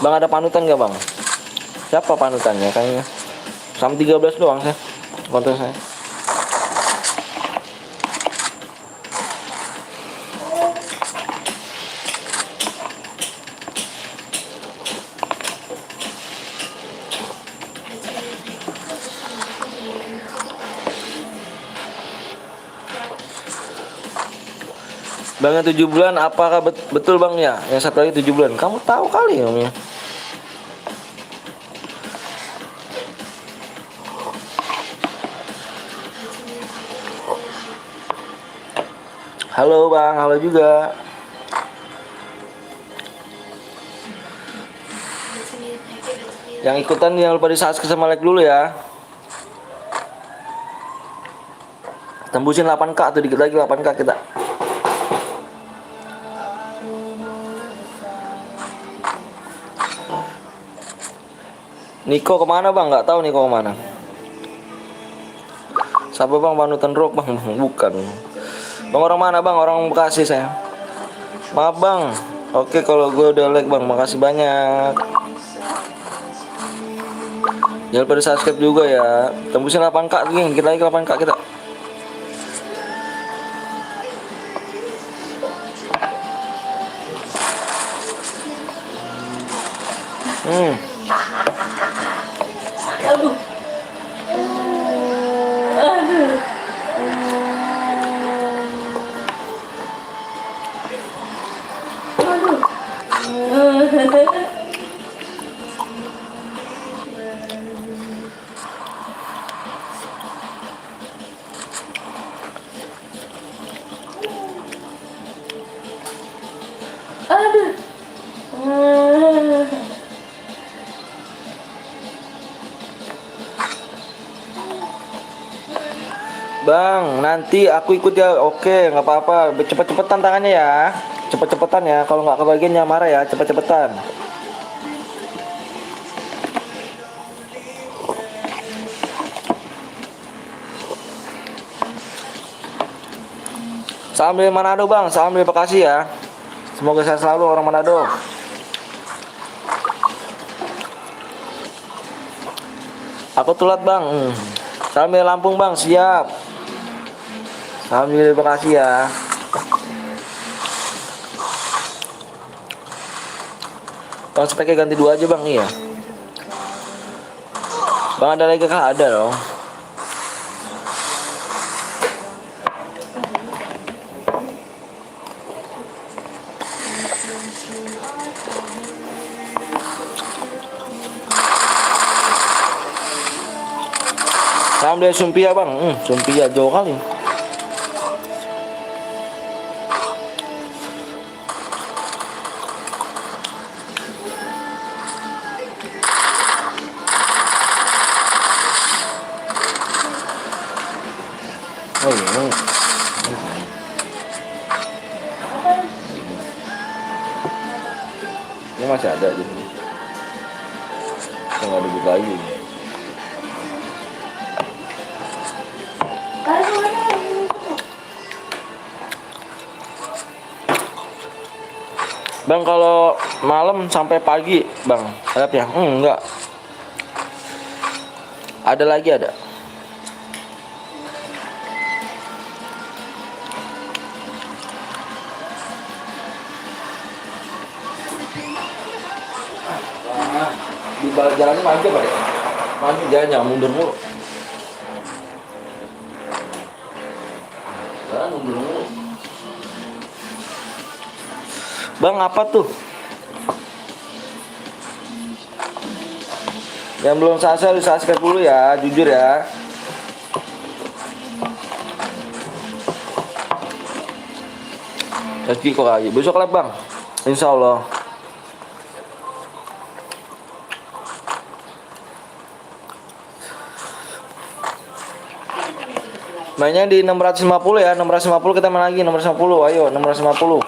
Bang ada panutan nggak bang? Siapa panutannya? Kayaknya sama 13 doang saya. Konten saya. Bang yang 7 bulan apakah betul bang ya? Yang satu lagi 7 bulan. Kamu tahu kali ya. Halo bang, halo juga. Yang ikutan jangan lupa di subscribe sama like dulu ya. Tembusin 8K atau dikit lagi 8K kita. Niko kemana bang? Nggak tahu Niko kemana. Siapa bang? Panutan rock bang? Bukan. Bang orang mana bang? Orang Bekasi saya. Maaf bang. Oke kalau gue udah like bang, makasih banyak. Jangan lupa di subscribe juga ya. Tembusin 8K lagi, dikit lagi 8K kita. Aduh. Aduh. Bang, nanti aku ikut ya. Oke, nggak apa-apa. Cepet-cepetan tangannya ya. Cepet-cepetan ya. Kalau nggak kebagian jangan marah ya. Cepet-cepetan. Salam dari Manado bang. Salam dari Bekasi ya. Semoga sehat selalu orang Manado. Aku telat bang. Salam dari Lampung bang. Siap. Salam dari Bekasi ya. Bang speknya ganti 2 aja bang. Iya. Bang ada lagi kah? Ada dong. Salam dari Sumpia bang. Sumpia jauh kali. Oh iya. Ini masih ada di sini. Nggak dibuka lagi. Bang kalau malam sampai pagi bang, ada ya? Enggak. Ada lagi ada. Di balik jalannya maju pak ya? Maju jangan mundur mulu. dulu. Bang, apa tuh? Yang belum subscribe dulu ya, jujur ya. Rezeki kok aja. Besok live bang, insya Allah. Mainnya di 650 ya, 650 kita main lagi 650. Ayo 650.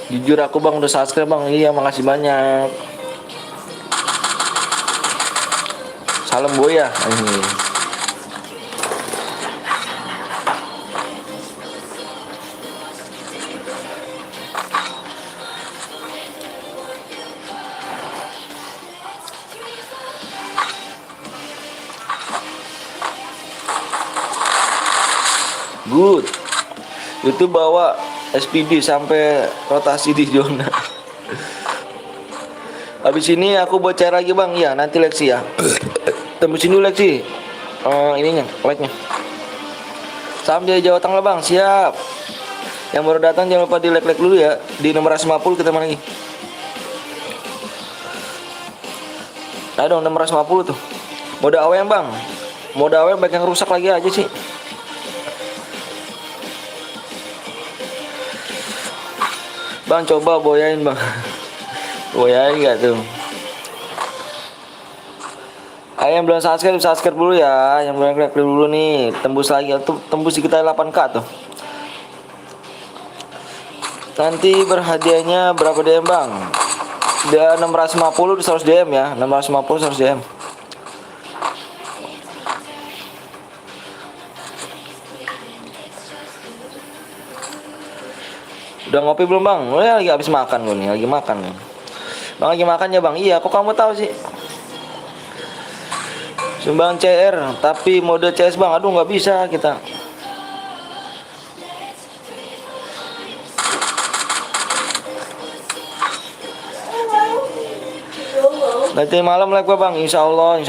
Jujur aku bang udah subscribe bang. Iya makasih banyak. Salam Boya. Good. Itu bawa SPD sampai rotasi di zona. Habis ini aku buat cair lagi bang. Ya nanti Lexi ya. Tembusin dulu Lexi. Ininya, like-nya. Salam dari Jawa Tengah bang. Siap. Yang baru datang jangan lupa di like dulu ya. Di nomor 50 kita main lagi. Ada dong 650 tuh. Mode AWM bang. Mode AWM baik yang rusak lagi aja sih. Bang coba boyain bang. Boyain gak tuh? Ayo yang belum subscribe dulu ya. Yang belum like dulu nih. Tembus lagi tuh, tembus di kita 8K tuh. Nanti berhadiahnya berapa DM bang? Dia 650 di 100 DM ya. 650 100 DM. Udah ngopi belum bang? Oh ya lagi habis makan gue nih, lagi makan nih. Bang lagi makan ya bang? Iya, kok kamu tahu sih? Sumbang CR, tapi mode CS bang, aduh nggak bisa kita. Nanti malam like gue bang, insya Allah.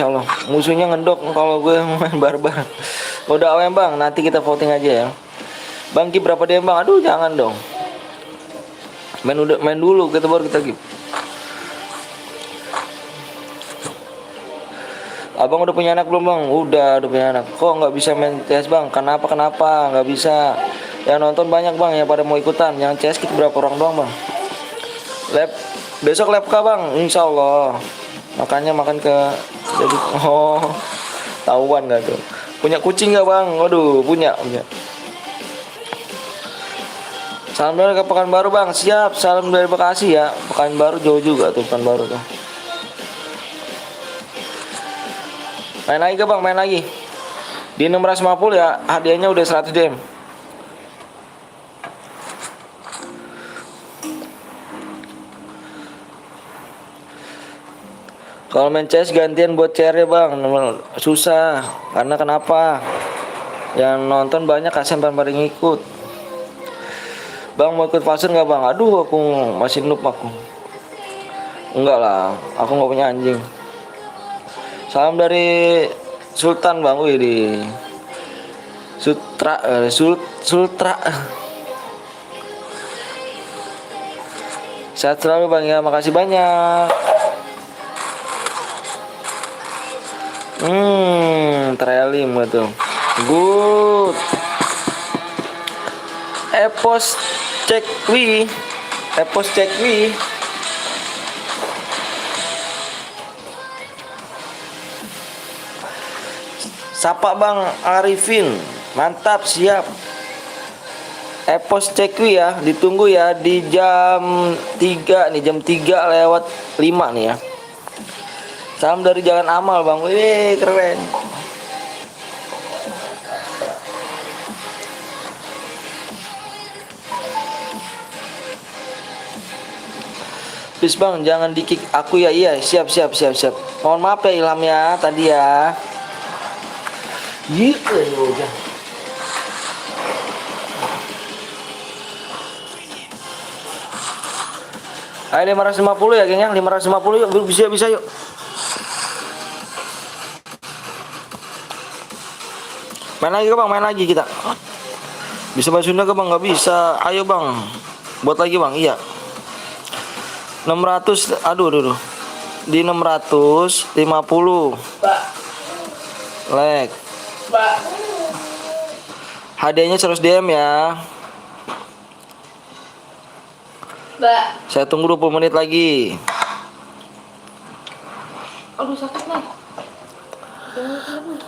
Musuhnya ngedok kalau gue main barbar. Mode AWM bang, nanti kita voting aja ya. Bang Ki berapa DM bang? Aduh jangan dong. Main dulu kita baru kita give. Abang udah punya anak belum bang? Udah punya anak. Kok nggak bisa main CS bang? Kenapa nggak bisa? Yang nonton banyak bang, yang pada mau ikutan. Yang CS kita berapa orang doang bang? Besok lab bang, insya Allah. Makanya makan ke jadi tahuan nggak tuh? Punya kucing nggak bang? Waduh punya. Salam dari Pekanbaru bang, siap. Salam dari Bekasi ya. Pekanbaru jauh juga tuh Pekanbaru tuh. Main lagi ke bang, main lagi. Di 650 ya, hadiahnya udah 100 DM. Kalau main CS gantian buat CR ya bang, susah. Karena kenapa? Yang nonton banyak kasihan pada ngikut. Bang mau ikut pasir nggak bang? Aduh aku masih noob aku. Enggak lah, aku nggak punya anjing. Salam dari Sultan bang, wih di Sultra. Sehat selalu bang ya, makasih banyak. Trailing gitu. Good. Epos cekwi. Sapa bang Arifin, mantap siap. Epos cekwi ya, ditunggu ya di jam 3 nih, jam 3 lewat 5 nih ya. Salam dari Jalan Amal bang, wih keren. Please bang, jangan di kick aku ya. Iya, siap. Mohon maaf ya Ilham ya tadi ya. Gitu ya udah. Ayo 550 ya geng ya, 550 yuk, bisa yuk. Main lagi ke bang, main lagi kita. Bisa bahasa Sunda ke bang? Nggak bisa. Ayo bang, buat lagi bang. Iya. 600, aduh. Di 650. Mbak. Leg. Mbak. Hadiahnya 100 DM ya. Mbak. Saya tunggu 20 menit lagi. Aduh sakit nih. Jangan.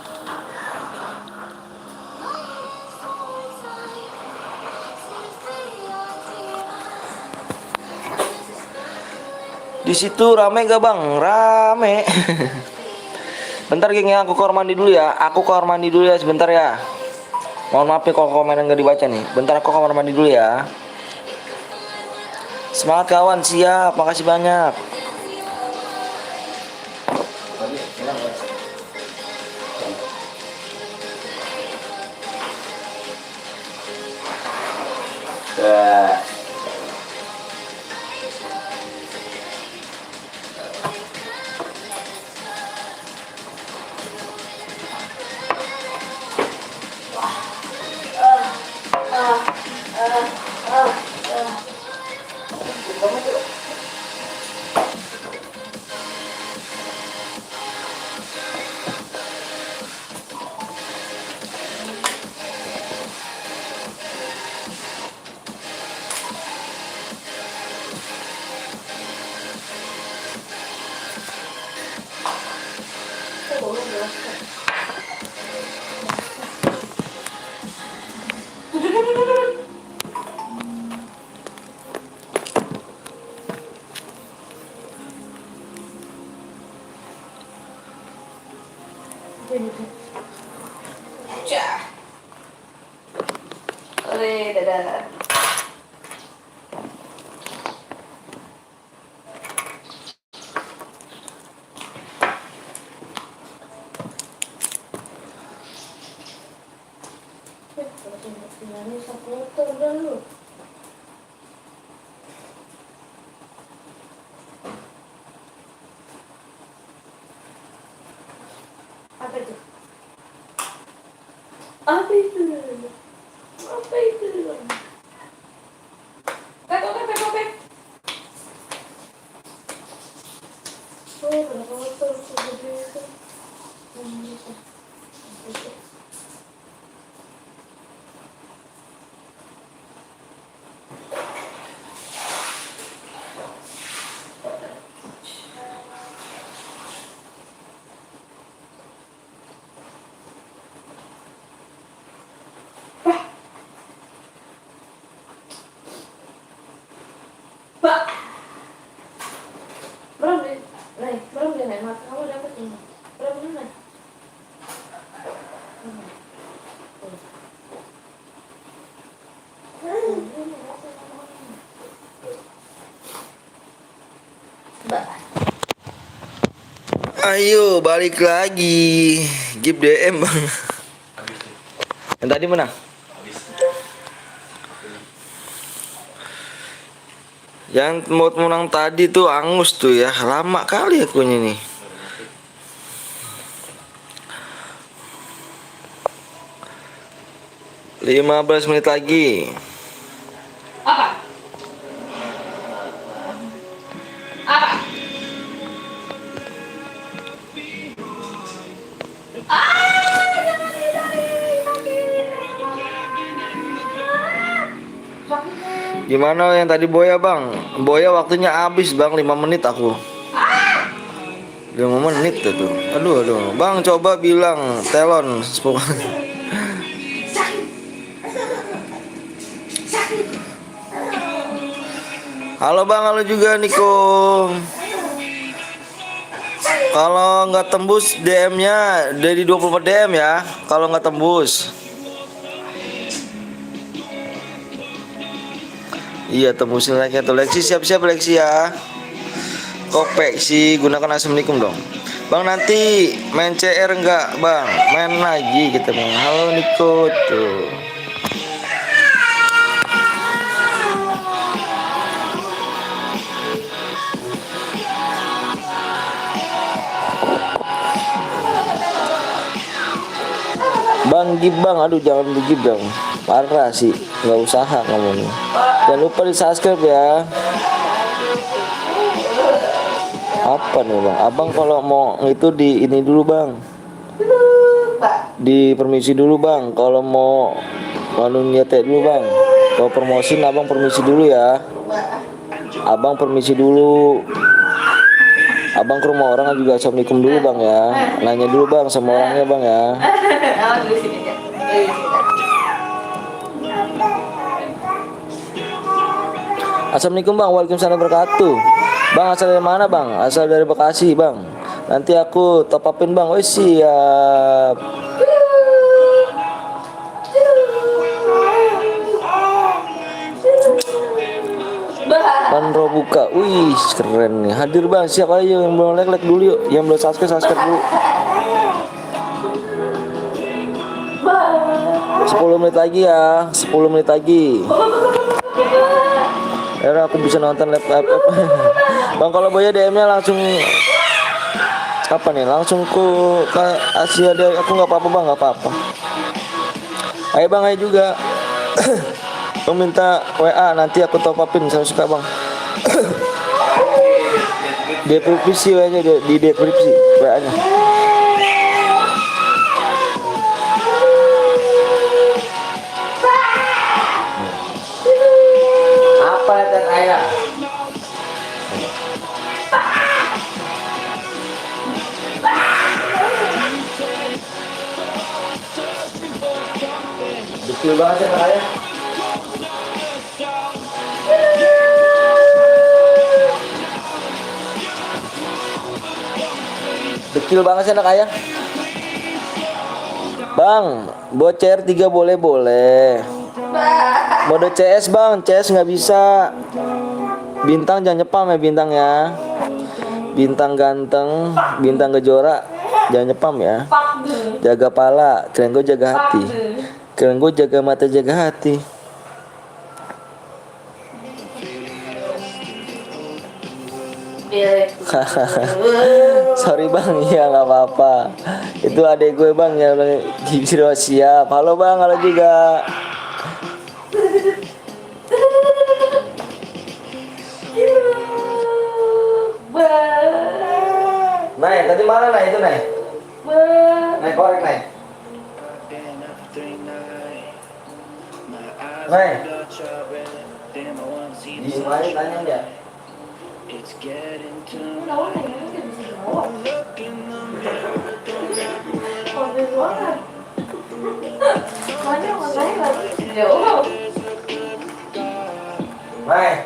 Di situ rame gak bang? Rame. Bentar geng ya, aku kamar mandi dulu ya. Sebentar ya. Mohon maaf nih kalau komen nggak dibaca nih. Bentar aku kamar mandi dulu ya. Semangat kawan, siap. Makasih banyak. Cah. Dadah. Apa itu? Apa itu? Beb. Oh, kenapa motor segede itu? Pak. Belum deh, naik mata kamu dapat ini. Belum naik. Mbak. Ayo balik lagi. Give DM bang. Yang tadi mana? Yang mau menang tadi tuh angus tuh ya. Lama kali akunya nih. Lima 15 menit lagi. Apa? Gimana yang tadi Boya bang? Boya waktunya habis bang, 5 menit aku. 5 menit tuh. Aduh. Bang coba bilang telon. Halo bang, halo juga Niko. Kalau nggak tembus DM-nya dari 24 DM ya. Kalau nggak tembus. Iya tembusin like-nya tuh. Lexi siap-siap Lexi ya. konveksi gunakan assalamualaikum dong. Bang nanti main CR enggak bang? Main lagi kita bang. Halo Niko tuh. Bang Gib bang, aduh jangan begib dong. Parah sih, nggak usaha ngomongnya. Jangan lupa di subscribe ya. Apa nih bang? Abang kalau mau itu di ini dulu bang. Di permisi dulu bang. Kalau mau nyetek dulu bang. Kalau promosin abang permisi dulu ya. Abang permisi dulu. Abang ke rumah orang juga assalamualaikum dulu bang ya. Nanya dulu bang sama orangnya bang ya. Assalamualaikum bang, waalaikumsalam wabarakatuh. Bang asal dari mana bang? Asal dari Bekasi bang. Nanti aku top upin bang. Oh siap. Panro buka, wih keren nih. Hadir bang, siap ayo yang belum like dulu yuk, yang belum subscribe dulu. 10 menit lagi ya, 10 menit lagi. Ya aku bisa nonton live. Bang kalau Boya DM-nya langsung apa nih? Langsung ke Asia deh. Aku nggak apa-apa bang, nggak apa-apa. Ayo bang, ayo juga. Bang minta WA nanti aku top upin, saya suka bang. Deskripsi aja di deskripsi WA-nya. Apa dan ayah? Betul banget ya ayah. Dekil banget sih anak ayah. Bang, buat CR 3 boleh. Mode CS bang, CS nggak bisa. Bintang jangan nyepam ya bintang ya. Bintang ganteng, bintang gejora, jangan nyepam ya. Jaga pala, keren gue jaga hati. Keren gue jaga mata jaga hati. Sorry bang, ya nggak apa-apa. Itu adek gue bang yang Gibiro siap. Halo bang, halo juga. Naik, tadi mana naik itu naik? Naik korek naik. Naik. Di mana tanya dia? Naik.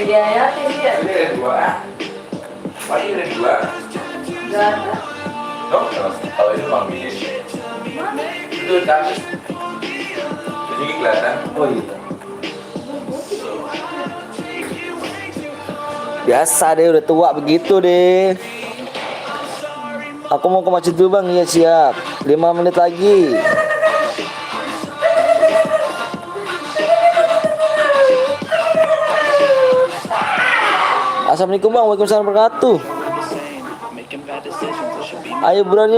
Diayatin dia. Ini ada 2. Pasti ada 2. Gak ada. Dong, kalau itu Bang Bini. Itu kan. Jadi kelihatan. Oh iya. Biasa deh, udah tua begitu deh. Aku mau ke masjid dulu bang, iya siap. 5 menit lagi. Assalamualaikum bang, waalaikumsalam wabarakatuh. Ayo berani,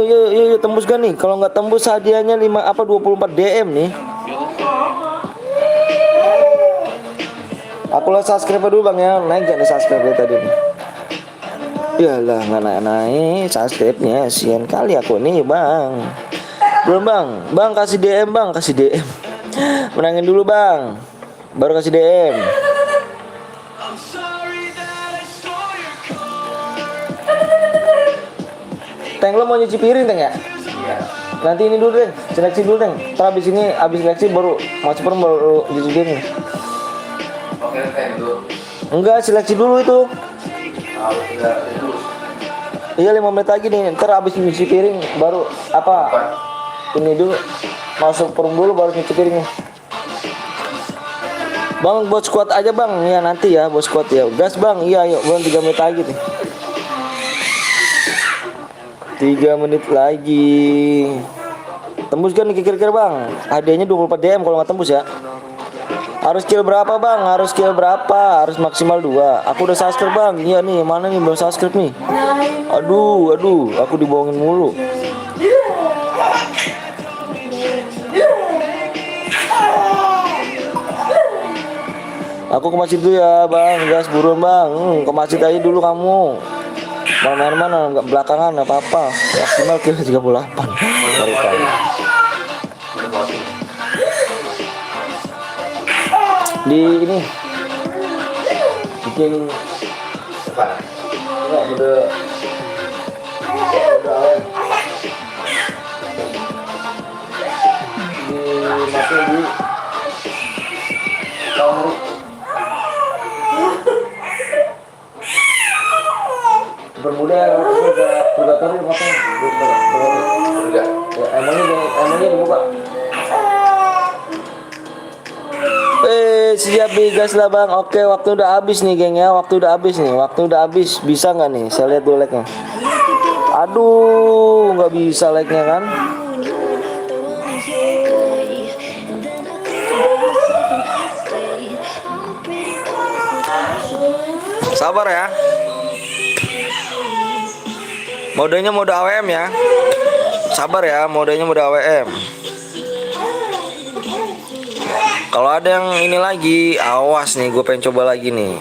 yuk tembuskan nih. Kalau nggak tembus hadiahnya 24 DM nih. Aku lihat subscribe dulu bang ya, naik gak nih subscribe tadi nih? Yalah nggak naik subscribe-nya, sian kali aku nih bang. Belum bang kasih DM bang, kasih DM. Menangin dulu bang, baru kasih DM. Teng lo mau nyuci piring teng ya? Iya. Nanti ini dulu deh, seleksi dulu teng. Ntar abis ini seleksi baru masuk perem baru nyuci piring. Oke, itu. Enggak, seleksi dulu itu. Udah itu. Iya 5 menit lagi nih, ntar abis nyuci piring baru apa? ini dulu, masuk forum dulu baru nyuci piringnya. Bang, buat squad aja bang, ya nanti ya buat squad ya. Gas bang, iya yuk, belum 3 menit lagi nih. 3 menit lagi. Tembus kan kira-kira bang? Hadiahnya 24 DM kalau nggak tembus ya. Harus skill berapa bang? Harus skill berapa? Harus maksimal 2. Aku udah subscribe bang. Iya nih, mana nih belum subscribe nih? Aduh, aku dibohongin mulu. Aku ke masjid dulu ya bang, gas buruan bang. Ke masjid aja dulu kamu. Mana nggak belakangan apa-apa. Maksimal kilo 38. Di ini bikin Apa? enggak udah masih di tahun bermuda purgatori matang Enggak. ya emangnya dibuka. Siap gas lah bang. Oke, waktu udah habis nih geng ya. Waktu udah habis. Bisa nggak nih? Saya lihat dulu like-nya. Aduh, nggak bisa like-nya kan? Sabar ya. Modenya mode AWM ya. Sabar ya, modenya mode AWM. Kalau ada yang ini lagi, awas nih, gue pengen coba lagi nih.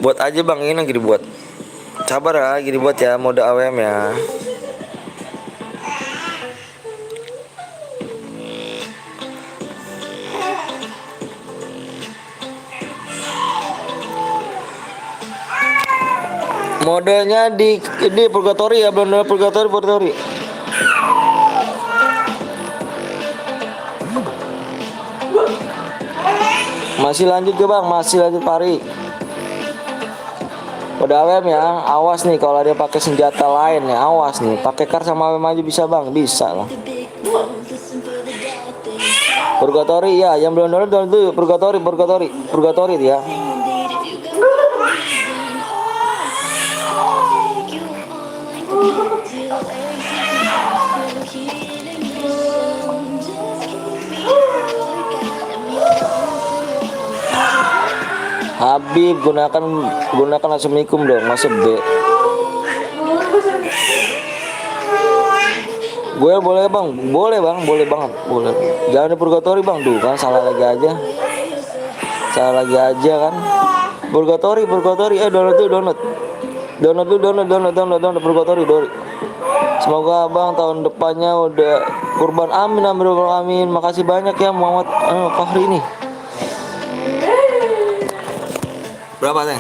Buat aja bang, ini lagi dibuat. Sabar ya, lagi dibuat ya, mode AWM ya. Modenya di purgatori ya, belum ada purgatori. Masih lanjut ke bang, masih lanjut pari. Udah AWM ya, awas nih kalau dia pakai senjata lain ya, awas nih. Pakai kar sama AWM aja bisa bang, bisa lah. Purgatori ya, yang belum download itu purgatori dia. Habib gunakan assalamualaikum dong, masuk B. Gue boleh bang, boleh banget, boleh. Jangan di purgatori bang, tuh kan salah lagi aja kan. Purgatori, download purgatori. Semoga abang tahun depannya udah kurban, amin. Makasih banyak ya Muhammad Fahri nih. Berapa Teng?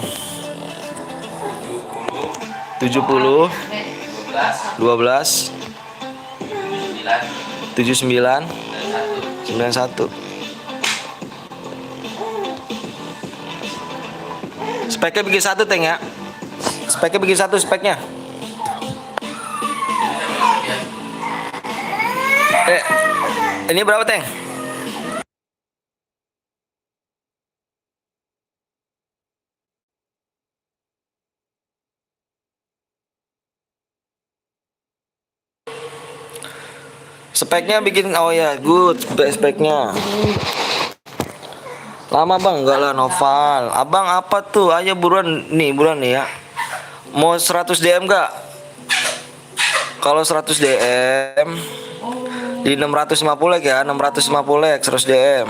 70 12 79 91. Speknya bikin 1 Teng ya. Speknya bikin 1 speknya. Ini berapa Teng? Speknya bikin, oh ya good, speknya. Lama bang, enggak lah Noval. Abang apa tuh? Ayo buruan nih ya. Mau 100 DM enggak? Kalau 100 DM di 650 like ya, 650 like 100 DM.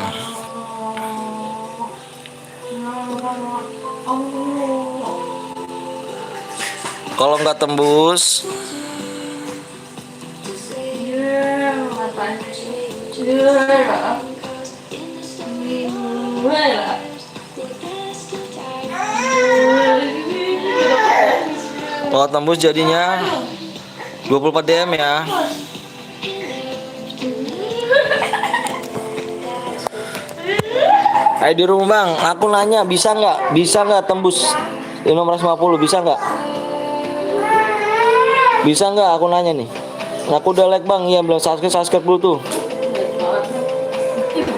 Kalau nggak tembus kalau tembus jadinya 24 DM ya. Ayo di rumah bang, aku nanya bisa nggak tembus 550, bisa nggak? Bisa nggak aku nanya nih? Aku udah like bang, iya belum subscribe dulu tuh.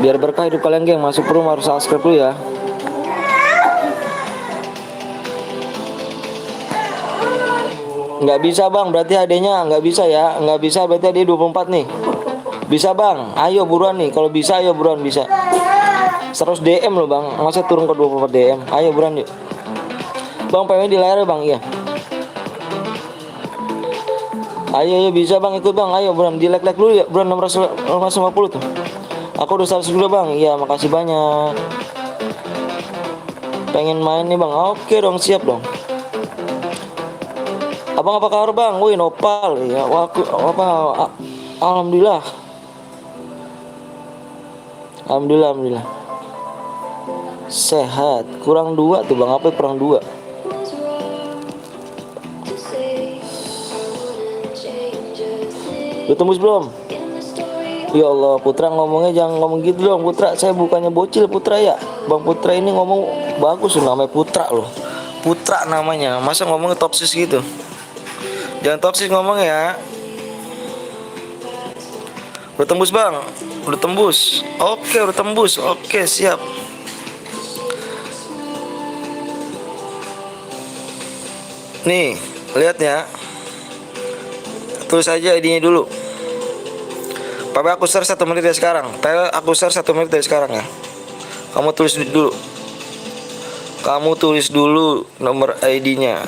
Biar berkah hidup kalian geng, masuk room harus subscribe dulu ya. Nggak bisa bang, berarti HD-nya nggak bisa ya. Nggak bisa berarti HD 24 nih. Bisa bang, ayo buruan nih. Kalau bisa ayo buruan bisa. 100 DM loh bang, masa turun ke 24 DM. Ayo buruan yuk. Bang pengen di layar ya bang, iya. Ayo bisa bang, ikut bang. Ayo buruan di like dulu ya, buruan 650 tuh. Aku udah 100 dulu bang. Iya makasih banyak. Pengen main nih bang. Oke dong, siap dong. Abang apa kabar bang? Wih nopal ya. Wah, alhamdulillah. Alhamdulillah. Sehat. Kurang 2 tuh bang. Apa kurang 2? Udah tembus belum? Ya Allah, Putra ngomongnya jangan ngomong gitu dong Putra. Saya bukannya bocil Putra ya. Bang Putra ini ngomong bagus loh, namanya Putra loh. Putra namanya. Masa ngomongnya toksis gitu? Jangan toksis ngomong ya. Udah tembus bang? Udah tembus. Oke udah tembus. Oke siap. Nih lihat ya. Tulis aja ID-nya dulu. PW aku share 1 menit dari sekarang. PW aku share 1 menit dari sekarang ya. Kamu tulis dulu. Kamu tulis dulu nomor ID-nya.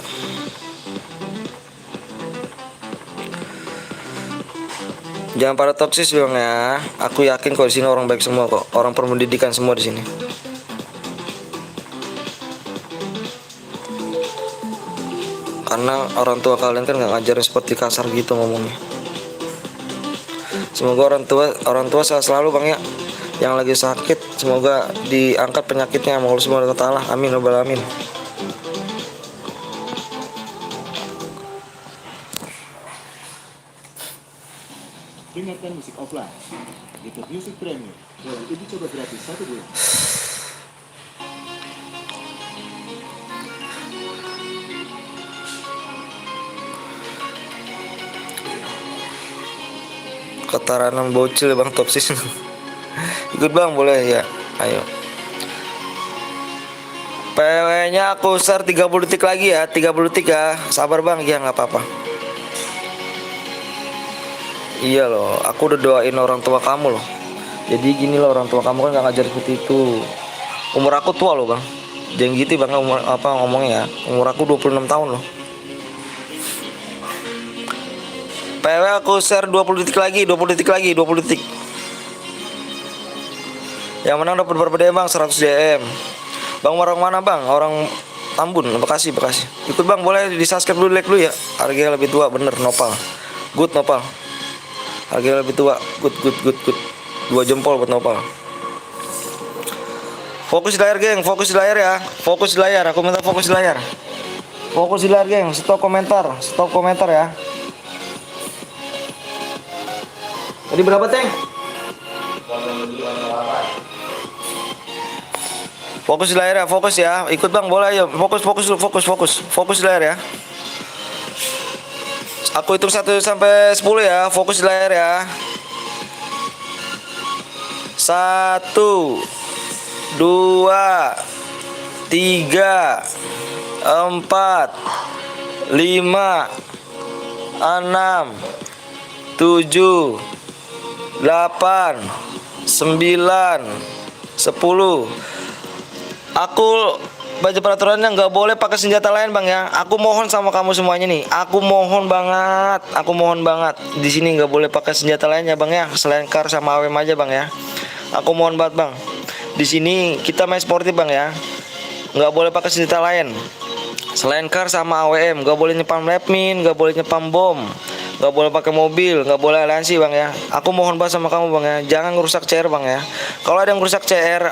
Jangan pada toksis dong ya. Aku yakin kok di sini orang baik semua kok. Orang berpendidikan semua di sini. Karena orang tua kalian kan nggak ngajarin seperti kasar gitu ngomongnya. Semoga orang tua sehat selalu bang ya. Yang lagi sakit semoga diangkat penyakitnya sama Allah Subhanahu wa taala. Amin ya rabbal alamin. Dengarkan musik offline. YouTube Music Premium. Boleh uji coba gratis 1 bulan. Ketaranan bocil ya bang, toksis. Ikut bang boleh ya. Ayo. PW nya aku share 30 detik lagi ya. 30 detik ya. Sabar bang, ya nggak apa-apa. Iya loh, aku udah doain orang tua kamu loh. Jadi gini loh, orang tua kamu kan nggak ngajar seperti itu. Umur aku tua loh bang. Jangan gitu bang, umur apa ngomongnya ya. Umur aku 26 tahun loh. PW aku share 20 detik lagi, 20 detik lagi, 20 detik. Yang menang dapat berapa DM bang? 100 DM. Bang orang mana bang? Orang Tambun, Bekasi. Ikut bang, boleh di subscribe dulu, like dulu ya. Harganya lebih tua, bener Nopal. Good Nopal. Harganya lebih tua, good. 2 jempol buat Nopal. Fokus di layar geng, fokus di layar ya. Fokus di layar, aku minta fokus di layar. Fokus di layar geng, stop komentar ya. Tadi berapa Teng? Fokus di layar ya, fokus ya. Ikut bang, boleh ayo. Fokus di layar ya. Aku hitung 1 sampai 10 ya. Fokus di layar ya. 1 2 3 4 5 6 7 8 9 10. Aku baca peraturannya nggak boleh pakai senjata lain bang ya. Aku mohon sama kamu semuanya nih. Aku mohon banget. Di sini nggak boleh pakai senjata lainnya bang ya. Selain kar sama AWM aja bang ya. Aku mohon banget bang. Di sini kita main sportif bang ya. Nggak boleh pakai senjata lain. Selain kar sama AWM, nggak boleh nyepam repmin, nggak boleh nyepam bom. Gak boleh pakai mobil, gak boleh aliansi bang ya. Aku mohon banget sama kamu bang ya. Jangan ngerusak CR bang ya. Kalau ada yang ngerusak CR,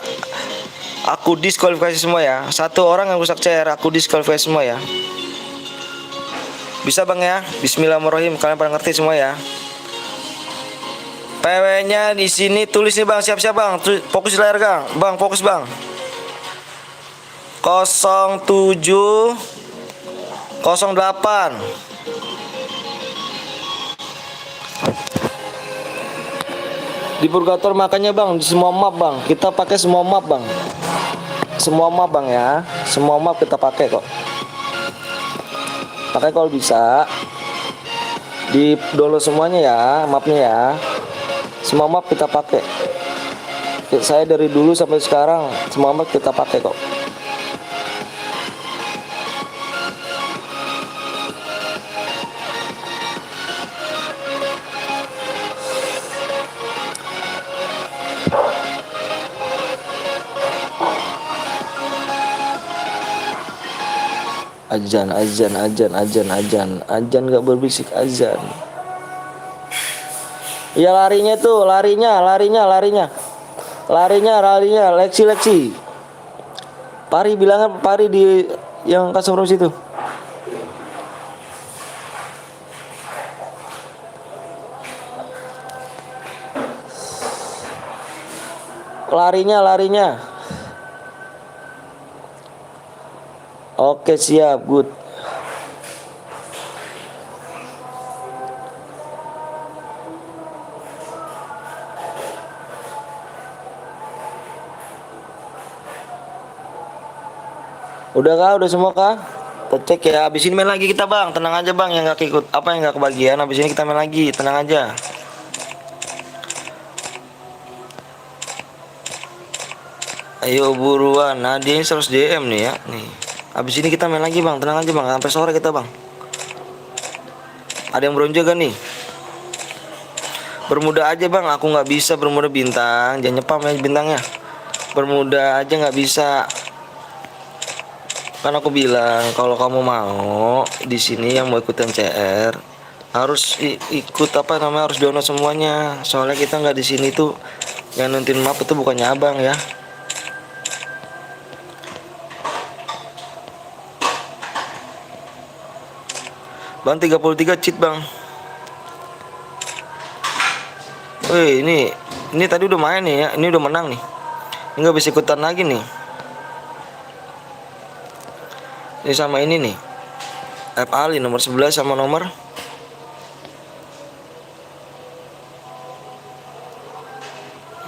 aku diskualifikasi semua ya. 1 orang yang rusak CR, aku diskualifikasi semua ya. Bisa bang ya. Bismillahirrahmanirrahim. Kalian pada ngerti semua ya. PW nya di sini tulis nih bang. Siap-siap bang. Fokus di layar bang. Bang fokus bang. 07 08 Di Purgator makanya bang, di semua map bang. Kita pakai semua map bang. Semua map bang ya. Semua map kita pakai kok. Pakai kalau bisa. Di download semuanya ya, mapnya ya. Semua map kita pakai. Saya dari dulu sampai sekarang semua map kita pakai kok. Azan gak berbisik azan. Ya larinya tuh, larinya, leksi. Pari bilang Pari di yang customer itu. Larinya. Oke siap, good. Udah kah? Udah semua kah? Kita cek ya. Abis ini main lagi kita bang. Tenang aja bang, yang nggak ikut apa yang nggak kebagian. Abis ini kita main lagi. Tenang aja. Ayo buruan. Nah dia ini 100 DM nih ya. Nih. Abis ini kita main lagi bang. Tenang aja bang. Sampai sore kita bang. Ada yang bronze gak nih? Bermuda aja bang. Aku nggak bisa bermuda bintang. Jangan nyepam ya bintangnya. Bermuda aja nggak bisa. Kan aku bilang kalau kamu mau di sini yang mau ikutan CR harus ikut apa namanya, harus download semuanya. Soalnya kita nggak di sini tuh yang nonton map itu bukannya abang ya. Bang 33 cheat bang. Wih ini tadi udah main nih ya. Ini udah menang nih. Ini nggak bisa ikutan lagi nih. Ini sama ini nih. F Ali nomor 11 sama nomor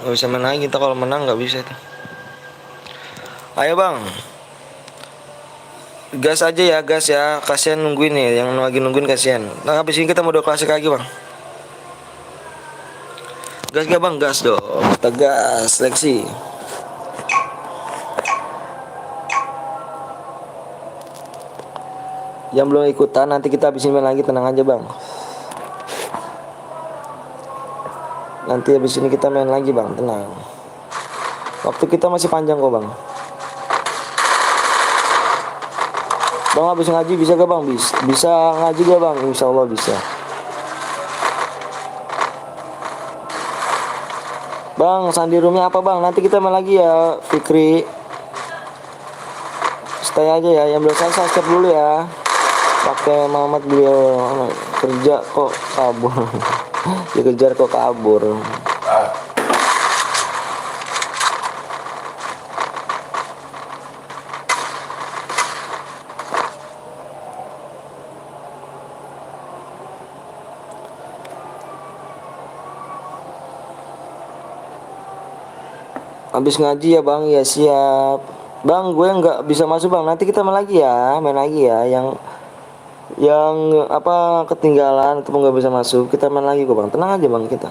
nggak bisa main lagi kita, kalau menang nggak bisa itu. Ayo bang. Gas aja ya, gas ya. Kasihan nungguin nih, yang lagi nungguin kasihan. Nah habis ini kita mau 2 klasik lagi bang. Gas gak bang? Gas dong. Tegas, seleksi. Yang belum ikutan nanti kita habisin main lagi, tenang aja bang. Nanti habis ini kita main lagi bang, tenang. Waktu kita masih panjang kok bang. Bang habis ngaji bisa gak bang? Bisa ngaji gak bang? Insya Allah bisa. Bang sandi roomnya apa bang? Nanti kita main lagi ya Fikri. Stay aja ya. Yang belum saya subscribe dulu ya. Pakai Mamat beliau kerja kok kabur. Dikejar kok kabur. Habis ngaji ya bang, ya siap. Bang gue nggak bisa masuk bang, nanti kita main lagi ya, yang apa ketinggalan atau nggak bisa masuk, kita main lagi kok bang, tenang aja bang kita.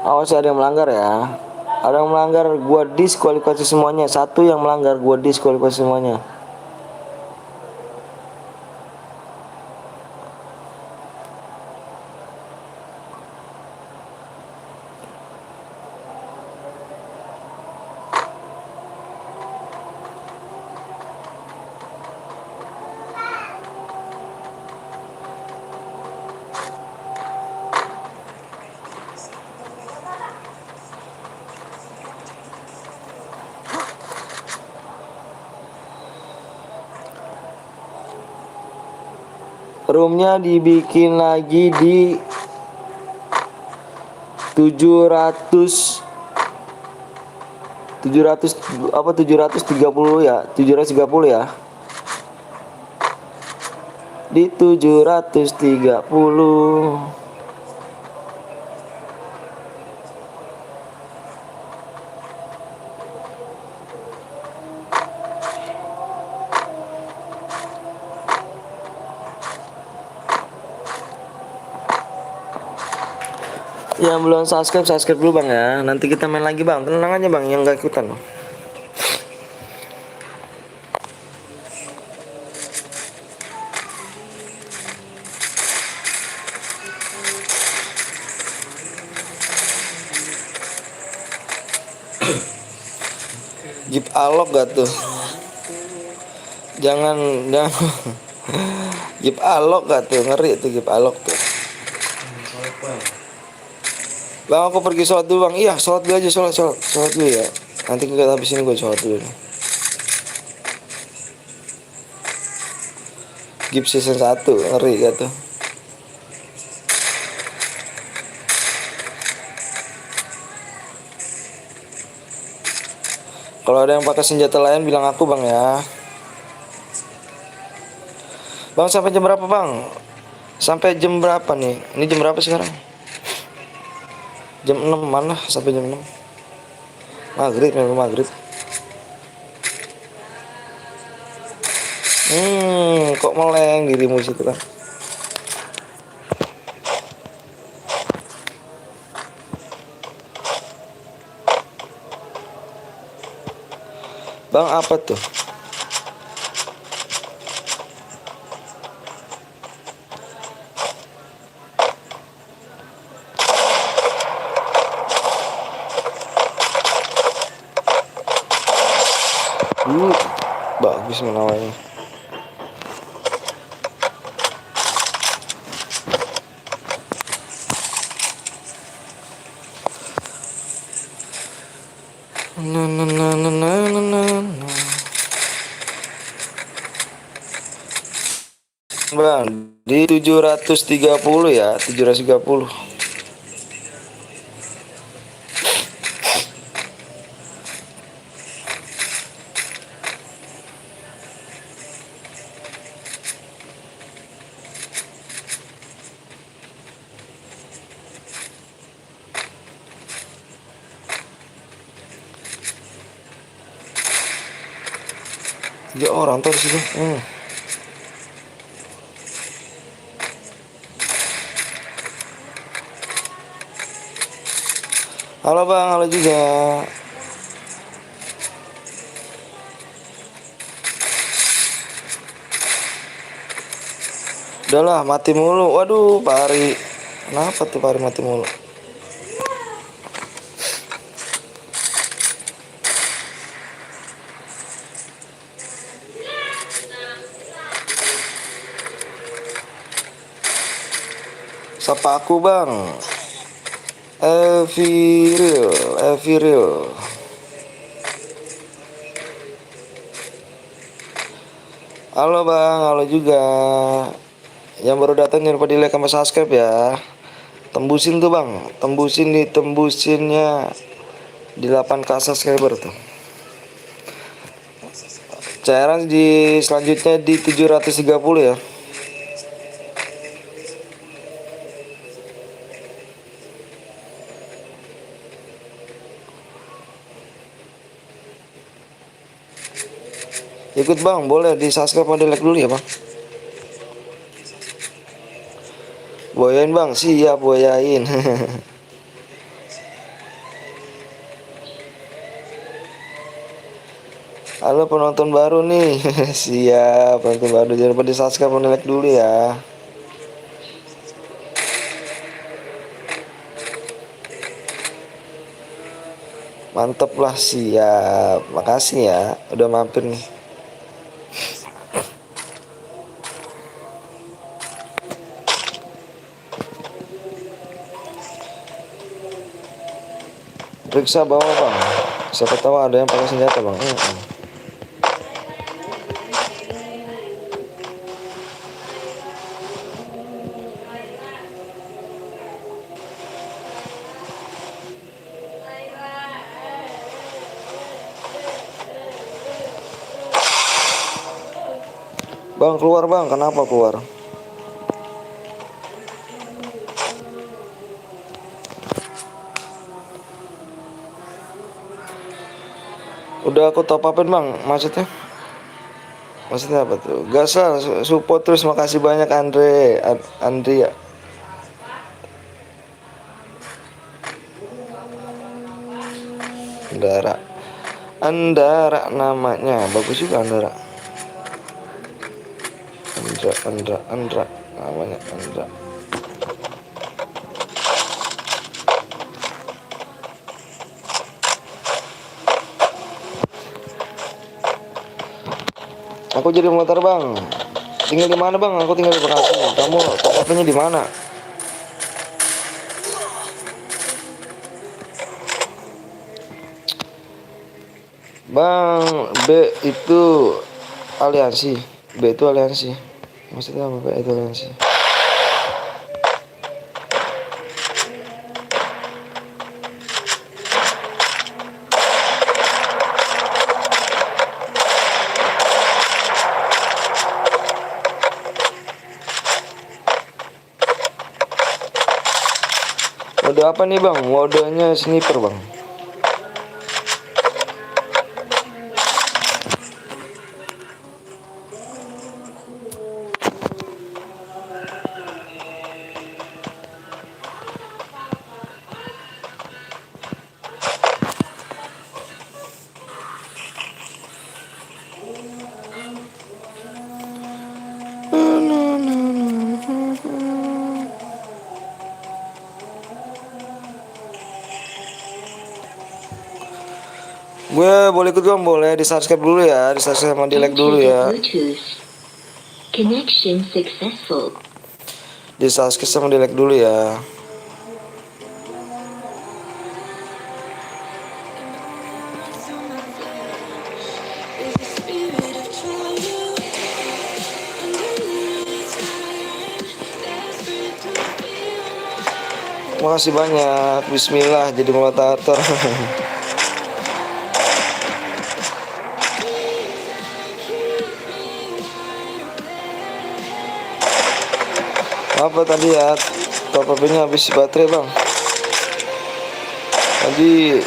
Awas ada yang melanggar ya. Ada yang melanggar, gua diskualifikasi semuanya. Satu yang melanggar, gua diskualifikasi semuanya. Roomnya dibikin lagi di 700 apa 730 ya, 730 ya. Di 730. Yang belum subscribe dulu bang ya. Nanti kita main lagi bang. Tenang aja bang, yang gak ikutan bang. Jeep Alok gak tuh? Jangan Jeep Alok gak tuh? Ngeri tuh Jeep Alok tuh. Bang aku pergi sholat dulu bang. Iya sholat dulu aja, sholat dulu ya. Nanti kita habis ini gue sholat dulu nih. Jeep season 1 ngeri gak tuh? Kalau ada yang pakai senjata lain bilang aku bang ya. Bang sampai jam berapa bang? Sampai jam berapa nih? Ini jam berapa sekarang? Jam 6 mana? Sampai jam 6 Maghrib memang maghrib. Kok meleng dirimu situ kan? Bang apa tuh? Bagus menawanya. Bang, di 730 ya, 730. Tiga orang tuh di situ. Halo bang, halo juga. Udahlah mati mulu. Waduh Pari. Kenapa tuh Pari mati mulu? Sapa aku bang. Eviril. Halo bang, halo juga. Yang baru datang jangan lupa di like sama subscribe ya. Tembusin tuh bang, tembusinnya di 8k subscriber tuh. Cairan di selanjutnya di 730 ya. Ikut bang, boleh di subscribe atau di like dulu ya bang. Boyain bang, siap boyain. Halo penonton baru nih. Siap penonton baru, jangan lupa di subscribe atau di like dulu ya. Mantep lah, siap. Makasih ya udah mampir nih. Periksa bawah bang, siapa tahu ada yang pakai senjata bang. Bang keluar bang, kenapa keluar? Udah aku top upin bang, maksudnya? Maksudnya apa tuh? Gasal, support terus, makasih banyak Andri ya. Andara namanya, bagus juga Andra namanya Andra. Aku jadi motor bang. Tinggal di mana bang? Aku tinggal di Bekasi. Kamu top-nya di mana? Bang, B itu aliansi. B itu aliansi. Maksudnya apa? B itu aliansi. Mode apa nih bang? Modenya sniper bang. Gue boleh ikut bang, boleh di subscribe dulu ya, di subscribe sama di like dulu ya. Bluetooth. Connection successful. Di subscribe sama di like dulu ya. Makasih banyak. Bismillah jadi moderator. Apa tadi ya? Top up-nya habis baterai bang. Tadi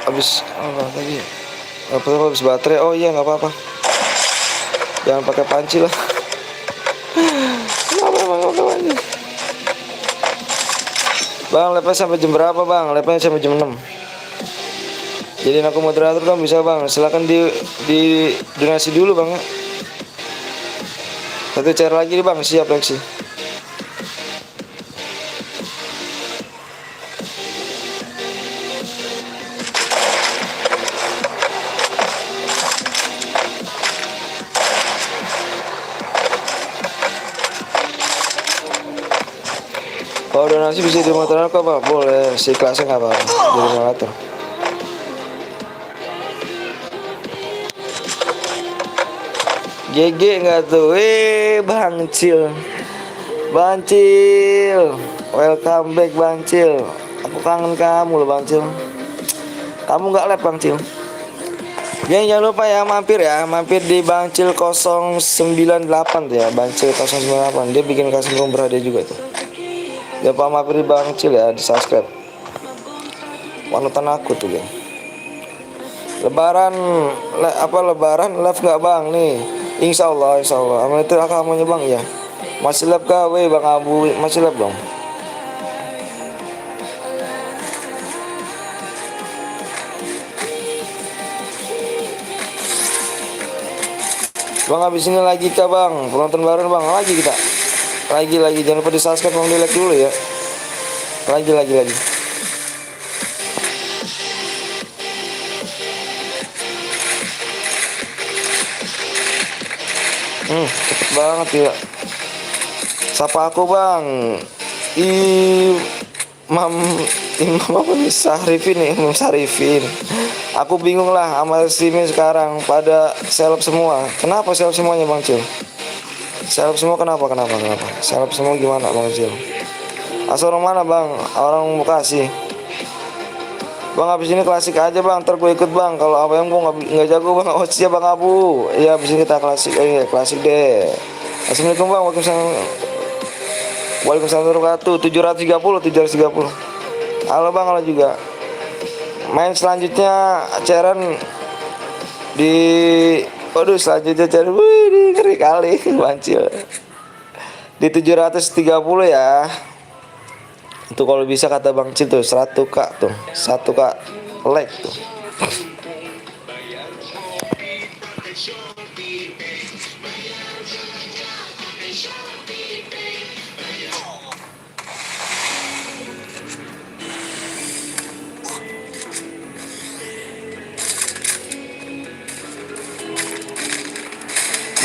habis apa tadi? Apa habis baterai? Oh iya nggak apa-apa. Jangan pakai panci lah. Kenapa emang nggak pakai panci? Bang, live sampai jam berapa bang? Live sampai jam 6. Jadi aku moderator kan bisa bang. Silakan di donasi dulu bang. Satu cair lagi nih bang, siap Lexi. Kalau donasi bisa di moderator kok pak? Boleh, si kelasnya nggak apa-apa. Jadi moderator. GG nggak tuh? Bang Cil, Bang Cil, welcome back Bang Cil. Aku kangen kamu loh Bang Cil. Kamu nggak live Bang Cil? Jangan lupa ya mampir di Bang Cil 098 tuh ya, Bang Cil 098. Dia bikin kasih nomor dia juga tuh. Jangan lupa mampir di Bang Cil ya, di subscribe. Panutan aku tuh ya. Lebaran live nggak bang nih? Insya Allah. Amal itu akamannya bang ya. Masih live kah? Bang Abu masih live dong. Bang habis ini lagi kah bang? Penonton baru bang, lagi kita. Lagi jangan lupa di subscribe sama di like dulu ya. Lagi. Cepet banget ya. Sapa aku bang. Imam apa nih? Imam Sarifin. Aku bingung lah sama streaming sekarang pada seleb semua. Kenapa seleb semuanya bang Cil? Seleb semua kenapa? Seleb semua gimana bang Cil? Asal orang mana bang? Orang Bekasi. Bang habis ini klasik aja bang, ntar gue ikut bang. Kalau apa yang gue nggak jago bang, siap bang Abu. Iya habis ini kita klasik, klasik deh. Assalamualaikum bang. Waalaikumsalam warahmatullahi wabarakatuh. 730. Halo bang, halo juga. Main selanjutnya cairan di waduh selanjutnya cairan. Wih, ngeri kali Bancil. Di 730 ya. Itu kalau bisa kata Bang Cil tuh 100k tuh. 100k like tuh.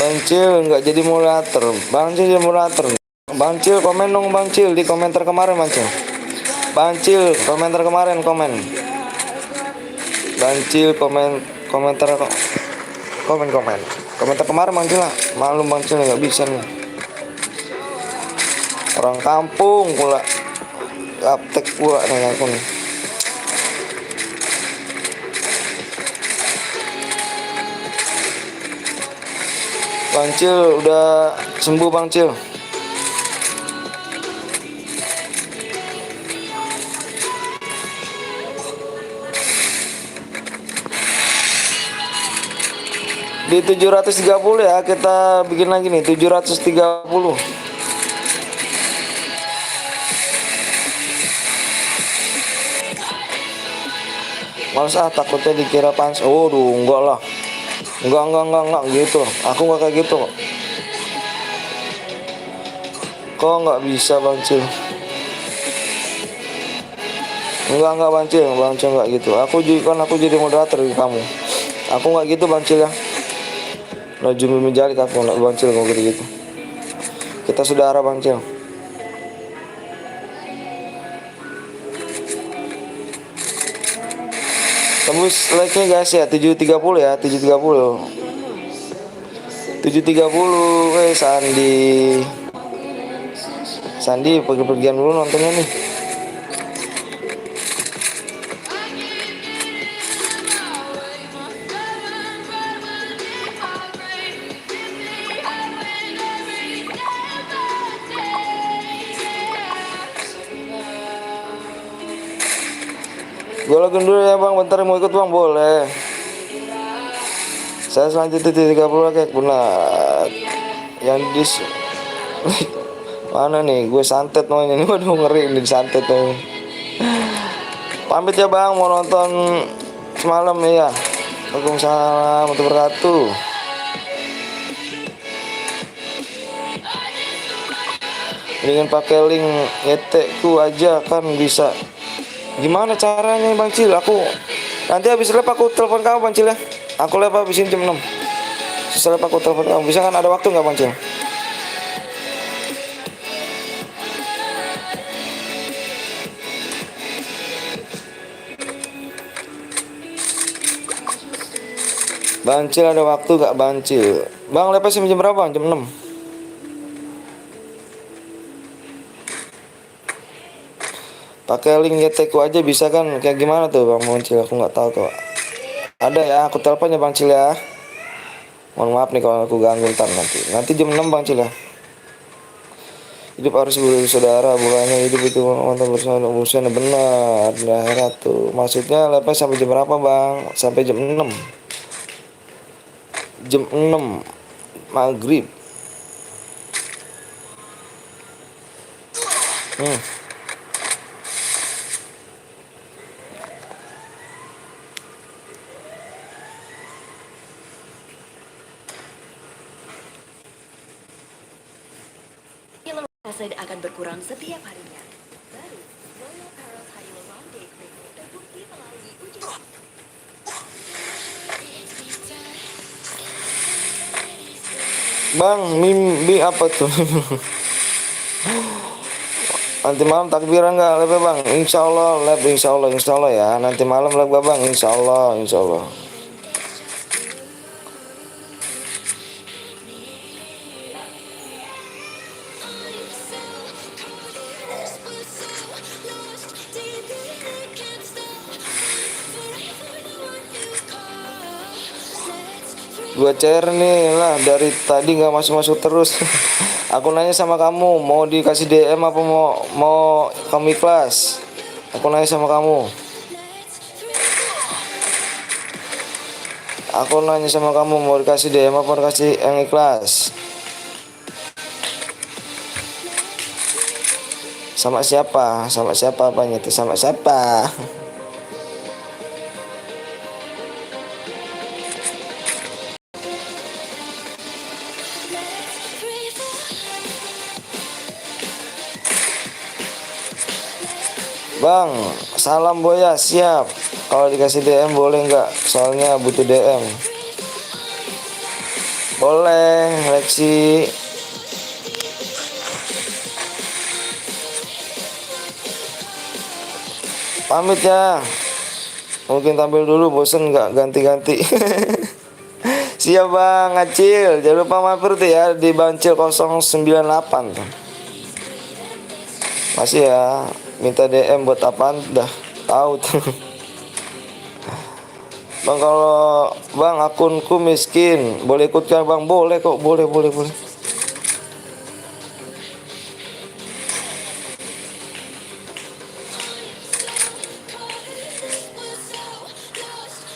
Bang Cil nggak jadi moderator. Bang Cil jadi moderator. Bang Cil komen dong Bang Cil di komentar kemarin Bang Cil. Bang Cil komentar kemarin komen. Bang Cil komentar kemarin Bang Cil lah. Malum Bang Cil nggak bisa nih. Orang kampung pula. Gaptek pula nih aku nih. Bang Cil udah sembuh Bang Cil. Di 730 ya kita bikin lagi nih 730. Males takutnya dikira pans. Oh duh enggak lah. Enggak gitu. Aku enggak kayak gitu kok. Kok enggak bisa Bang Cil? Enggak Bang Cil enggak gitu. Aku jadi moderator di kamu. Aku enggak gitu Bang Cil ya. Najumi menjadi aku enggak Bang Cil mau gitu. Kita saudara Bang Cil. Tembus like-nya guys ya 730 ya 730 Sandi pergi-pergian dulu nontonnya nih. Gue login dulu ya bang, bentar mau ikut bang, boleh. Saya selanjutnya 30 kayak benar. Yang dis mana nih? Gue santet namanya nih, waduh ngeri ini santet nih. Pamit ya bang, mau nonton semalam ya. Waalaikumsalam warahmatullahi wabarakatuh. Dengan pakai link ngetekku aja kan bisa. Gimana caranya Bang Cil? Aku nanti habis lep aku telepon kamu Bang Cil ya. Aku lep habisin jam 6. Setelah aku telepon kamu. Bisa kan ada waktu nggak Bang Cil? Bang Cil ada waktu nggak Bang Cil? Bang lep jam berapa? Jam 6. Pakai link YT ku aja bisa kan? Kayak gimana tuh Bang Cil? Aku nggak tahu tuh. Ada ya, aku teleponnya Bang Cil ya. Mohon maaf nih kalau aku ganggu ntar nanti. Nanti jam 6 Bang Cil ya. Hidup harus bersaudara, bukannya hidup itu mantan bersama benar. Nah, tuh. Maksudnya lepas sampai jam berapa Bang? Sampai jam 6. Jam 6 maghrib. Rasa akan berkurang setiap harinya. Baru, Royal Carol Hyaluronic Day Cream terbukti melalui uji. Bang, mimpi apa tuh? Nanti malam takbiran nggak lep bang? Insya Allah lep, insya Allah ya. Nanti malam lep bang, insya Allah. Gua cair nih lah, dari tadi nggak masuk terus. Aku nanya sama kamu, mau dikasih DM apa mau kamu ikhlas? Aku nanya sama kamu. Aku nanya sama kamu, mau dikasih DM apa dikasih yang ikhlas? Sama siapa? Sama siapa apanya itu? Sama siapa? Bang, salam Boya, siap. Kalau dikasih DM boleh nggak? Soalnya butuh DM. Boleh, Lexi. Pamit ya. Mungkin tampil dulu, bosen nggak ganti-ganti. Siap Bang, Acil. Jangan lupa mampir tuh ya di Bancil 098 tuh. Masih ya, minta DM buat apaan dah tahu tuh. Bang, kalau Bang akunku miskin, boleh ikutkan Bang? Boleh kok, boleh.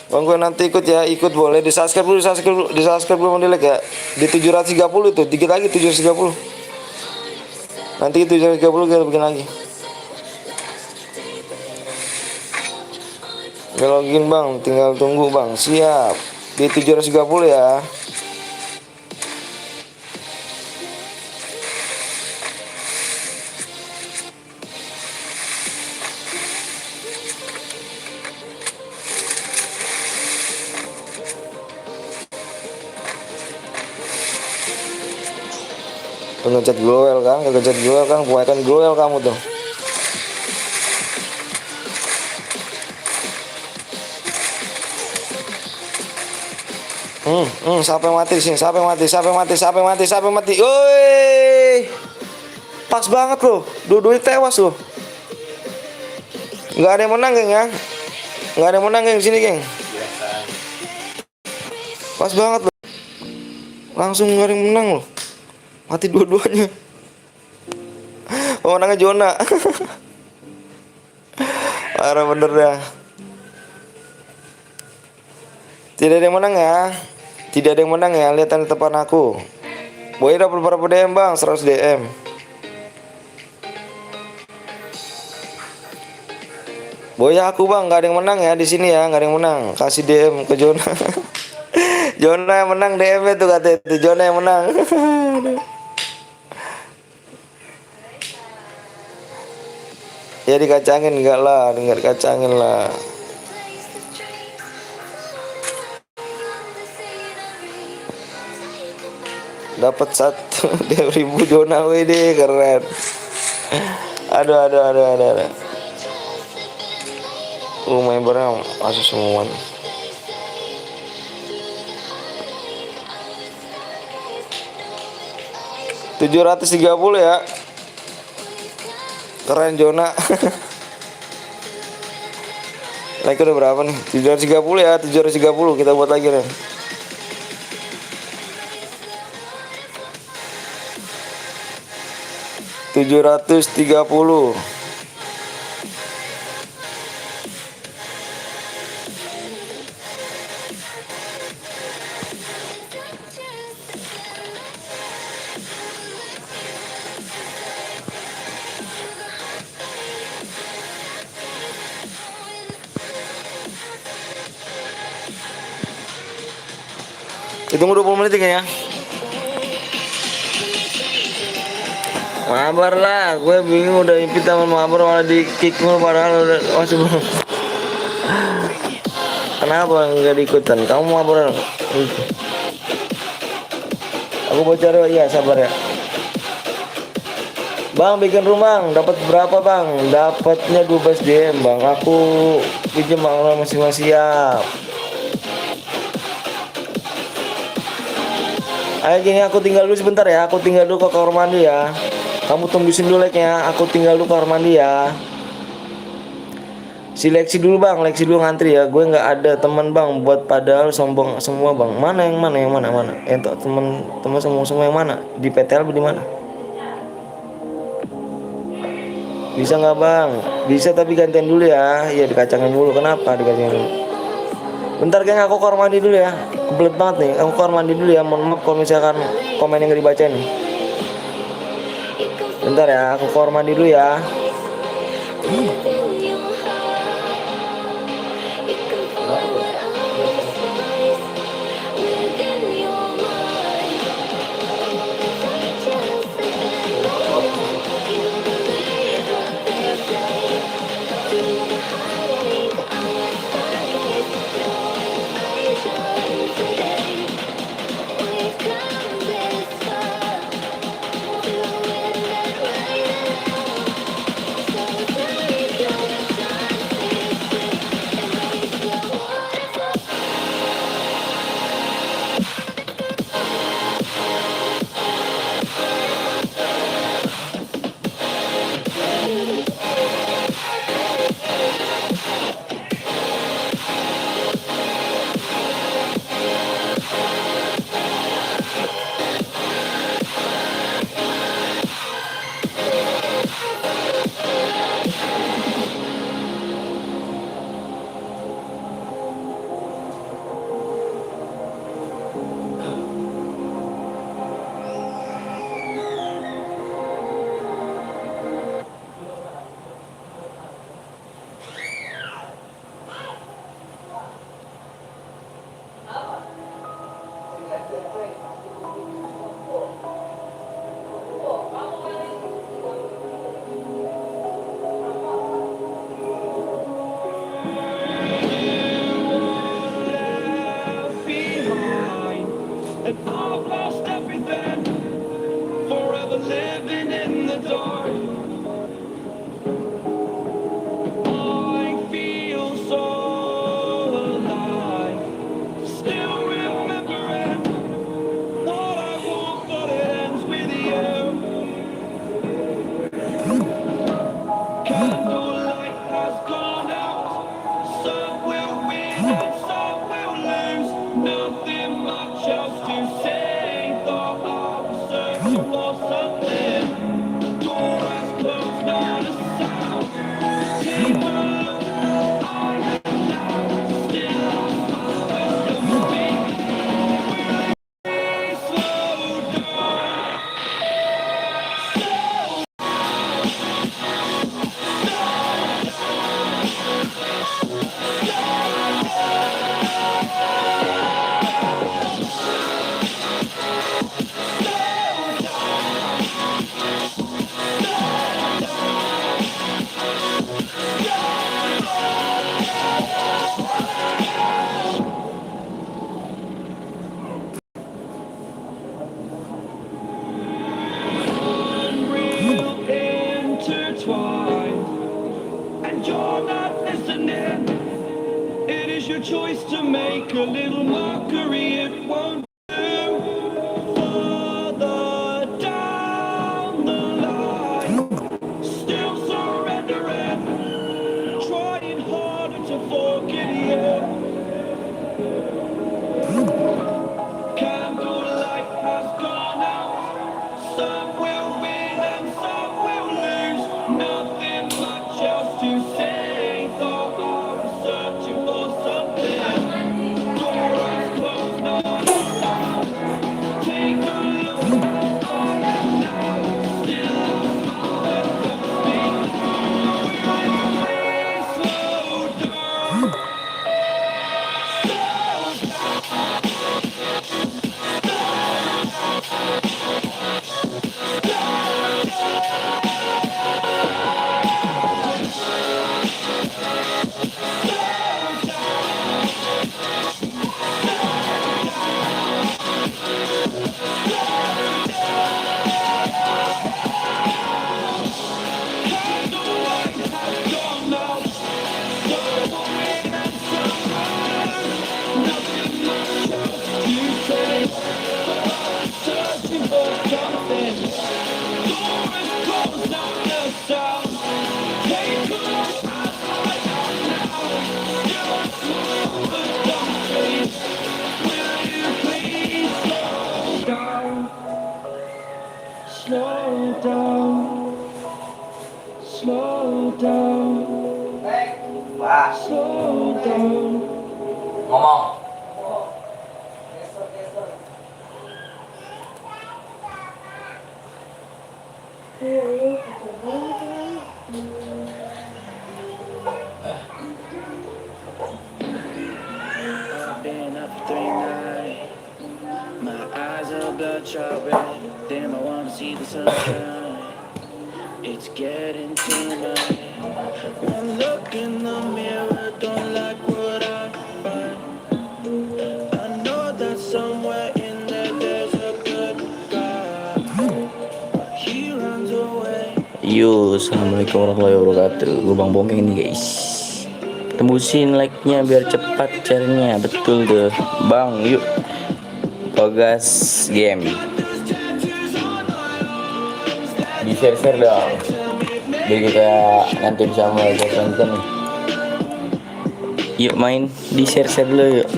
Bang, gue nanti ikut ya, ikut boleh. Di subscribe belum di like ya. Di 730 tuh, dikit lagi 730. Nanti 730 kita bikin lagi. Gak login Bang, tinggal tunggu Bang. Siap. Di 730 ya. Tuh ngechat glowel kan, kebanyakan glowel kamu tuh. Siapa yang mati di sini? Siapa yang mati? Oi! Pas banget loh. Dua-duanya tewas loh. Nggak ada yang menang, geng ya. Nggak ada yang menang, geng, sini, geng. Pas banget loh. Langsung nggak ada yang menang loh. Mati dua-duanya. Pemenangnya Jona. Parah bener dah. Tidak ada yang menang ya. Tidak ada yang menang ya. Lihat tanda depan aku. Boy dapat berapa DM Bang? 100 DM. Boy aku Bang, nggak ada yang menang ya di sini ya, nggak ada yang menang. Kasih DM ke Jona. Jona yang menang DM-nya tuh, kata itu Jona yang menang. Ya dikacangin enggak lah, enggak dikacangin lah. Dapat 1.000 Jona WD, keren. Aduh. Membernya masuk semua. $730 ya. Keren Jona. Like udah berapa nih? 730 ya, 730 kita buat lagi nih. $730. Tunggu 20 menit kayaknya. Mabar lah, gue bingung udah invite sama mabar malah di kick mulu padahal udah masih belum. Kenapa nggak diikutan? Kamu mabar? Aku bocor ya, sabar ya. Bang bikin rumah, dapat berapa Bang? Dapatnya 12 DM Bang. Aku pinjam orang masing-masing siap. Ayo gini, aku tinggal dulu sebentar ya. Aku tinggal dulu ke kamar mandi ya. Kamu tungguin dulu like-nya. Aku tinggal dulu ke kamar mandi ya. Seleksi dulu bang, leksi dulu ngantri ya. Gue nggak ada teman bang, buat padahal sombong semua bang. Mana yang mana yang mana mana? Untuk teman semua yang mana? Di PTL di mana? Bisa nggak bang? Bisa tapi gantian dulu ya. Ya dikacangin dulu. Kenapa dikacangin dulu? Bentar geng, aku kamar mandi dulu ya. Kebelet banget nih. Aku kamar mandi dulu ya. Mohon maaf kalau misalkan komen yang nggak dibaca nih. Bentar ya, aku kamar mandi dulu ya. Choice to make a little mockery, it won't do. Further down the line, still surrendering, trying harder to forget you. Candlelight has gone out. Some will win and some will lose. Nothing much else to say. Thought I was searching for something. Door is closed, no. Ngomong. Been up for 3 nights. My eyes are bloodshot red. Damn, I wanna see the sunshine. It's getting too much. One look in the mirror, don't like what I find. I know that somewhere in there there's a good guy. He runs away. Yo, assalamualaikum warahmatullahi wabarakatuh. Gue Bang Bongkeng nih guys. Tembusin like-nya biar cepat share-nya. Betul tuh Bang, yuk Togas game. Di share-share dong, biar kita nanti bisa mulai tonton nih. Yuk main di share-share dulu yuk.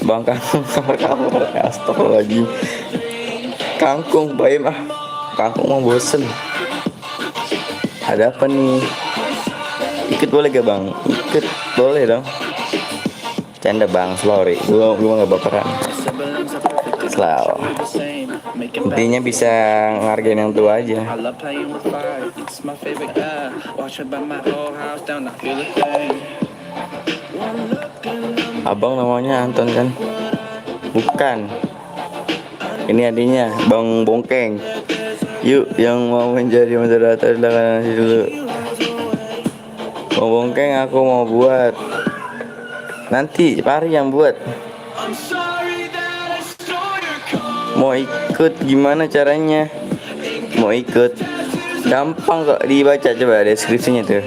Bang Kangkung sama kamu. Astagfirullahaladzim. Kangkung bayam ah. Kangkung mah bosen. Ada apa nih? Ikut boleh gak bang? Ikut boleh dong. Canda bang, sorry. Gue gak baperan. Slow. Intinya bisa ngargain yang tua aja. Abang namanya Anton kan? Bukan. Ini adiknya Bang Bongkeng. Yuk yang mau menjadi moderator silahkan nasi dulu. Bang Bongkeng aku mau buat. Nanti Pari yang buat. Mau ikut gimana caranya? Mau ikut? Gampang kok dibaca, coba deskripsinya tuh.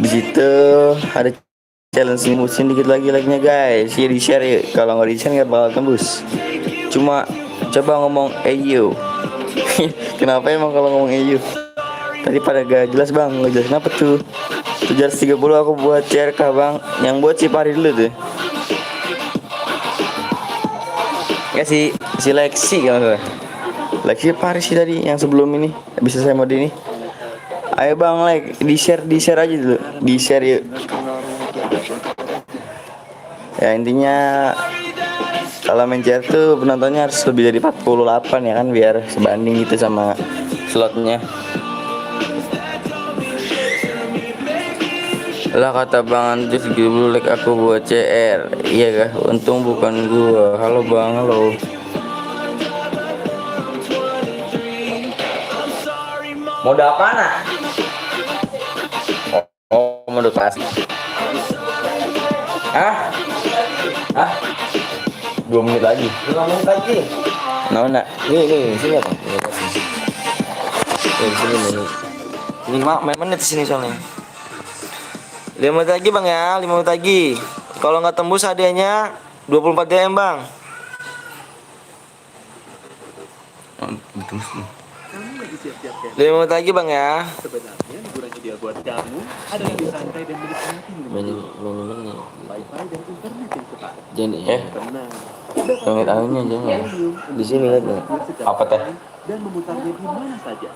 Di situ ada challenge musim dikit lagi like-nya guys. Ya di share ya. Kalau nggak di share nggak bakal tembus. Cuma coba ngomong eyo. Kenapa emang kalau ngomong eyo? Tadi pada gak jelas bang, gak jelas kenapa tuh. 730 aku buat CRK bang. Yang buat si Pari dulu tuh. Ya si Lexi kalau nggak. Lexi Pari sih tadi yang sebelum ini. Bisa saya mode ini. Ayo bang like, di share aja dulu. Di share yuk. Ya intinya kalau main CR tuh penontonnya harus lebih dari 48 ya kan, biar sebanding gitu sama slotnya. Lah kata Bang Anjus dulu like aku buat CR. Iya kah? Untung bukan gua. Halo Bang, halo. Mode apa nah? Oh, mode kelas. Hah? 2 menit lagi. 5 menit lagi. Nah. Nih, sini apa? Sini menit. Ini main menit sini soalnya. 5 menit lagi bang ya, 5 menit lagi. Kalau nggak tembus hadiahnya 24 DM bang. Kamu lagi siap-siap kan? 5 menit lagi bang ya. Sebenarnya liburan ideal buat kamu adalah bersantai dan menikmati Menit. wifi dan internet yang cepat. Jangan Tenang. Langit anginnya jangan. Di sini lihat nih. Apa teh? Dan memutarnya di mana saja.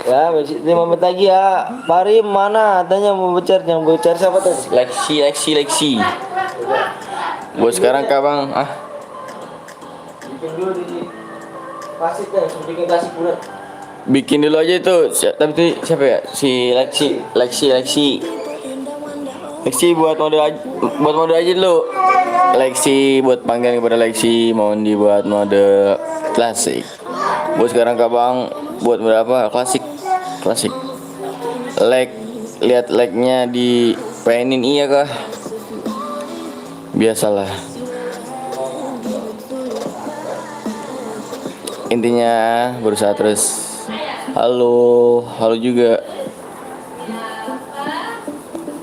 Ya, 5 menit lagi ya. Pari mana? Tanya mau bicara, yang bicara siapa tuh? Lexi. Buat sekarang kah bang? Bikin dulu di klasik deh, bikin klasik bulat. Bikin dulu aja itu. Tapi itu siapa ya? Si Lexi buat mode aja dulu. Lexi buat panggilan kepada Lexi, mohon dibuat mode klasik. Buat sekarang kah bang? Buat berapa? Klasik. Lihat like-nya di penin iya kah? Biasalah. Intinya berusaha terus. Halo juga.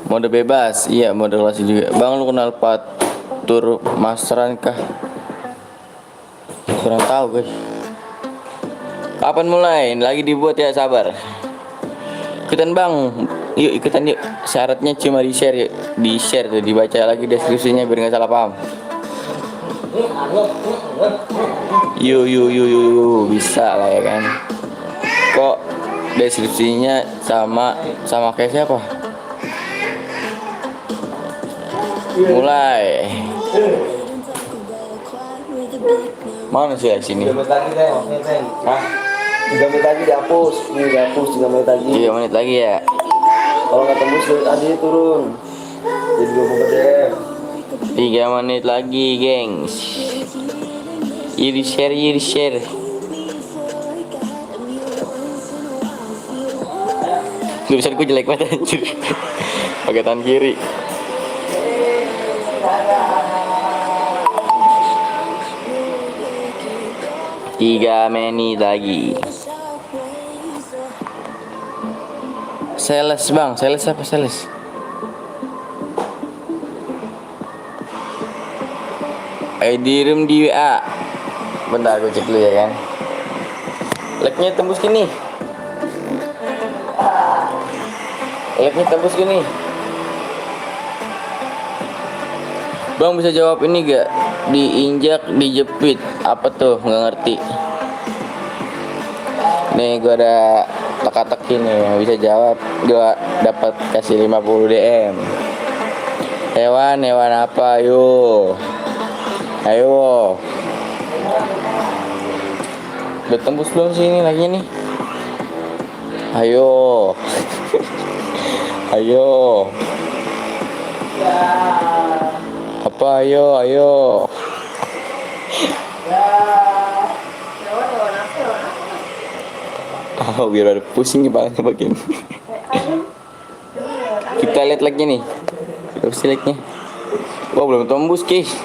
Mode bebas, iya mode klasik juga. Bang lu kenal Patur Masteran kah? Kurang tahu guys. Kapan mulai? Lagi dibuat ya, sabar. Ikutan bang, yuk ikutan yuk. Syaratnya cuma di share yuk. Di share tuh, dibaca lagi deskripsinya biar nggak salah paham. Yuk, bisa lah ya kan. Kok deskripsinya sama kayak siapa? Mulai. Mana sih ya sini? 3 menit lagi teng, oke teng. Hah? 3 menit lagi dihapus. Ini dihapus 3 menit lagi. 3 menit lagi ya. Kalau nggak tembus aja turun. Jadi 24 DM. 3 menit lagi, gengs. Iri share. Tulisan gue jelek banget anjir. Pakai tangan kiri. Tiga menit lagi. Sales bang, sales apa sales? Direm di WA. Bentar gue cek dulu ya kan. Like-nya tembus gini. Like-nya tembus gini. Bang bisa jawab ini gak? Diinjak, dijepit. Apa tuh? Nggak ngerti. Nih gue ada teka-teki nih yang bisa jawab. Gue dapat kasih 50 DM. Hewan apa? Ayo. Udah tembus belum sih ini lagi nih? Ayo. Apa ayo? Oh, biar ada pusing kepalanya bagian. Kita lihat lagi nih. Berapa sih like-nya? Wah, belum tembus, guys.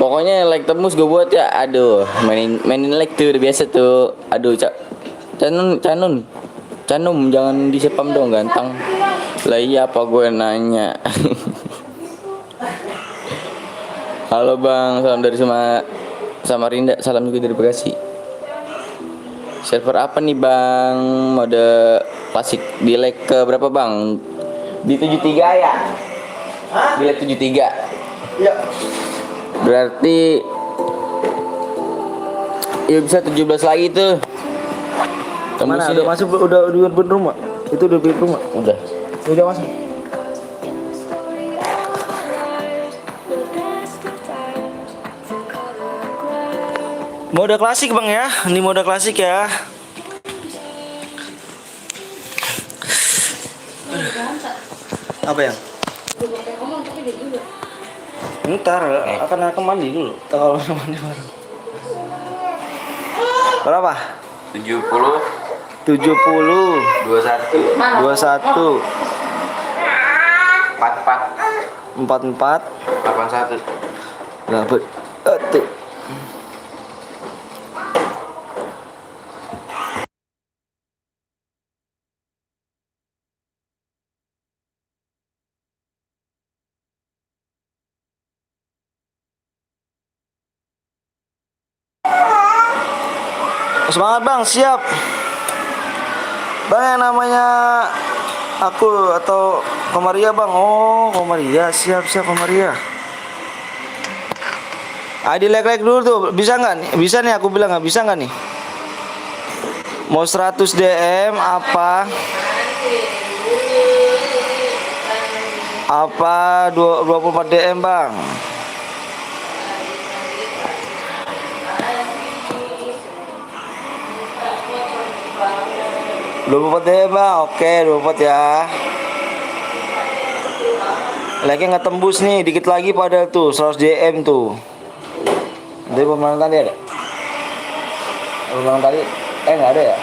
Pokoknya like tembus gue buat ya. Aduh, mainin like tuh udah biasa tuh. Aduh, Canun, jangan di spam dong, ganteng. Lah iya apa gue nanya. Halo bang, salam dari Samarinda, salam juga dari Bekasi. Server apa nih bang? Mode klasik. Di lag ke berapa bang? Di 73 ya? Di lag 73. Iya. Berarti ya bisa 17 lagi tuh. Mana udah masuk, udah rumah. Itu udah bikin rumah. Udah masuk. Mode klasik bang ya, ini mode klasik ya. Apa yang? Ntar akan mandi dulu. Kalau mandi baru. Berapa? 70 70 21 21 44 44 81. Dapat. Tuh. Semangat bang, siap. Bang yang namanya aku atau Komaria bang. Oh Komaria, siap Komaria. ID like dulu tuh, bisa nggak nih? Bisa nih aku bilang nggak bisa nggak nih? Mau 100 DM apa 24 DM bang? Lupa deh bang, oke 24 ya. Lagi nggak tembus nih, dikit lagi padahal tuh 100 DM tuh. Dari pemenang tadi ada? Pemenang tadi, nggak ada ya?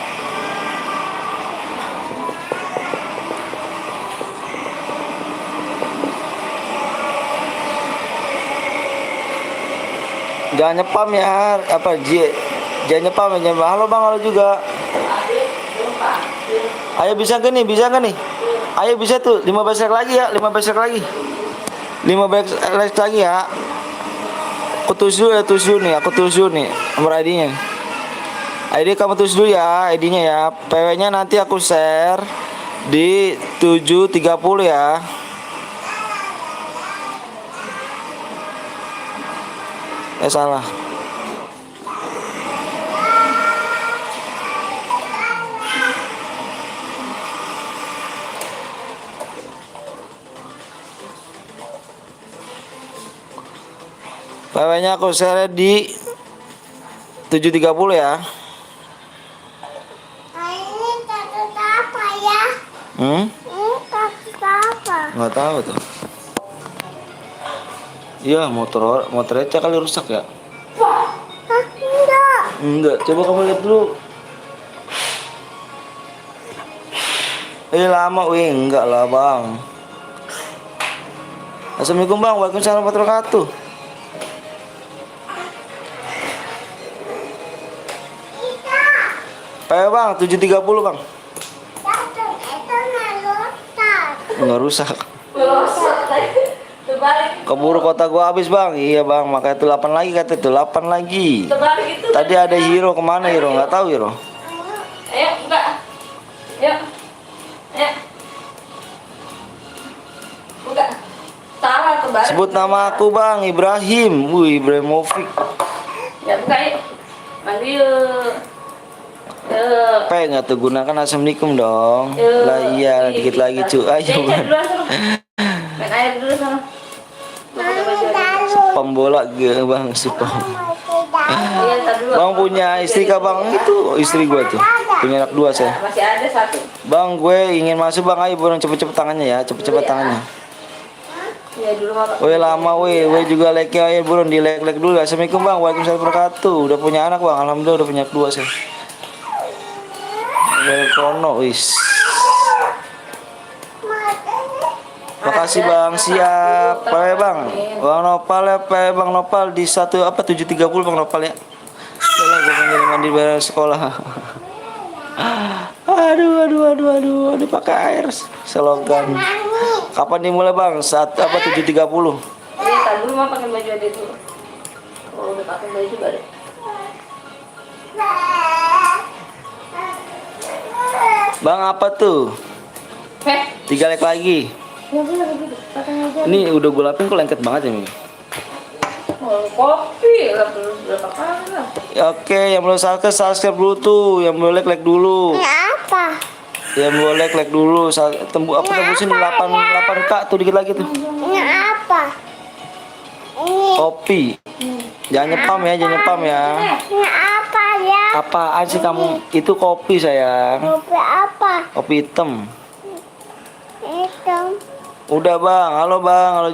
Jangan nyepam ya, jangan nyepam ya. Halo bang, halo juga. Ayo bisa nggak nih? Ayo bisa tuh 15 like lagi ya, 15 like lagi. 15 like lagi ya. Aku tulis dulu nih nomor ID-nya. ID kamu tulis dulu ya, ID-nya ya. PW-nya nanti aku share di 7.30 ya. Salah. PW-nya aku share di 7.30 ya. Ini takut apa ya? Ini takut apa? Nggak tahu tuh. Iya, motor Eca kali rusak ya. Hah? Enggak. Enggak, coba kamu lihat dulu. Lama, enggak lah bang. Assalamualaikum bang, waalaikumsalam warahmatullahi wabarakatuh. Ayo bang, 7.30 bang. Takut itu ngelutak. Enggak rusak. Terbalik. Keburu kota gua habis bang. Iya bang, makanya itu 8 lagi kata itu 8 lagi. Terbalik itu. Tadi ada Hero kemana Hero? Nggak tahu Hero. Ayo, buka. Ayo. Ayo. Buka. Salah terbalik. Sebut nama aku bang, Ibrahim. Ibrahimovic. Ya, buka yuk. Mandi yuk. Yuk. Nggak tuh gunakan assalamualaikum dong. Yuk. Lah iya, dikit lagi cu. Ayo Cek bang. dulu sana. Main air dulu sana. Pembola bang, supam. Iya, ntar dulu. Bang punya istri kah bang? Itu istri gue tuh. Punya anak 2 saya. Masih ada satu. Bang gue ingin masuk bang, ayo burung cepet-cepet tangannya ya, cepet-cepet tangannya. Iya dulu Bapak. Weh lama weh juga like-nya ayo burung di like dulu. Assalamualaikum bang, waalaikumsalam warahmatullahi wabarakatuh. Udah punya anak bang, alhamdulillah udah punya 2 saya. Kono wis. Makasih bang, siap. Pawe bang, bang Nopal ya, pawe bang Nopal di 7.30 bang Nopal ya. Setelah gue mandi bareng sekolah. Aduh, pakai air selokan. Kapan dimulai bang? 7.30. Iya, ntar dulu mah pakai baju adik dulu. Oh, udah pakai baju baru. Bang apa tuh? 3 like lagi. Ya boleh begitu. Pakai aja. Ini udah gue lapin kok lengket banget ya nih. Oh, kopi lah berapa kali lah. Ya, oke, yang belum subscribe dulu tuh, yang belum like dulu. Apa? Yang belum like dulu. Tembusin 8k tuh dikit lagi tuh. Ini apa? Kopi. Jangan nyepam ya. Ini apa ya? Apaan sih kamu? Itu kopi sayang. Kopi apa? Kopi hitam. Hitam. Udah bang, halo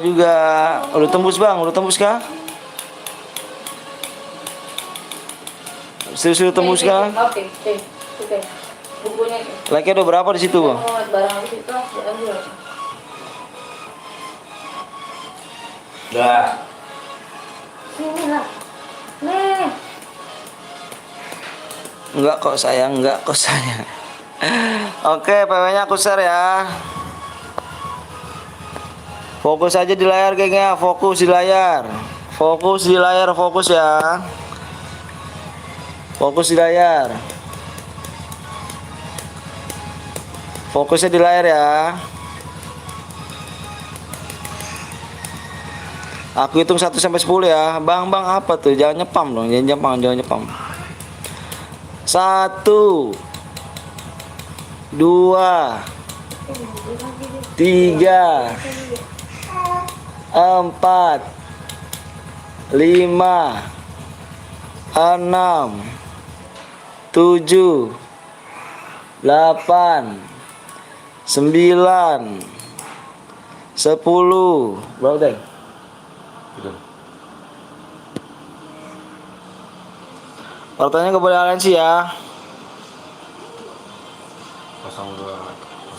juga. Udah tembus bang, udah tembus kah? Serius udah tembus kah? Oke. Bukunya. Like-nya udah berapa di situ bang? Mau barang di situ, ambil. Udah. Sini lah. Nih. Enggak kok sayang. Oke, PW-nya aku share ya. Fokus aja di layar gengnya, fokus di layar. Fokus ya. Fokus di layar. Fokusnya di layar ya. Aku hitung 1 sampai 10 ya. Bang apa tuh? Jangan nyepam dong, jangan nyepam. 1 2 3 4 5 6 7 8 9 10. Berapa deh? Partanya kepada aliansi ya. 02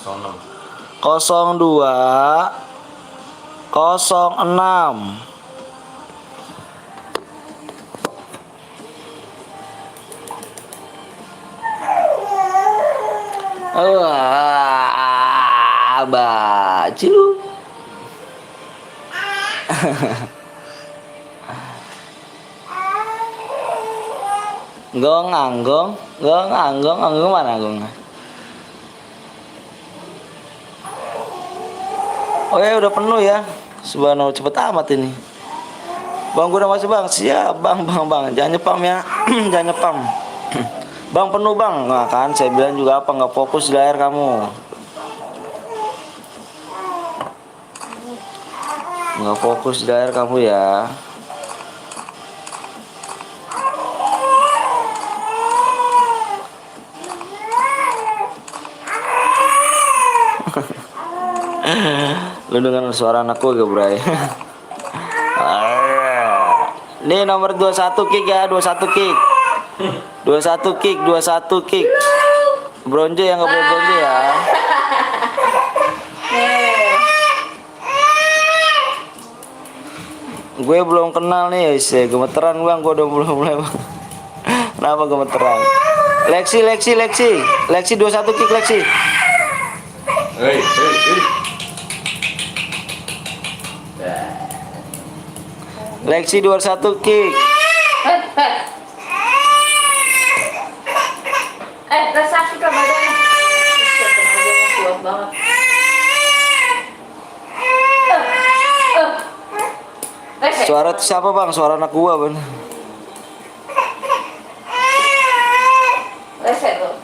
06. Baci lu. Anggong mana anggong? Oh ya udah penuh ya. Subhanallah cepet amat ini. Bang gue udah masuk bang. Siap bang. Jangan nyepam ya. Jangan nyepam. Bang penuh bang. Nah kan saya bilang juga apa nggak fokus di layar kamu. Nggak fokus di layar kamu ya. Lu dengar suara anakku gak, Bray? Nih nomor 21 kick ya, 21 kick. 21 kick, 21 kick. Bronze yang nggak boleh bronze ya. Gue belum kenal nih, gemeteran bang, gue udah mulai bang. Kenapa gemeteran? Lexi 21 kick Lexi. Hei. Lexi 21 kick. Rasa ke badannya. Tenaganya kuat banget. Suara itu siapa bang? Suara anak gua bang. Reset lo.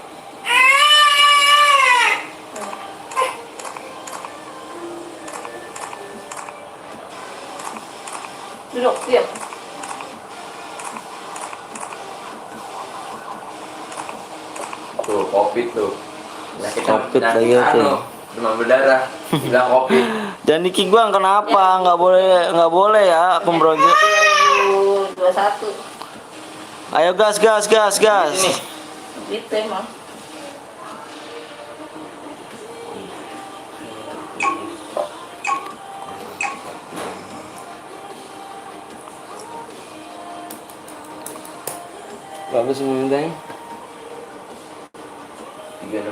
Duduk, diam. Tuh, COVID tuh. Covid lagi tuh. Demam berdarah. Bilang COVID. Jangan dikik bang, kenapa? Nggak boleh ya, aku bronze. 21. Ayo gas. Gitu emang. Bagus semuanya. 36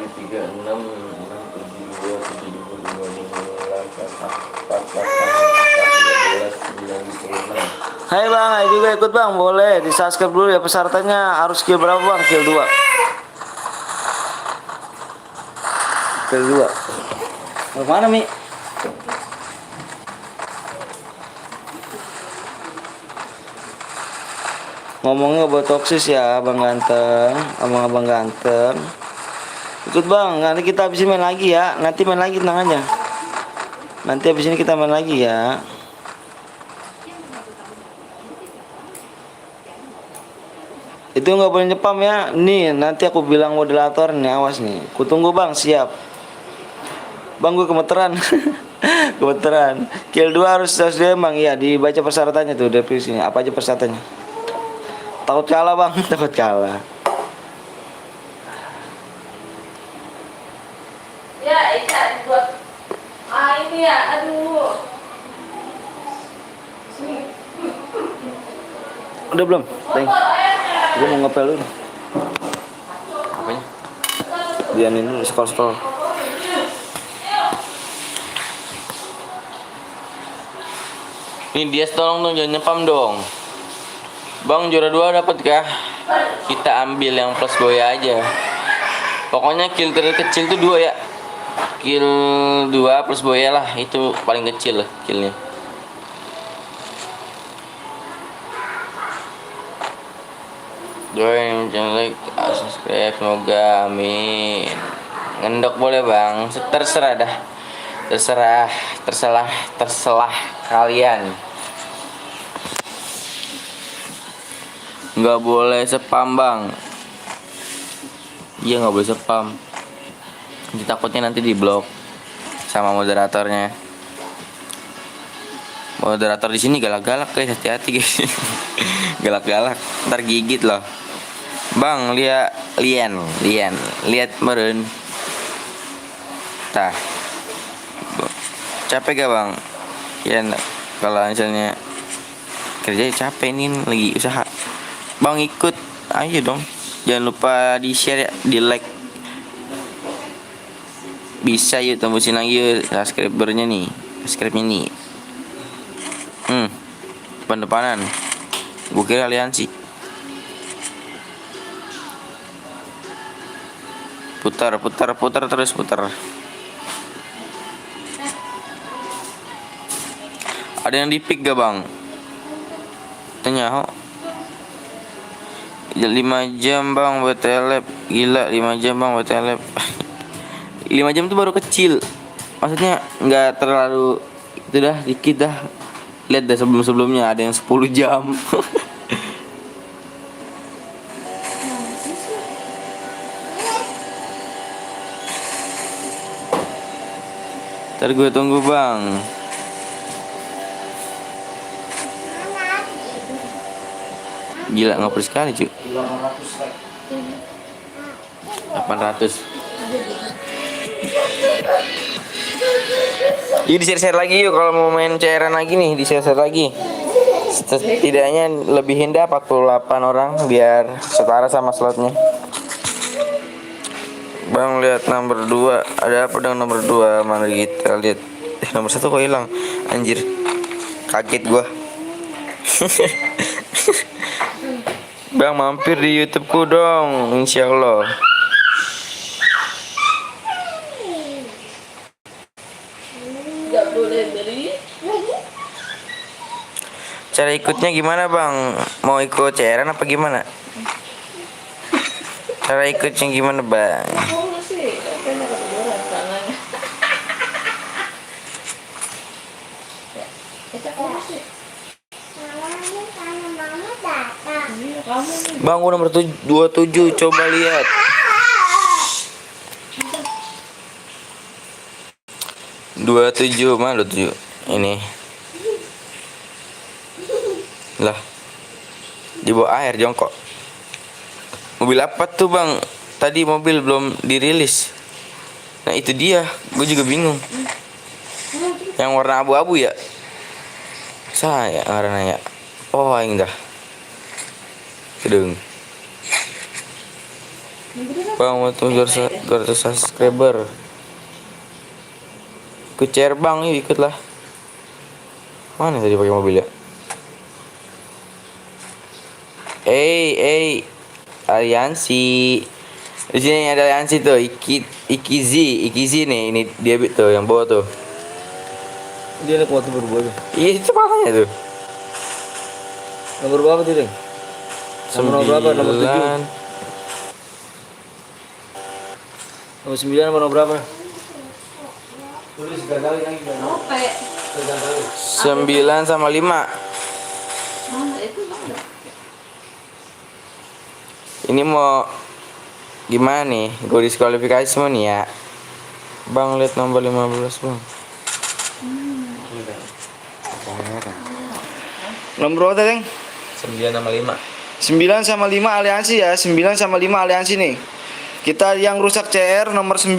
Hai bang, ayo juga ikut bang, boleh di subscribe dulu ya, persyaratannya harus skill berapa bang? Skill 2. Skill 2. Mau mana Mi? Ngomongnya buat toksis ya abang ganteng, abang ganteng. Ikut bang, nanti kita habis main lagi ya. Nanti main lagi, tenang aja. Nanti habis ini kita main lagi ya. Itu nggak boleh nyepam ya. Nih nanti aku bilang moderator nih, awas nih. Kutunggu bang, siap. Bang gue gemeteran. Gemeteran. Kill 2 harus dia bang, ya dibaca persyaratannya tuh dari sini. Apa aja persyaratannya? Takut kalah bang, takut kalah. Ya, ini buat ini ya, aduh. Udah belum? Teng. Gue mau ngepel dulu. Apanya? Dianin dulu, scroll. Ini dia tolong dong, jangan nyepam dong. Bang juara 2 dapat kah? Kita ambil yang plus boya aja. Pokoknya kill terkecil tuh 2 ya. Kill 2 plus boya lah, itu paling kecil lah killnya. Join channel, like, subscribe, semoga amin. Ngendok boleh bang, terserah dah. Terserah kalian. Nggak boleh spam bang. Iya nggak boleh spam. Nanti takutnya nanti di blok sama moderatornya. Moderator di sini galak-galak guys, hati-hati guys. Galak-galak, ntar gigit loh. Bang lihat meren. Tah. Capek gak bang? Ya kalau misalnya kerja capek nih lagi usaha. Bang ikut ayo dong. Jangan lupa di share ya, di like. Bisa yuk tembusin lagi yuk subscribernya nih. Subscribe-nya nih. Depan-depanan. Gue kira aliansi. Putar terus. Ada yang di pick gak bang? Tanya ho. 5 jam bang buat telep. Gila 5 jam bang buat telep. 5 jam tuh baru kecil. Maksudnya nggak terlalu. Itu dah dikit dah. Lihat dah sebelumnya ada yang 10 jam. Ntar gue tunggu bang. Gila ngapur sekali cuy. 800. Yuk di-share lagi yuk kalau mau main cairan lagi nih, di-share lagi. Setidaknya lebihin dah 48 orang biar setara sama slotnya. Bang lihat nomor 2. Ada apa dengan nomor 2? Mana kita lihat. Nomor 1 kok hilang. Anjir. Kaget gua. Bang mampir di YouTubeku dong, insyaallah. Nggak boleh beri. Cara ikutnya gimana bang? Mau ikut cairan apa gimana? Cara ikutnya gimana bang? Oh sih, kayaknya kebetulan tangannya. Kita kamu sih. Iya, kamu nih. Bang gua nomor 27, coba lihat. Dua tujuh mana 27? Ini. Lah. Di bawah air jongkok. Mobil apa tuh bang? Tadi mobil belum dirilis. Nah itu dia, gue juga bingung. Yang warna abu-abu ya? Saya warnanya. Oh yang dah. Kedung. Bang mau tunggu 200 subscriber. Ikut share bang, yuk ikut lah. Mana tadi pakai mobil ya? Aliansi. Di sini ada aliansi tuh, Ikizi nih, ini dia tuh yang bawa tuh. Dia anak waktu berbuat. Iya itu makanya tuh. Nomor berapa tuh, Deng? Nomor berapa? Nomor 7. Nomor 9 apa nomor berapa? Tulis gagal lagi. Apa ya? 9 sama 5. Mana itu mana? Ini mau gimana nih? Gue diskualifikasi semua nih ya. Bang lihat nomor 15 bang. Nomor berapa, Deng? 9 sama 5. 9 sama 5 aliansi ya. 9 sama 5 aliansi nih. Kita yang rusak CR nomor 9.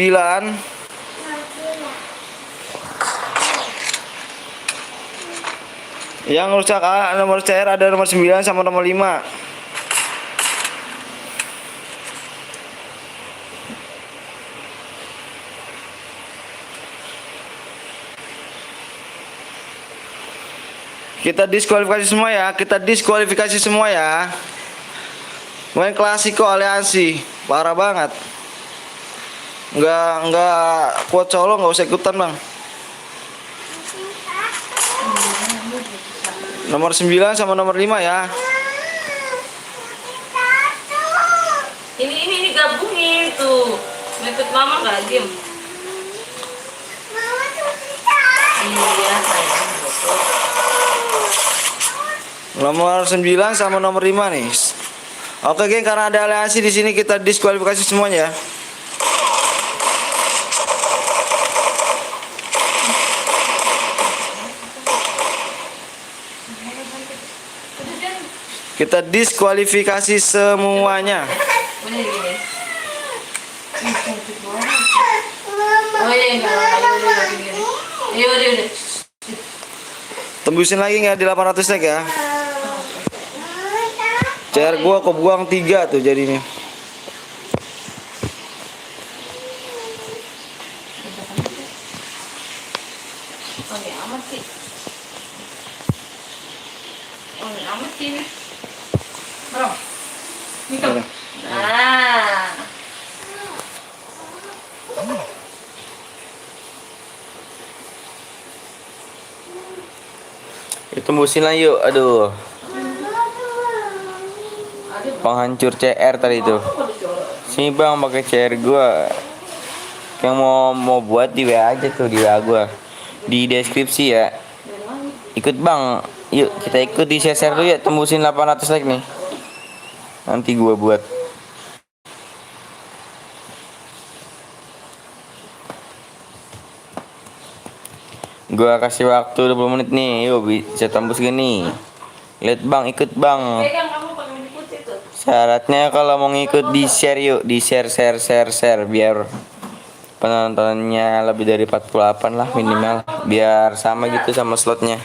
Yang rusak nomor CR ada nomor 9 sama nomor 5. Kita diskualifikasi semua ya. Kita diskualifikasi semua ya. Main klasiko aliansi. Parah banget. Enggak kuat Solo, enggak usah ikutan, Bang. Nomor 9 sama nomor 5 ya. Ini gabungin tuh. Mepet mama gak diem. Iya sayang. Nomor 9 sama nomor 5 nih. Oke, geng, karena ada aliansi di sini kita diskualifikasi semuanya ya. Kita diskualifikasi semuanya. Oh iya, udah. Tembusin lagi nggak di 800 like ya? CR gua kebuang 3 tuh jadinya. Oke, amat sih. Amat sih. Bro. Gitu. Nah. Tembusin lah yuk. Aduh. Penghancur CR tadi itu. Sini bang pakai CR gua. Yang mau buat di WA aja tuh, di WA gua. Di deskripsi ya. Ikut bang. Yuk kita ikut di share dulu ya. Tembusin 800 like nih. Nanti gua buat. Gua kasih waktu 20 menit nih. Yuk bisa tembus gini. Lihat Bang, ikut Bang. Pegang kamu pakai baju putih tuh. Syaratnya kalau mau ngikut di share yuk, di share biar penontonnya lebih dari 48 lah minimal, biar sama gitu sama slotnya.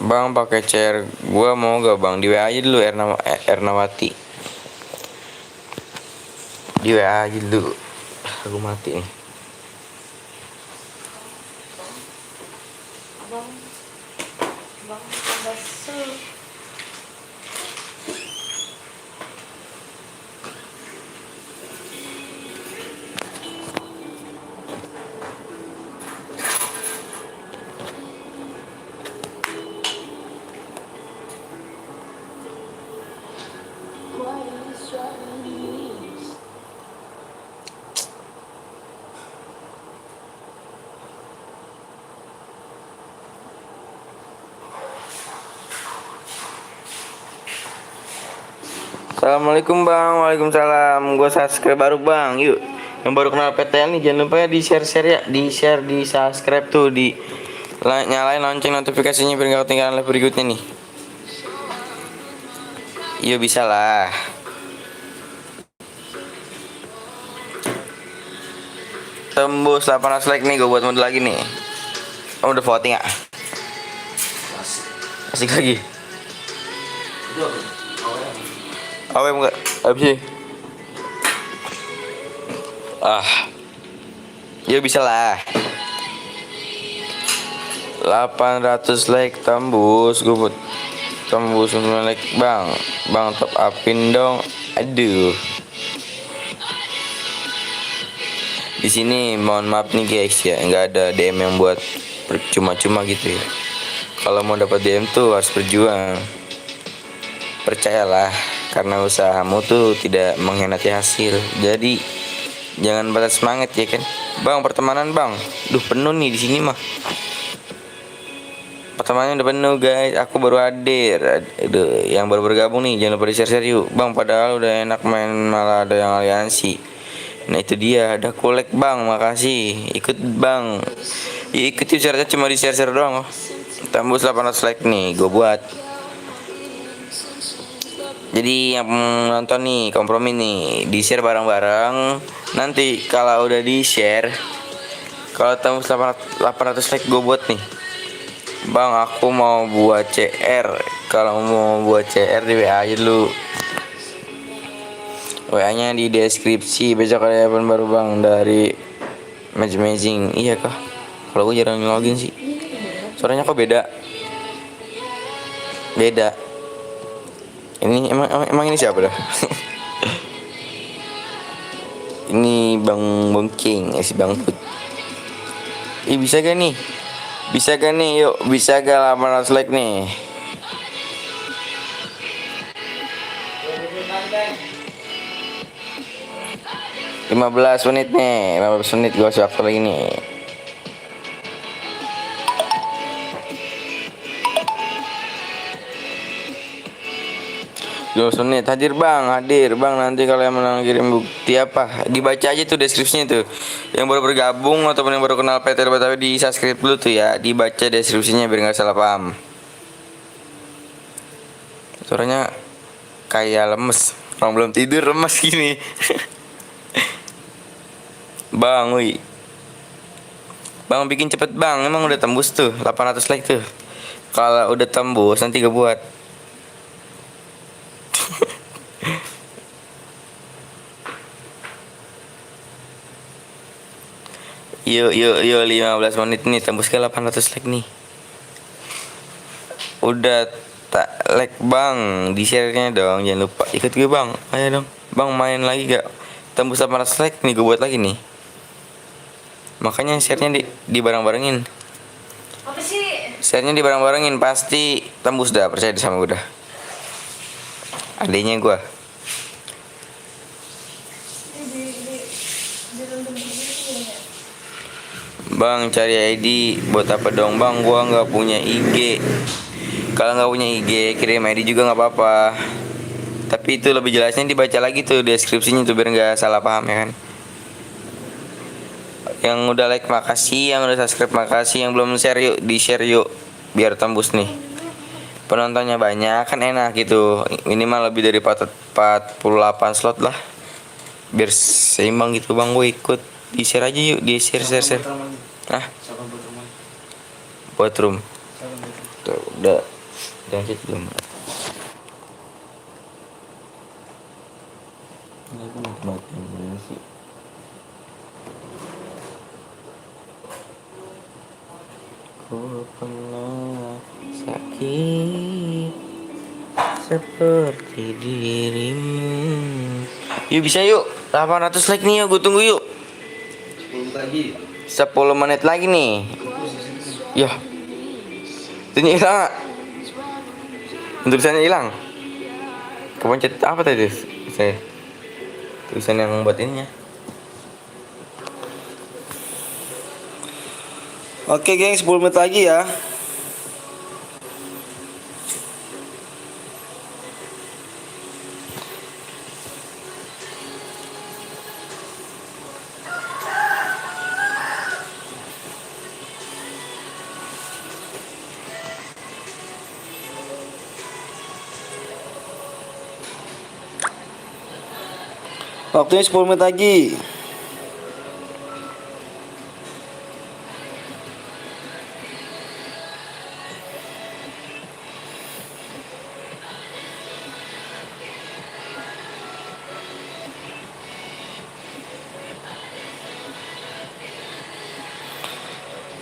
Bang pakai chair gua mau gak Bang? Di WA aja dulu Ernawati. Di WA aja dulu. Aku mati nih. Bang tambah sup. Assalamualaikum Bang, waalaikumsalam. Gue subscribe baru Bang, yuk. Yang baru kenal PTL nih jangan lupa ya di share ya, di share, di subscribe tuh, di nyalain lonceng notifikasinya biar gak ketinggalan live berikutnya nih. Yuk bisa lah. Tembus 800 like nih, gue buat mode lagi nih. Oh, udah voting gak? Asik lagi. Apa enggak? Habis sih. Ya bisa lah. 800 like tembus, gue buat tembus 9 like Bang. Bang top upin dong. Aduh. Di sini mohon maaf nih guys ya, nggak ada DM yang buat cuma-cuma gitu ya. Kalau mau dapat DM tuh harus berjuang. Percayalah, karena usahamu tuh tidak mengkhianati hasil. Jadi jangan patah semangat ya kan. Bang, pertemanan Bang. Duh, penuh nih di sini mah. Pertemanannya udah penuh guys. Aku baru hadir. Aduh, yang baru bergabung nih jangan lupa di-share yuk. Bang, padahal udah enak main malah ada yang aliansi. Nah itu dia, ada kolek Bang, makasih. Ikut Bang. Ya, ikut yuk, syaratnya cuma di-share doang. Tembus 800 like nih, gue buat. Jadi yang nonton nih, kompromi nih, di-share bareng-bareng. Nanti kalau udah di-share, kalau tembus 800 like gue buat nih. Bang, aku mau buat CR. Kalau mau buat CR di WA aja dulu. WA-nya di deskripsi. Besok ada event baru Bang dari Matchmaking. Iya kah? Kalau gue jarang login sih. Suaranya kok beda? Beda. Ini emang ini siapa dah? Ini Bang King, si Bang Put. Bisa gak nih? Bisa gak nih? Yuk, bisa gak 800 like nih? Lima 15 menit nih, 15 menit gue waktu lagi nih. Menit hadir Bang, nanti kalau yang menang kirim bukti apa dibaca aja tuh deskripsinya tuh. Yang baru bergabung ataupun yang baru kenal PTL Betawi di subscribe dulu tuh ya, dibaca deskripsinya biar nggak salah paham. Suaranya kayak lemes, orang belum tidur lemes gini. Bang, woi. Bang bikin cepet Bang, emang udah tembus tuh 800 like tuh. Kalau udah tembus nanti gue buat. Yuk 15 menit nih tembus ke 800 like nih. Udah tak like Bang, di share-nya dong, jangan lupa ikut gue Bang. Ayo dong Bang, main lagi gak? Tembus 800 like nih, gue buat lagi nih. Makanya share-nya di bareng-barengin. Apa sih? Share-nya di bareng-barengin pasti tembus dah, percaya sama gue dah. Adanya gue. Bang cari ID buat apa dong bang? Gua nggak punya IG. Kalau nggak punya IG kirim ID juga nggak apa-apa. Tapi itu lebih jelasnya dibaca lagi tuh deskripsinya tuh biar nggak salah paham ya kan. Yang udah like makasih, yang udah subscribe makasih, yang belum share yuk di share yuk biar tembus nih. Penontonnya banyak kan enak gitu. Minimal lebih dari 48 slot lah. Biar seimbang gitu bang, gue ikut. Di share aja yuk, di share. Ah, buat room. Tuh, udah chat belum? Aku nikmatin sih. Ku pernah sakit seperti dirimu. Yuk bisa yuk, 800 like nih yuk, gue tunggu yuk. 10 menit lagi nih. Yah, itu hilang gak? Tulisannya hilang. Kepencet apa tadi? Saya tulisan yang buat ininya. Oke geng, 10 menit lagi ya. Waktunya 10 menit lagi.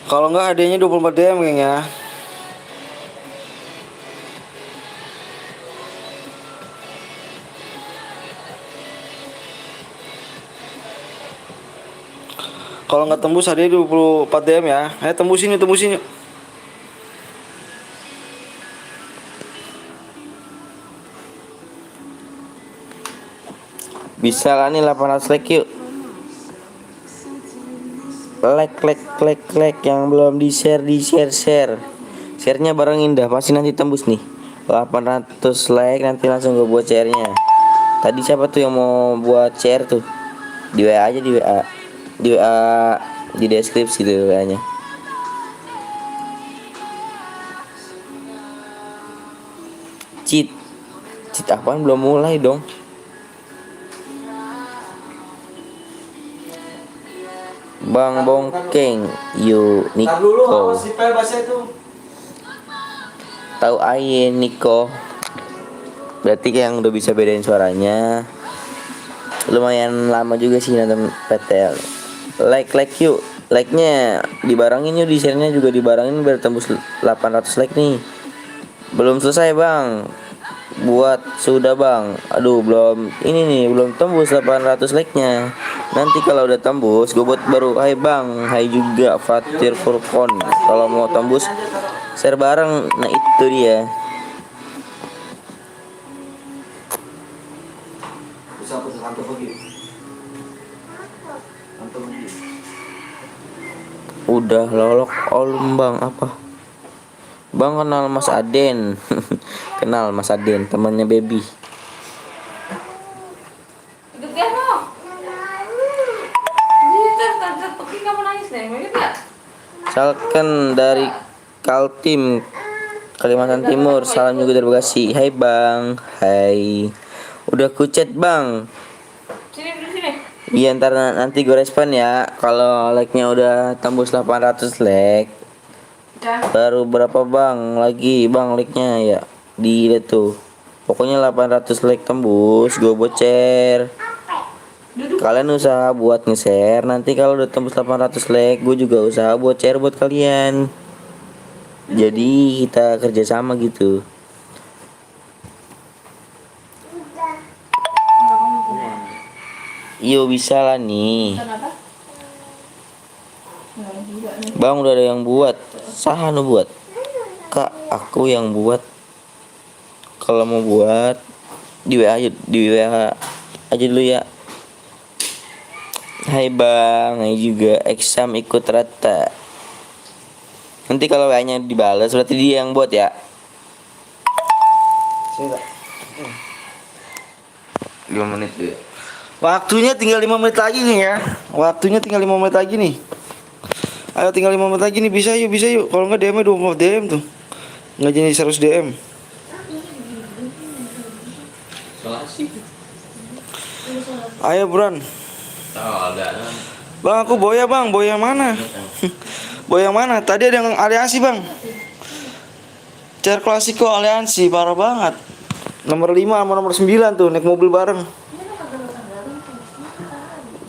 Kalau enggak hadiahnya 24 DM geng ya. Kalau nggak tembus hadiah 24 DM ya. Ayo tembusin yuk. Bisa lah nih 800 like yuk. Like yang belum di share. Share-nya bareng Indah pasti nanti tembus nih. 800 like nanti langsung gue buat share-nya. Tadi siapa tuh yang mau buat share tuh? Di WA aja, di deskripsi tuh WA-nya. Cheat apaan belum mulai dong. Bang Bongkeng, yuk Niko. Tahu aye Niko. Berarti yang udah bisa bedain suaranya. Lumayan lama juga sih nonton PTL. Like yuk. Like-nya dibarengin yuk, di share-nya juga dibarengin biar tembus 800 like nih. Belum selesai, Bang. Buat sudah, Bang. Aduh, belum tembus 800 like-nya. Nanti kalau udah tembus gue buat baru. Hai Bang, hai juga Fatir Furkon. Kalau mau tembus share bareng. Nah itu dia. Udah lolok olum Bang apa? Bang kenal Mas Aden. Kenal Mas Aden, temannya Baby. Salken dari Kaltim Kalimantan Timur. Salam juga dari Bekasi. Hai Bang. Hai. Udah kucet Bang. Iya ntar nanti gue respon ya. Kalau like-nya udah tembus 800 like. Baru berapa Bang? Lagi Bang like-nya ya. Dilihat tuh. Pokoknya 800 like tembus gue buat share. Kalian usaha buat nge-share. Nanti kalau udah tembus 800 like gue juga usaha buat share buat kalian. Jadi kita kerjasama gitu. Yo bisa lah nih. Bang udah ada yang buat. Saha nu buat? Kak aku yang buat. Kalau mau buat di WA aja, aja dulu ya. Hai bang, ini juga exam ikut rata. Nanti kalau kayaknya dibalas berarti dia yang buat ya. Sini, tak. 5 menit dulu. Waktunya tinggal 5 menit lagi nih ya. Waktunya tinggal 5 menit lagi nih. Ayo tinggal 5 menit lagi nih, bisa yuk. Kalau enggak DM-nya 24 DM tuh. Nggak jadi 100 DM. Ayo Bran. Bang aku boya bang, boya mana? Boya mana? Tadi ada yang aliansi bang. Cer klasiko aliansi parah banget. Nomor 5 sama nomor 9 tuh naik mobil bareng.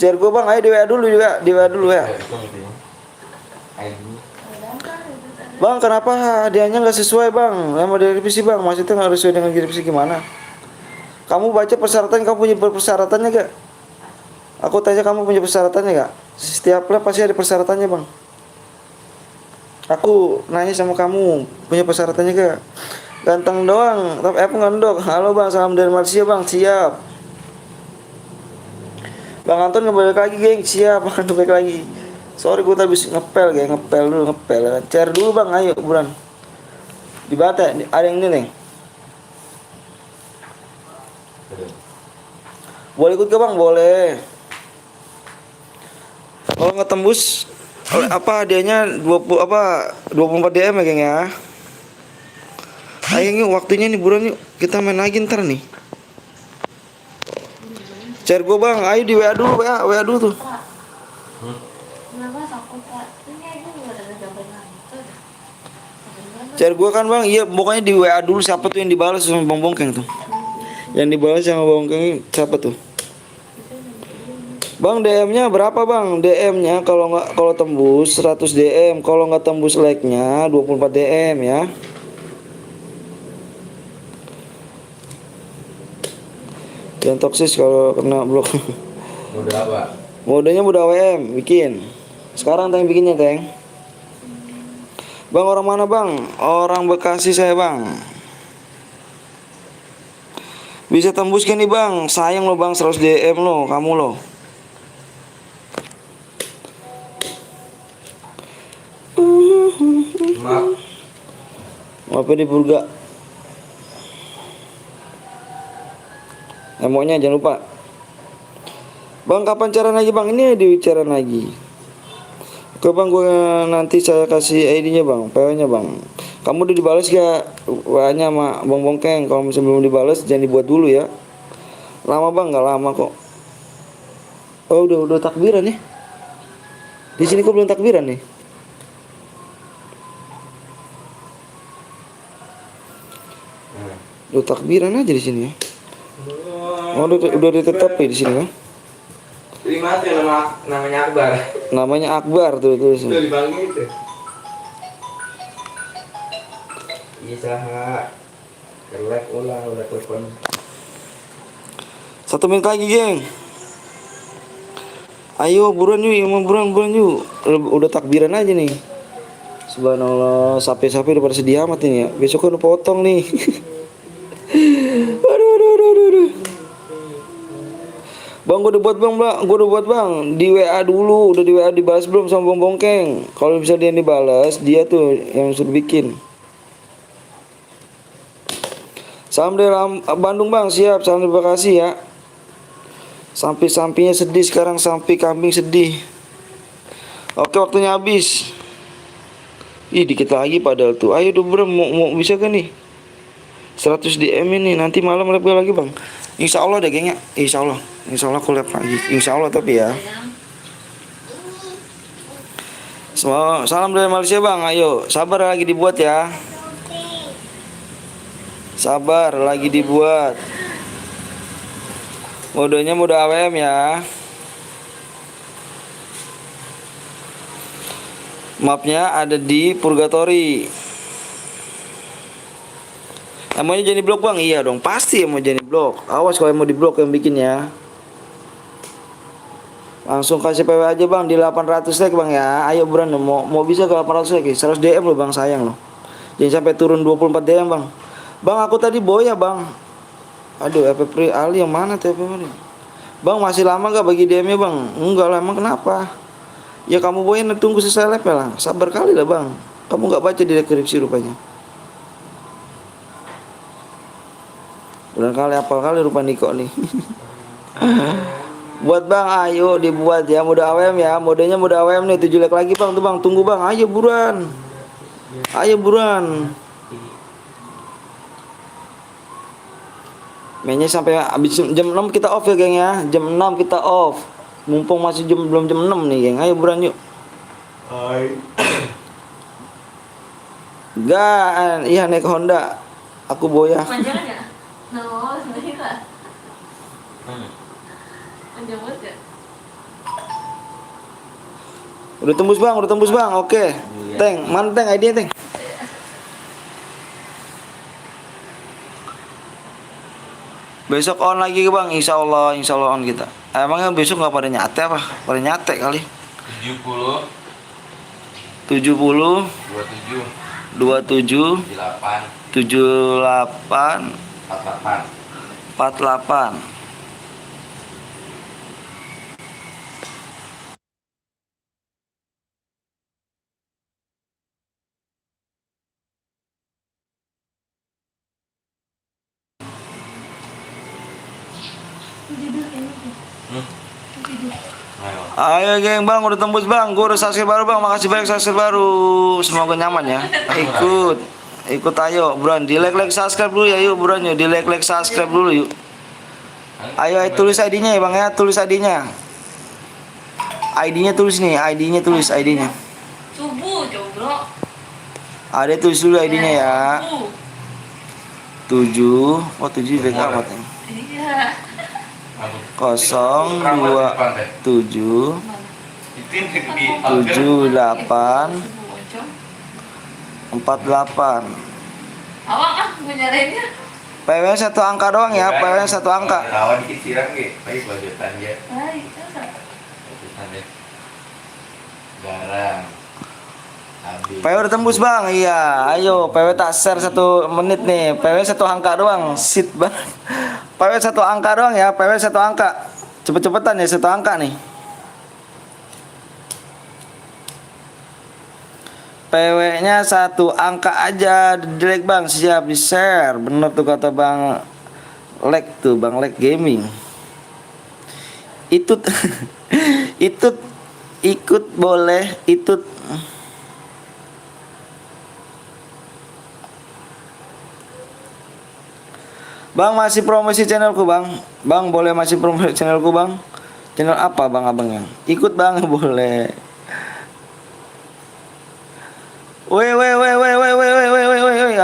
Cer gua bang, ayo DWA dulu ya. Bang kenapa hadiahnya nggak sesuai bang? Sama deskripsi bang, maksudnya nggak sesuai dengan deskripsi gimana? Kamu baca persyaratan, kamu punya persyaratannya gak? Aku tanya kamu punya persyaratannya gak? Setiap lab pasti ada persyaratannya bang. Aku nanya sama kamu punya persyaratannya gak? Ganteng doang, tapi apa ngondok? Halo bang, salam dari Malaysia bang, siap. Bang Anton ngebalik lagi geng, siap. Bang Anton balik lagi. Sorry gue tadi habis ngepel dulu. Share dulu bang, ayo buruan. Di bata, ada yang ini nih. Boleh ikut ke bang, boleh. Kalau nggak tembus apa hadiahnya 24 DM ya geng ya. Ayo yuk, waktunya nih buruan yuk. Kita main lagi ntar nih. Share gue bang, ayo di WA dulu, WA dulu tuh. Share gue kan bang, iya pokoknya di WA dulu siapa tuh yang dibalas sama Bang Bongkeng tuh. Yang dibalas sama Bang Bongkeng siapa tuh? Bang DM-nya berapa bang? DM-nya kalau tembus 100 DM, kalau nggak tembus like-nya 24 DM ya. Yang toksis kalau kena blok. Mode apa? Modenya mudah WM bikin. Sekarang teng bikinnya teng. Bang orang mana bang? Orang Bekasi saya bang. Bisa tembus kan nih bang? Sayang lo bang 100 DM lo, kamu lo. Maaf di Burga. Emonya jangan lupa. Bang kapan cara lagi bang? Ini di cara lagi. Oke bang, gue nanti saya kasih ID-nya bang, PO-nya bang. Kamu udah dibalas gak WA-nya sama Bang Bongkeng? Kalau misalnya belum dibalas jangan dibuat dulu ya. Lama bang, nggak lama kok. Oh udah takbiran ya. Di sini kok belum takbiran nih. Udah takbiran aja di sini ya. Oh udah ditetapin di sini kan? Terima tuh namanya Akbar. Namanya Akbar tuh Udah dibangun itu. Bisa kelek udah telepon. 1 menit lagi geng. Ayo buruan yuk, buruan yuk. Udah takbiran aja nih. Subhanallah, sapi-sapi udah pada sedia amat ini ya. Besok kan udah potong nih. Aduh. Bang gue udah buat bang. Di WA dulu, udah di WA dibalas belum sama Bang Bongkeng. Kalau bisa dia dibalas, dia tuh yang suruh bikin. Salam dari Bandung bang, siap. Salam dari Bekasi ya. Sampingnya sedih sekarang, samping kambing sedih. Oke waktunya habis. Ih dikit lagi padahal tuh. Ayo dong bro, mau bisa kan nih 100 DM ini, nanti malam lab lagi bang. Insya Allah deh gengnya. Insya Allah aku lab lagi. Insya Allah tapi ya. Salam dari Malaysia bang. Ayo sabar lagi dibuat ya. Sabar lagi dibuat. Modenya mode AWM ya. Mapnya ada di Purgatory. Emangnya jadi blok bang? Iya dong, pasti mau jadi blok. Awas kalau mau di blok yang bikin ya. Langsung kasih PW aja bang di 800 like bang ya. Ayo buruan mau bisa ke 800 like. 100 DM lo bang, sayang lo. Jangan sampai turun 24 DM bang. Bang aku tadi boya bang. Aduh FP Ali yang mana tuh FP Ali? Bang masih lama gak bagi DM-nya bang? Enggak lah, emang kenapa? Ya kamu boyin tunggu selesai live lah. Sabar kali lah bang. Kamu gak baca di deskripsi rupanya. Barangkali apal kali rupa Niko nih. Buat bang, ayo dibuat ya mode AWM ya. Modenya mode AWM nih 7 lag lagi bang. Tuh bang, tunggu bang. Ayo buruan. Ayo buruan. Mainnya sampai habis jam 6 kita off ya geng ya. Jam 6 kita off. Mumpung masih belum jam 6 nih geng. Ayo buruan yuk. Hai. Gan, iya naik Honda. Aku boya. Panjangan ya? No, sebenarnya nggak. Panjang banget ya? Udah tembus bang. Oke. Teng, mana Teng ID-nya Teng? Besok on lagi bang, insya Allah on kita. Emangnya besok nggak pada nyate apa? Pada nyate kali. 70 70 27 27 78 78 48 48. Ayo geng bang, udah tembus bang. Gue udah subscribe baru bang. Makasih banyak subscribe baru. Semoga nyaman ya. Ikut ayo buruan. Di like subscribe dulu ya yuk buruan yuk. Di like subscribe dulu yuk. Ayo tulis ID-nya ya bang ya. Tulis ID-nya. ID-nya tulis nih. ID-nya tulis ID-nya. Subuh, coba. Ada tulis dulu ID-nya ya. 7. Oh 7 back amat ya. Iya. 027 78 48. Awak ah, nyarainnya. PW satu angka doang ya, PW satu angka. Rawan dikit sirang ge, baik bajutan ya. Hai, apa? Bajutan deh. Garang. Habis. PW udah tembus bang, iya. Ayo, PW tak share 1 menit nih. PW satu angka doang, sit bang. PW satu angka doang ya, PW satu angka. Cepet-cepetan ya, satu angka nih. PW-nya satu angka aja, direct bang, siap di share. Bener tuh kata bang Lek tuh, bang Lek Gaming. Itut, ikut boleh, itut. Bang masih promosi channelku bang. Bang boleh masih promosi channelku bang. Channel apa bang abangnya? Ikut bang boleh. Weh.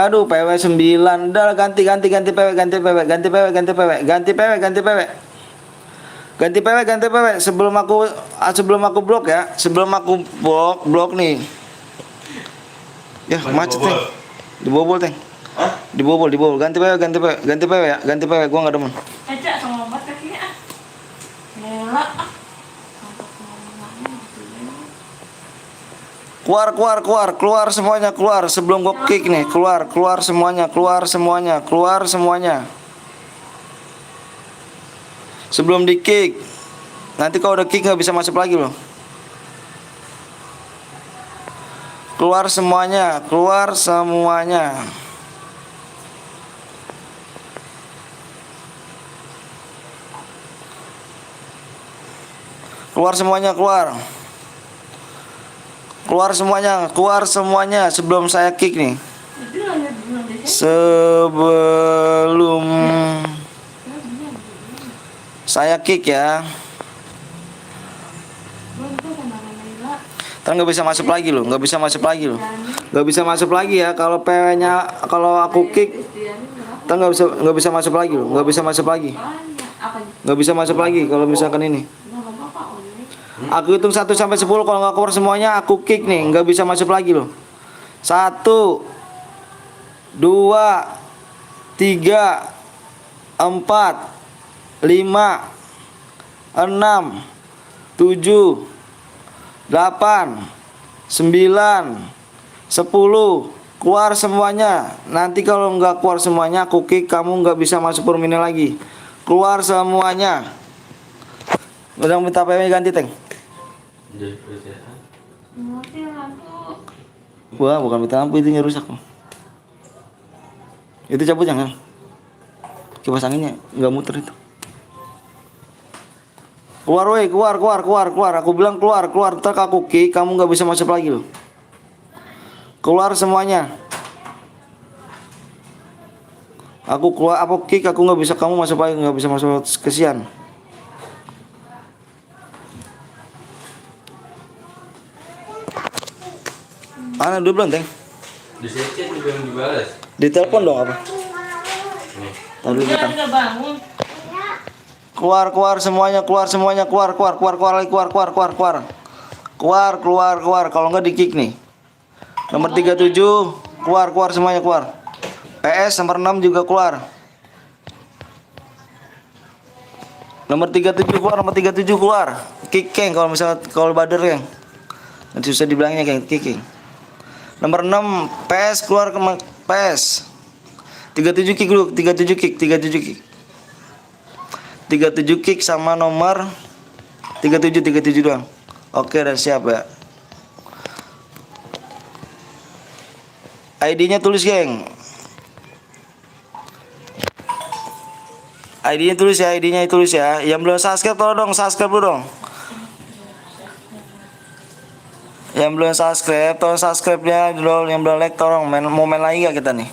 Aduh PW 9. Dah ganti PW. Sebelum aku blok ya. Sebelum aku blok nih. Ya macet nih. Dibobol Teng. Dibobol ganti PW ya, ganti PW gua enggak demen. Aja sama lompat kakinya ah. Nela ah. Keluar semuanya, keluar sebelum gua kick nih, keluar semuanya. Sebelum di kick. Nanti kalau udah kick nggak bisa masuk lagi loh. Keluar semuanya. Keluar semuanya, keluar semuanya sebelum saya kick nih. Sebelum saya kick ya. Ntar nggak bisa masuk lagi loh, nggak bisa masuk lagi ya kalau PW-nya, kalau aku kick ntar nggak bisa masuk lagi loh, nggak bisa masuk lagi kalau misalkan ini. Aku hitung 1 sampai 10, kalau nggak keluar semuanya aku kick nih, nggak bisa masuk lagi loh. 1 2 3 4 5 6 7 8 9 10. Keluar semuanya. Nanti kalau nggak keluar semuanya aku kick, kamu nggak bisa masuk permainan lagi. Keluar semuanya. Udah minta PM ganti, Teng. Mati lampu. Wah, bukan minta lampu, itunya rusak. Itu cabut jangan. Kipas anginnya nggak muter itu. Keluar woi, keluar. Aku bilang keluar. Ntar aku kick, kamu nggak bisa masuk lagi loh. Keluar semuanya. Aku keluar, aku kick, aku nggak bisa, kamu masuk lagi, nggak bisa masuk, kesian. Mana dulu belum, Teng? Di chat juga belum dibalas. Di telepon dong apa? Tadi kita. Nggak bangun. Keluar semuanya, keluar. Kalau nggak di kick nih. Nomor 37, keluar semuanya, keluar. PS nomor 6 juga keluar. Nomor 37 keluar. Kick Keng kalau misalnya kalau bader Keng. Nanti susah dibilangnya Keng, kicking. Nomor 6 PS keluar ke PS. 37 kick dulu, 37 kick sama nomor 37 doang. Oke, dan siap ya. ID-nya tulis, geng. ID-nya tulis ya. Yang belum subscribe tolong dong, subscribe dulu dong. Yang belum subscribe, tolong subscribe-nya dulu. Yang belum like tolong. Mau main lagi gak kita nih?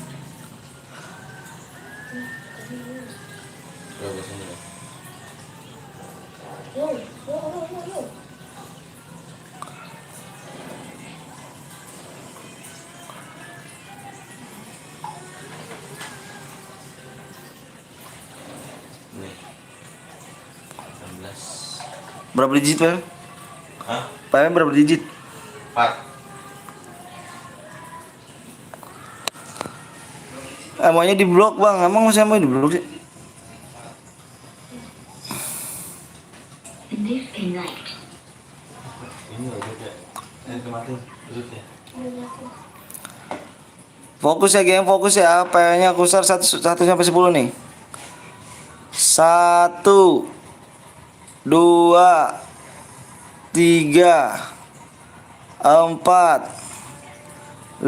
Berapa digit, Pak? Hah? PM berapa digit? 4. Emangnya di blok, Bang. Emang masih mau di blok sih? Disconnect. Fokus ya, geng. Fokus ya. PM-nya aku start 1 sampai 10 nih. 1 2 3 4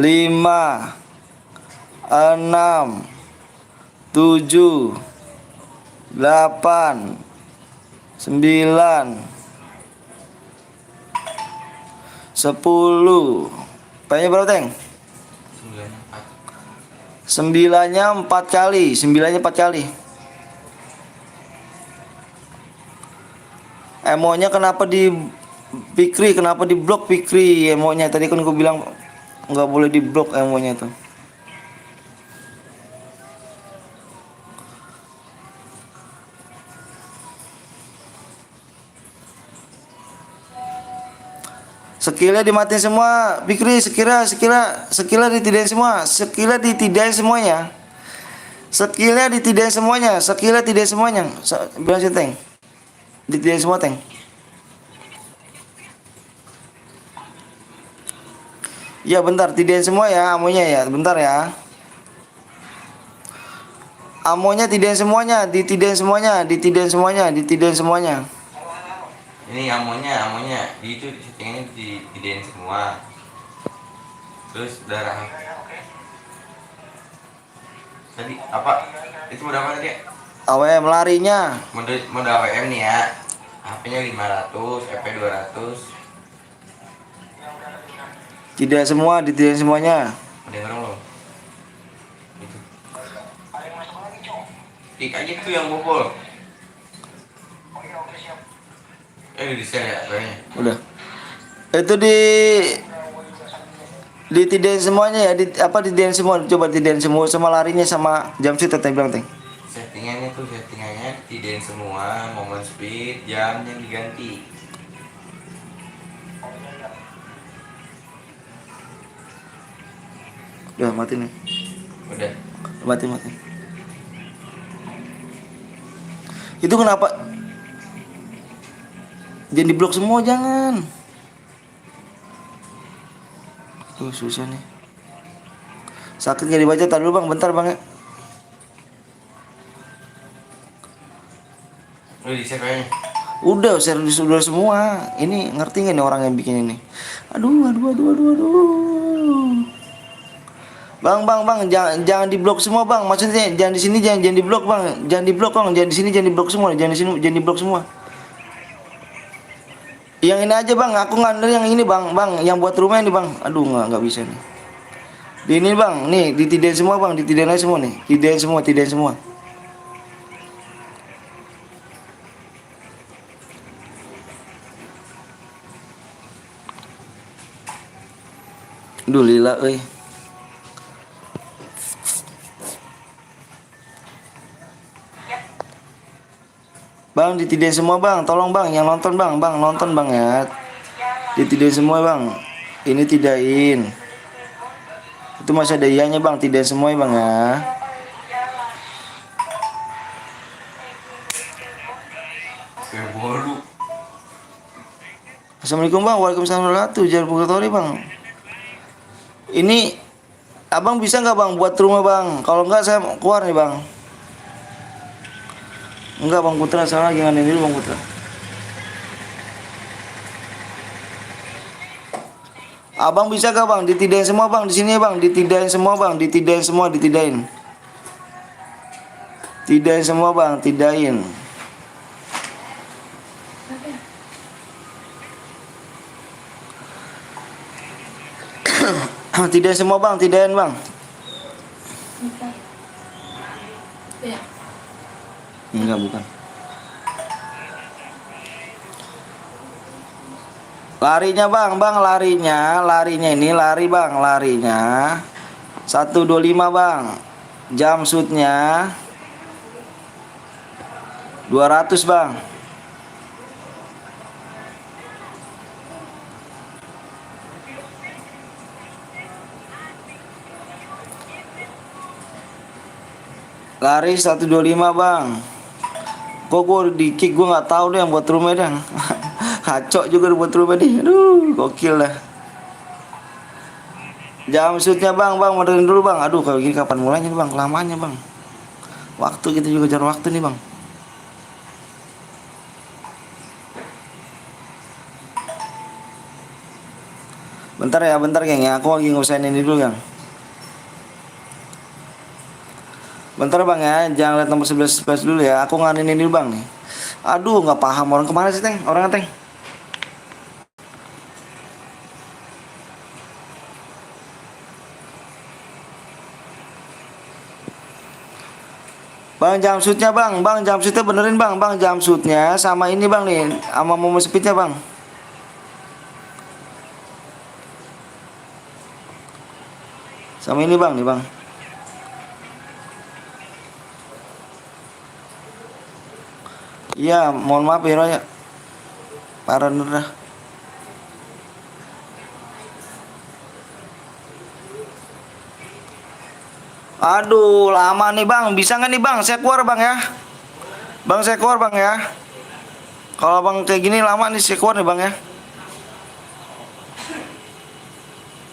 5 6 7 8 9 10. P-nya berapa, Teng? 9-nya 4 kali. 9-nya 4 kali. Emonya kenapa di Fikri, kenapa di blok Fikri emonya? Tadi kan gue bilang nggak boleh di blok emonya tuh. Skillnya dimatiin semua, Fikri. Skillnya ditidain semua. Skillnya ditidain semuanya. Bilang sih, Teng. Ditidain semua, Teng. Ya bentar, tidain semua ya amonya ya. Bentar ya. Amonya tidain semuanya, ditidain semuanya. Ini amonya itu settingannya digedein semua. Terus darah tadi apa? Itu mode apa tadi ya? AWM larinya. Mode AWM nih ya. HP-nya 500, EP 200. Tidak semua, ditidain semuanya. Ada yang belum? Itu. Klik aja tuh yang ngumpul. Di share ya kayaknya. Udah. Itu ditidain semuanya ya, ditidain semua. Coba tidain semua sama larinya sama jam sweet tadi bilang, Teng. Settingannya tidain semua, momen speed, jamnya diganti. Udah mati nih. Udah. Mati. Itu kenapa? Jangan diblok semua, jangan. Tuh susah nih. Sakit gak dibaca? Tadi dulu, Bang. Bentar, Bang ya. Udah di share kayaknya. Udah share di sudah semua. Ini ngerti nggak nih orang yang bikin ini? Aduh. Bang, jangan diblok semua, Bang. Maksudnya jangan di sini jangan diblok, Bang. Jangan diblok, Bang. Jangan di sini jangan diblok semua. Jangan di sini jangan diblok semua. Yang ini aja, Bang. Aku nganter yang ini, Bang. Bang, yang buat rumah ini, Bang. Aduh, nggak bisa nih. Di ini, Bang. Nih, ditidain semua, Bang. Ditidain aja semua nih. Tidain semua. Duh, lila euy. Bang, ditidain semua, Bang. Tolong, Bang, yang nonton, Bang. Bang, nonton, Bang ya. Ditidain semua, Bang. Ini tidain. Itu masih ada ianya, Bang. Tidain semua, Bang ya. Assalamualaikum, Bang. Waalaikumsalam warahmatullahi wabarakatuh. Jangan purgatori, Bang. Ini Abang bisa nggak, Bang, buat rumah, Bang? Kalau nggak saya keluar nih, Bang. Enggak, Bang Putra, salah lagi nganin dulu, Bang Putra. Abang bisa gak, Bang? Ditidain semua, Bang. Di sini, Bang. Ditidain semua, Bang. Ditidain semua, ditidain. Tidain semua, Bang. Tidain. Tidain semua, Bang. Tidain, Bang. Enggak, bukan. Larinya, Bang, larinya ini lari, Bang, larinya 125, Bang. Jam shootnya 200, Bang. Lari 125, Bang. Kok gue di kick, gue nggak tahu deh yang buat rumah dah. Kacau juga buat rumah nih. Aduh, gokil dah. Jam shootnya, Bang, moderin dulu, Bang. Aduh, kalau gini kapan mulainya nih, Bang? Lamanya, Bang. Waktu kita juga jar waktu nih, Bang. Bentar ya, geng ya. Aku lagi ngusahain ini dulu, Gang. Bentar, Bang ya. Jangan lihat nomor 11 dulu ya. Aku nganin ini dulu, Bang nih. Aduh, nggak paham orang kemana sih, Teng? Orangnya, Teng. Bang, jam shootnya, Bang. Bang, jam shootnya benerin, Bang. Bang, jam shootnya sama ini, Bang nih. Sama momo speednya, Bang. Sama ini, Bang nih, Bang. Iya, mohon maaf ya, Roy. Parah dah. Aduh, lama nih, Bang. Bisa nggak nih, Bang? Saya keluar, Bang ya. Bang, saya keluar, Bang ya. Kalau Bang kayak gini lama nih, saya keluar nih, Bang ya.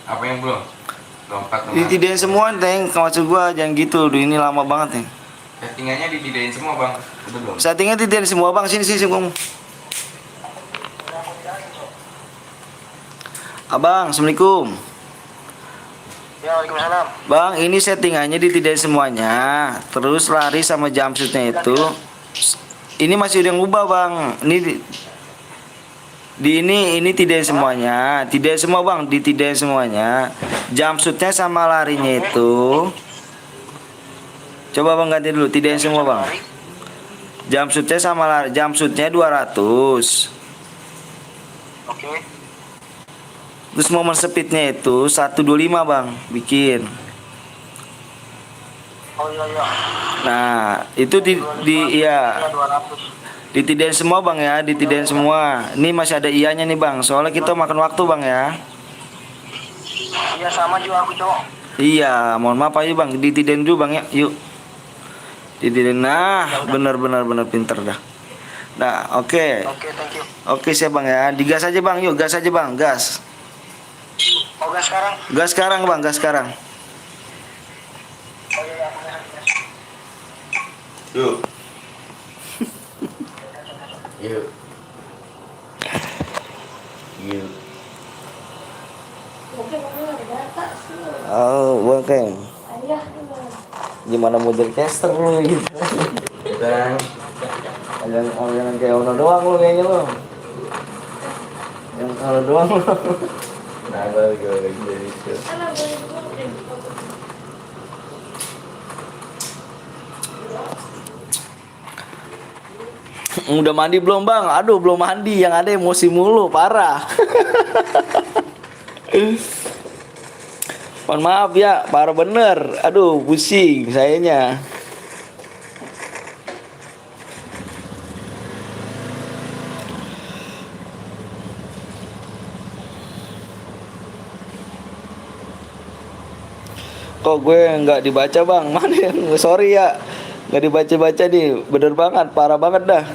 Apa yang belum? Ditidain semua, Teng. Maksud gua jangan gitu. Duh, ini lama banget, Teng. Settingannya ditidain semua, Bang. Udah belum? Settingnya ditidain semua, Bang. Sini, Bang. Abang, assalamualaikum. Ya, waalaikumsalam. Bang, ini settingannya ditidain semuanya. Terus lari sama jam shootnya itu. Ini masih udah ngubah, Bang. Ini tidain semuanya. Tidain semua, Bang. Ditidain semuanya. Jam shootnya sama larinya itu. Coba, Bang, ganti dulu. Tidain semua, Bang. Jam shootnya sama jam shootnya 200. Oke. Terus momen speednya itu 125, Bang. Bikin. Oh iya. Nah, itu iya. Ditidain semua, Bang ya. Ditidain semua. Ini masih ada ianya nih, Bang. Soalnya kita makan waktu, Bang ya. Iya, sama juga aku, Cok. Iya, mohon maaf aja, Bang. Ditidain dulu, Bang ya. Yuk. Ditidain. Nah, benar pinter dah. Nah, oke. Oke, thank you. Oke, siap, Bang ya. Digas aja, Bang. Yuk, gas aja, Bang. Gas. Oh, gas sekarang? Gas sekarang, Bang. Gas sekarang. Oh iya, aku gas. Yuk. Yuk. Iya. Mungkin ada data sih. Oh, oke. Ayah. Gimana model caster lu gitu. Dan jangan kayak Ono doang lu kayaknya lu. Yang Ono doang lu. Nah, gue lagi dari itu. Karena boleh. Udah mandi belum bang? Aduh belum mandi, yang ada emosi mulu, parah. Mohon maaf ya, parah bener. Aduh pusing sayanya. Kok gue nggak dibaca bang? Mana yang sorry ya, nggak dibaca-baca nih. Bener banget, parah banget dah.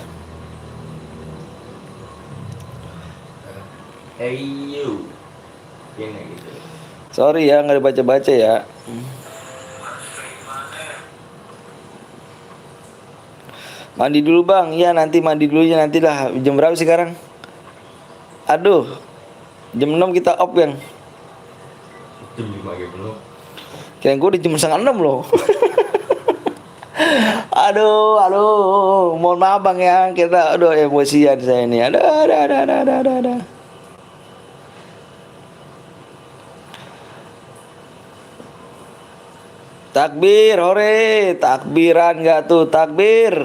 Hey you. Gini gitu. Sorry ya, nggak dibaca-baca ya. Mandi dulu bang, ya nanti mandi dulu ya nanti lah. Jam berapa sekarang? Aduh, jam 6 kita off yang. Jam 5 gitu belum. Kayak gue di jam 5:30 loh. aduh, mohon maaf bang ya, kita aduh emosian saya ini. Ada. Takbir, hore, takbiran nggak tuh takbir.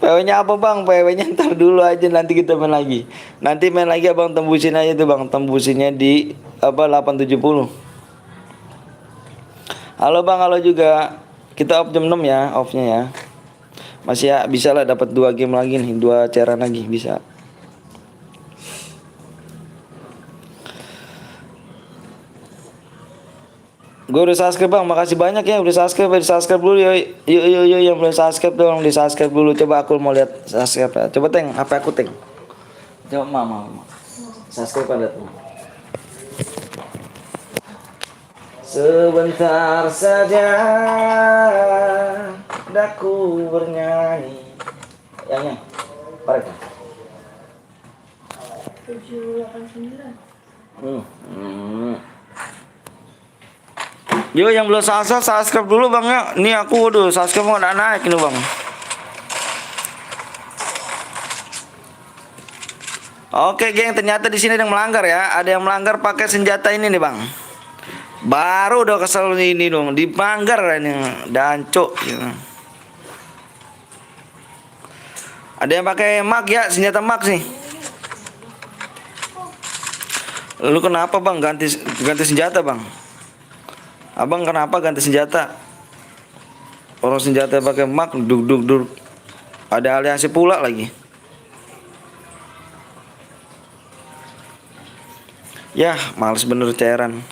PW-nya apa bang? PW-nya ntar dulu aja, nanti kita main lagi. Nanti main lagi abang tembusin aja tuh bang, tembusinnya di apa 870. Halo bang, halo juga. Kita off jam 6 ya, off-nya ya. Masih ya, bisa lah dapat 2 game lagi nih, 2 cairan lagi bisa. Gue udah subscribe bang, makasih banyak ya udah subscribe dulu yuk yang belum subscribe dong di subscribe dulu. Coba aku mau lihat subscribe ya. Coba teng, apa aku teng? Coba mama. Subscribe pada tuh. Sebentar saja daku bernyanyi. Yang parah kan? 789. Yo yang belum subscribe dulu bang ya. Nih aku udah subscribe udah naik ini bang. Oke geng, ternyata di sini ada yang melanggar ya. Ada yang melanggar pakai senjata ini nih bang. Baru udah kesel ini dong, dipanggar ini dancuk. Gitu. Ada yang pakai mag ya, senjata mag sih. Lu kenapa bang ganti senjata bang? Abang kenapa ganti senjata? Orang senjata pakai mag duk. Ada aliansi pula lagi. Ya, males bener cairan.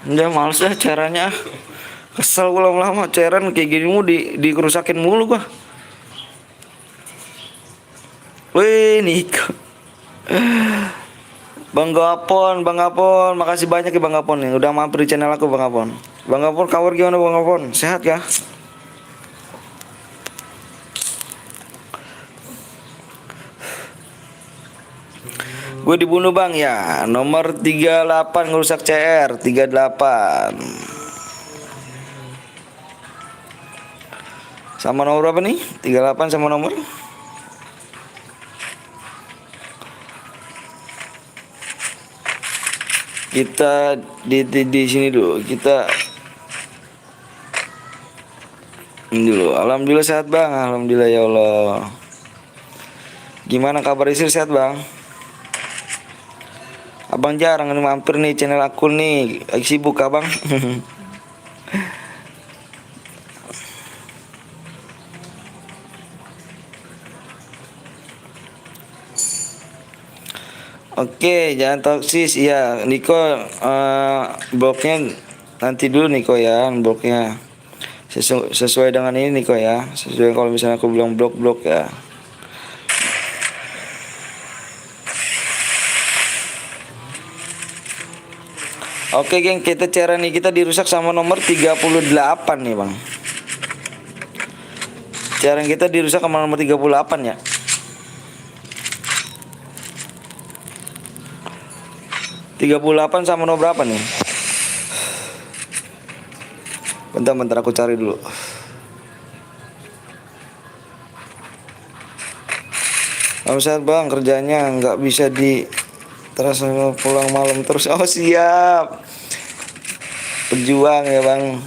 Ya males dah cairannya. Kesel gue lama-lama cairan kayak gini mulu dikerusakin mulu gua. Wih, Niko. Bang Gapon, makasih banyak ya Bang Gapon nih, udah mampir di channel aku Bang Gapon. Bang Gapon, kabar gimana Bang Gapon? Sehat ya? Gue dibunuh bang ya, nomor 38 ngerusak CR 38. Sama nomor berapa nih? 38 sama nomor? Kita di sini dulu. Kita ini dulu. Alhamdulillah sehat bang. Alhamdulillah ya Allah. Gimana kabar istri, sehat bang? Abang jarang mampir nih channel aku nih. Lagi sibuk abang. Oke, jangan toksis ya. Niko bloknya nanti dulu Niko ya, bloknya. Sesuai dengan ini Niko ya. Sesuai kalau misalnya aku bilang blok ya. Oke geng, kita cara nih kita dirusak sama nomor 38 nih bang. Cara kita dirusak sama nomor 38 ya. 38 sama no berapa nih? Bentar aku cari dulu. Omset bang, kerjanya nggak bisa di terus pulang malam terus. Oh siap, pejuang ya bang.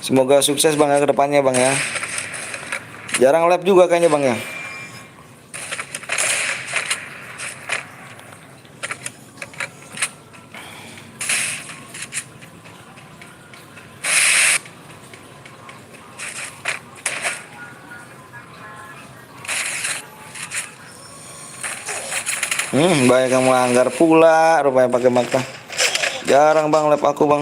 Semoga sukses bang ya ke depannya bang ya. Jarang lab juga kayaknya bang ya. Banyak yang melanggar pula rupanya pakai mata. Jarang bang lab aku bang.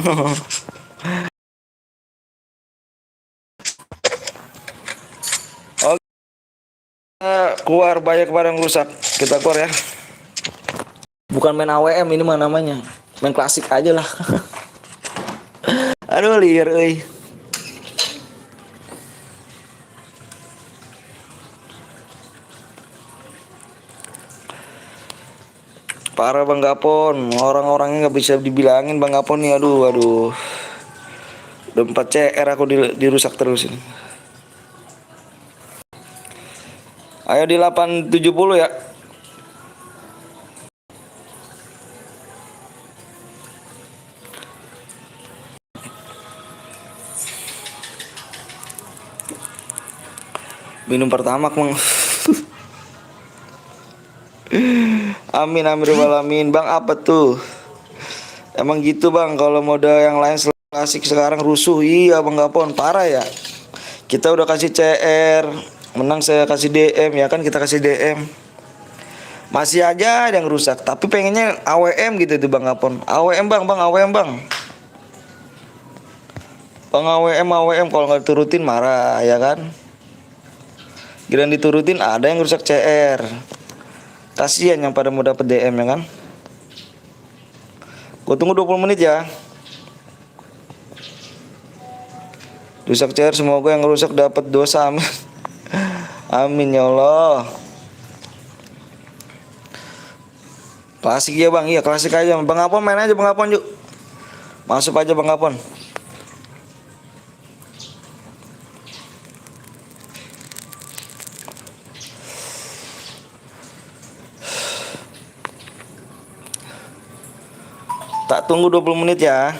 Oke, keluar banyak barang rusak. Kita keluar ya. Bukan main AWM ini mah namanya. Main klasik aja lah. Aduh liar euy. Parah Bang Gapon, orang-orangnya nggak bisa dibilangin Bang Gapon nih, aduh. Udah 4 CR aku dirusak terus ini. Ayo di 870 ya. Minum pertama Bang. Amin alamin Bang, apa tuh? Emang gitu Bang, kalau mode yang lain klasik sekarang rusuh. Iya Bang Gapon, parah ya. Kita udah kasih CR, menang saya kasih DM ya kan, kita kasih DM. Masih aja ada yang rusak, tapi pengennya AWM gitu tuh Bang Gapon. AWM Bang, AWM Bang. Bang AWM kalau nggak turutin marah ya kan. Giliran diturutin ada yang rusak CR. Kasihan yang pada mau dapet DM ya kan. Gue tunggu 20 menit ya. Rusak CR, semoga yang rusak dapat dosa, amin. Amin ya Allah. Klasik ya Bang, iya klasik aja. Bang Apon main aja Bang Apon yuk. Masuk aja Bang Apon. Tak tunggu 20 menit ya.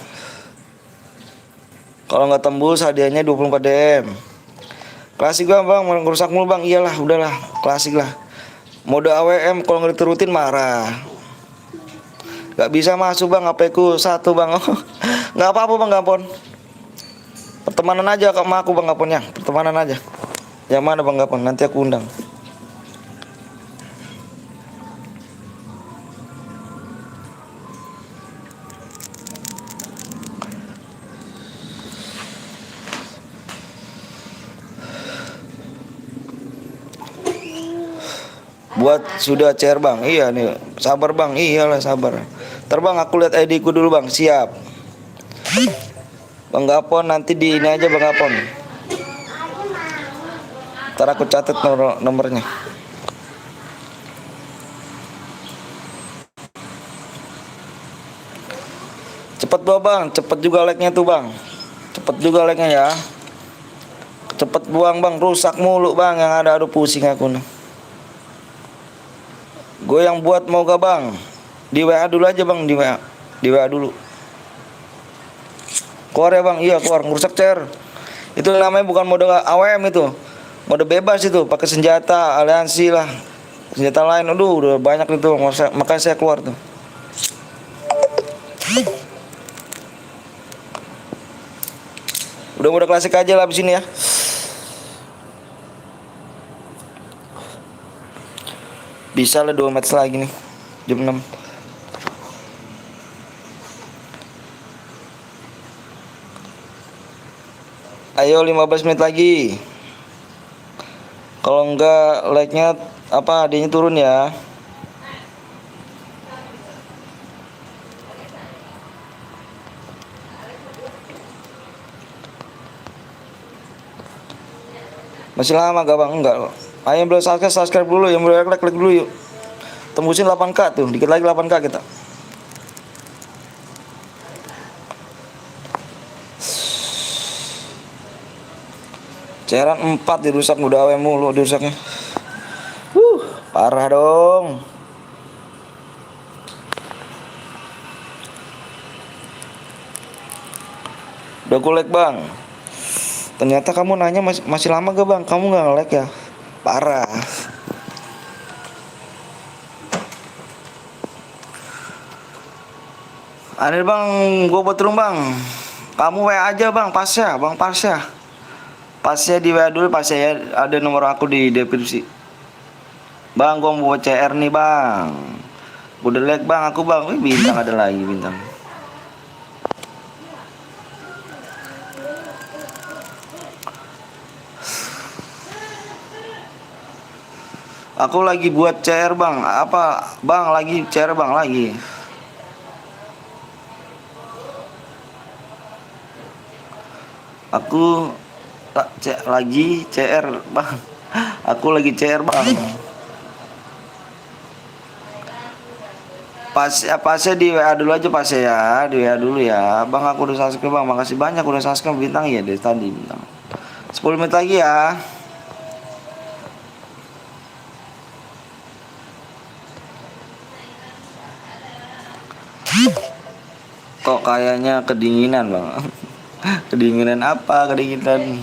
Kalau nggak tembus hadiahnya 24 DM. Klasik Bang, merusak mulu Bang. Iyalah, udahlah, klasik lah. Mode AWM kalau nggak diturutin marah. Gak bisa masuk Bang, HP ku 1 Bang. Nggak apa-apa Bang Gapon. Pertemanan aja sama aku Bang Gapon ya. Pertemanan aja. Yang mana Bang Gapon? Nanti aku undang. Buat sudah CR Bang. Iya nih, sabar Bang. Iyalah sabar. Terbang aku lihat ID ku dulu Bang. Siap. Bang Gapon nanti di ini aja Bang Gapon. Ntar aku catat nomornya. Cepet Bang, cepet juga like-nya tuh Bang. Cepet juga like-nya ya. Cepet buang Bang, rusak mulu Bang yang ada, aduh pusing aku nih. Gue yang buat mau gak Bang? Di WA dulu aja Bang, di WA dulu. Keluar ya Bang, iya keluar, ngerusak CR. Itu namanya bukan mode AWM itu. Mode bebas itu, pakai senjata, aliansi lah. Senjata lain, aduh udah banyak itu, makanya saya keluar tuh. Udah mode klasik aja lah abis ini ya. Bisa lah 2 match lagi nih jam 6. Ayo 15 menit lagi. Kalau enggak like-nya apa adanya turun ya. Masih lama gak Bang? Enggak. Ayo yang belum subscribe dulu, yang belum like dulu yuk. Tembusin 8K tuh, dikit lagi 8K kita. Cairan 4 dirusak, udah awe mulu dirusaknya. Parah dong. Udah kulek bang. Ternyata kamu nanya masih lama gak bang? Kamu gak nge-lag ya? Parah. Ada bang, gue buat room bang. Kamu WA aja bang, Pasya, bang Pasya. Pasya di WA dulu, Pasya ya. Ada nomor aku di deskripsi. Bang, gue mau buat CR nih bang. Udah lag bang, aku bang. Wih, bintang ada lagi bintang. Aku lagi buat CR bang. Apa bang lagi CR bang lagi. Aku lagi CR bang. Aku lagi CR bang. Pasnya di WA dulu aja Pasnya ya. Di WA dulu ya. Bang aku udah subscribe bang. Makasih banyak udah subscribe bintang ya dari tadi bintang. 10 menit lagi ya. Kok kayaknya kedinginan bang. Kedinginan apa? Kedinginan.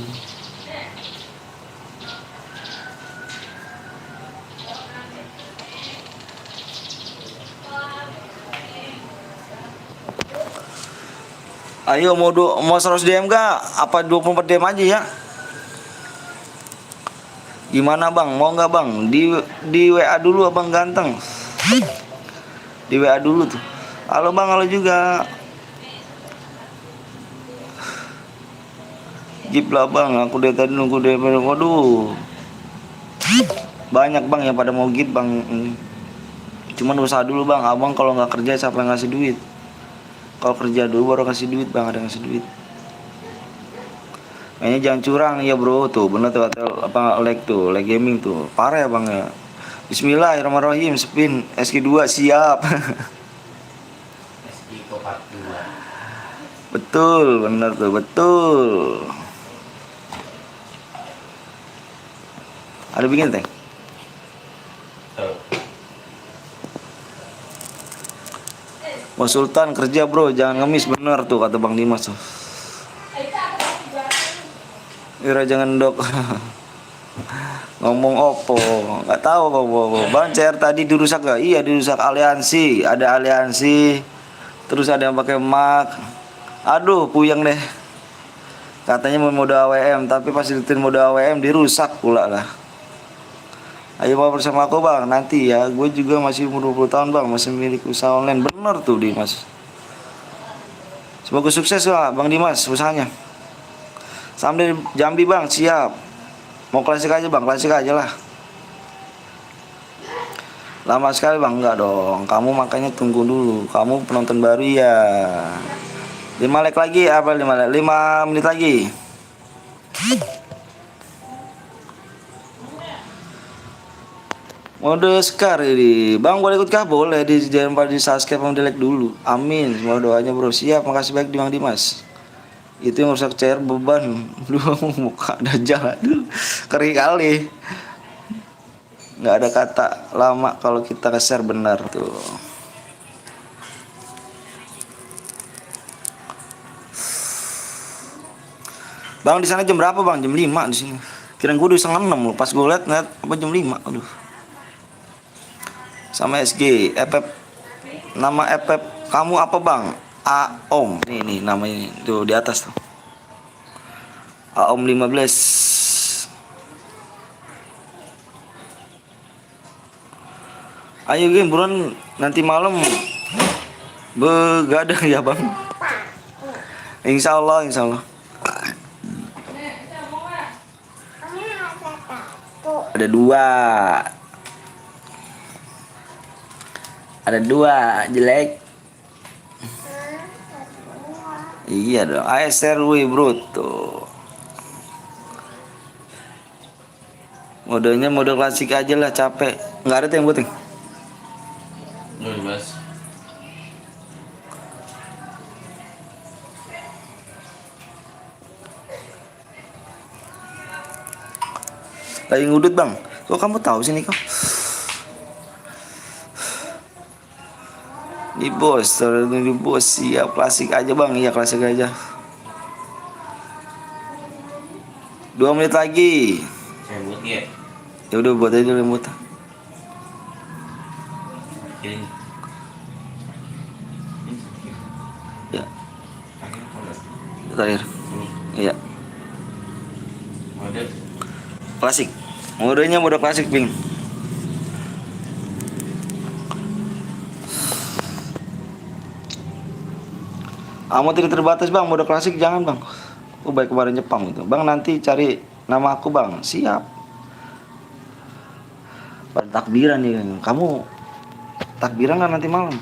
Ayo mau 100 DM gak? Apa 24 DM aja ya? Gimana bang? Mau nggak bang? Di WA dulu abang ganteng. Di WA dulu tuh. Halo bang, halo juga. Jeep lah bang, aku dari tadi nunggu dari waduh. Banyak bang yang pada mau jeep bang. Cuman usaha dulu bang, abang kalau nggak kerja siapa yang ngasih duit? Kalau kerja dulu baru kasih duit bang, ada yang ngasih duit. Kayaknya jangan curang ya bro, tuh bener tuh apa lag gaming tuh, parah ya bang ya. Bismillahirrahmanirrahim, spin SG2 siap. SG part 2. Betul, bener tuh, betul. Ada bikin teh? Mas Sultan kerja bro, jangan ngemis, bener tuh kata Bang Dimas tuh. Ira jangan dok. Ngomong opo, nggak tahu apa. Bang CR tadi dirusak gak? Iya dirusak aliansi, ada aliansi. Terus ada yang pakai Mac. Aduh, puyeng deh. Katanya mau mode AWM, tapi pas dilitin mode AWM dirusak pula lah. Ayo mau bersama aku bang, nanti ya. Gue juga masih umur 20 tahun bang, masih milik usaha online. Bener tuh Dimas. Semoga sukses lah Bang Dimas usahanya. Sambil Jambi bang, siap. Mau klasik aja bang, klasik aja lah. Lama sekali bang, enggak dong. Kamu makanya tunggu dulu. Kamu penonton baru ya. 5 like lagi, apa 5 menit lagi. Mode Scar ini bang, boleh ikut kah? Boleh, jangan lupa di subscribe sama di like dulu. Amin, semua doanya bro. Siap, makasih baik di Bang Dimas. Itu yang rusak CR beban. Lu muka dajal. Aduh, kering kali. Nggak ada kata lama kalau kita share benar tuh. Bang di sana jam berapa bang? Jam 5 di sini. Kirain gue udah 5:30 loh. Pas gue liat apa jam 5. Aduh. Sama SG nama kamu apa bang? Aom ini namanya tuh di atas tuh. Aom 15. Ayo game buruan, nanti malam begadang ya bang. Insya Allah. Ada dua jelek. Iya dong, ASRW bro tuh. Modenya mode klasik aja lah, capek. Nggak ada tuh yang penting. Mas. Lagi ngudut bang. Kok kamu tahu sih Niko? Di bos, di bos siap klasik aja bang. Iya klasik aja. 2 menit lagi. Saya buat ya. Ya udah buat aja dulu remote. Ini. Ya. Terakhir. Iya. Mode. Klasik. Modenya mode klasik ping. Amat tidak terbatas bang, mode klasik jangan bang. Oh baik kemarin Jepang itu. Bang nanti cari nama aku bang. Siap. Pada takbiran nih. Kamu takbiran kan nanti malam.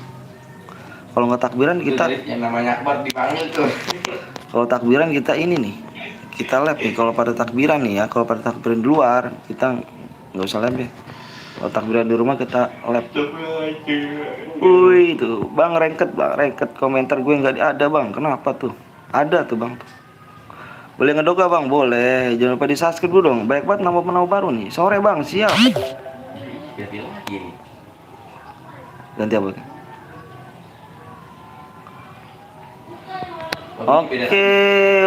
Kalau nggak takbiran kita. Yang namanya Akbar dipanggil tuh. Kalau takbiran kita ini nih. Kita lab nih. Kalau pada takbiran nih ya. Kalau pada takbiran di luar kita nggak usah lab ya. Kalau takbiran di rumah kita lab. Wih itu bang rengket komentar gue nggak ada bang. Kenapa tuh? Ada tuh bang. Boleh ngedoka bang? Boleh. Jangan lupa di subscribe dulu dong. Banyak banget nama baru nih. Sore bang siap. Ganti lagi nih. Ganti apa? Oke,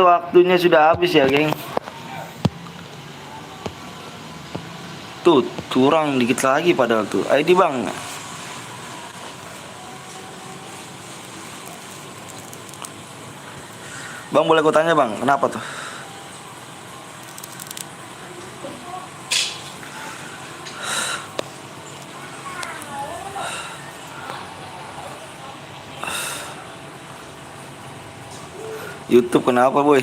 waktunya sudah habis ya geng. Tuh curang dikit lagi padahal tuh. ID bang. Bang boleh aku tanya bang, kenapa tuh? YouTube kenapa boy?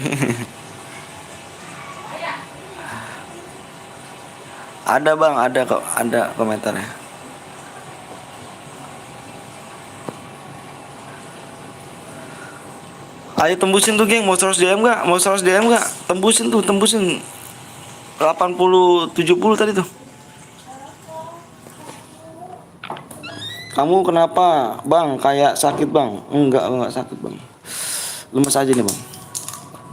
Ada bang, ada kok, ada komentarnya. Ayo tembusin tuh geng, mau 100 DM gak? Mau 100 DM gak? Tembusin tuh, tembusin 80 70 tadi tuh. Kamu kenapa bang? Kayak sakit bang? Enggak sakit bang. Lemes aja nih bang.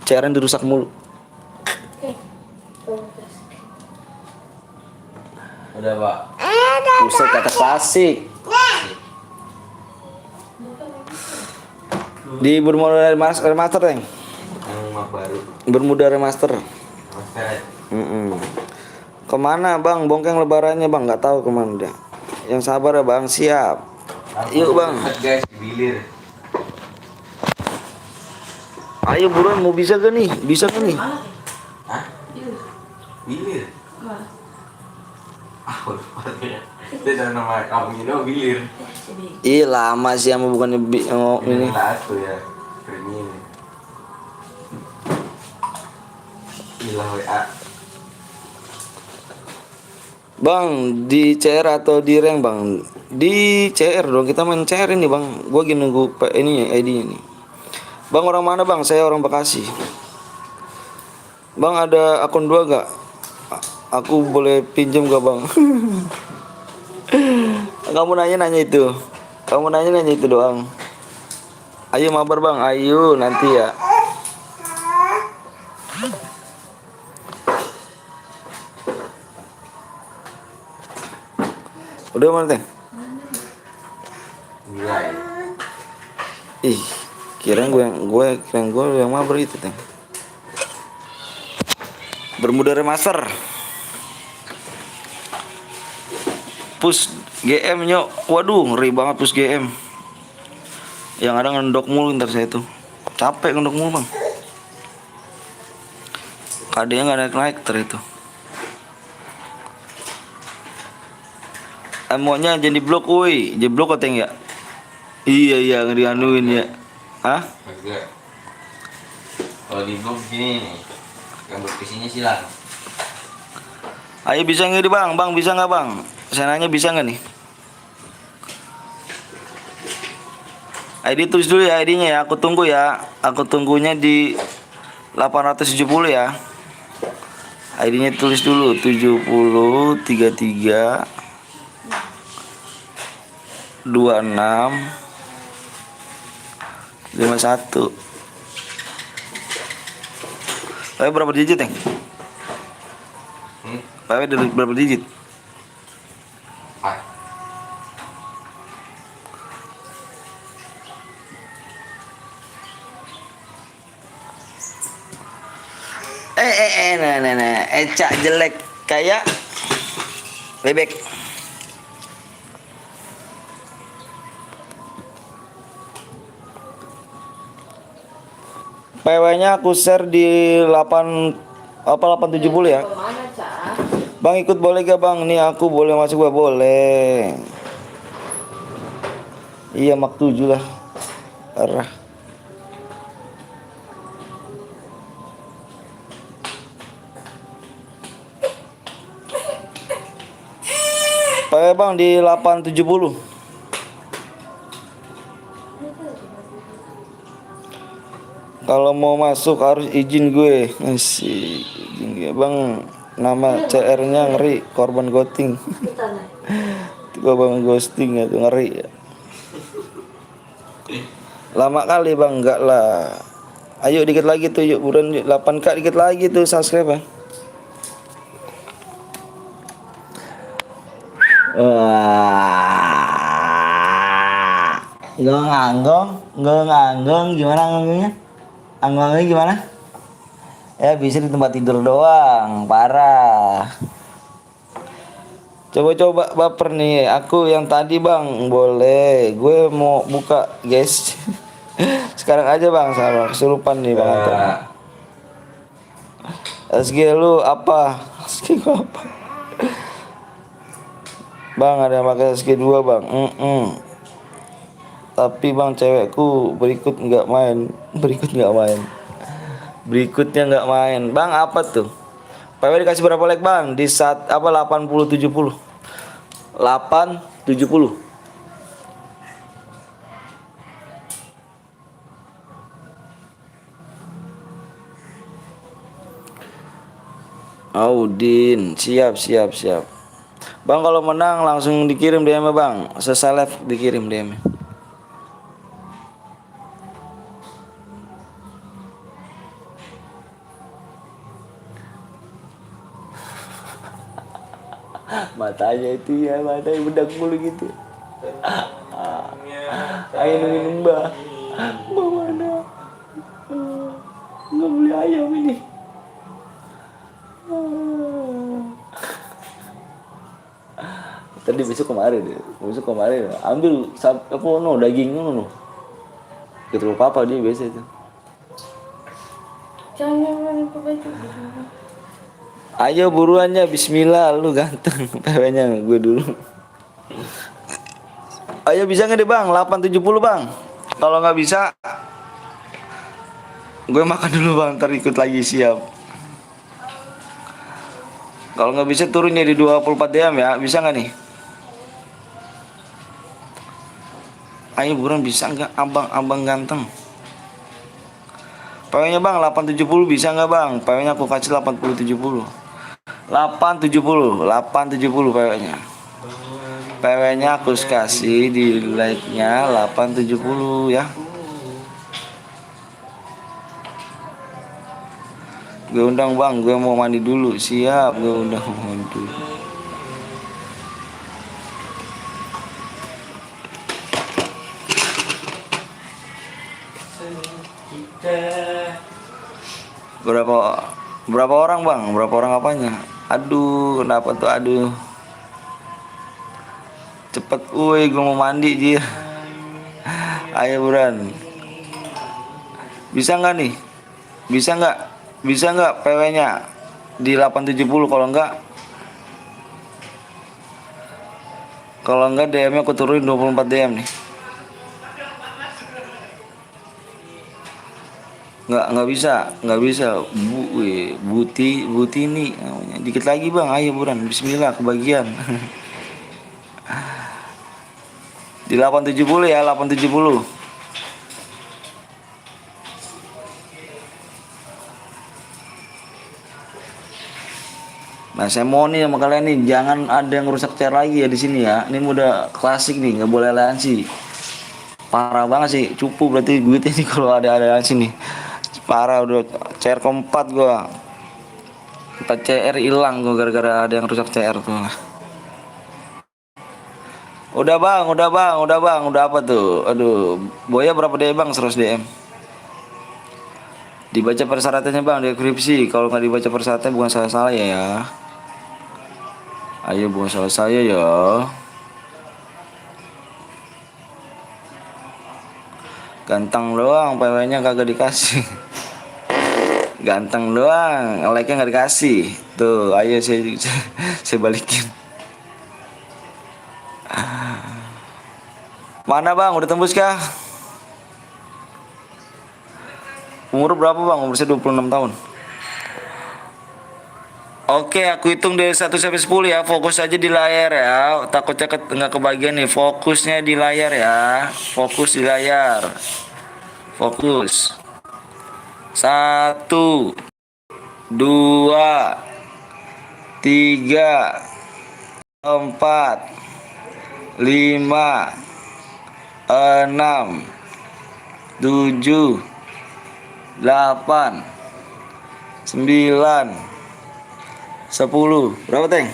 Cairan dirusak mulu. Udah pak. Buset kata klasik. Di Bermuda Remaster Teng. Yang baru. Bermuda Remaster. Master. Kemana bang? Bongkeng lebarannya bang? Nggak tahu kemana dia. Yang sabar ya bang. Siap. Yuk bang. Guys, bilir. Ayo buruan mau bisa gak nih? Bisa gak nih? Hah? Bilir. Itu nama kamu ini bilir. Iya lama sih sama bukannya ini. Satu ya. Premium. Gila WA. Bang di CR atau di rank bang? Di CR dong, kita main CR ini bang. Gua gini nunggu ini ID ini. Bang orang mana bang? Saya orang Bekasi. Bang ada akun 2 gak? Aku boleh pinjam gak bang? Kamu nanya itu. Kamu nanya itu doang. Ayo mabar bang, ayo nanti ya. Udah mana teh? Mulai. Ih, kirain gue yang mabar itu teh. Bermuda Remaster. Push GM nyok. Waduh, ngeri banget push GM. Yang ada ngendok mulu ntar saya tuh. Capek ngendok mulu bang. KD-nya nggak naik ter itu. Emonya jadi blok, woi, jadi blok kateng ya. Iya ngedianuin ya. Hah? Agak. Kalau di blog gini nih, yang berpisinya silang. Ayo bisa nggak di bang? Bang bisa nggak bang? Saya nanya bisa nggak nih? ID tulis dulu ya ID-nya ya. Aku tunggu ya. Aku tunggunya di 870 ya. ID-nya tulis dulu 70 33 26 51. Berapa digit, Teng? PW dari berapa digit? Nah, Eca jelek kayak bebek. PW-nya aku share di 870 ya. Kemana, Cak? Bang ikut boleh gak bang? Nih aku boleh masuk gak? Boleh. Iya mak 7 lah. Arah. PW bang di 870. Kalau mau masuk harus izin gue. Asik. Izin gue bang. Nama CR-nya ngeri, korban ghosting. Tiba bang ghosting itu ngeri ya. Lama kali bang, enggak lah. Ayo dikit lagi tuh, yuk buruan 8K dikit lagi tuh subscribe bang. Wah. Ngonganggong gimana ngonggongnya? Anggongnya gimana? Ya bisa di tempat tidur doang, parah. Coba-coba baper nih, aku yang tadi bang, boleh. Gue mau buka guys. Sekarang aja bang, sama kesurupan nih bang Anton. SG lu apa? SG gua apa? Bang ada yang pakai SG 2 bang. Tapi bang cewekku berikutnya nggak main. Bang apa tuh? PW dikasih berapa like bang? Di saat apa 80-70. 8-70. Audin, siap. Bang kalau menang langsung dikirim DM-nya bang. Seseleb dikirim DM-nya. Matanya itu ya, matanya bedak mulu gitu. Ayo minum mbak. Mbak mana? Nggak beli ayam ini. Tadi besok kemarin ambil daging no. Gitu papa dia biasa itu. Jangan baju. Ayo buruannya, bismillah, lu ganteng. PW-nya gue dulu. Ayo bisa nggak deh bang, 870 bang. Kalau nggak bisa, gue makan dulu bang, ntar ikut lagi siap. Kalau nggak bisa turunnya di 24 DM ya, bisa nggak nih? Ayo buruan bisa nggak abang ganteng? PW-nya bang 870 bisa nggak bang? PW-nya aku kasih 80-70. 870 PW-nya. PW-nya aku kasih di like-nya 870 ya. Gue undang bang, gue mau mandi dulu. Siap, gue undang mandi dulu. Berapa orang bang? Berapa orang apanya? Aduh, kenapa tuh? Aduh. Cepet, gue mau mandi jir. Ayo buruan. Bisa nggak nih? Bisa nggak PW-nya di 870? Kalau enggak DM-nya aku turunin 24 DM nih. Nggak bisa. Buti ini namanya. Dikit lagi bang, ayo buruan. Bismillah, kebagian. Di 870 ya, 870. Nah saya mau nih sama kalian nih, jangan ada yang rusak chair lagi ya di sini ya. Ini udah klasik nih, nggak boleh aliansi. Parah banget sih, cupu berarti duitnya nih kalau ada aliansi nih. Parah, udah chair keempat gua. 4 CR hilang gua gara-gara ada yang rusak CR tuh. Udah bang, udah apa tuh? Aduh, Boya berapa DM bang? 100 DM. Dibaca persyaratannya bang, deskripsi. Kalau nggak dibaca persyaratannya bukan salah saya ya. Ayo bukan salah saya ya. Ganteng doang, PW-nya kagak dikasih. Ganteng doang, like-nya nggak dikasih. Tuh, ayo saya balikin. Mana bang, udah tembus kah? Umur berapa bang? Umur saya 26 tahun. Oke, aku hitung dari 1 sampai 10 ya. Fokus aja di layar ya. Takutnya nggak kebagian nih. Fokusnya di layar ya. Fokus di layar. Fokus. 1, 2, 3, 4, 5, 6, 7, 8, 9, 10. Berapa, Teng?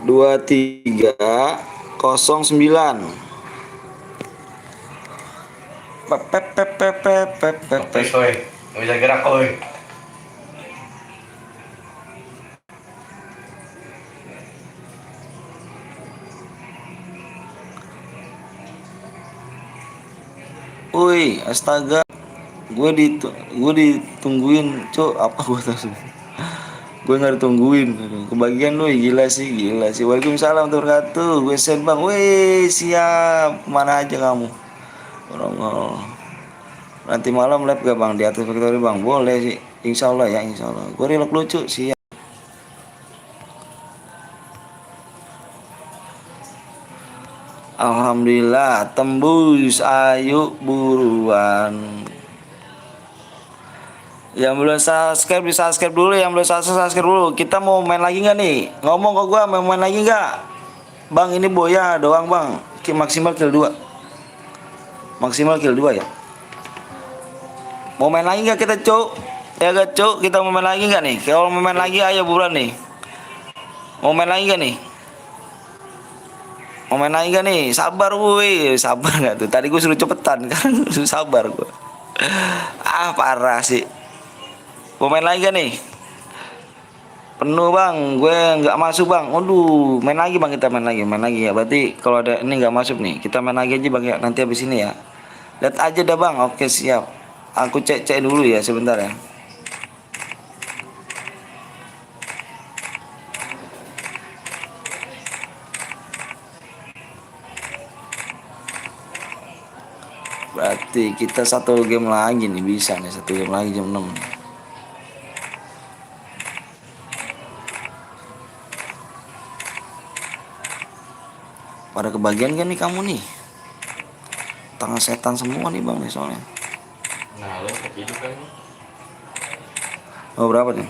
2309. Nggak bisa gerak oi. Woi, astaga. Gue ditungguin, cok. Apa gue tahu? Gue nggak ditungguin. Kebagian lu, gila sih. Waalaikumsalam warahmatullahi wabarakatuh. Gue send bang. Woi, siap. Mana aja kamu? Nongol. Nanti malam live gak bang di atas factory bang? Boleh sih. Insya Allah ya, insya Allah. Gue relok lucu siap. Alhamdulillah tembus, ayo buruan. Yang belum subscribe bisa subscribe dulu, yang belum subscribe dulu. Kita mau main lagi nggak nih? Ngomong ke gua mau main lagi nggak? Bang ini Boya doang bang. Maksimal kill 2. Maksimal kill 2 ya. Mau main lagi nggak kita cuk? Ya gak cuk? Kita mau main lagi nggak nih? Kalau mau main lagi ayo buruan nih. Mau main lagi nggak nih? Mau main lagi gak nih? Sabar woi. Sabar gak tuh? Tadi gue suruh cepetan kan. Suruh sabar gue. Ah parah sih. Mau main lagi gak nih? Penuh bang. Gue gak masuk bang. Aduh. Main lagi bang, kita main lagi. Main lagi ya. Berarti kalau ada ini gak masuk nih, kita main lagi aja bang ya. Nanti habis ini ya. Lihat aja dah bang. Oke siap. Aku cek dulu ya sebentar ya. Berarti kita 1 game lagi nih, bisa nih 1 game lagi jam 6 nih. Pada kebagian kan nih kamu nih? Tangan setan semua nih bang nih soalnya. Nah lo kehidup kan. Oh berapa nih?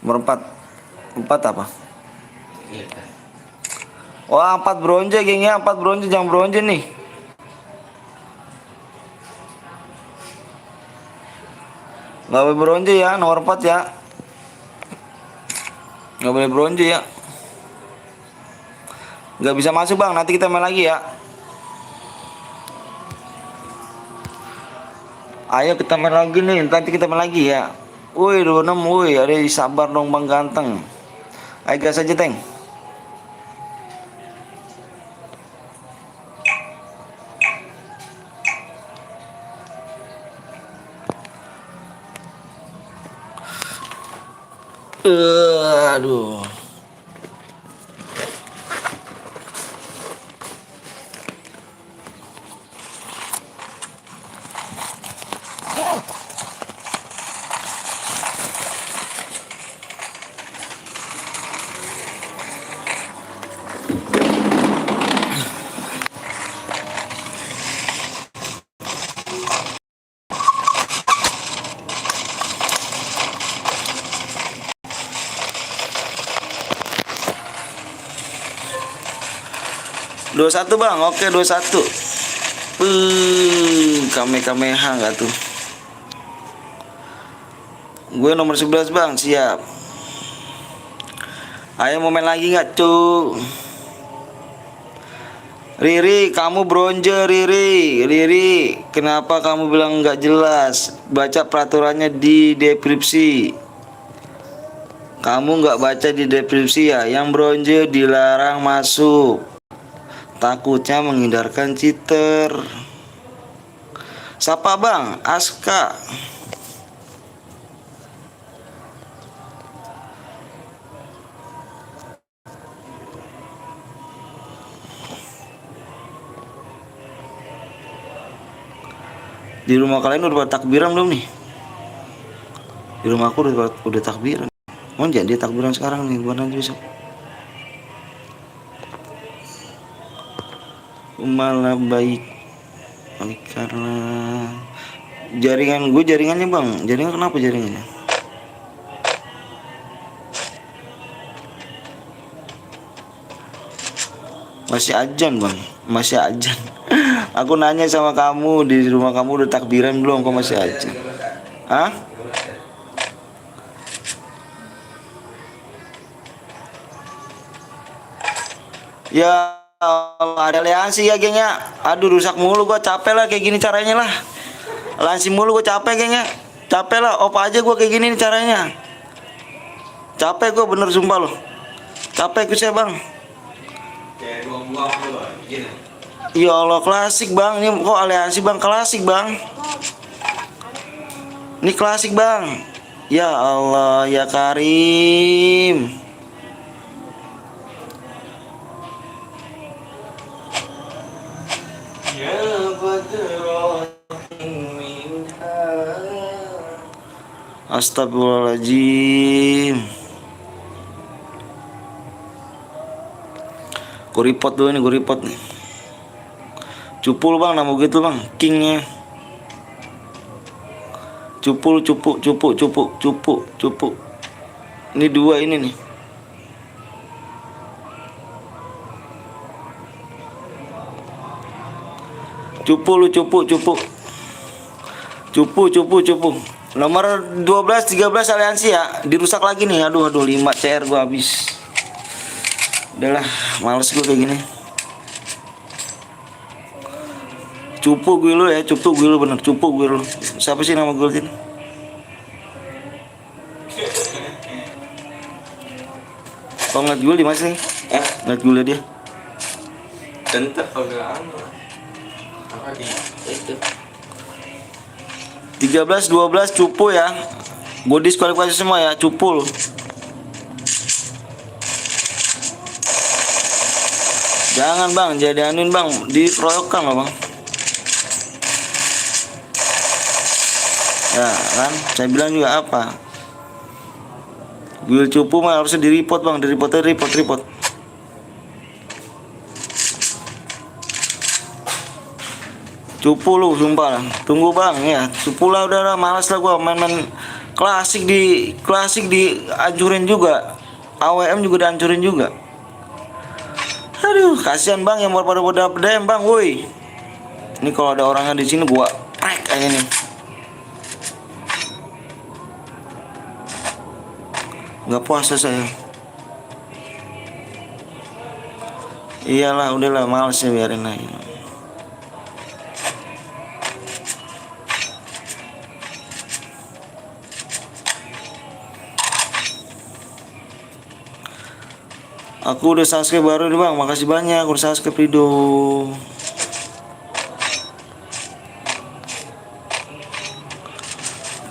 Nomor 4. 4 apa? Wah 4 bronze gengnya, 4 bronze, jangan bronze nih. Gak boleh bronze ya, nomor 4 ya. Gak boleh bronze ya. Gak bisa masuk bang, nanti kita main lagi ya. Ayo kita main lagi nih, nanti kita main lagi ya. Woi 26, woi ada sabar dong bang ganteng. Ayo gas aja Teng. Aduh. Dua satu bang, oke 21. Kamehameha nggak tuh? Gue nomor 11 bang, siap. Ayo mau main lagi nggak cu? Riri, kamu bronze Riri, kenapa kamu bilang nggak jelas? Baca peraturannya di deskripsi. Kamu nggak baca di deskripsi ya? Yang bronze dilarang masuk. Takutnya menghindarkan cheater. Siapa bang? Aska. Di rumah kalian udah takbiran belum nih? Di rumah aku udah takbiran. Mau jadi takbiran sekarang nih, buat nanti besok. Malah baik karena jaringannya bang. Jaringan kenapa jaringannya? Masih ajan bang, masih ajan. Aku nanya sama kamu, di rumah kamu udah takbiran belum? Kok masih ajan? Hah? Ya Allah, ada aliansi ya gengnya. Aduh rusak mulu, gua capek lah kayak gini caranya lah. Aliansi mulu gua capek gengnya. Capek lah, opa aja gua kayak gini nih caranya. Capek gua bener sumpah loh. Capek gue saya bang. Ya Allah, klasik bang. Ini kok aliansi bang, klasik bang. Ini klasik bang. Ya Allah, ya Karim. Astagfirullahaladzim. Gue report dulu nih, gue report nih. Cupul bang, nama gitu bang, kingnya. Cupul. Ini dua ini nih. Cupu. Nomor 12, 13 aliansi ya. Dirusak lagi nih. Aduh 5 CR gua habis. Udahlah, males gua kayak gini. Cupu gue lu ya, cupu gue lu bener, cupu gue lu. Siapa sih nama gue ini? Kau ngeliat gue di mana sih? Ngeliat gue dia. Tentu kalau apa di itu 13, 12 cupu ya. Gue diskualifikasi semua ya, cupu lu. Jangan bang, jadi anuin bang, dikeroyokan loh bang. Ya kan, saya bilang juga apa? Gue cupu mah harusnya di report bang, report. Cupu lu sumpah lah. Tunggu bang ya, cupu lah udah malas lah gua main klasik dihancurin juga. AWM juga dihancurin juga. Aduh, kasihan bang yang pada DM bang, woi. Ini kalau ada orangnya di sini gua prek aja nih. Nggak puasa saya. Iyalah, udahlah, males ya, biarin aja. Aku udah subscribe baru nih bang, makasih banyak udah subscribe Rido.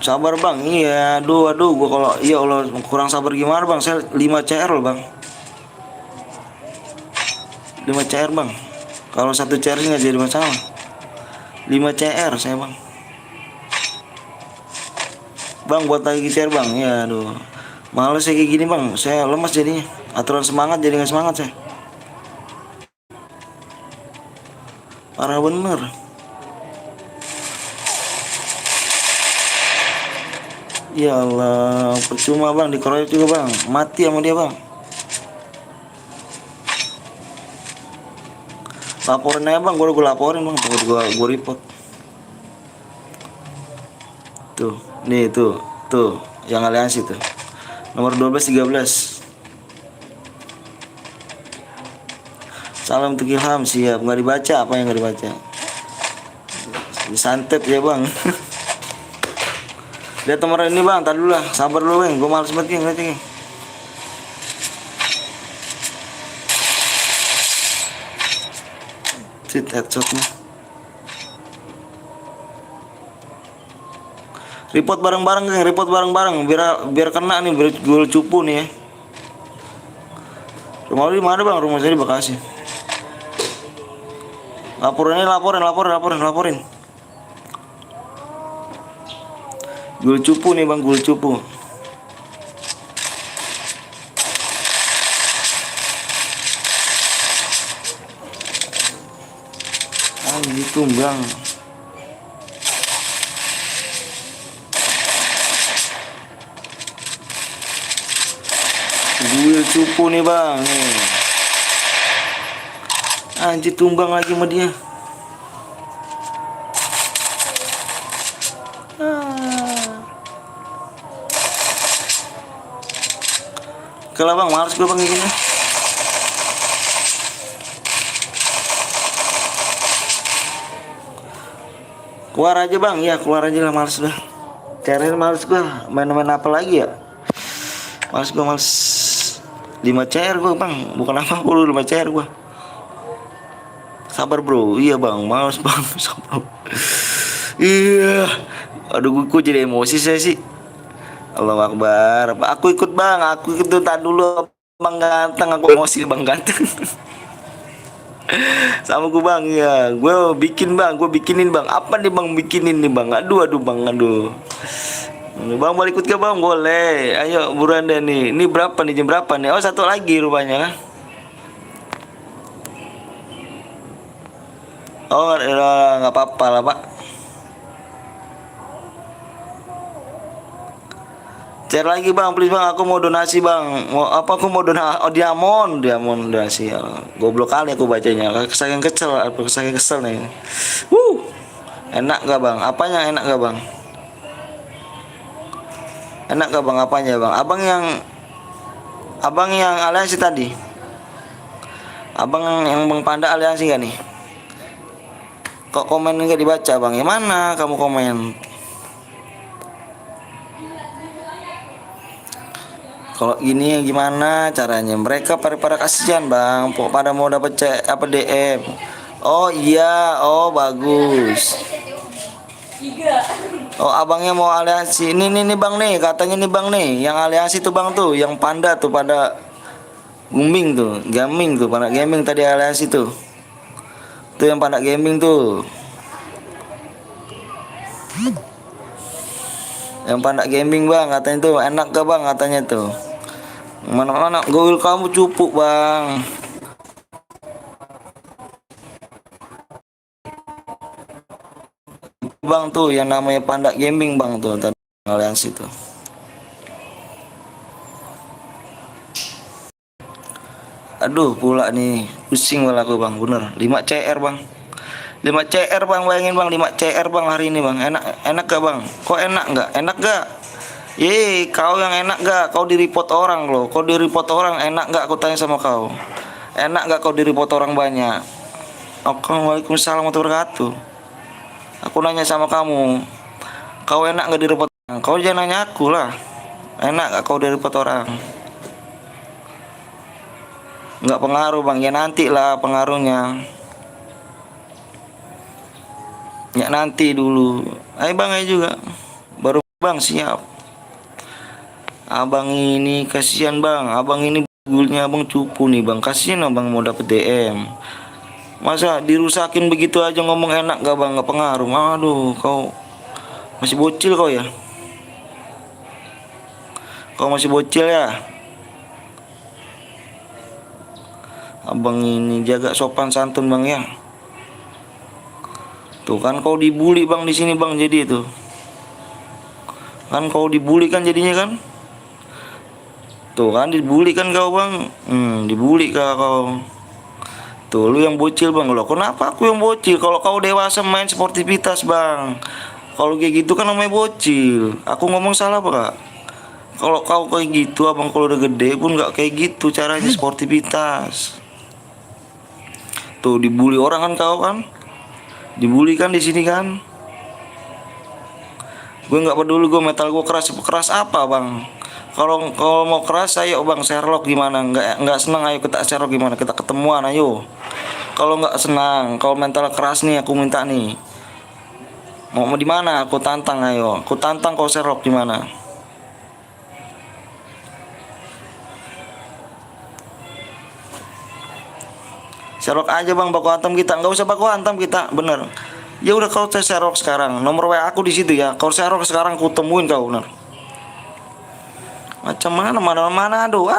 Sabar bang, iya, aduh, gua kalau iya Allah kurang sabar gimana bang, saya 5 CR loh bang. 5 CR bang, kalau 1 CR sih nggak jadi masalah. 5 CR saya bang. Bang buat lagi CR bang, ya aduh. Males kayak gini bang, saya lemas jadinya. Aturan semangat jadi nggak semangat saya. Parah bener. Ya Allah, percuma bang, dikeroyok juga bang, mati sama dia bang. Laporin aja bang, gue laporin bang, gue report. Tuh, nih tuh, yang aliansi tuh. Nomor 12 13. Salam untuk Ilham, siap. Nggak dibaca, apa yang nggak dibaca? Disantet ya bang. Lihat nomor ini bang, tar dulu lah, sabar dulu bang, gue males banget ngeliatnya. Sit headshotnya. Report bareng-bareng geng, report bareng-bareng biar kena nih, biar gue cupu nih ya. Rumah lu di mana bang? Rumah saya di Bekasi. Laporin. Gue cupu nih bang, gue cupu. Ah gitu bang. Gue cupu nih bang nih. Anjir tumbang lagi sama dia. Oke lah bang, males gue bang kayak gini. Keluar aja bang, ya keluar aja lah, males dah. Cari males gue, main-main apa lagi ya? Males gue, males. 5 CR gue bang, bukan apa lu 5 CR gue. Sabar bro, iya bang, males bang, sabar. Iya, aduh gue jadi emosi saya sih. Allah Akbar, aku ikut bang, aku ikut tak dulu bang ganteng, aku emosi bang ganteng. Sama gue bang ya, gue bikinin bang, apa nih bang bikinin nih bang, aduh bang, aduh. Bang boleh ikut ke bang, boleh, ayo buruan deh nih, ini berapa nih, jam berapa nih, oh satu lagi rupanya kan. Oh nggak apa-apa lah pak. Share lagi bang, please bang, aku mau donasi bang. Mau apa? Aku mau donasi. Oh diamond donasi. Ya. Goblok kali aku bacanya. Saking kesel nih. Enak gak bang? Apanya enak gak bang? Enak gak bang? Apanya bang? Abang yang aliansi tadi. Abang yang bang Panda aliansi gak nih? Kok komen nggak dibaca bang? Yang mana kamu komen? Kalau gini gimana caranya? Mereka pada kasihan bang, pada mau dapat DM. Oh iya, oh bagus. Oh abangnya mau aliansi. Ini bang nih, katanya nih bang nih, yang aliansi tuh bang tuh, yang Panda tuh pada gaming tuh, Panda gaming tadi aliansi tuh. Tuh yang Panda gaming tuh. Yang Panda gaming bang katanya tuh enak gak bang katanya tuh. Mana goil kamu cupu bang. Bang tuh yang namanya Panda gaming bang tuh tadi aliansi tuh. Aduh pula nih pusing malah aku bang, bener 5 CR bang. 5 CR bang, bayangin bang, 5 CR bang hari ini bang. Enak gak bang? Kok enak gak? Enak gak? Kau yang enak gak? Kau di report orang loh. Kau di report orang enak gak? Aku tanya sama kau. Enak gak kau di report orang banyak? Waalaikumsalam warahmatullahi wabarakatuh. Aku nanya sama kamu. Kau enak gak di report orang? Kau jangan nanya aku lah. Enak gak kau di report orang? Nggak pengaruh bang, ya nanti lah pengaruhnya. Ya nanti dulu. Ayo bang, ayo juga. Baru bang siap. Abang ini kasihan bang. Abang ini gulnya abang cupu nih bang. Kasihan abang mau dapet DM. Masa dirusakin begitu aja ngomong enak gak bang? Nggak pengaruh. Aduh kau masih bocil kau ya. Kau masih bocil ya. Abang ini jaga sopan santun bang ya. Tuh kan kau dibully bang di sini bang, jadi itu. Kan kau dibully kan jadinya kan. Tuh kan dibully kan kau bang. Dibully kau. Tuh lu yang bocil bang. Loh kenapa aku yang bocil? Kalau kau dewasa main sportivitas bang. Kalau kayak gitu kan namanya bocil. Aku ngomong salah apa kak? Kalau kau kayak gitu, abang kalau udah gede pun nggak kayak gitu caranya sportivitas. Tuh dibully orang kan kau kan, dibully kan di sini kan. Gue nggak peduli, gue metal gue keras keras apa bang. Kalau mau keras ayo bang, Sherlock gimana? Nggak senang ayo kita Sherlock gimana? Kita ketemuan ayo. Kalau nggak senang, kalau mental keras nih aku minta nih. Mau di mana? Aku tantang ayo. Aku tantang kau Sherlock gimana? Sherlock aja bang, baku hantam kita. Nggak usah baku hantam kita, bener. Ya udah kau Sherlock sekarang. Nomor WA aku di situ ya. Kau Sherlock sekarang aku temuin kau bener. Macam mana Manado,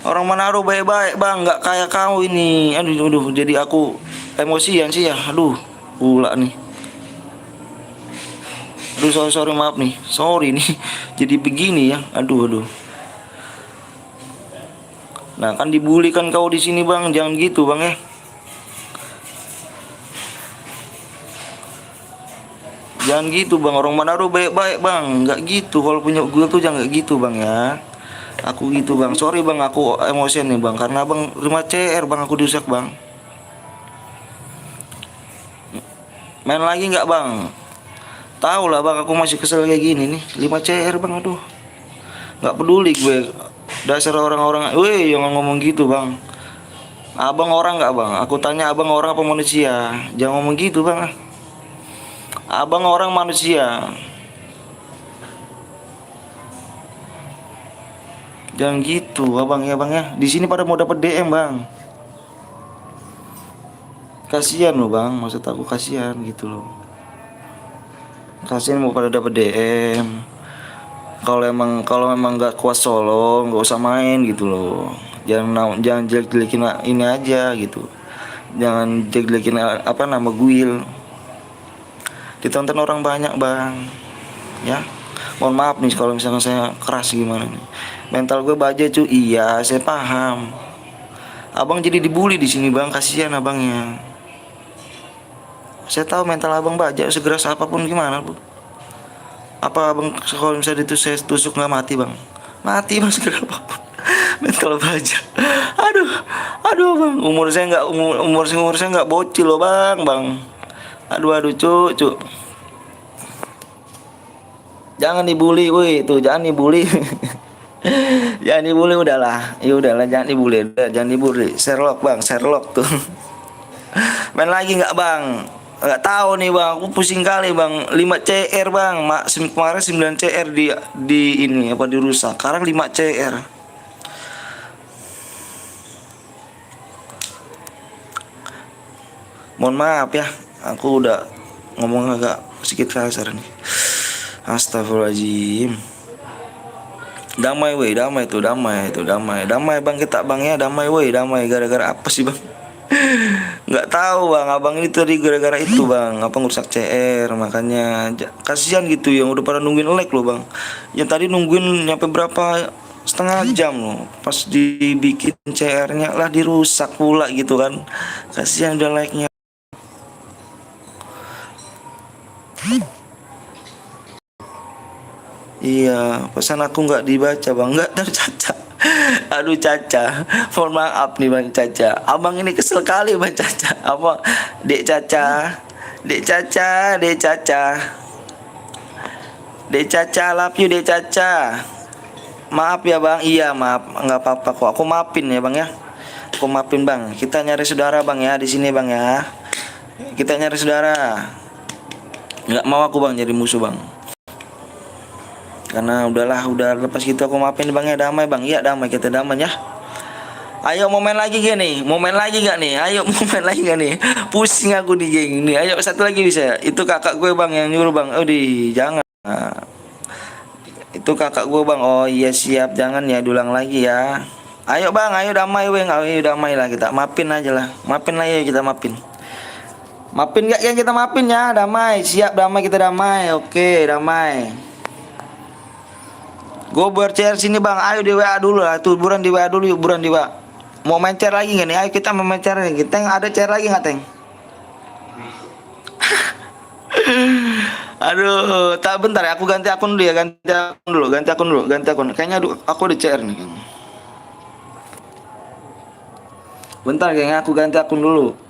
orang Manado baik-baik bang, nggak kayak kau ini. Aduh, jadi aku emosian sih ya. Aduh, pula nih. Aduh, sorry maaf nih, sorry nih. Jadi begini ya. Aduh. Nah kan dibully kan kau di sini bang, jangan gitu bang ya. Jangan gitu bang, orang Manado baik-baik bang, nggak gitu. Kalau punya gue tuh jangan gitu bang ya. Aku gitu bang, sorry bang, aku emosian nih bang, karena bang 5 CR bang, aku dirusak bang. Main lagi nggak bang? Tahu lah bang, aku masih kesel kayak gini nih, 5 CR bang, aduh. Nggak peduli gue, dasar orang-orang, weh jangan ngomong gitu bang. Abang orang nggak bang? Aku tanya abang orang apa manusia? Jangan ngomong gitu bang. Abang orang manusia. Jangan gitu abang ya bang ya. Di sini pada mau dapat DM bang. Kasihan loh bang, maksud aku kasihan gitu loh. Kasihan mau pada dapat DM. Kalau memang nggak kuat solo, nggak usah main gitu loh. Jangan jelek-jelekin ini aja gitu. Jangan jelek-jelekin apa nama Guil. Ditonton orang banyak bang, ya. Mohon maaf nih kalau misalnya saya keras gimana nih. Mental gue baja cuy, iya saya paham. Abang jadi dibully di sini bang, kasihan abangnya. Saya tahu mental abang baja, segeras apapun gimana bu. Apa abang kalau misalnya itu saya tusuk nggak mati bang? Mati bang segeras apapun. Mental baja. Aduh bang, umur saya nggak bocil loh bang. Aduh cuk. Jangan dibully, woi, tuh jangan dibully. Jangan dibully udahlah. Ya udahlah jangan dibully. Jangan dibully. Sherlock bang, Sherlock tuh. Main lagi nggak bang? Nggak tahu nih bang, aku pusing kali bang. 5 CR bang, kemarin 9 CR di ini apa dirusak. Sekarang 5 CR. Mohon maaf ya, aku udah ngomong agak sedikit kasar nih. Astagfirullahaladzim. Damai bang kita bang ya, damai gara-gara apa sih bang? Nggak tahu bang, abang ini tadi gara-gara itu bang, apa ngurusak CR, makanya kasihan gitu yang udah pada nungguin like loh bang. Yang tadi nungguin nyampe berapa setengah jam loh, pas dibikin CR-nya lah dirusak pula gitu kan. Kasihan udah like-nya. Iya, pesan aku nggak dibaca bang, nggak tercaca. Aduh Caca, mohon maaf nih bang Caca. Abang ini kesel kali bang Caca. Apa, Dek Caca, Dek Caca, love you Dek Caca. Maaf ya bang, iya maaf, nggak apa-apa kok. Aku maafin ya bang ya. Aku maafin bang. Kita nyari saudara bang ya di sini bang ya. Kita nyari saudara. Nggak mau aku bang jadi musuh bang. Karena udah lepas gitu aku maafin bang ya, damai bang. Iya damai, kita damai ya. Ayo mau main lagi gak nih? Mau main lagi gak nih? Ayo mau main lagi gak nih? Pusing aku nih geng nih. Ayo satu lagi bisa. Itu kakak gue bang yang nyuruh bang. Jangan. Itu kakak gue bang. Oh iya siap, jangan ya diulang lagi ya. Ayo bang, ayo damai weng. Ayo damai lah kita. Maafin aja lah. Maafin lah ya kita maafin. Maafin gak yang kita maafin ya? Damai, siap damai kita damai. Oke damai. Gue CR sini bang, ayo di WA dulu lah, tuh buruan di WA dulu yuk, buruan di WA. Mau main CR lagi gak nih? Ayo kita mau main CR lagi. Teng ada CR lagi gak Teng? Aduh, tak bentar ya, aku ganti akun dulu ya, ganti akun. Kayaknya aduh, aku di CR nih. Bentar kayaknya aku ganti akun dulu.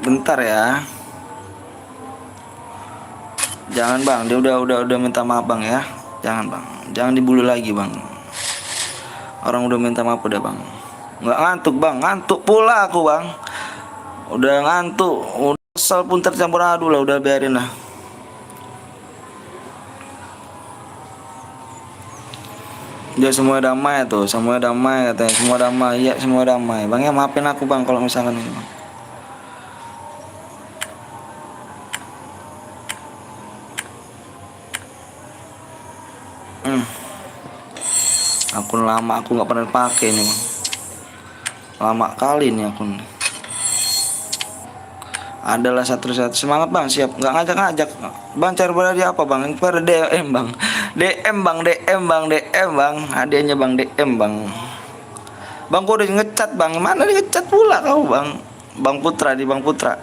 Bentar ya. Jangan bang, dia udah minta maaf bang ya. Jangan bang, jangan dibully lagi bang. Orang udah minta maaf udah bang. Nggak ngantuk bang, ngantuk pula aku bang. Udah ngantuk, udah kesel pun tercampur adu lah, udah biarin lah. Dia semua damai tuh, semua damai katanya, semua damai, ya semua damai. Bang ya maafin aku bang kalau misalkan ini bang. Akun lama aku nggak pernah pakai ini bang. Lama kali ini akun. Adalah satu semangat bang, siap. Nggak ngajak bang, cari berada apa bang? Pada DM bang, DM bang, hadiahnya bang DM bang. Bang gua udah ngecat bang, mana dia ngecat pula kau bang? Bang Putra di Bang Putra.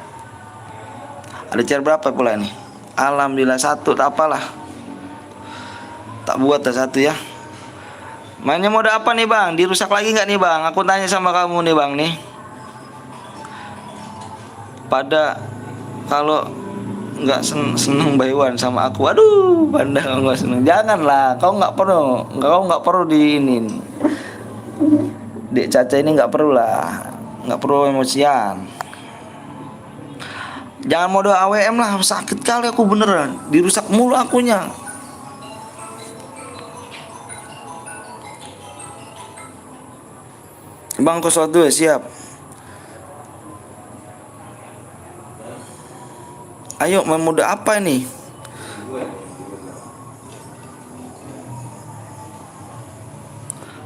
Ada cari berapa pula nih? Alhamdulillah satu, tak apalah. Tak buat dah satu ya. Mainnya mode apa nih bang? Dirusak lagi nggak nih bang? Aku tanya sama kamu nih bang nih. Pada kalau nggak seneng bayuan sama aku, aduh pandang nggak seneng. Janganlah, kau nggak perlu di ini. Dek Caca ini nggak perlu lah, nggak perlu emosian. Jangan mode AWM lah, sakit kali aku beneran, dirusak mulu akunya. Bang 02 siap. Ayo main mode apa ini?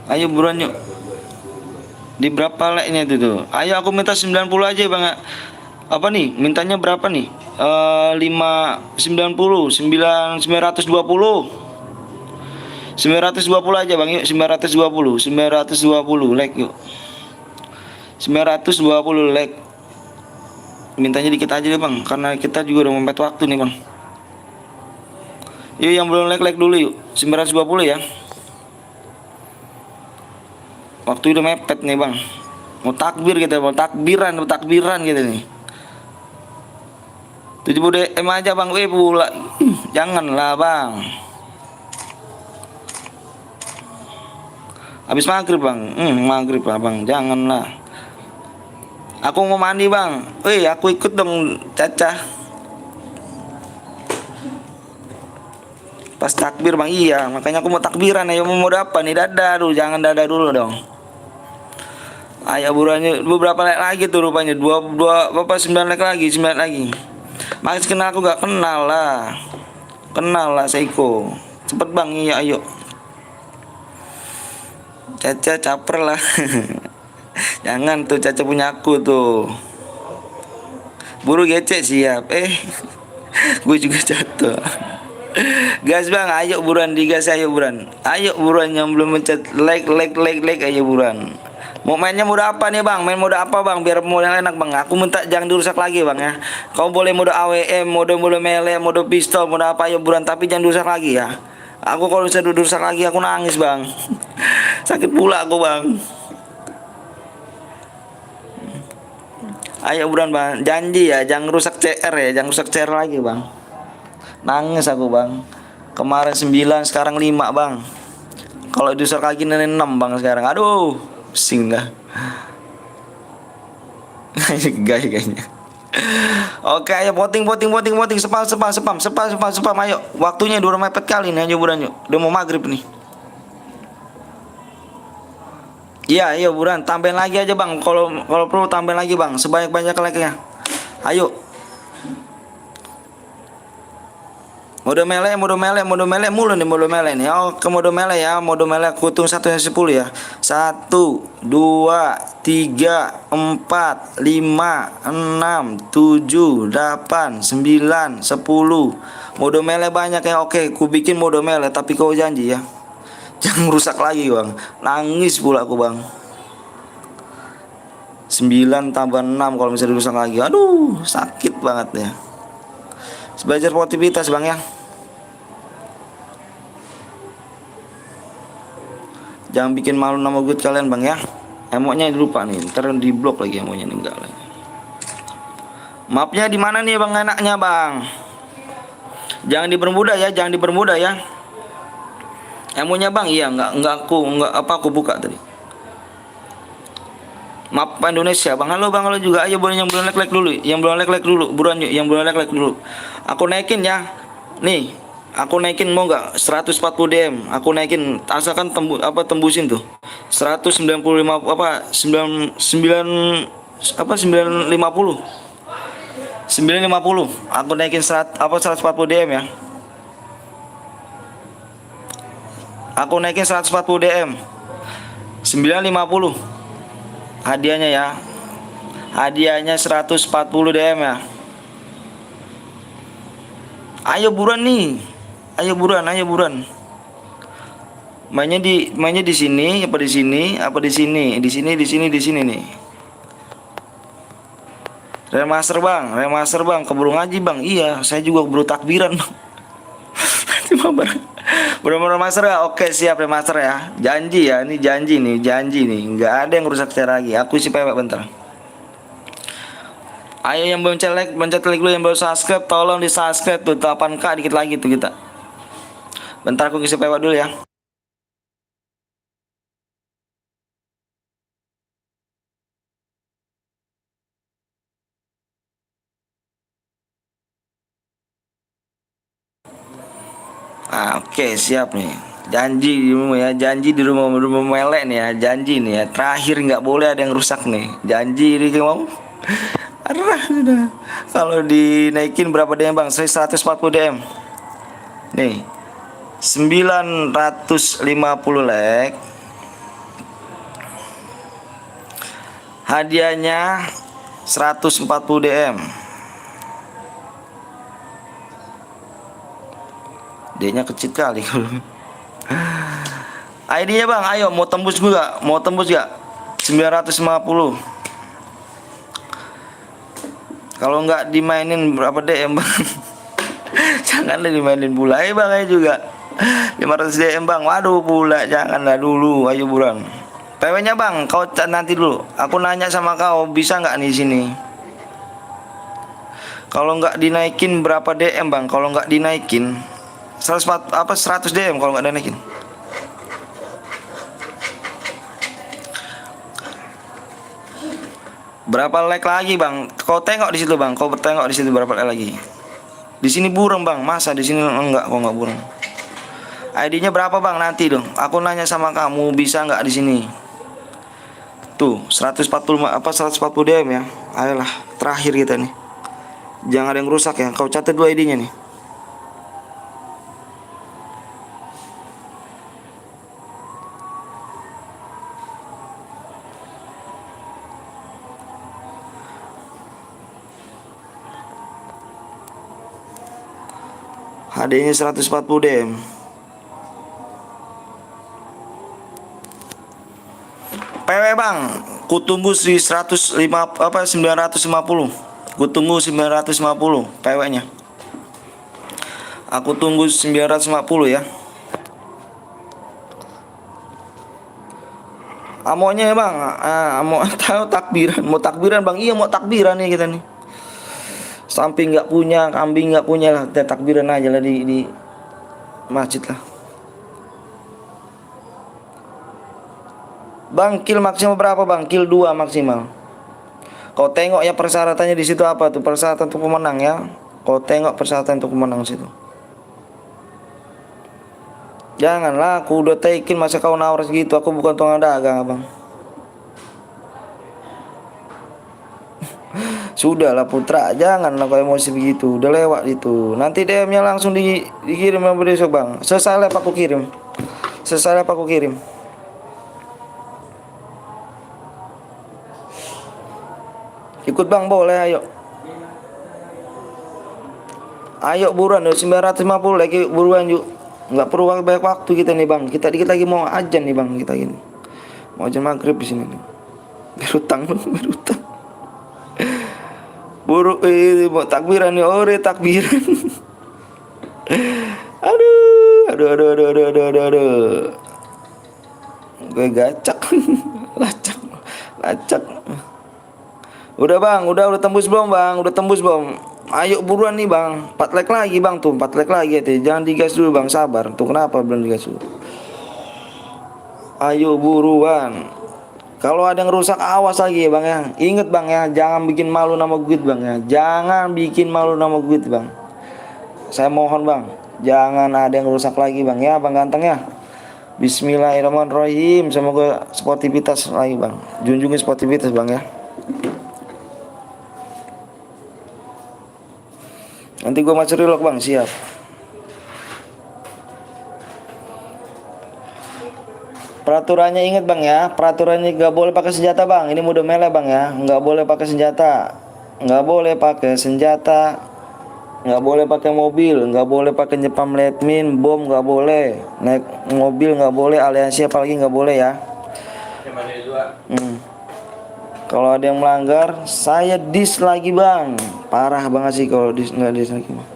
Ayo buruan yuk. Di berapa like-nya itu tuh? Ayo aku minta 90 aja bang. Apa nih? Mintanya berapa nih? 590 920 920 aja bang yuk. 920 like yuk. 920 like. Mintanya dikit aja deh bang, karena kita juga udah mepet waktu nih bang. Yuk yang belum like dulu yuk. 920 ya. Waktu udah mepet nih bang. Mau takbir kita, mau takbiran gitu nih. 70 DM aja bang, pula. Janganlah bang. Habis maghrib bang, maghrib lah bang, janganlah. Aku mau mandi bang, aku ikut dong Caca. Pas takbir bang, iya makanya aku mau takbiran. Ayo mau apa nih, dada dulu, jangan dada dulu dong. Ayo buruannya, beberapa like lagi tuh rupanya, 9 like lagi, 9 like lagi. Makin kenal aku gak kenal lah Seiko. Cepet bang, iya ayo. Caca caper lah. Jangan tuh, Caca punya aku tuh. Buru gecek siap. Gue juga jatuh. Gas bang, ayo buruan digas, ayo buruan. Ayo buruan yang belum mencet like, ayo buruan. Mau mainnya mode apa nih bang? Main mode apa bang? Biar mode enak bang. Aku minta jangan dirusak lagi bang ya. Kau boleh mode AWM, mode melee, mode pistol, mode apa ayo buruan. Tapi jangan dirusak lagi ya. Aku kalau bisa dirusak lagi aku nangis bang. Sakit pula aku bang. Ayo buruan bang, janji ya, jangan rusak CR ya, jangan rusak CR lagi bang. Nangis aku bang. Kemarin 9, sekarang 5 bang. Kalau dirusak lagi nenek 6 bang sekarang. Aduh, pusing dah. Guys kayaknya. Oke, ayo voting. Spam. Ayo, waktunya udah mepet kali nih, ayo buruan yuk. Udah mau maghrib nih. Iya, ayo buruan, tambahin lagi aja bang. Kalau perlu tambahin lagi bang, sebanyak-banyak like-nya. Ayo. Mode melee mulu nih mode melee nih. Oh, ke mode melee ya. Mode melee aku hitung 1 sampai 10 ya. 1 2 3 4 5 6 7 8 9 10. Mode melee banyak ya. Oke, ku bikin mode melee tapi kau janji ya. Jangan rusak lagi, Bang. Nangis pula aku, Bang. 9 tambah 6 kalau misalnya rusak lagi. Aduh, sakit banget ya. Belajar sportivitas, Bang ya. Jangan bikin malu nama gue kalian, Bang ya. Emoknya lupa nih, ntar di blok lagi emoknya nih, enggak lagi. Mapnya di mana nih, Bang, enaknya, Bang? Jangan dipermudah ya, jangan dipermudah ya. Emonya, Bang, iya, enggak aku buka tadi. Map Indonesia, Bang. Halo, Bang, halo juga. Ayo, boleh yang belum like dulu. Yang belum like dulu. Buruan yuk, yang belum like dulu. Aku naikin ya. Nih, aku naikin mau nggak 140 DM. Aku naikin asalkan tembusin tuh. 195 apa 99 apa 950. 950. Aku naikin 140 DM ya. Aku naikin 140 DM. 950. Hadiahnya ya. Hadiahnya 140 DM ya. Ayo buruan nih. Ayo buruan. Mainnya di sini apa di sini? Apa di sini? Di sini nih. Remaster, Bang. Keburu ngaji, Bang. Iya, saya juga keburu takbiran, Bang. Bener-bener remaster ya? Oke, siap remaster ya. Janji ya, ini janji nih. Nggak ada yang rusak saya lagi. Aku isi pewek bentar. Ayo yang belum like dulu, yang belum subscribe tolong di subscribe tuh 8K dikit lagi tuh kita. Bentar aku isi pewek dulu ya. Oke, siap nih. Janji di rumah melek nih ya. Janji nih ya. Terakhir nggak boleh ada yang rusak nih. Janji ini mau. Aduh, kalau dinaikin berapa DM, Bang? Saya 140 DM. Nih. 950 like. Hadiahnya 140 DM. D-nya kecil kali. ID-nya, Bang, ayo mau tembus gak? 950. Kalau nggak dimainin berapa DM, Bang? Janganlah dimainin pula. Ayo, Bang, ayo juga 500 DM, Bang. Waduh pula, janganlah dulu. Ayo buruan. PW-nya, Bang, kau nanti dulu. Aku nanya sama kau, bisa nggak nih sini? Kalau nggak dinaikin berapa DM, Bang? Kalau nggak dinaikin 100 DM kalau nggak dinaikin. Berapa like lagi, Bang? Kau tengok di situ, Bang. Kau tengok di situ berapa like lagi. Di sini burung, Bang. Masa di sini enggak? Kok enggak burung? ID-nya berapa, Bang? Nanti dong. Aku nanya sama kamu, bisa nggak di sini? Tuh, 140 DM ya. Ayolah, terakhir kita nih. Jangan ada yang rusak ya. Kau catat dua ID-nya nih. HD-nya 140 DM. PW, Bang, ku tunggu di 950. Ku tunggu 950 PW-nya. Aku tunggu 950 ya. Amonya ya, Bang. Mau tahu takbiran, mau takbiran, Bang. Iya, mau takbiran nih kita nih. Samping nggak punya, kambing nggak punya lah, kita takbiran aja lah di masjid lah. Bang, kill maksimal berapa, Bang? Kill 2 maksimal. Kau tengok ya persyaratannya di situ apa tuh? Persyaratan untuk pemenang ya. Kau tengok persyaratan untuk pemenang situ. Janganlah, aku udah taikin masa kau nawar segitu. Aku bukan tukang dagang, Bang. Sudahlah Putra, janganlah kau emosi begitu. Udah lewat itu. Nanti DM-nya langsung dikirim sama besok bang. Selesai live aku kirim. Selesai live aku kirim. Ikut bang boleh, ayo. Ayo buruan, udah 950 lagi buruan yuk. Nggak perlu banyak waktu kita nih bang. Kita dikit lagi mau ajan nih bang, kita gini. Mau ajan maghrib di sini nih. Berutang. Buru mau takbiran nih, ore takbiran. Aduh. Gue gacak. Lacak. Udah bang, udah tembus belum bang? Udah tembus belum? Ayo buruan nih bang. 4 like lagi bang tuh, 4 like lagi tuh. Jangan digas dulu bang, sabar. Tuh kenapa belum digas dulu? Ayo buruan. Kalau ada yang rusak awas lagi ya bang ya. Ingat bang ya, jangan bikin malu nama gue bang ya. Jangan bikin malu nama gue bang. Saya mohon bang, jangan ada yang rusak lagi bang ya, bang ganteng ya. Bismillahirrahmanirrahim. Semoga sportivitas lagi bang. Junjungi sportivitas bang ya. Nanti gue masuk relog bang, siap. Peraturannya ingat bang ya, peraturannya nggak boleh pakai senjata bang. Ini mode melee bang ya, nggak boleh pakai senjata, nggak boleh pakai senjata, nggak boleh pakai mobil, nggak boleh pakai nyepam admin, bom nggak boleh, naik mobil nggak boleh, aliansi apalagi nggak boleh ya. Kalau ada yang melanggar, saya dis lagi bang. Parah banget sih kalau nggak dis lagi bang.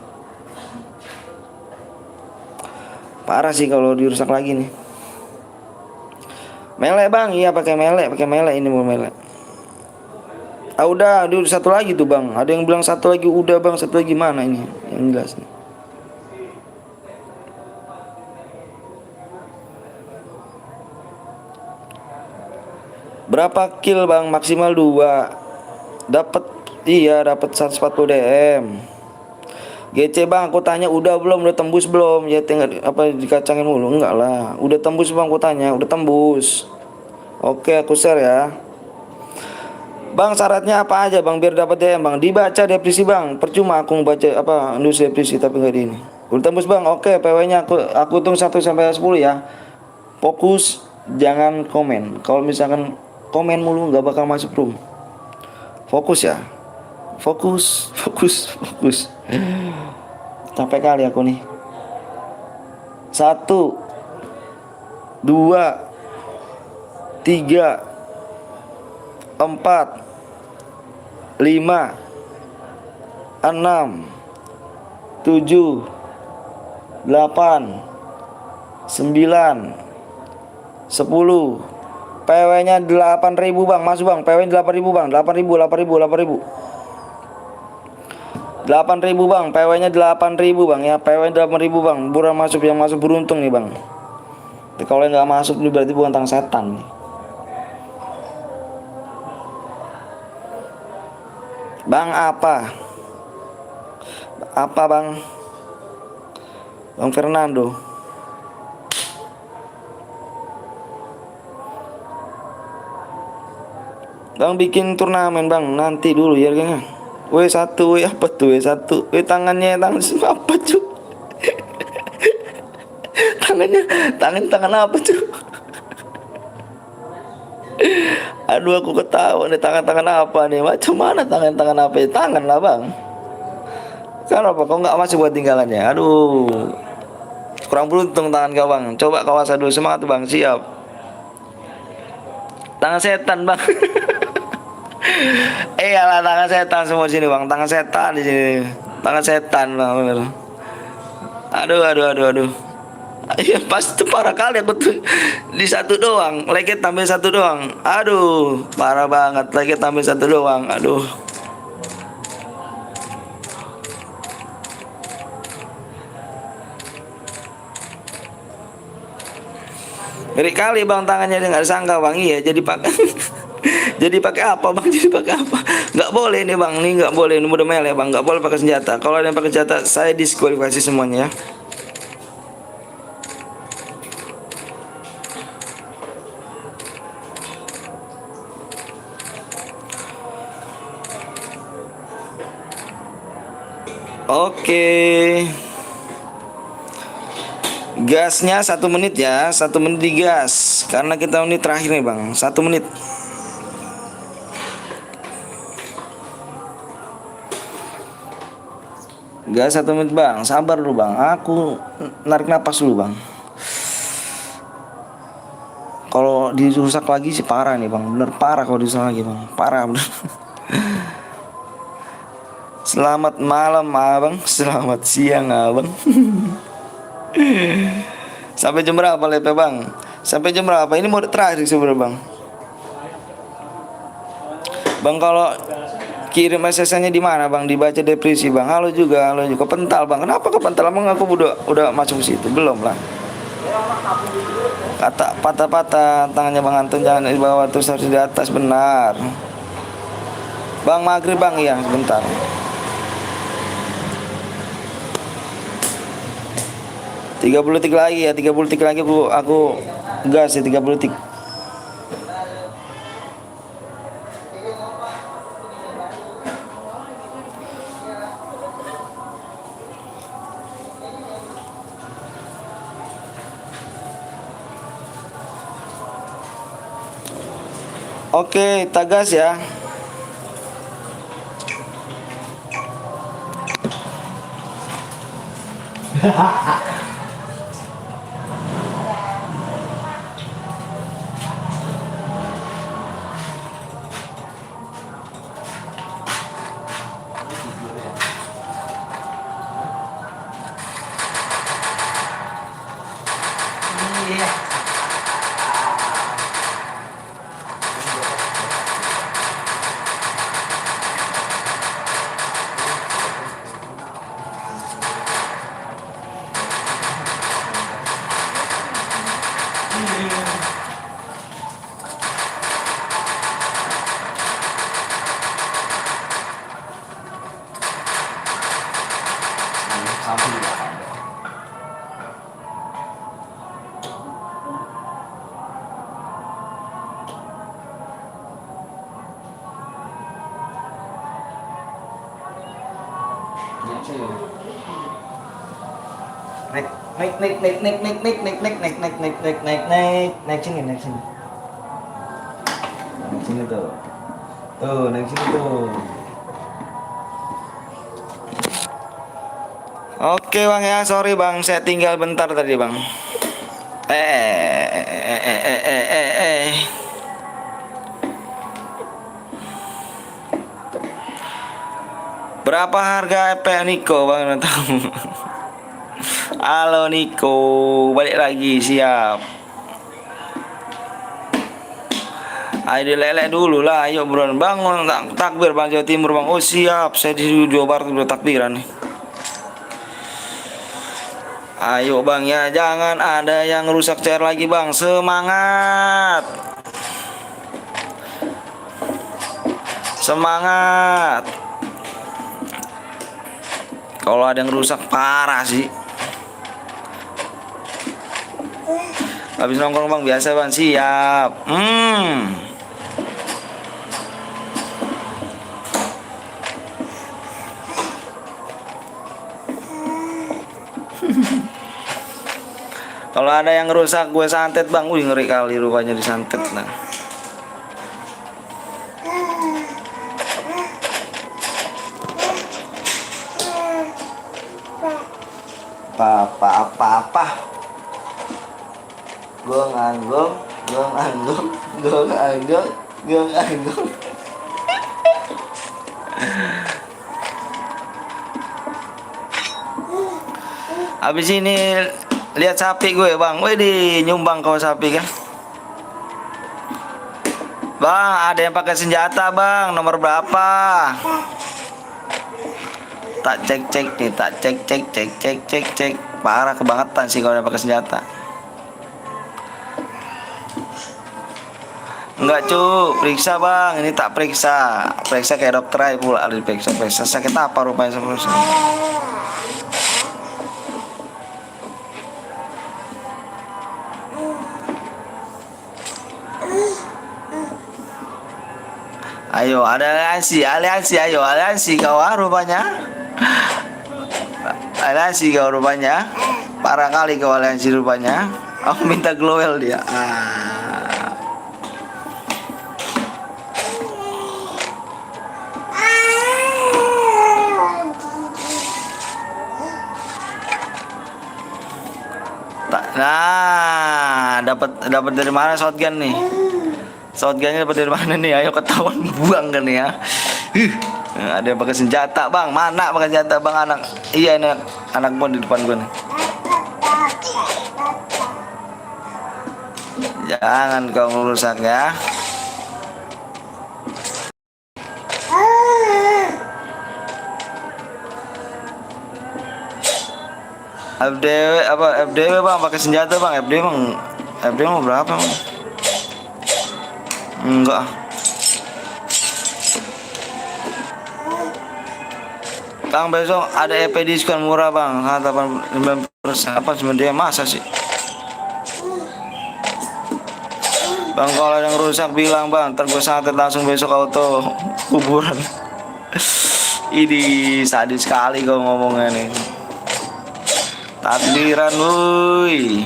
Parah sih kalau dirusak lagi nih. Mele bang, iya pakai mele ini mau mele. Udah satu lagi tuh bang. Ada yang bilang satu lagi udah bang, satu lagi mana ini? Yang jelas nih. Berapa kill bang? Maksimal 2. Dapat 140 DM. GC bang, aku tanya udah belum, udah tembus belum? Ya tinggal apa dikacangin mulu? Enggak lah, udah tembus bang, aku tanya, udah tembus. Oke, aku share ya. Bang, syaratnya apa aja bang biar dapat DM bang? Dibaca depresi bang. Percuma aku baca apa nulis depresi tapi nggak di ini. Udah tembus bang. Oke, PW-nya aku hitung 1 sampai 10 ya. Fokus, jangan komen. Kalau misalkan komen mulu nggak bakal masuk room. Fokus ya. Fokus. Capek kali aku nih. 1 2 3 4 5 6 7 8 9 10. PW-nya 8.000 bang, masuk bang. PW-nya 8.000 bang, 8.000 bang. PW-nya 8.000 bang ya. PW-nya 8.000 bang. Buruan masuk, yang masuk beruntung nih bang. Kalau yang nggak masuk ini berarti bukan tang setan nih. Bang apa? Apa bang? Bang Fernando. Bang bikin turnamen bang, nanti dulu ya kayaknya. W1, apa tuh W1? Tangannya apa cuy? tangan apa cuy? Aduh aku ketawa nih, tangan apa nih? Macam mana tangan apa? Tangan lah bang. Kenapa kau nggak masuk buat tinggalannya? Aduh, kurang beruntung tangan kau bang. Coba kau asal dulu, semangat bang, siap. Tangan setan bang. Iyalah tangan setan semua sini bang, tangan setan di sini, tangan setan bang bener. Aduh. Iya pas itu parah kali aku tuh di 1 doang, like tambah 1 doang. Aduh parah banget, like tambah 1 doang. Aduh. Ngeri kali bang tangannya, dia nggak sangka bang. Iya jadi pakai jadi pakai apa bang? Jadi pakai apa? Nggak boleh nih bang, nih nggak boleh, ini udah melee bang, nggak boleh pakai senjata. Kalau ada yang pakai senjata saya diskualifikasi semuanya ya. Oke. Gasnya 1 menit ya, 1 menit digas. Karena kita menit terakhir nih bang, 1 menit. Gas 1 menit bang, sabar dulu bang. Aku narik napas dulu bang. Kalau dirusak lagi sih parah nih bang, bener parah kalau dirusak lagi bang, parah bener. Selamat malam abang, selamat siang abang. Sampai jam berapa lepe bang? Sampai jam berapa? Ini mode terakhir sebenarnya bang. Bang kalau kirim SMS-nya di mana bang? Dibaca depresi bang. Halo juga. Kepental bang. Kenapa kepental? Emang aku udah masuk ke situ belum lah. Kata patah-patah tangannya bang Anton jangan di bawah terus harus di atas benar. Bang maghrib bang iya sebentar. Tiga puluh detik lagi ya, 30 detik lagi aku gas ya 30 detik. Oke, tagas ya. Naik sini tuh. Naik sini tuh. Oke bang ya, sorry bang, saya tinggal bentar tadi bang. Berapa harga EP Niko bang? Halo Niko, balik lagi siap. Ayo dilelek dulu lah, ayo bro, bangun takbir bang Jawa Timur bang. Oh siap, saya di Jawa Barat udah takbiran nih. Ayo bang ya, jangan ada yang rusak chair lagi bang. Semangat. Semangat. Kalau ada yang rusak parah sih. Habis nongkrong bang biasa bang, siap. Kalau ada yang rusak gue santet bang. Wih ngeri kali rupanya disantet nah. Apa gue nganggung. Habis ini lihat sapi gue bang. Wih nyumbang kau sapi kan. Bang ada yang pakai senjata bang. Nomor berapa? Tak cek nih. Tak cek. Parah kebangetan sih kalau ada pakai senjata. Enggak periksa bang. Ini tak periksa. Periksa kayak dokter aja pula. Periksa sakit apa rupanya sebelumnya. Ayo ada aliansi, ayo aliansi kau rupanya. aliansi kau rupanya. Parah kali kau aliansi rupanya. Aku minta glowel dia. Nah, dapat dari mana shotgun nih? Shotgunnya dapat dari mana nih? Ayo ketahuan buang kan ya. Ada yang pakai senjata, Bang. Mana pakai senjata, Bang, anak? Iya, ini anak gua di depan gua nih. Jangan kau merusak ya. FDW apa FDW Bang, pakai senjata Bang. FDW mau berapa Bang? Enggak. Bang, besok ada EP diskon murah Bang, 89%. Apa sebenarnya, masa sih? Bang, kalau ada yang rusak bilang Bang, ntar gue santet langsung besok auto kuburan. Ini sadis sekali kau ngomongnya nih. Takdiran wuih.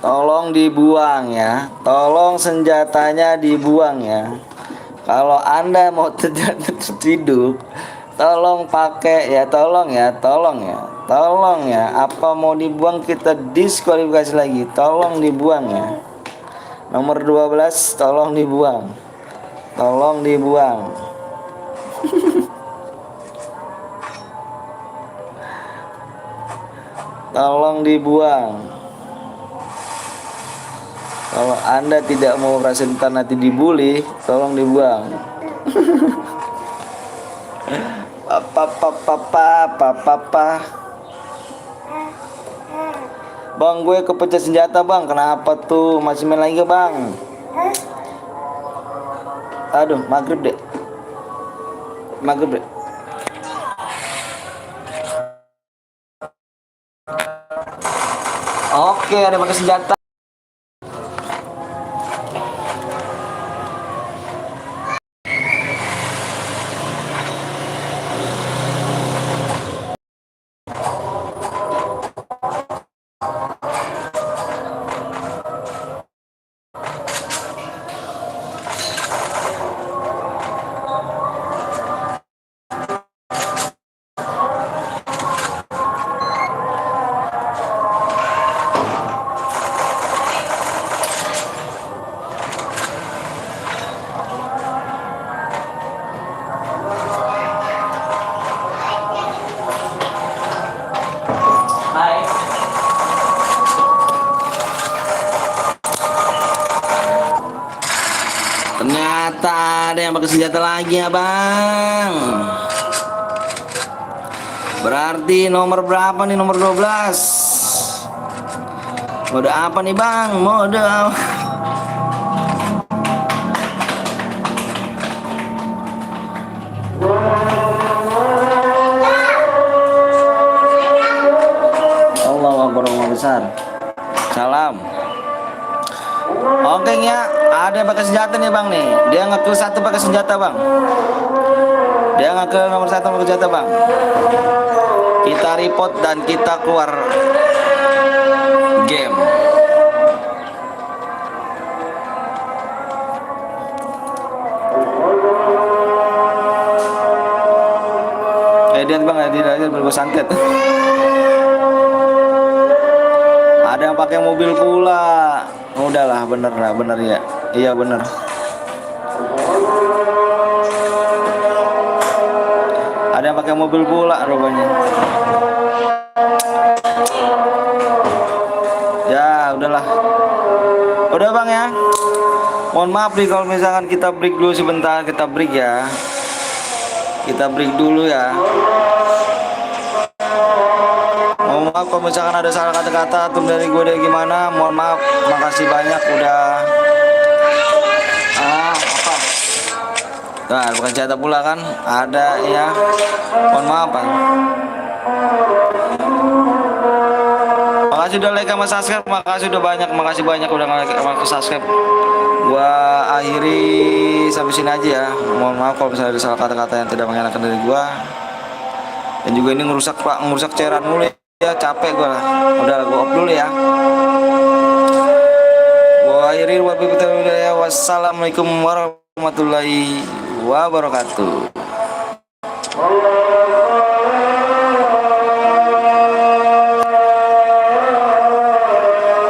Tolong dibuang ya. Tolong senjatanya dibuang ya. Kalau Anda mau tertidur, tolong pakai ya, tolong ya. Tolong ya. Apa mau dibuang kita diskualifikasi lagi. Tolong dibuang ya. Nomor 12 tolong dibuang. Tolong dibuang. Tolong dibuang. Kalau Anda tidak mau merasa nanti dibully, tolong dibuang. Papa. Bang, gue kepecah senjata Bang. Kenapa tuh? Masih main lagi Bang? Aduh, maghrib deh. Oke, ada pakai senjata. Ternyata ada yang pakai senjata lagi ya Bang. Berarti nomor berapa nih? Nomor 12. Mode apa nih Bang? Mode apa? Allahu Akbar, Allahu besar. Salam. Oke ya, ada yang pakai senjata nih Bang nih. Dia ngekill satu pakai senjata Bang. Dia ngekill nomor 1 pakai senjata Bang. Kita report dan kita keluar game. Edian Bang, edian bersantet. Ada yang pakai mobil pula. Udahlah, bener ya. Iya bener. Ada yang pakai mobil pula rupanya. Ya udahlah. Udah Bang ya. Mohon maaf nih kalau misalkan kita break dulu sebentar. Kita break ya. Kita break dulu ya. Mohon maaf kalau misalkan ada salah kata-kata atau dari gue dari gimana. Mohon maaf. Makasih banyak udah. Apa? Nah, bukan cerita pula kan. Ada ya. Mohon maaf Bang. Makasih udah like sama subscribe, makasih udah banyak, makasih banyak udah like sama subscribe. Gua akhiri sampai sini aja ya. Mohon maaf kalau misalnya ada salah kata-kata yang tidak mengenakan dari gua. Dan juga ini ngerusak cairan mulu ya, capek gua. Udah gua off dulu ya. Gua akhiri wassalamualaikum warahmatullahi wabarakatuh.